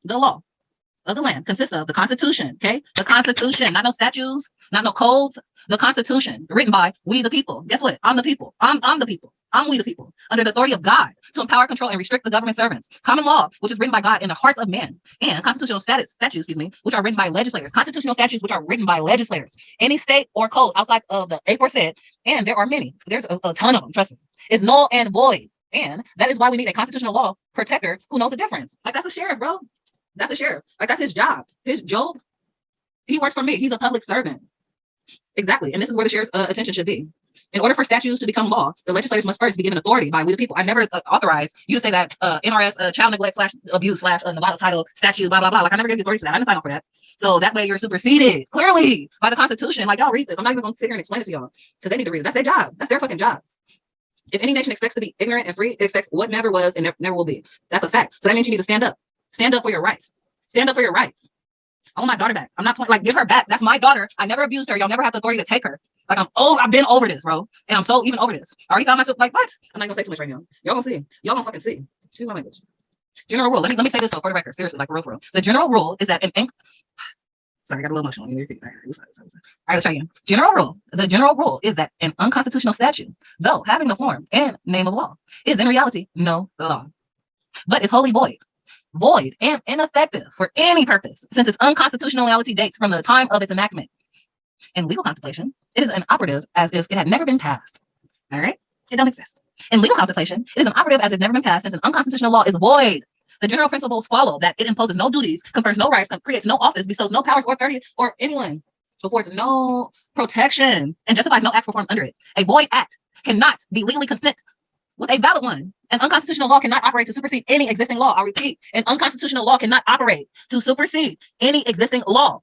of the land consists of the Constitution. Okay, the Constitution, not no statutes, not no codes. The Constitution, written by we the people. Guess what? I'm the people. I'm the people. I'm we the people, under the authority of God, to empower, control, and restrict the government servants. Common law, which is written by God in the hearts of men, and constitutional statutes, which are written by legislators. Constitutional statutes, which are written by legislators. Any state or code outside of the aforesaid, and there are many. There's a ton of them. Trust me. Is null and void, and that is why we need a constitutional law protector who knows the difference. Like, that's a sheriff, bro. That's a sheriff. Like, that's his job. His job. He works for me. He's a public servant. Exactly, and this is where the sheriff's attention should be. In order for statutes to become law, the legislators must first be given authority by we the people. I never authorized you to say that NRS child neglect / abuse / Nevada title statute, blah, blah, blah. Like, I never gave you authority to that. I didn't sign up for that. So that way you're superseded clearly by the Constitution. Like, y'all read this. I'm not even going to sit here and explain it to y'all because they need to read it. That's their job. That's their fucking job. If any nation expects to be ignorant and free, it expects what never was and never will be. That's a fact. So that means you need to stand up. Stand up for your rights. Stand up for your rights. I want my daughter back. I'm not playing, like, give her back. That's my daughter. I never abused her. Y'all never have the authority to take her. Like, I've been over this, bro. And I'm so even over this. I already found myself like, what? I'm not gonna say too much right now. Y'all gonna see. Y'all gonna fucking see. Excuse my language. General rule. Let me say this though, for the record. Seriously, like, for real. The general rule is that sorry, I got a little emotional. All right, let's try again. General rule. The general rule is that an unconstitutional statute, though having the form and name of law, is in reality no law, but is wholly void and ineffective for any purpose, since its unconstitutionality dates from the time of its enactment. In legal contemplation, it is an operative as if it had never been passed. All right? It don't exist. In legal contemplation, it is an operative as if it never been passed, since an unconstitutional law is void. The general principles follow that it imposes no duties, confers no rights, creates no office, bestows no powers or authority or anyone, affords no protection, and justifies no acts performed under it. A void act cannot be legally consent with a valid one. An unconstitutional law cannot operate to supersede any existing law. I repeat, an unconstitutional law cannot operate to supersede any existing law.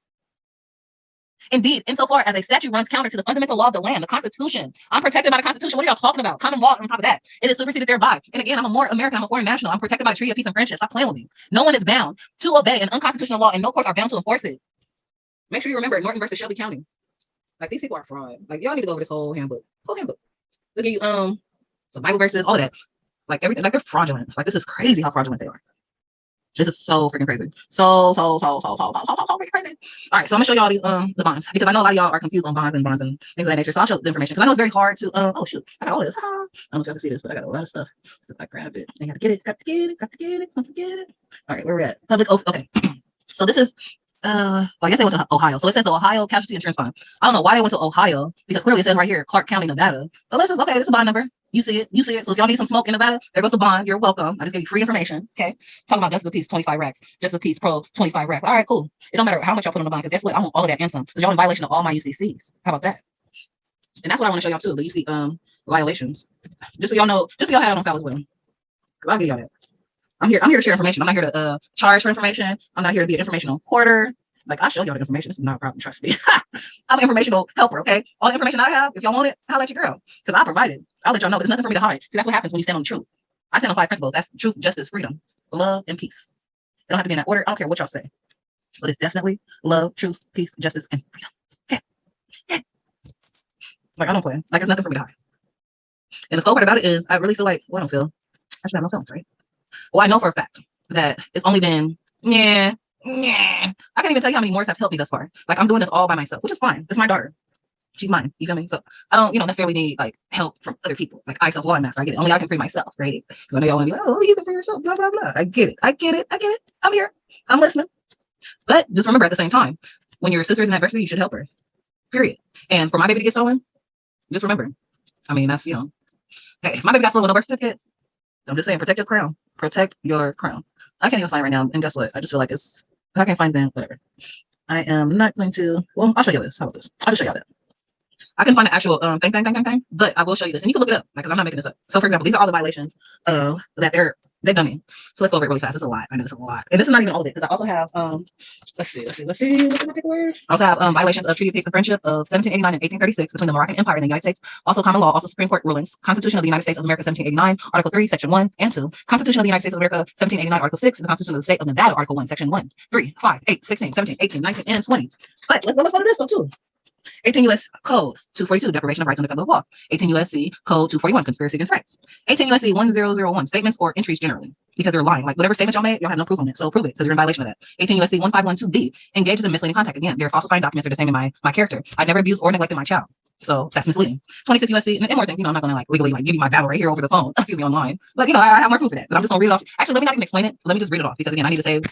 Indeed, insofar as a statute runs counter to the fundamental law of the land, the Constitution. I'm protected by the Constitution. What are y'all talking about? Common law on top of that. It is superseded thereby. And again, I'm a more American. I'm a foreign national. I'm protected by the Treaty of Peace and Friendship. Stop playing with me. No one is bound to obey an unconstitutional law, and no courts are bound to enforce it. Make sure you remember Norton versus Shelby County. Like, these people are fraud. Like, y'all need to go over this whole handbook. Look at you, some Bible verses, all of that. Like, everything. Like, they're fraudulent. Like, this is crazy how fraudulent they are. This is so freaking crazy. So freaking crazy. All right, so I'm gonna show y'all these the bonds, because I know a lot of y'all are confused on bonds and things of that nature. So I'll show the information because I know it's very hard to oh shoot, I got all this. I don't know if y'all can see this, but I got a lot of stuff. I grabbed it. I gotta get it, got to get it. All right, where we at? Public oath. Okay. So this is well, I guess they went to Ohio. So it says the Ohio Casualty Insurance Fund. I don't know why they went to Ohio, because clearly it says right here, Clark County, Nevada. But let's just, okay, this is a bond number. You see it. So if y'all need some smoke in Nevada, there goes the bond. You're welcome. I just gave you free information. Okay. Talking about Justice of the Peace, 25 racks. Justice of the Peace Pro, 25 racks. All right, cool. It don't matter how much y'all put on the bond, because guess what? I want all of that and some. Because y'all in violation of all my UCCs. How about that? And that's what I want to show y'all too, the UC violations. Just so y'all know, just so y'all have it on file as well. Because I'll give y'all that. I'm here to share information. I'm not here to charge for information. I'm not here to be an informational hoarder. Like, I'll show y'all the information. This is not a problem. Trust me. I'm an informational helper, okay? All the information I have, if y'all want it, I'll let your girl. Because I'll provide it. I'll let y'all know there's nothing for me to hide. See, that's what happens when you stand on the truth. I stand on 5 principles. That's truth, justice, freedom, love, and peace. It don't have to be in that order. I don't care what y'all say. But it's definitely love, truth, peace, justice, and freedom. Okay. Yeah. Like, I don't play. Like, there's nothing for me to hide. And the cool part about it is, I really feel like, well, I don't feel. I should have no feelings, right? Well, I know for a fact that it's only been, I can't even tell you how many Moors have helped me thus far. Like, I'm doing this all by myself, which is fine. It's my daughter. She's mine. You feel me? So I don't, necessarily need like help from other people. Like, I self-law master. I get it. Only I can free myself, right? Because I know y'all want to be like, oh, you can free yourself, blah, blah, blah. I get it. I'm here. I'm listening. But just remember, at the same time, when your sister's in adversity, you should help her. Period. And for my baby to get stolen, just remember. I mean, that's, hey, if my baby got stolen with no birth certificate, I'm just saying, protect your crown. Protect your crown. I can't even find it right now. And guess what? I just feel like if I can't find them, whatever. I am not going to, well, I'll show you this. How about this? I'll just show y'all that. I couldn't find the actual thing, but I will show you this, and you can look it up, because I'm not making this up. So, for example, these are all the violations that they've done in. So let's go over it really fast. It's a lot. I know it's a lot, and this is not even all of it, because I also have let's see. Look at my paperwork. I also have violations of Treaty of Peace and Friendship of 1789 and 1836 between the Moroccan Empire and the United States. Also common law, also Supreme Court rulings, Constitution of the United States of America 1789, Article 3, Section 1 and 2, Constitution of the United States of America 1789, Article 6, and the Constitution of the State of Nevada, Article 1, Section 1, 3, 5, 8, 16, 17, 18, 19, and 20. But let's go to this one too. 18 U.S. Code 242, deprivation of rights under federal law. 18 U.S.C. Code 241, conspiracy against rights. 18 U.S.C. 1001, statements or entries generally, because they're lying. Like whatever statement y'all made, y'all have no proof on it, so prove it, because you're in violation of that. 18 U.S.C. 1512b, engages in misleading contact. Again, they're falsifying documents or defaming my character. I never abused or neglected my child, so that's misleading. 26 U.S.C. and more things. I'm not going to legally give you my battle right here over the phone. Excuse me, online. But I have more proof of that. But I'm just going to read it off. Actually, let me not even explain it. Let me just read it off, because again, I need to save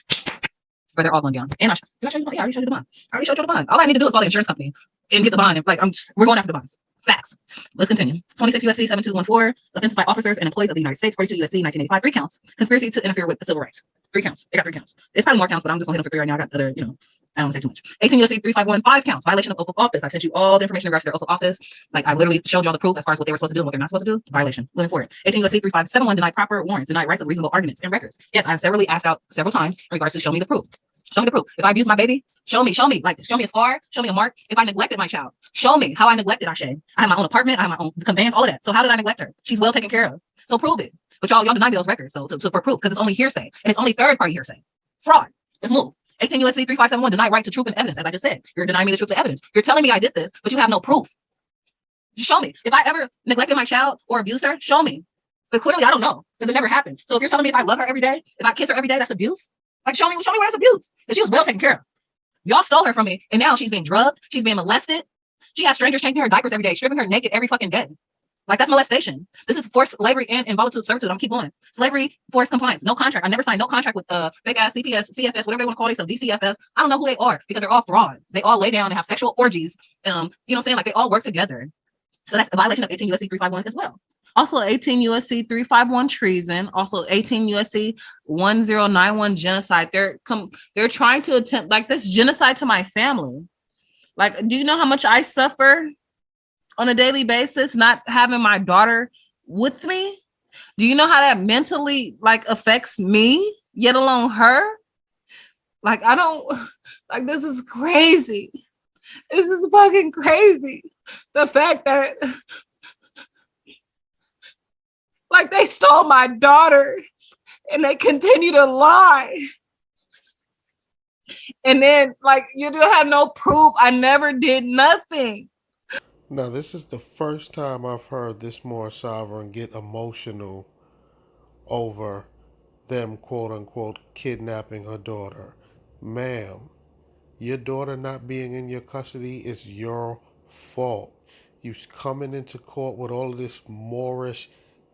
where they're all going down. And did I show you the bond? Yeah, I already showed you the bond. I already showed you the bond. All I need to do is call the insurance company and get the bond. And we're going after the bonds. Facts. Let's continue. 26 U.S.C. 7214, offenses by officers and employees of the United States. 42 U.S.C. 1985, 3 counts. Conspiracy to interfere with the civil rights. 3 counts. They got 3 counts. It's probably more counts, but I'm just going to hit them for 3 right now. I got other, I don't want to say too much. 18 U.S.C. 351, 5 counts. Violation of oath of office. I sent you all the information in regards to their oath of office. I literally showed y'all the proof as far as what they were supposed to do and what they're not supposed to do. Violation. Moving forward. 18 U.S.C. 3571, deny proper warrants, deny rights of reasonable arguments and records. Yes, I have severally asked out several times in regards to show me the proof. Show me the proof. If I abuse my baby, show me. Show me a scar, show me a mark. If I neglected my child, show me how I neglected Ashay. I have my own apartment, I have my own conveyance, all of that. So how did I neglect her? She's well taken care of. So prove it. But y'all deny me those records, so for proof, because it's only hearsay. And it's only third-party hearsay. Fraud. Let's move. 18 U.S.C. 3571, deny right to truth and evidence. As I just said, you're denying me the truth and evidence. You're telling me I did this, but you have no proof. Just show me. If I ever neglected my child or abused her, show me. But clearly I don't know, because it never happened. So if you're telling me if I love her every day, if I kiss her every day, that's abuse. Show me where that's abuse. Because she was well taken care of. Y'all stole her from me, and now she's being drugged. She's being molested. She has strangers changing her diapers every day, stripping her naked every fucking day. That's molestation. This is forced slavery and involuntary servitude. I'm keep going. Slavery, forced compliance, no contract. I never signed no contract with fake ass CPS, CFS, whatever they want to call themselves, DCFS. I don't know who they are, because they're all fraud. They all lay down and have sexual orgies. You know what I'm saying? They all work together. So that's a violation of 18 U.S.C. 351 as well. Also 18 U.S.C. 351 treason. Also 18 U.S.C. 1091 genocide. They're trying to attempt this genocide to my family. Do you know how much I suffer on a daily basis not having my daughter with me? Do you know how that mentally affects me, yet alone her? I don't this is crazy. This is fucking crazy. The fact that they stole my daughter and they continue to lie. And then you do have no proof. I never did nothing. Now, this is the first time I've heard this Moorish sovereign get emotional over them, quote unquote, kidnapping her daughter. Ma'am, your daughter not being in your custody is your fault. You coming into court with all of this Moorish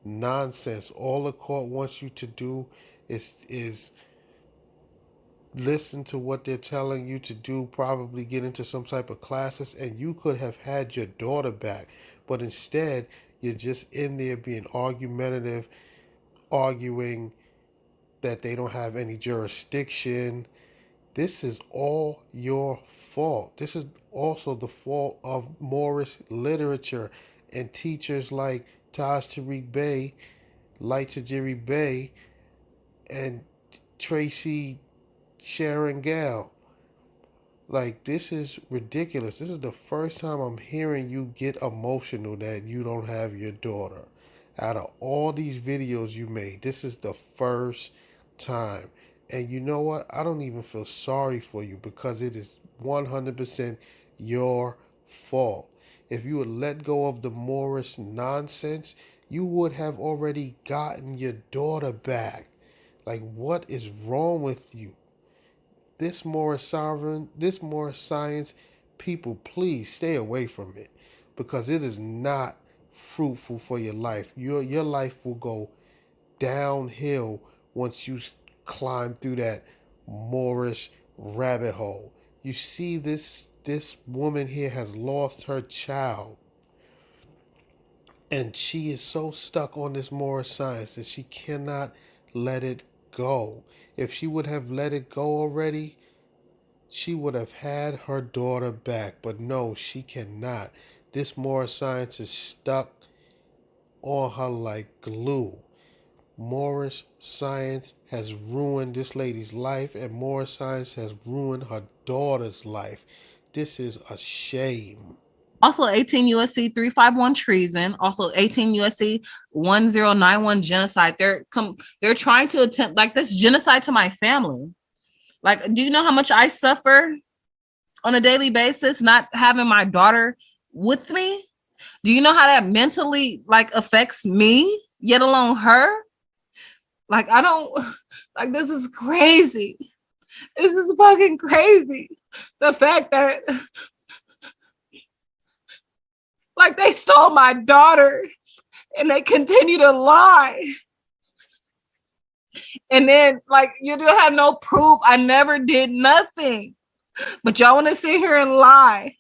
nonsense. All the court wants you to do is listen to what they're telling you to do, probably get into some type of classes, and you could have had your daughter back. But instead, you're just in there being argumentative, arguing that they don't have any jurisdiction. This is all your fault. This is also the fault of Moorish literature and teachers like Taj Tariq Bey, Light Tajiri Bey, and Tracy Sharon Gale. This is ridiculous. This is the first time I'm hearing you get emotional that you don't have your daughter. Out of all these videos you made, this is the first time. And you know what? I don't even feel sorry for you, because it is 100% your fault. If you would let go of the Moorish nonsense, you would have already gotten your daughter back. What is wrong with you? This Moorish sovereign, this Moorish science, people, please stay away from it, because it is not fruitful for your life. Your life will go downhill once you climb through that Moorish rabbit hole. You see, this woman here has lost her child, and she is so stuck on this Moorish science that she cannot let it go. If she would have let it go already, she would have had her daughter back. But no, she cannot. This Moorish science is stuck on her like glue. Moorish science has ruined this lady's life, and Moorish science has ruined her daughter's life. This is a shame. Also 18 USC 351 treason. Also 18 USC 1091 genocide. They're trying to attempt like this genocide to my family. Like, do you know how much I suffer on a daily basis not having my daughter with me? Do you know how that mentally like affects me, yet alone her? Like, I don't like, this is crazy. This is fucking crazy. The fact that like they stole my daughter and they continue to lie. And then like you do have no proof. I never did nothing. But y'all want to sit here and lie.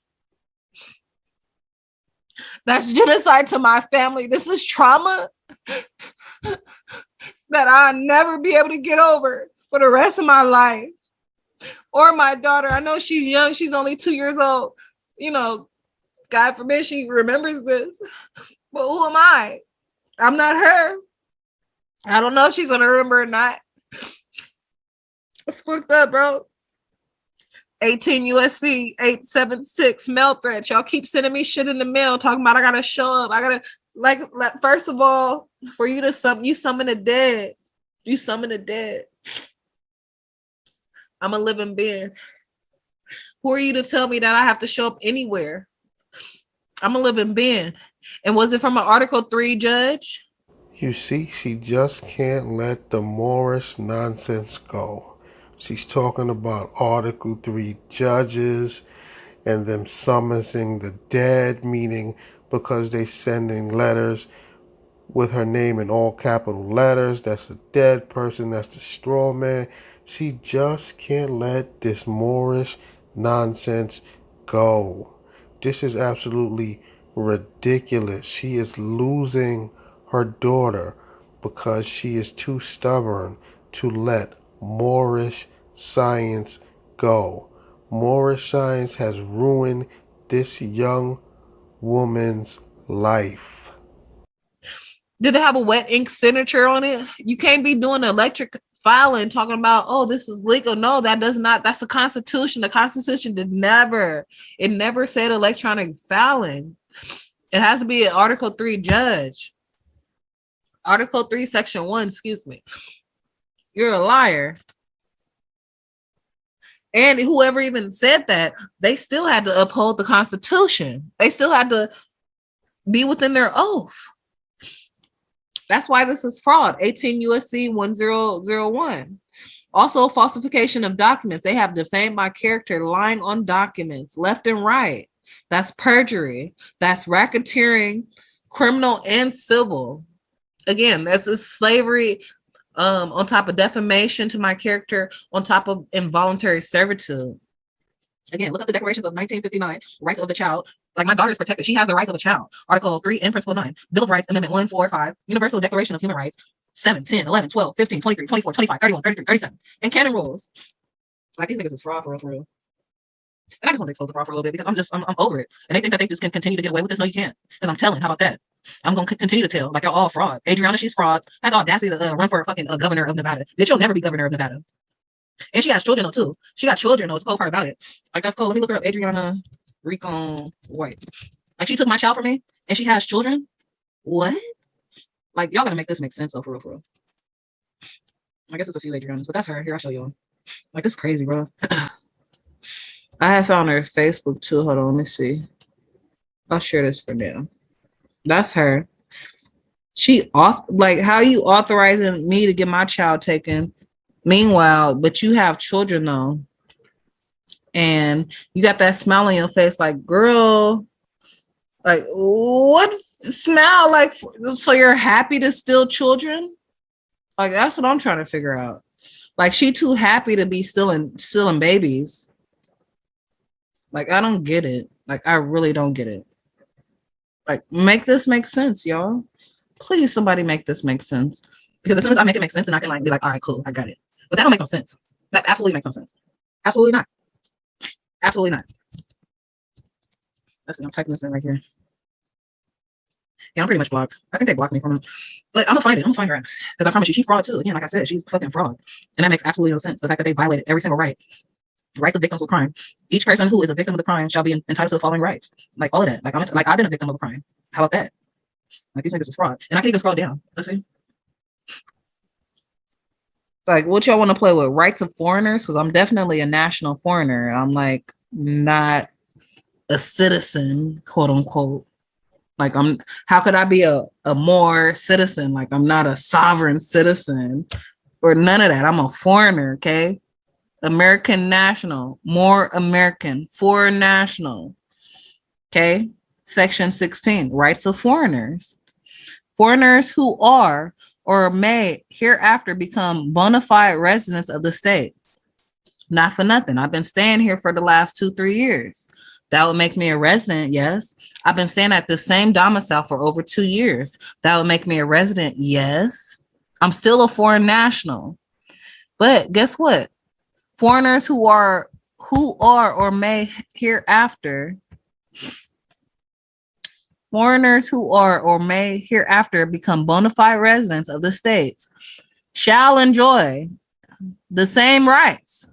That's genocide to my family. This is trauma that I'll never be able to get over for the rest of my life. Or my daughter. I know she's young. She's only 2 years old. You know, God forbid she remembers this. But who am I? I'm not her. I don't know if she's going to remember or not. It's fucked up, bro. 18 USC 876 mail threats. Y'all keep sending me shit in the mail talking about I got to show up. I got to, like, first of all, for you to summon the dead. You summon the dead. I'm a living being. Who are you to tell me that I have to show up anywhere? I'm a living being. And was it from an Article 3 judge? You see, she just can't let the Moorish nonsense go. She's talking about Article 3 judges and them summoning the dead, meaning because they sending letters with her name in all capital letters. That's a dead person. That's the straw man. She just can't let this Moorish nonsense go. This is absolutely ridiculous. She is losing her daughter because she is too stubborn to let Moorish science go. Moorish science has ruined this young woman's life. Did it have a wet ink signature on it? You can't be doing electric filing talking about, oh, this is legal. No, that does not. That's the Constitution. The Constitution never said electronic filing. It has to be an Article 3 judge. Article 3, Section 1, excuse me. You're a liar. And whoever even said that, they still had to uphold the Constitution. They still had to be within their oath. That's why this is fraud. 18 USC 1001. Also, falsification of documents. They have defamed my character, lying on documents, left and right. That's perjury. That's racketeering, criminal and civil. Again, that's a slavery on top of defamation to my character, on top of involuntary servitude. Again, look up the declarations of 1959, rights of the child. Like, my daughter is protected. She has the rights of a child. Article 3 and Principle 9. Bill of Rights, Amendment 1, 4, 5. Universal Declaration of Human Rights, 7, 10, 11, 12, 15, 23, 24, 25, 31, 33, 37. And canon rules. Like, these niggas is fraud for real. And I just want to expose the fraud for a little bit because I'm over it. And they think that they just can continue to get away with this. No, you can't. Because I'm telling. How about that? I'm going to continue to tell. Like, y'all all fraud. Adriana, she's fraud. Has the audacity to run for a fucking governor of Nevada. Bitch, you'll never be governor of Nevada. And she has children, though, too. She got children, though. It's the cool part about it. Like, that's cool. Let me look her up. Adriana Recon White. Like, she took my child from me, and she has children? What? Like, y'all gotta make this make sense, though, for real. I guess it's a few Adrianas, but that's her. Here, I'll show y'all. Like, this is crazy, bro. I have found her Facebook, too. Hold on, let me see. I'll share this for now. That's her. Like, how you authorizing me to get my child taken? Meanwhile, but you have children, though. And you got that smile on your face, like, girl, like, what smile? Like, so you're happy to steal children? Like, that's what I'm trying to figure out. Like, she too happy to be stealing babies. Like, I don't get it. Like, I really don't get it. Like, make this make sense, y'all. Please, somebody make this make sense. Because as soon as I make it make sense, and I can like be like, all right, cool, I got it. But that don't make no sense. That absolutely makes no sense. Absolutely not. Absolutely not. Let's see, I'm typing this in right here. Yeah, I'm pretty much blocked. I think they blocked me from it. But I'm gonna find it. I'm gonna find her ass. Because I promise you, she's fraud too. Again, like I said, she's fucking fraud. And that makes absolutely no sense. The fact that they violated every single right. Rights of victims of crime. Each person who is a victim of the crime shall be entitled to the following rights. Like all of that. Like I've been a victim of a crime. How about that? Like these niggas is fraud. And I can even scroll down. Let's see. Like, what y'all want to play with? Rights of foreigners? Because I'm definitely a national foreigner. I'm like not a citizen, quote unquote. Like how could I be a Moor citizen? Like I'm not a sovereign citizen or none of that. I'm a foreigner, okay? American national, Moor American, foreign national. Okay. Section 16, rights of foreigners. Foreigners who are or may hereafter become bona fide residents of the state. Not for nothing. I've been staying here for the last 2-3 years. That would make me a resident, yes. I've been staying at the same domicile for over 2 years. That would make me a resident, yes. I'm still a foreign national. But guess what? Foreigners who are or may hereafter become bona fide residents of the states shall enjoy the same rights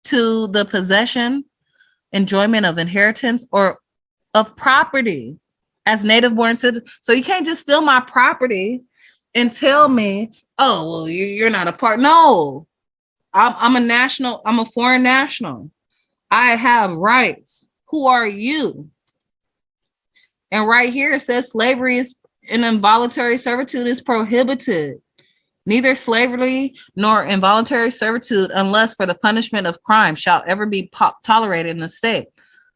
to the possession, enjoyment of inheritance, or of property as native born citizens. So you can't just steal my property and tell me, oh, well, you're not a part. No, I'm a national. I'm a foreign national. I have rights. Who are you? And right here it says slavery is an involuntary servitude is prohibited. Neither slavery nor involuntary servitude, unless for the punishment of crime, shall ever be tolerated in the state.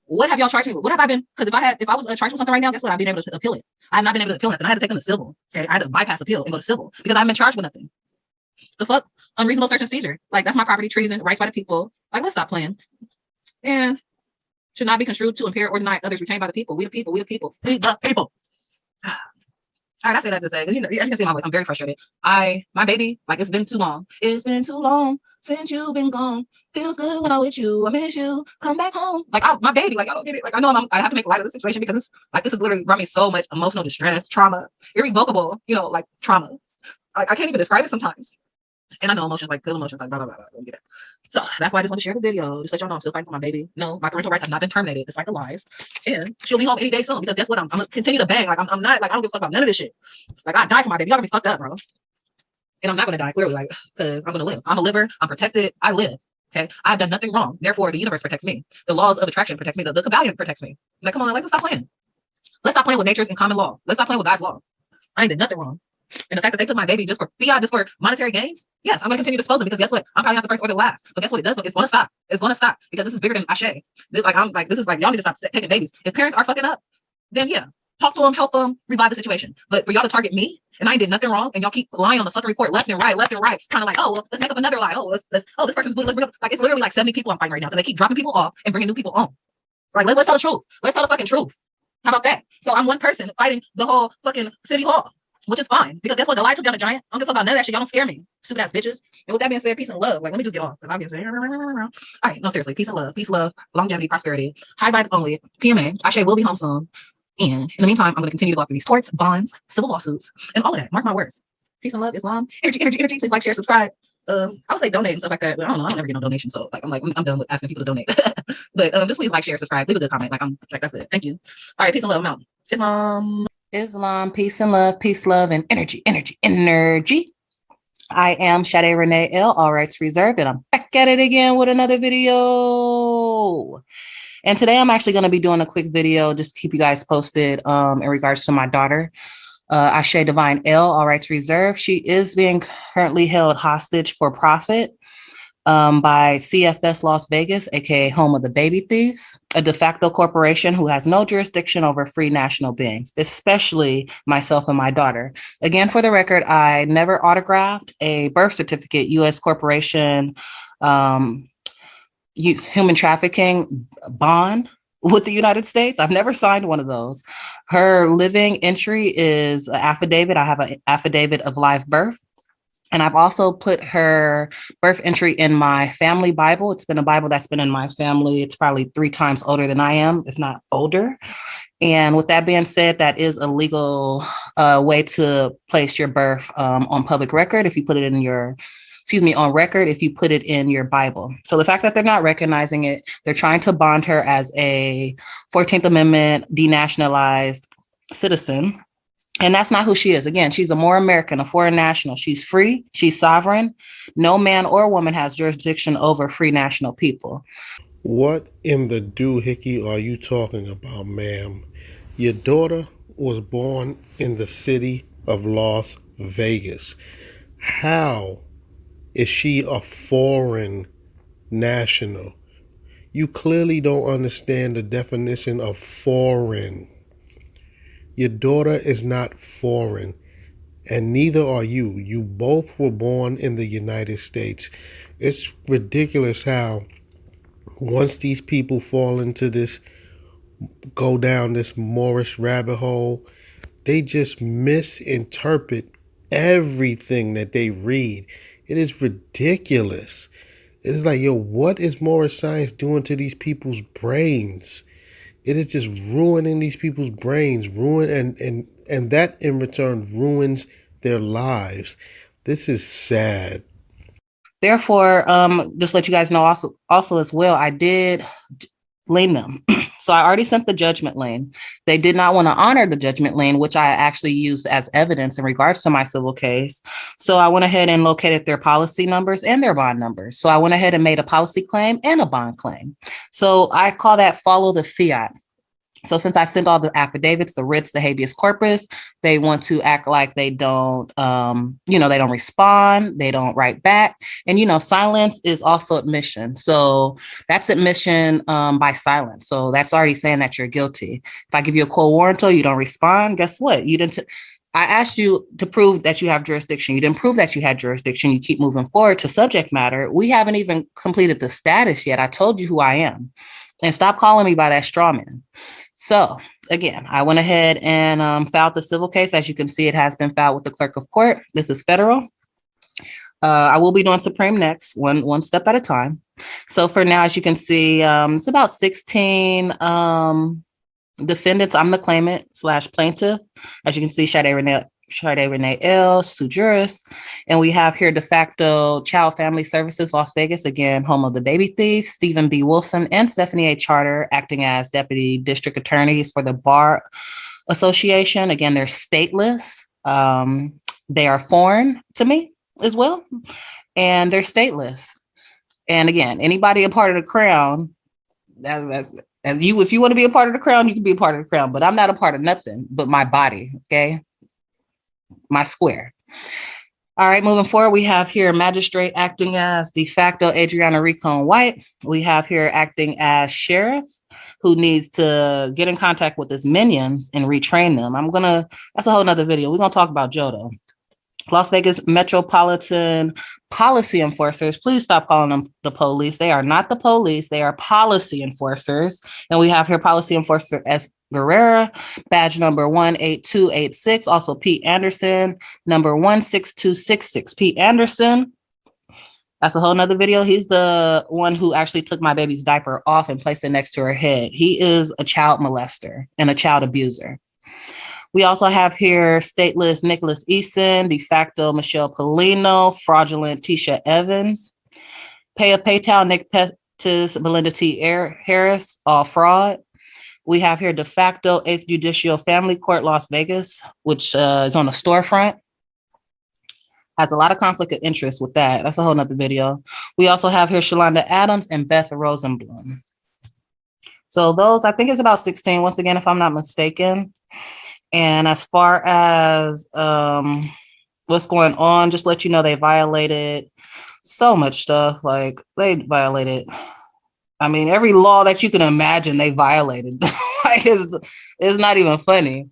What have y'all charged me with? What have I been? Because if I was charged with something right now, guess what? I've been able to appeal it. I have not been able to appeal nothing. I had to take them to civil. Okay, I had to bypass appeal and go to civil because I haven't been charged with nothing. The fuck? Unreasonable search and seizure. Like that's my property, treason, rights by the people. Like let's stop playing. And should not be construed to impair or deny others retained by the people. We the people. We the people. We the people. All right, I say that to say, you know, as you can see my voice, I'm very frustrated. My baby, like it's been too long. It's been too long since you've been gone. Feels good when I'm with you. I miss you. Come back home. Like my baby, like I don't get it. Like I know I have to make light of this situation because it's like this has literally brought me so much emotional distress, trauma, irrevocable, you know, like trauma. Like I can't even describe it sometimes. And I know emotions, like good emotions, like blah, blah, blah, blah. I don't get it. So that's why I just want to share the video. Just let y'all know I'm still fighting for my baby. No, my parental rights have not been terminated, despite the lies. And she'll be home any day soon because guess what? I'm gonna continue to bang. Like I'm not like I don't give a fuck about none of this shit. Like I die for my baby. Y'all gonna be fucked up, bro. And I'm not gonna die clearly, like because I'm gonna live. I'm a liver. I'm protected. I live. Okay, I've done nothing wrong. Therefore, the universe protects me. The laws of attraction protects me. The Kabbalion protects me. Like come on, like let's stop playing. Let's stop playing with nature's and common law. Let's stop playing with God's law. I ain't did nothing wrong. And the fact that they took my baby just for fiat, just for monetary gains, yes, I'm going to continue to dispose of because guess what? I'm probably not the first or the last. But guess what? It does. It's going to stop. It's going to stop because this is bigger than Ashe. This is like y'all need to stop taking babies. If parents are fucking up, then yeah, talk to them, help them, revive the situation. But for y'all to target me and I did nothing wrong, and y'all keep lying on the fucking report left and right, kind of like, oh well, let's make up another lie. Oh, this person's booty. Let's bring up like it's literally like 70 people I'm fighting right now because they keep dropping people off and bringing new people on. Like let's tell the truth. Let's tell the fucking truth. How about that? So I'm one person fighting the whole fucking city hall. Which is fine because guess what? The lie took down a giant. I don't give a fuck about none of that shit. Y'all don't scare me, stupid ass bitches. And with that being said, peace and love. Like, let me just get off because I'll get saying. All right, no, seriously, peace and love, longevity, prosperity, high vibes only. PMA. Ashe will be home soon. And in the meantime, I'm going to continue to go after these torts, bonds, civil lawsuits, and all of that. Mark my words. Peace and love, Islam, energy. Please like, share, subscribe. I would say donate and stuff like that, but I don't know. I don't ever get no donation, so like I'm done with asking people to donate. But just please like, share, subscribe, leave a good comment. Like I'm like that's good. Thank you. All right, peace and love. I'm out. Islam, peace, love, and energy. I am Sade Renee L, all rights reserved, and I'm back at it again with another video. And today I'm actually going to be doing a quick video just to keep you guys posted in regards to my daughter, Ashe Divine L, all rights reserved. She is being currently held hostage for profit by CFS Las Vegas, aka home of the baby thieves, a de facto corporation who has no jurisdiction over free national beings, especially myself and my daughter. Again, for the record, I never autographed a birth certificate, U.S. corporation, human trafficking bond with the United States. I've never signed one of those. Her living entry is an affidavit. I have an affidavit of live birth. And I've also put her birth entry in my family Bible. It's been a Bible that's been in my family. It's probably 3 times older than I am, if not older. And with that being said, that is a legal way to place your birth on public record if you put it in your, on record if you put it in your Bible. So the fact that they're not recognizing it, they're trying to bond her as a 14th Amendment denationalized citizen. And that's not who she is. Again, she's a Moorish American, a foreign national. She's free. She's sovereign. No man or woman has jurisdiction over free national people. What in the doohickey are you talking about, ma'am? Your daughter was born in the city of Las Vegas. How is she a foreign national? You clearly don't understand the definition of foreign. Your daughter is not foreign, and neither are you. You both were born in the United States. It's ridiculous how once these people fall into this, go down this Moorish rabbit hole, they just misinterpret everything that they read. It is ridiculous. It's like, yo, what is Moorish science doing to these people's brains? It is just ruining these people's brains, and that in return ruins their lives. This is sad. Therefore, just let you guys know also as well, I did lien them. So I already sent the judgment lien. They did not want to honor the judgment lien, which I actually used as evidence in regards to my civil case. So I went ahead and located their policy numbers and their bond numbers. So I went ahead and made a policy claim and a bond claim. So I call that follow the fiat. So since I've sent all the affidavits, the writs, the habeas corpus, they want to act like they don't, they don't respond, they don't write back. And, silence is also admission. So that's admission by silence. So that's already saying that you're guilty. If I give you a quo warranto, you don't respond, guess what? I asked you to prove that you have jurisdiction. You didn't prove that you had jurisdiction. You keep moving forward to subject matter. We haven't even completed the status yet. I told you who I am. And stop calling me by that straw man. So again, I went ahead and filed the civil case. As you can see, it has been filed with the clerk of court. This is federal. I will be doing Supreme next, one step at a time. So for now, as you can see, it's about 16 defendants. I'm the claimant / plaintiff. As you can see, Sade Renee L, Sue Juris, and we have here de facto Child Family Services, Las Vegas, again, home of the baby thief, Stephen B. Wilson and Stephanie A. Charter, acting as deputy district attorneys for the Bar Association. Again, they're stateless. They are foreign to me as well, and they're stateless. And again, anybody a part of the Crown, if you want to be a part of the Crown, you can be a part of the Crown, but I'm not a part of nothing but my body, okay? My square. All right, moving forward, we have here magistrate acting as de facto Adriana Recon White. We have here acting as sheriff, who needs to get in contact with his minions and retrain them. That's a whole nother video. We're gonna talk about Joe though. Las Vegas Metropolitan Policy Enforcers. Please stop calling them the police. They are not the police. They are policy enforcers. And we have here Policy Enforcer S. Guerrera, badge number 18286. Also Pete Anderson, number 16266. Pete Anderson. That's a whole nother video. He's the one who actually took my baby's diaper off and placed it next to her head. He is a child molester and a child abuser. We also have here stateless Nicholas Eason, de facto Michelle Polino, fraudulent Tisha Evans, Paya Paytal, Nick Pettis, Belinda T. Harris, all fraud. We have here de facto 8th Judicial Family Court, Las Vegas, which is on a storefront. Has a lot of conflict of interest with that. That's a whole nother video. We also have here Shalonda Adams and Beth Rosenblum. So those, I think it's about 16, once again, if I'm not mistaken. And as far as what's going on, just let you know, they violated so much stuff. Like they violated, every law that you can imagine, they violated. Like it's not even funny.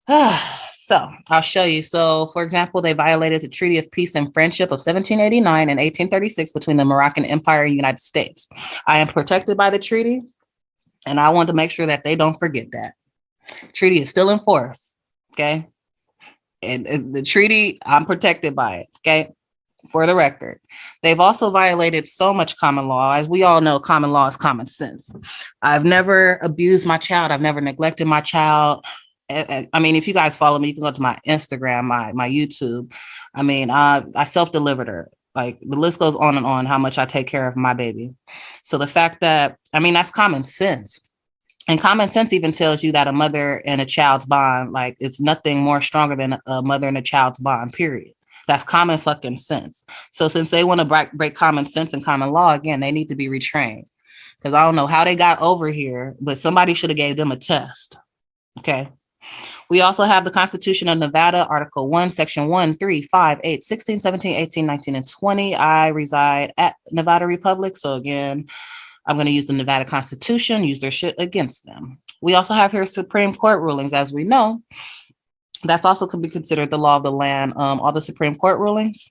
So I'll show you. So for example, they violated the Treaty of Peace and Friendship of 1789 and 1836 between the Moroccan Empire and the United States. I am protected by the treaty, and I want to make sure that they don't forget that. Treaty is still in force, okay? And the treaty, I'm protected by it. Okay. For the record, they've also violated so much common law. As we all know, common law is common sense. I've never abused my child. I've never neglected my child. I mean, if you guys follow me, you can go to my Instagram, my YouTube. I mean, I self-delivered her. Like, the list goes on and on how much I take care of my baby. So the fact that, I mean, that's common sense. And common sense even tells you that a mother and a child's bond, like, it's nothing more stronger than a mother and a child's bond, period. That's common fucking sense. So since they want to break common sense and common law, again, they need to be retrained. Because I don't know how they got over here, but somebody should have gave them a test. Okay. We also have the Constitution of Nevada, Article 1, Section 1, 3, 5, 8, 16, 17, 18, 19, and 20. I reside at Nevada Republic. So again, I'm going to use the Nevada Constitution, use their shit against them. We also have here Supreme Court rulings, as we know. That's also could be considered the law of the land, all the Supreme Court rulings.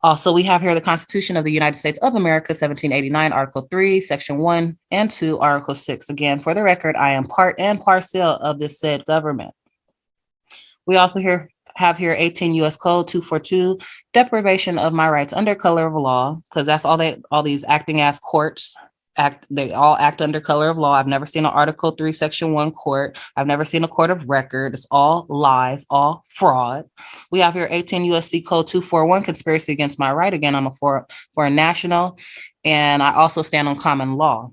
Also, we have here the Constitution of the United States of America, 1789, Article 3, Section 1 and 2, Article 6. Again, for the record, I am part and parcel of this said government. We also have here 18 U.S. Code 242, deprivation of my rights under color of law, because that's all these acting as courts they all act under color of law. I've never seen an Article 3, Section 1 court. I've never seen a court of record. It's all lies, all fraud. We have here 18 U.S.C. Code 241, conspiracy against my right. Again, I'm a foreign national, and I also stand on common law.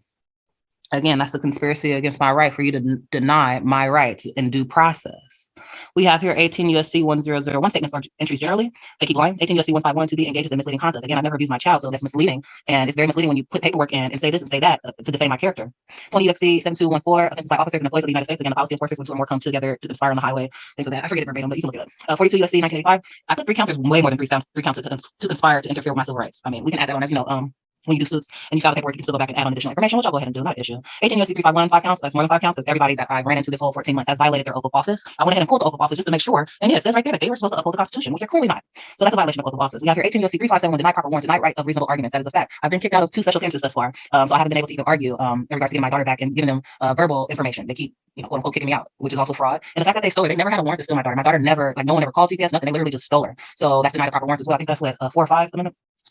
Again, that's a conspiracy against my right for you to deny my rights in due process. We have here 18 U.S.C. 1001, statements or entries generally. They keep going. 18 U.S.C. 151, to be engages in misleading conduct. Again, I never abused my child, so that's misleading. And it's very misleading when you put paperwork in and say this and say that to defame my character. 20 U.S.C. 7214, offenses by officers and employees of the United States. Again, the policy enforcers when two or more come together to conspire on the highway, things like that. I forget it verbatim, but you can look it up. 42 U.S.C. 1985. I put 3 counts. There's way more than 3 counts to conspire to interfere with my civil rights. I mean, we can add that on, as you know, when you do suits and you file the paperwork, you can still go back and add on additional information, which I'll go ahead and do, not an issue. 18 U.S.C. 351, 5 counts. That's more than 5 counts, because everybody that I ran into this whole 14 months has violated their oath of office. I went ahead and pulled the oath of office just to make sure. And yeah, it says right there that they were supposed to uphold the Constitution, which they're clearly not. So that's a violation of oath of office. We have here 18 U.S.C. 3571, deny proper warrant, deny right of reasonable arguments. That is a fact. I've been kicked out of 2 special appearances thus far. So I haven't been able to even argue in regards to getting my daughter back and giving them verbal information. They keep, quote unquote, kicking me out, which is also fraud. And the fact that they stole her, they never had a warrant to steal my daughter. My daughter never, no one ever called TPS, nothing. They literally just stole her. So that's denied the proper warrants as well. I think that's what 4 or 5.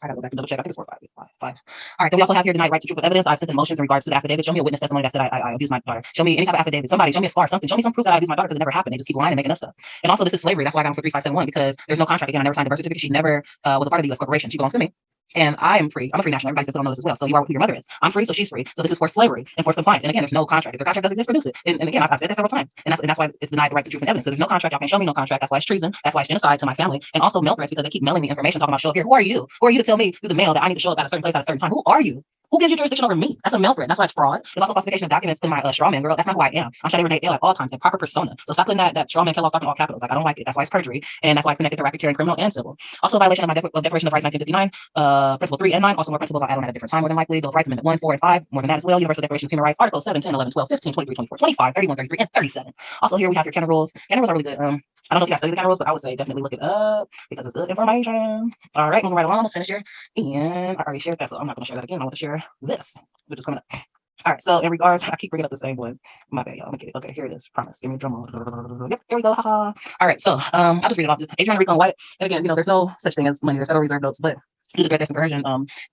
I gotta go back and double check. I think it's 4 or 5. All right. Then we also have here denied right to truthful evidence. I've sent in motions in regards to the affidavit. Show me a witness testimony that said I abused my daughter. Show me any type of affidavit. Somebody show me a scar, something. Show me some proof that I abused my daughter, because it never happened. They just keep lying and making up stuff. And also, this is slavery. That's why I got him for 3571, because there's no contract. Again, I never signed a birth certificate. She never was a part of the U.S. corporation. She belongs to me. And I am free. I'm a free national. Everybody's going to know this as well. So you are who your mother is. I'm free, so she's free. So this is for slavery and forced compliance. And again, there's no contract. If the contract doesn't exist, produce it. And again, I've said that several times. And that's why it's denied the right to truth and evidence. So there's no contract. Y'all can't show me no contract. That's why it's treason. That's why it's genocide to my family. And also mail threats, because they keep mailing me information talking about show up here. Who are you? Who are you to tell me through the mail that I need to show up at a certain place at a certain time? Who are you? Who gives you jurisdiction over me? That's a mail threat. That's why it's fraud. It's also falsification of documents in my straw man, girl. That's not who I am. I'm Shadi Renee L at all times, and proper persona. So stop putting that straw man Kellogg talking all capitals. Like, I don't like it. That's why it's perjury, and that's why it's connected to racketeering, criminal, and civil. Also, a violation of my Declaration of Rights 1959, Principle 3 and 9. Also, more principles I'll add on at a different time, more than likely. Bill of Rights Amendment 1, 4, and 5. More than that as well. Universal Declaration of Human Rights, Articles 7, 10, 11, 12, 15, 23, 24, 25, 31, 33, and 37. Also, here we have your Canada rules. Canada rules are really good. I don't know if you guys study the Canada rules, but I would say definitely look it up, because it's good information. All right, moving right along. Almost finished here, and I already shared that, so I'm not going to share that again. I want to share this, which is coming up. All right, so in regards, I keep bringing up the same one. My bad, y'all. Okay, here it is. Promise. Give me a drum roll. Yep, here we go. Haha. All right, so I'll just read it off. Adrian Rico White. And again, there's no such thing as money. There's Federal Reserve notes, but due to great conversion,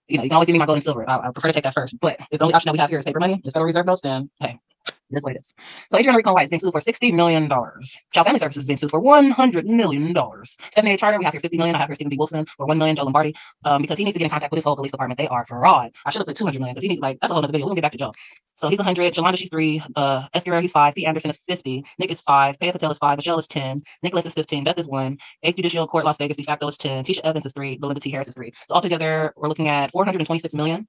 you can always give me my gold and silver. I prefer to take that first. But if the only option that we have here is paper money, is Federal Reserve notes, then hey, it is what it is. So Adrian Rico White is being sued for $60 million. Child Family Services is being sued for $100 million. Stephanie A. Charter, we have here $50 million. I have here Stephen B. Wilson for $1 million. Joe Lombardi, because he needs to get in contact with his whole police department. They are fraud. I should have put $200 million, because he needs, that's a whole other video. We'll get back to Joe. So he's 100. Jolanda, she's 3. Esquire, he's 5. P. Anderson is 50. Nick is 5. Paya Patel is 5. Michelle is 10. Nicholas is 15. Beth is 1. 8th Judicial Court, Las Vegas, de facto is 10. Tisha Evans is 3. Belinda T. Harris is 3. So altogether, we're looking at $426 million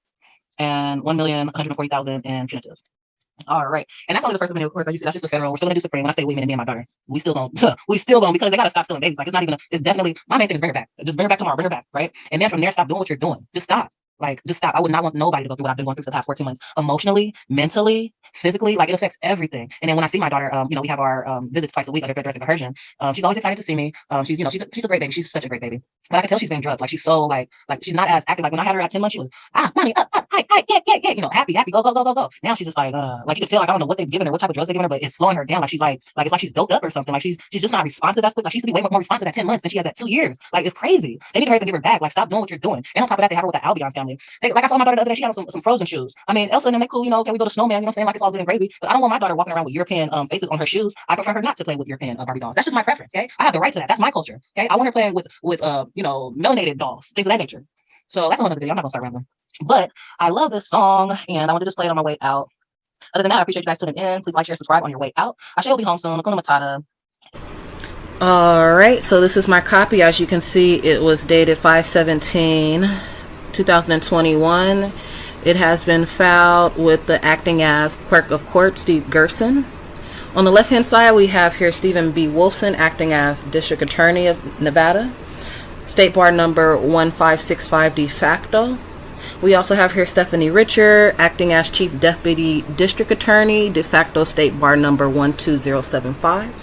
and $1,140,000 in punitive. All right. And that's only the first video, of course. As you see, that's just the federal. We're still gonna do Supreme. When I say we, mean me and my daughter. We still don't, because they gotta stop stealing babies. Like, it's not even, it's definitely, my main thing is bring her back. Just bring her back tomorrow, bring her back, right? And then from there, stop doing what you're doing. Just stop. Just stop. I would not want nobody to go through what I've been going through for the past 14 months. Emotionally, mentally, physically, like it affects everything. And then when I see my daughter, we have our visits twice a week under dressing coercion. She's always excited to see me. She's a great baby. She's such a great baby. But I can tell she's being drugged. Like she's so like she's not as active. Like when I had her at 10 months, she was mommy, hi, yeah, happy, go. Now she's just like you can feel like I don't know what they've given her, what type of drugs they've given her, but it's slowing her down. Like she's like it's like she's doped up or something. Like she's just not responsive as quick. Like she used to be way more responsive at 10 months than she has at 2 years. Like it's crazy. They need to hurry up and give her back. Like stop doing what you're doing. And on top of that, they have her with the Albion family. Like I saw my daughter the other day, she had some Frozen shoes. I mean, Elsa and them, they cool, can we go to Snowman? You know what I'm saying? Like it's all good and gravy. But I don't want my daughter walking around with European faces on her shoes. I prefer her not to play with European Barbie dolls. That's just my preference. Okay, I have the right to that. That's my culture. Okay, I want her playing with melanated dolls, things of that nature. So that's another video. I'm not gonna start rambling. But I love this song, and I want to just play it on my way out. Other than that, I appreciate you guys tuning in. Please like, share, subscribe on your way out. I will be home soon. Hakuna Matata. Alright, so this is my copy. As you can see, it was dated 5/17/2021. It has been filed with the acting as clerk of court, Steve Gerson. On the left hand side, we have here Stephen B. Wolfson acting as district attorney of Nevada, State Bar number 1565 de facto. We also have here Stephanie Richard acting as chief deputy district attorney, de facto, State Bar number 12075.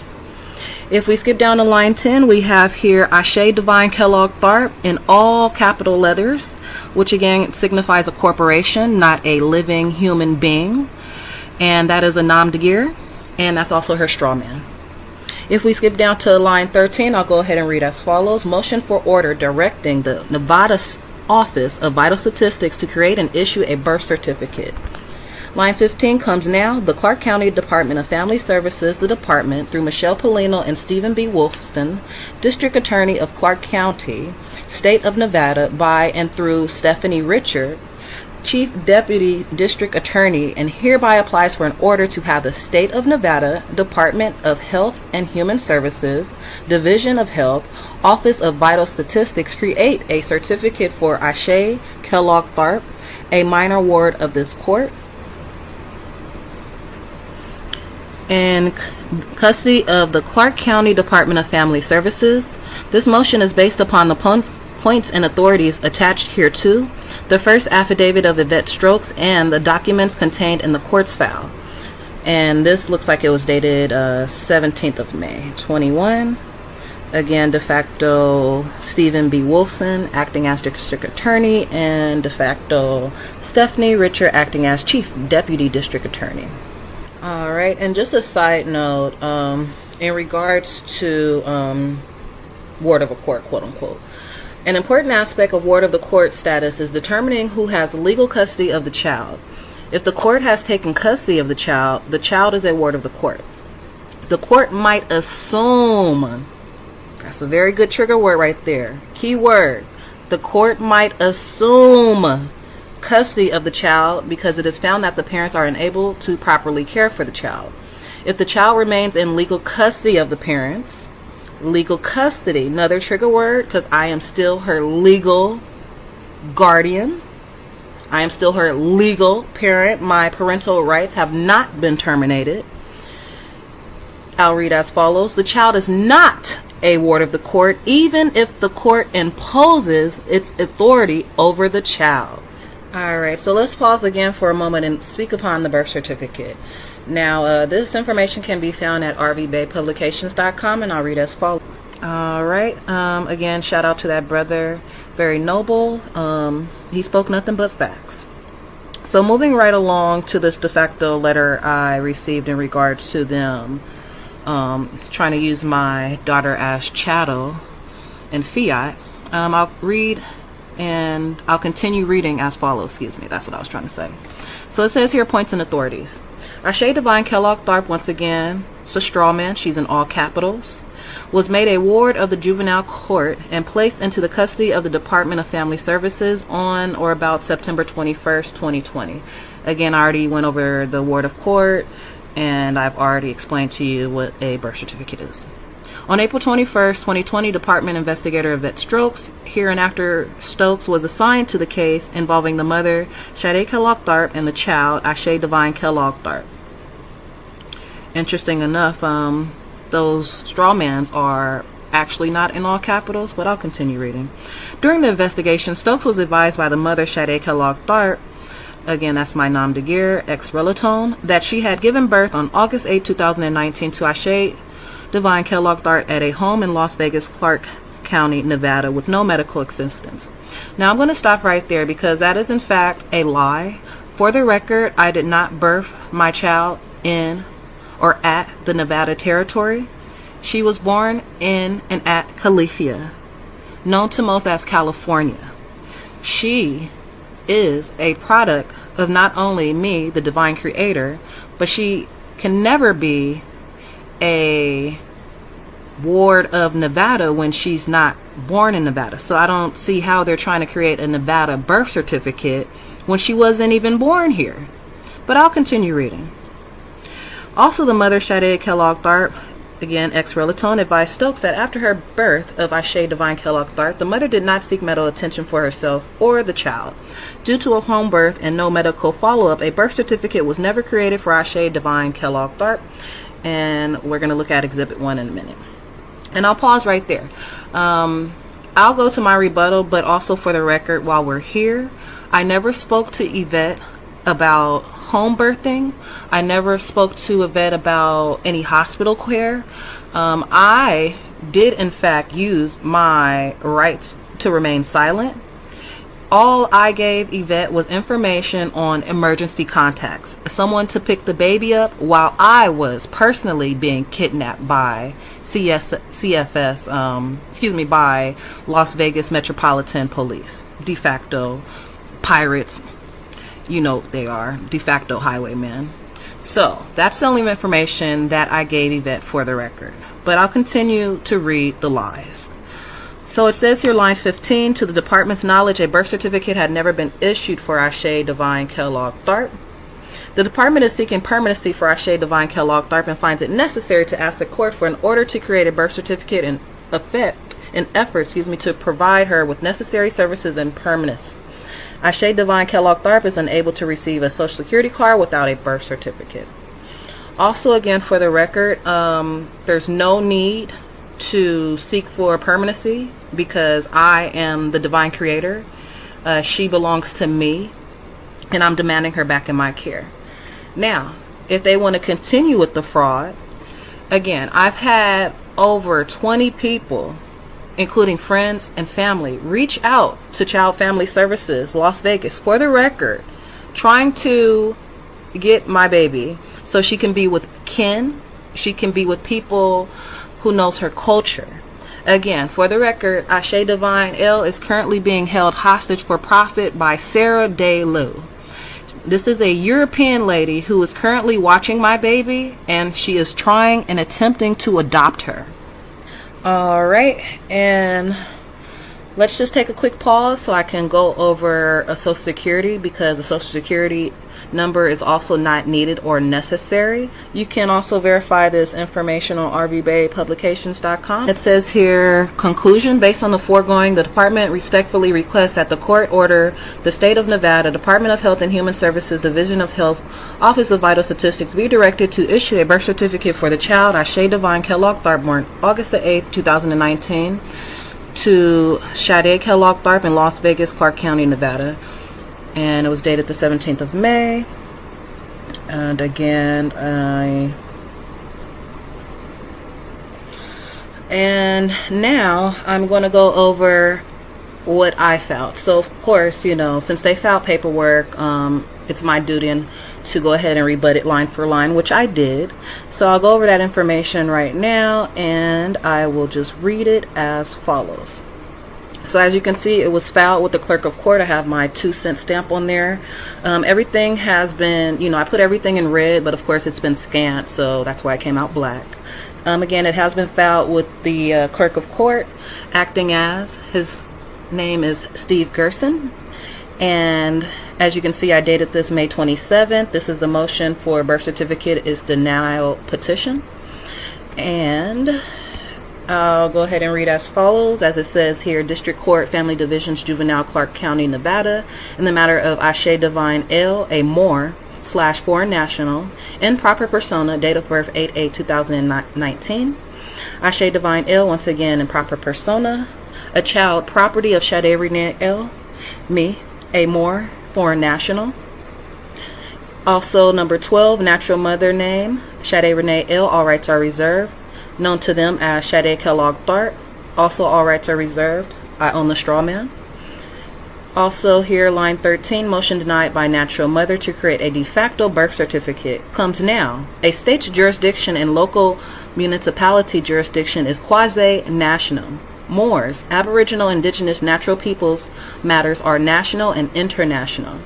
If we skip down to line 10, we have here Ashe Divine Kellogg Tharp in all capital letters, which again signifies a corporation, not a living human being. And that is a Nam Dagir, and that's also her straw man. If we skip down to line 13, I'll go ahead and read as follows. Motion for order directing the Nevada Office of Vital Statistics to create and issue a birth certificate. Line 15 comes now. The Clark County Department of Family Services, the department, through Michelle Polino and Stephen B. Wolfson, District Attorney of Clark County, State of Nevada, by and through Stephanie Richard, Chief Deputy District Attorney, and hereby applies for an order to have the State of Nevada Department of Health and Human Services, Division of Health, Office of Vital Statistics create a certificate for Ashe Kellogg Tharp, a minor ward of this court, in custody of the Clark County Department of Family Services. This motion is based upon the points and authorities attached hereto, the first affidavit of Yvette Strokes, and the documents contained in the court's file. And this looks like it was dated 17th of May, 21. Again, de facto Stephen B. Wolfson acting as district attorney, and de facto Stephanie Richard acting as chief deputy district attorney. All right, and just a side note, in regards to ward of a court, quote unquote. An important aspect of ward of the court status is determining who has legal custody of the child. If the court has taken custody of the child is a ward of the court. The court might assume, that's a very good trigger word right there, key word, the court might assume custody of the child because it is found that the parents are unable to properly care for the child. If the child remains in legal custody of the parents, legal custody, another trigger word, because I am still her legal guardian. I am still her legal parent. My parental rights have not been terminated. I'll read as follows. The child is not a ward of the court, even if the court imposes its authority over the child. All right, so let's pause again for a moment and speak upon the birth certificate. Now, this information can be found at rvbaypublications.com, and I'll read as follows. All right. Again, shout out to that brother. Very noble. He spoke nothing but facts. So moving right along to this de facto letter I received in regards to them trying to use my daughter as chattel and fiat, I'll read and I'll continue reading as follows. Excuse me. That's what I was trying to say. So it says here, points and authorities. Ashe Divine Kellogg Tharp, once again, it's a straw man, she's in all capitals, was made a ward of the juvenile court and placed into the custody of the Department of Family Services on or about September 21st, 2020. Again, I already went over the ward of court, and I've already explained to you what a birth certificate is. On April 21st, 2020, Department Investigator Yvette Strokes, hereinafter Stokes, was assigned to the case involving the mother, Sade Kellogg Tharp, and the child, Ashe Divine Kellogg Tharp. Interesting enough, those straw mans are actually not in all capitals, but I'll continue reading. During the investigation, Stokes was advised by the mother, Sade Kellogg Tharp, again, that's my nom de guerre, ex-relatone, that she had given birth on August 8, 2019 to Ashe Divine Kellogg Thart at a home in Las Vegas, Clark County, Nevada, with no medical assistance. Now I'm going to stop right there because that is in fact a lie. For the record, I did not birth my child in or at the Nevada territory. She was born in and at Califia, known to most as California. She is a product of not only me, the divine creator, but she can never be a ward of Nevada when she's not born in Nevada. So I don't see how they're trying to create a Nevada birth certificate when she wasn't even born here. But I'll continue reading. Also, the mother, Sade Kellogg Thart, again ex-relatone, advised Stokes that after her birth of Ashe Divine Kellogg Thart, the mother did not seek medical attention for herself or the child. Due to a home birth and no medical follow-up, a birth certificate was never created for Ashe Divine Kellogg Thart. And we're going to look at Exhibit 1 in a minute. And I'll pause right there. I'll go to my rebuttal, but also for the record, while we're here, I never spoke to Yvette about home birthing. I never spoke to Yvette about any hospital care. I did, in fact, use my rights to remain silent. All I gave Yvette was information on emergency contacts, someone to pick the baby up while I was personally being kidnapped by by Las Vegas Metropolitan Police, de facto pirates. You know what they are, de facto highwaymen. So that's the only information that I gave Yvette for the record. But I'll continue to read the lies. So it says here, line 15, to the department's knowledge, a birth certificate had never been issued for Ashe Divine Kellogg Thart. The department is seeking permanency for Ashe Divine Kellogg Thart and finds it necessary to ask the court for an order to create a birth certificate in effort to provide her with necessary services and permanence. Ashe Divine Kellogg Thart is unable to receive a social security card without a birth certificate. Also, again, for the record, there's no need to seek for permanency because I am the divine creator. She belongs to me, and I'm demanding her back in my care. Now, if they want to continue with the fraud, again, I've had over 20 people, including friends and family, reach out to Child Family Services, Las Vegas, for the record, trying to get my baby so she can be with kin, she can be with people who knows her culture. Again, for the record, Ashe Divine L is currently being held hostage for profit by Sarah Day Lou. This is a European lady who is currently watching my baby, and she is trying and attempting to adopt her. All right, and let's just take a quick pause so I can go over a Social Security, because a Social Security number is also not needed or necessary. You can also verify this information on rvbaypublications.com. It says here, conclusion, based on the foregoing, the department respectfully requests that the court order the State of Nevada Department of Health and Human Services Division of Health Office of Vital Statistics be directed to issue a birth certificate for the child Ashe Divine Kellogg Thart, born August the 8th, 2019, to Sade Kellogg Thart in Las Vegas, Clark County, Nevada. And it was dated the 17th of May. And again, and now I'm going to go over what I found. So of course, you know, since they filed paperwork, it's my duty to go ahead and rebut it line for line, which I did. So I'll go over that information right now, and I will just read it as follows. So as you can see, it was filed with the clerk of court. I have my 2-cent stamp on there. Everything has been, you know, I put everything in red, but of course it's been scanned, so that's why it came out black. Again, it has been filed with the clerk of court, acting as, his name is Steve Gerson. And as you can see, I dated this May 27th. This is the motion for birth certificate is denial petition. And I'll go ahead and read as follows. As it says here, District Court, Family Divisions, Juvenile, Clark County, Nevada, in the matter of Ashe Divine L, a Moor/foreign national, in proper persona, date of birth 8/8/2019. Ashe Divine L, once again in proper persona, a child property of Sade Renee L, me, a Moor, foreign national. Also, number 12, natural mother name, Sade Renee L. All rights are reserved. Known to them as Sade Kellogg Tharp. Also, all rights are reserved. I own the straw man. Also here, line 13, motion denied by natural mother to create a de facto birth certificate. Comes now. A state's jurisdiction and local municipality jurisdiction is quasi-national. Moors, Aboriginal, Indigenous, Natural Peoples matters are national and international.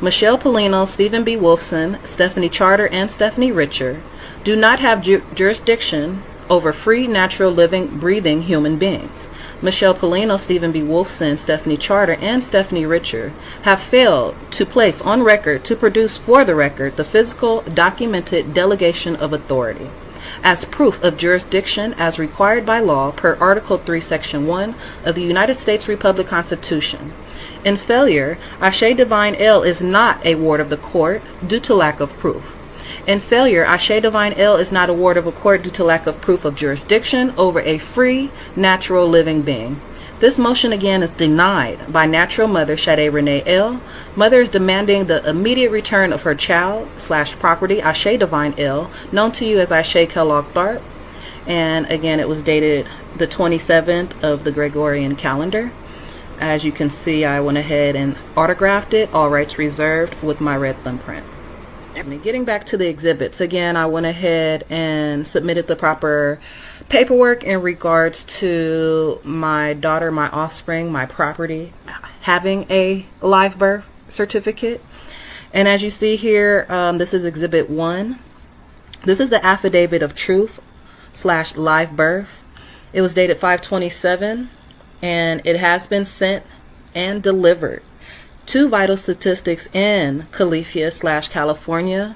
Michelle Polino, Stephen B. Wolfson, Stephanie Charter, and Stephanie Richer do not have jurisdiction over free, natural, living, breathing human beings. Michelle Polino, Stephen B. Wolfson, Stephanie Charter, and Stephanie Richer have failed to place on record to produce for the record the physical, documented delegation of authority as proof of jurisdiction as required by law per Article 3, Section 1 of the United States Republic Constitution. In failure, Ashe Divine L is not a ward of the court due to lack of proof. In failure, Ashe Divine L is not a ward of a court due to lack of proof of jurisdiction over a free, natural, living being. This motion again is denied by natural mother Sade Renee L. Mother is demanding the immediate return of her child/property, Ashe Divine L, known to you as Ashe Kellogg Tharp. And again, it was dated the 27th of the Gregorian calendar. As you can see, I went ahead and autographed it, all rights reserved, with my red thumbprint. Getting back to the exhibits, again, I went ahead and submitted the proper paperwork in regards to my daughter, my offspring, my property, having a live birth certificate. And as you see here, this is Exhibit 1. This is the affidavit of truth / live birth. It was dated 5/27. And it has been sent and delivered to Vital Statistics in Califia / California.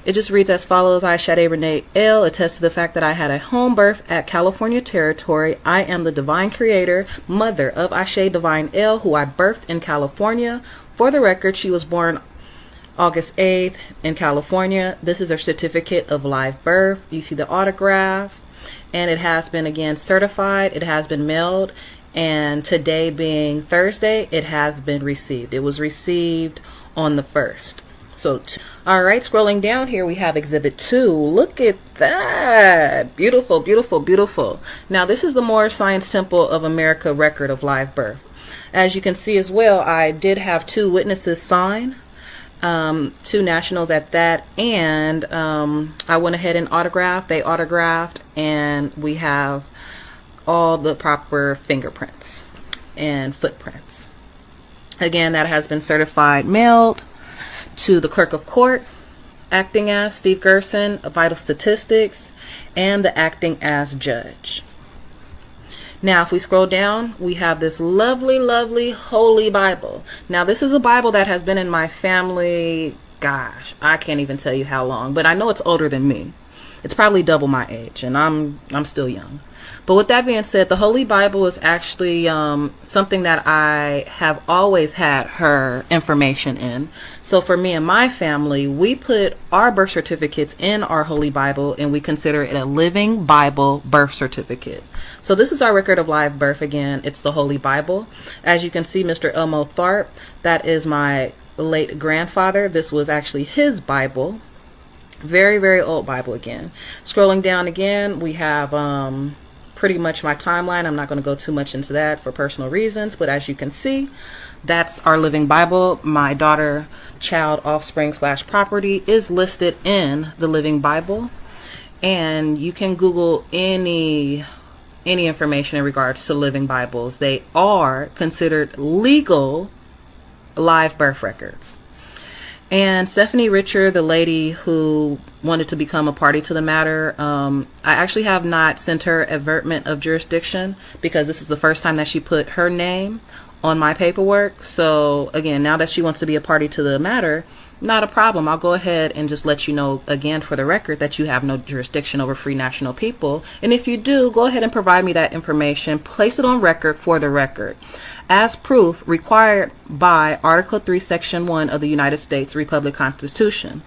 It just reads as follows. I, Sade Renee L, attest to the fact that I had a home birth at California Territory. I am the divine creator, mother of Ashe Divine L, who I birthed in California. For the record, she was born August 8th in California. This is her certificate of live birth. You see the autograph, and it has been again certified. It has been mailed. And today being Thursday, it has been received. It was received on the 1st. So, all right, scrolling down here, we have Exhibit 2. Look at that. Beautiful, beautiful, beautiful. Now, this is the Moorish Science Temple of America record of live birth. As you can see as well, I did have 2 witnesses sign, 2 nationals at that, and I went ahead and autographed. They autographed, and we have all the proper fingerprints and footprints. Again, that has been certified, mailed to the clerk of court, acting as Steve Gerson of Vital Statistics, and the acting as judge. Now, if we scroll down, we have this lovely, lovely Holy Bible. Now, this is a Bible that has been in my family, gosh, I can't even tell you how long, but I know it's older than me. It's probably double my age, and I'm still young. But with that being said, the Holy Bible is actually something that I have always had her information in. So for me and my family, we put our birth certificates in our Holy Bible, and we consider it a living Bible birth certificate. So this is our record of live birth. Again, it's the Holy Bible. As you can see, Mr. Elmo Tharp, that is my late grandfather. This was actually his Bible. Very, very old Bible again. Scrolling down again, we have pretty much my timeline. I'm not going to go too much into that for personal reasons, but as you can see, that's our living Bible. My daughter, child, offspring / property is listed in the living Bible, and you can Google any information in regards to living Bibles. They are considered legal live birth records. And Stephanie Richer, the lady who wanted to become a party to the matter, I actually have not sent her averment of jurisdiction because this is the first time that she put her name on my paperwork. So again, now that she wants to be a party to the matter, not a problem. I'll go ahead and just let you know again for the record that you have no jurisdiction over free national people. And if you do, go ahead and provide me that information. Place it on record for the record as proof required by Article 3, Section 1 of the United States Republic Constitution.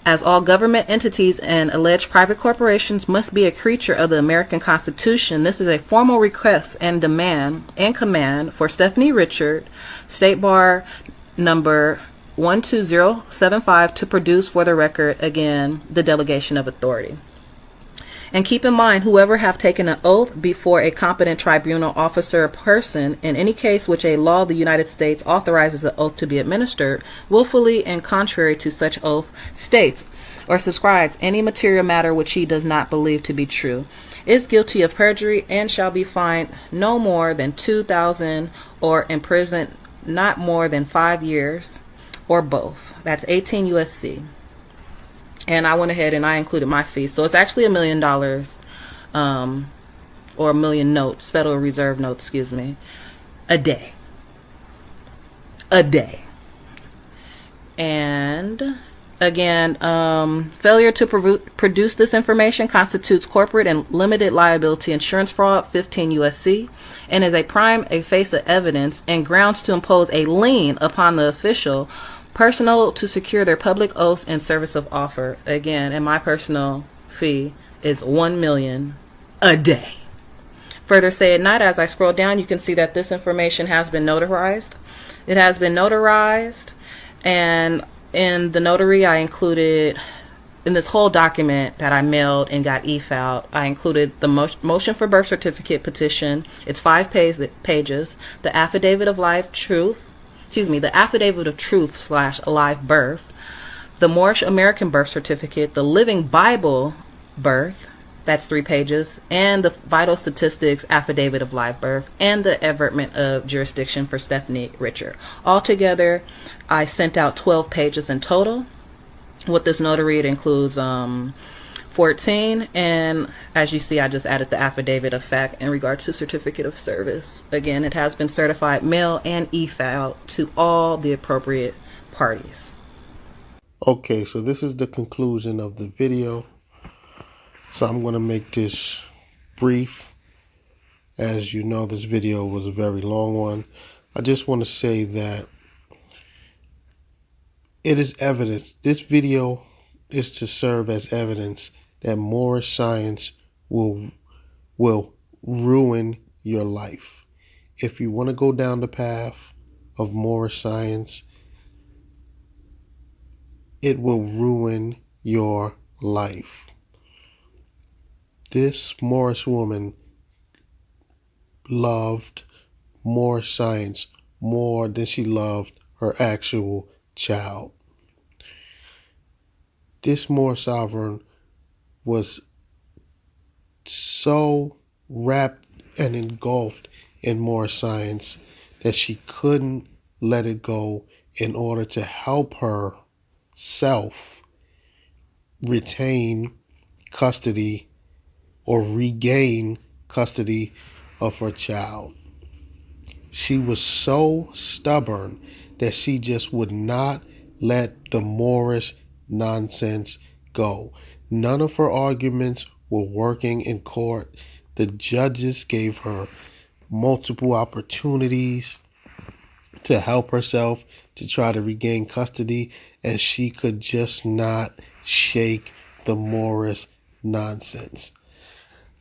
As all government entities and alleged private corporations must be a creature of the American Constitution, this is a formal request and demand and command for Stephanie Richard, State Bar number 12075 to produce for the record, again, the delegation of authority. And keep in mind, whoever have taken an oath before a competent tribunal officer or person, in any case which a law of the United States authorizes the oath to be administered, willfully and contrary to such oath, states or subscribes any material matter which he does not believe to be true, is guilty of perjury and shall be fined no more than 2,000 or imprisoned not more than 5 years, or both. That's 18 USC. And I went ahead and I included my fee. So it's actually $1 million, or 1 million notes, Federal Reserve notes, excuse me, a day. A day. And again, failure to produce this information constitutes corporate and limited liability insurance fraud, 15 USC, and is a prime facie of evidence and grounds to impose a lien upon the official personal to secure their public oaths and service of offer. Again, and my personal fee is $1 million a day. Further say it not, as I scroll down, you can see that this information has been notarized. It has been notarized, and in the notary, I included, in this whole document that I mailed and got e-filed, I included the motion for birth certificate petition. It's 5 pages. The affidavit of the affidavit of truth / live birth, the Moorish American birth certificate, the Living Bible birth, that's 3 pages, and the vital statistics affidavit of live birth, and the averment of jurisdiction for Stephanie Richard. Altogether, I sent out 12 pages in total. With this notary, it includes 14, and as you see, I just added the affidavit of fact in regard to certificate of service. Again, it has been certified mail and e-filed to all the appropriate parties. Okay, so this is the conclusion of the video. So I'm going to make this brief. As you know, this video was a very long one. I just want to say that it is evidence. This video is to serve as evidence that Moorish science will ruin your life. If you want to go down the path of Moorish science, it will ruin your life. This Moorish woman loved Moorish science more than she loved her actual child. This Moorish sovereign was so wrapped and engulfed in Moorish science that she couldn't let it go in order to help herself retain custody or regain custody of her child. She was so stubborn that she just would not let the Moorish nonsense go. None of her arguments were working in court. The judges gave her multiple opportunities to help herself to try to regain custody, and she could just not shake the Moorish nonsense.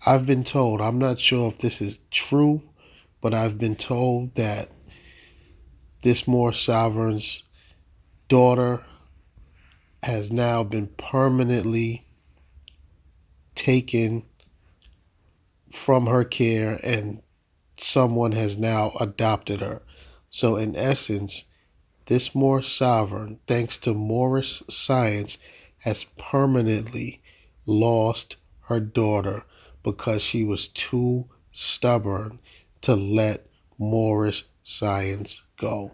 I've been told, I'm not sure if this is true, but I've been told that this Moorish sovereign's daughter has now been permanently taken from her care and someone has now adopted her. So in essence, this Moorish sovereign, thanks to Moorish science, has permanently lost her daughter because she was too stubborn to let Moorish science go.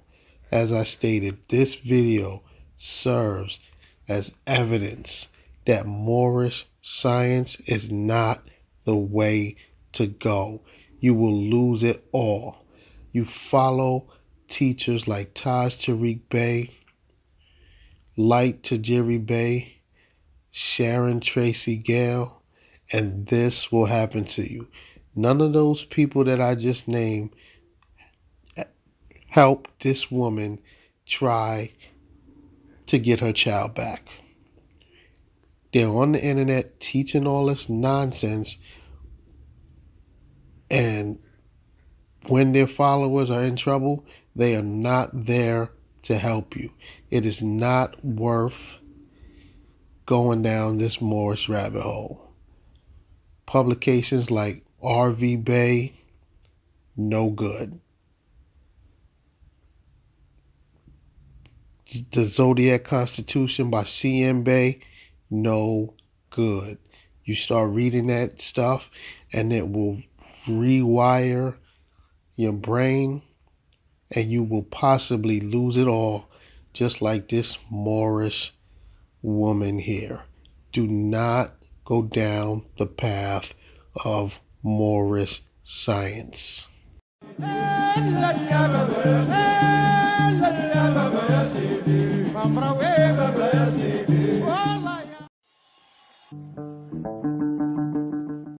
As I stated, this video serves as evidence that Moorish science is not the way to go. You will lose it all. You follow teachers like Taj Tariq Bey, Light Tajiri Bey, Sharon Tracy Gale, and this will happen to you. None of those people that I just named helped this woman try to get her child back. They're on the internet teaching all this nonsense, and when their followers are in trouble, they are not there to help you. It is not worth going down this Moorish rabbit hole. Publications like R.V. Bay, no good. The Zodiac Constitution by C.M. Bay, no good. You start reading that stuff and it will rewire your brain and you will possibly lose it all, just like this Moorish woman here. Do not go down the path of Moorish science.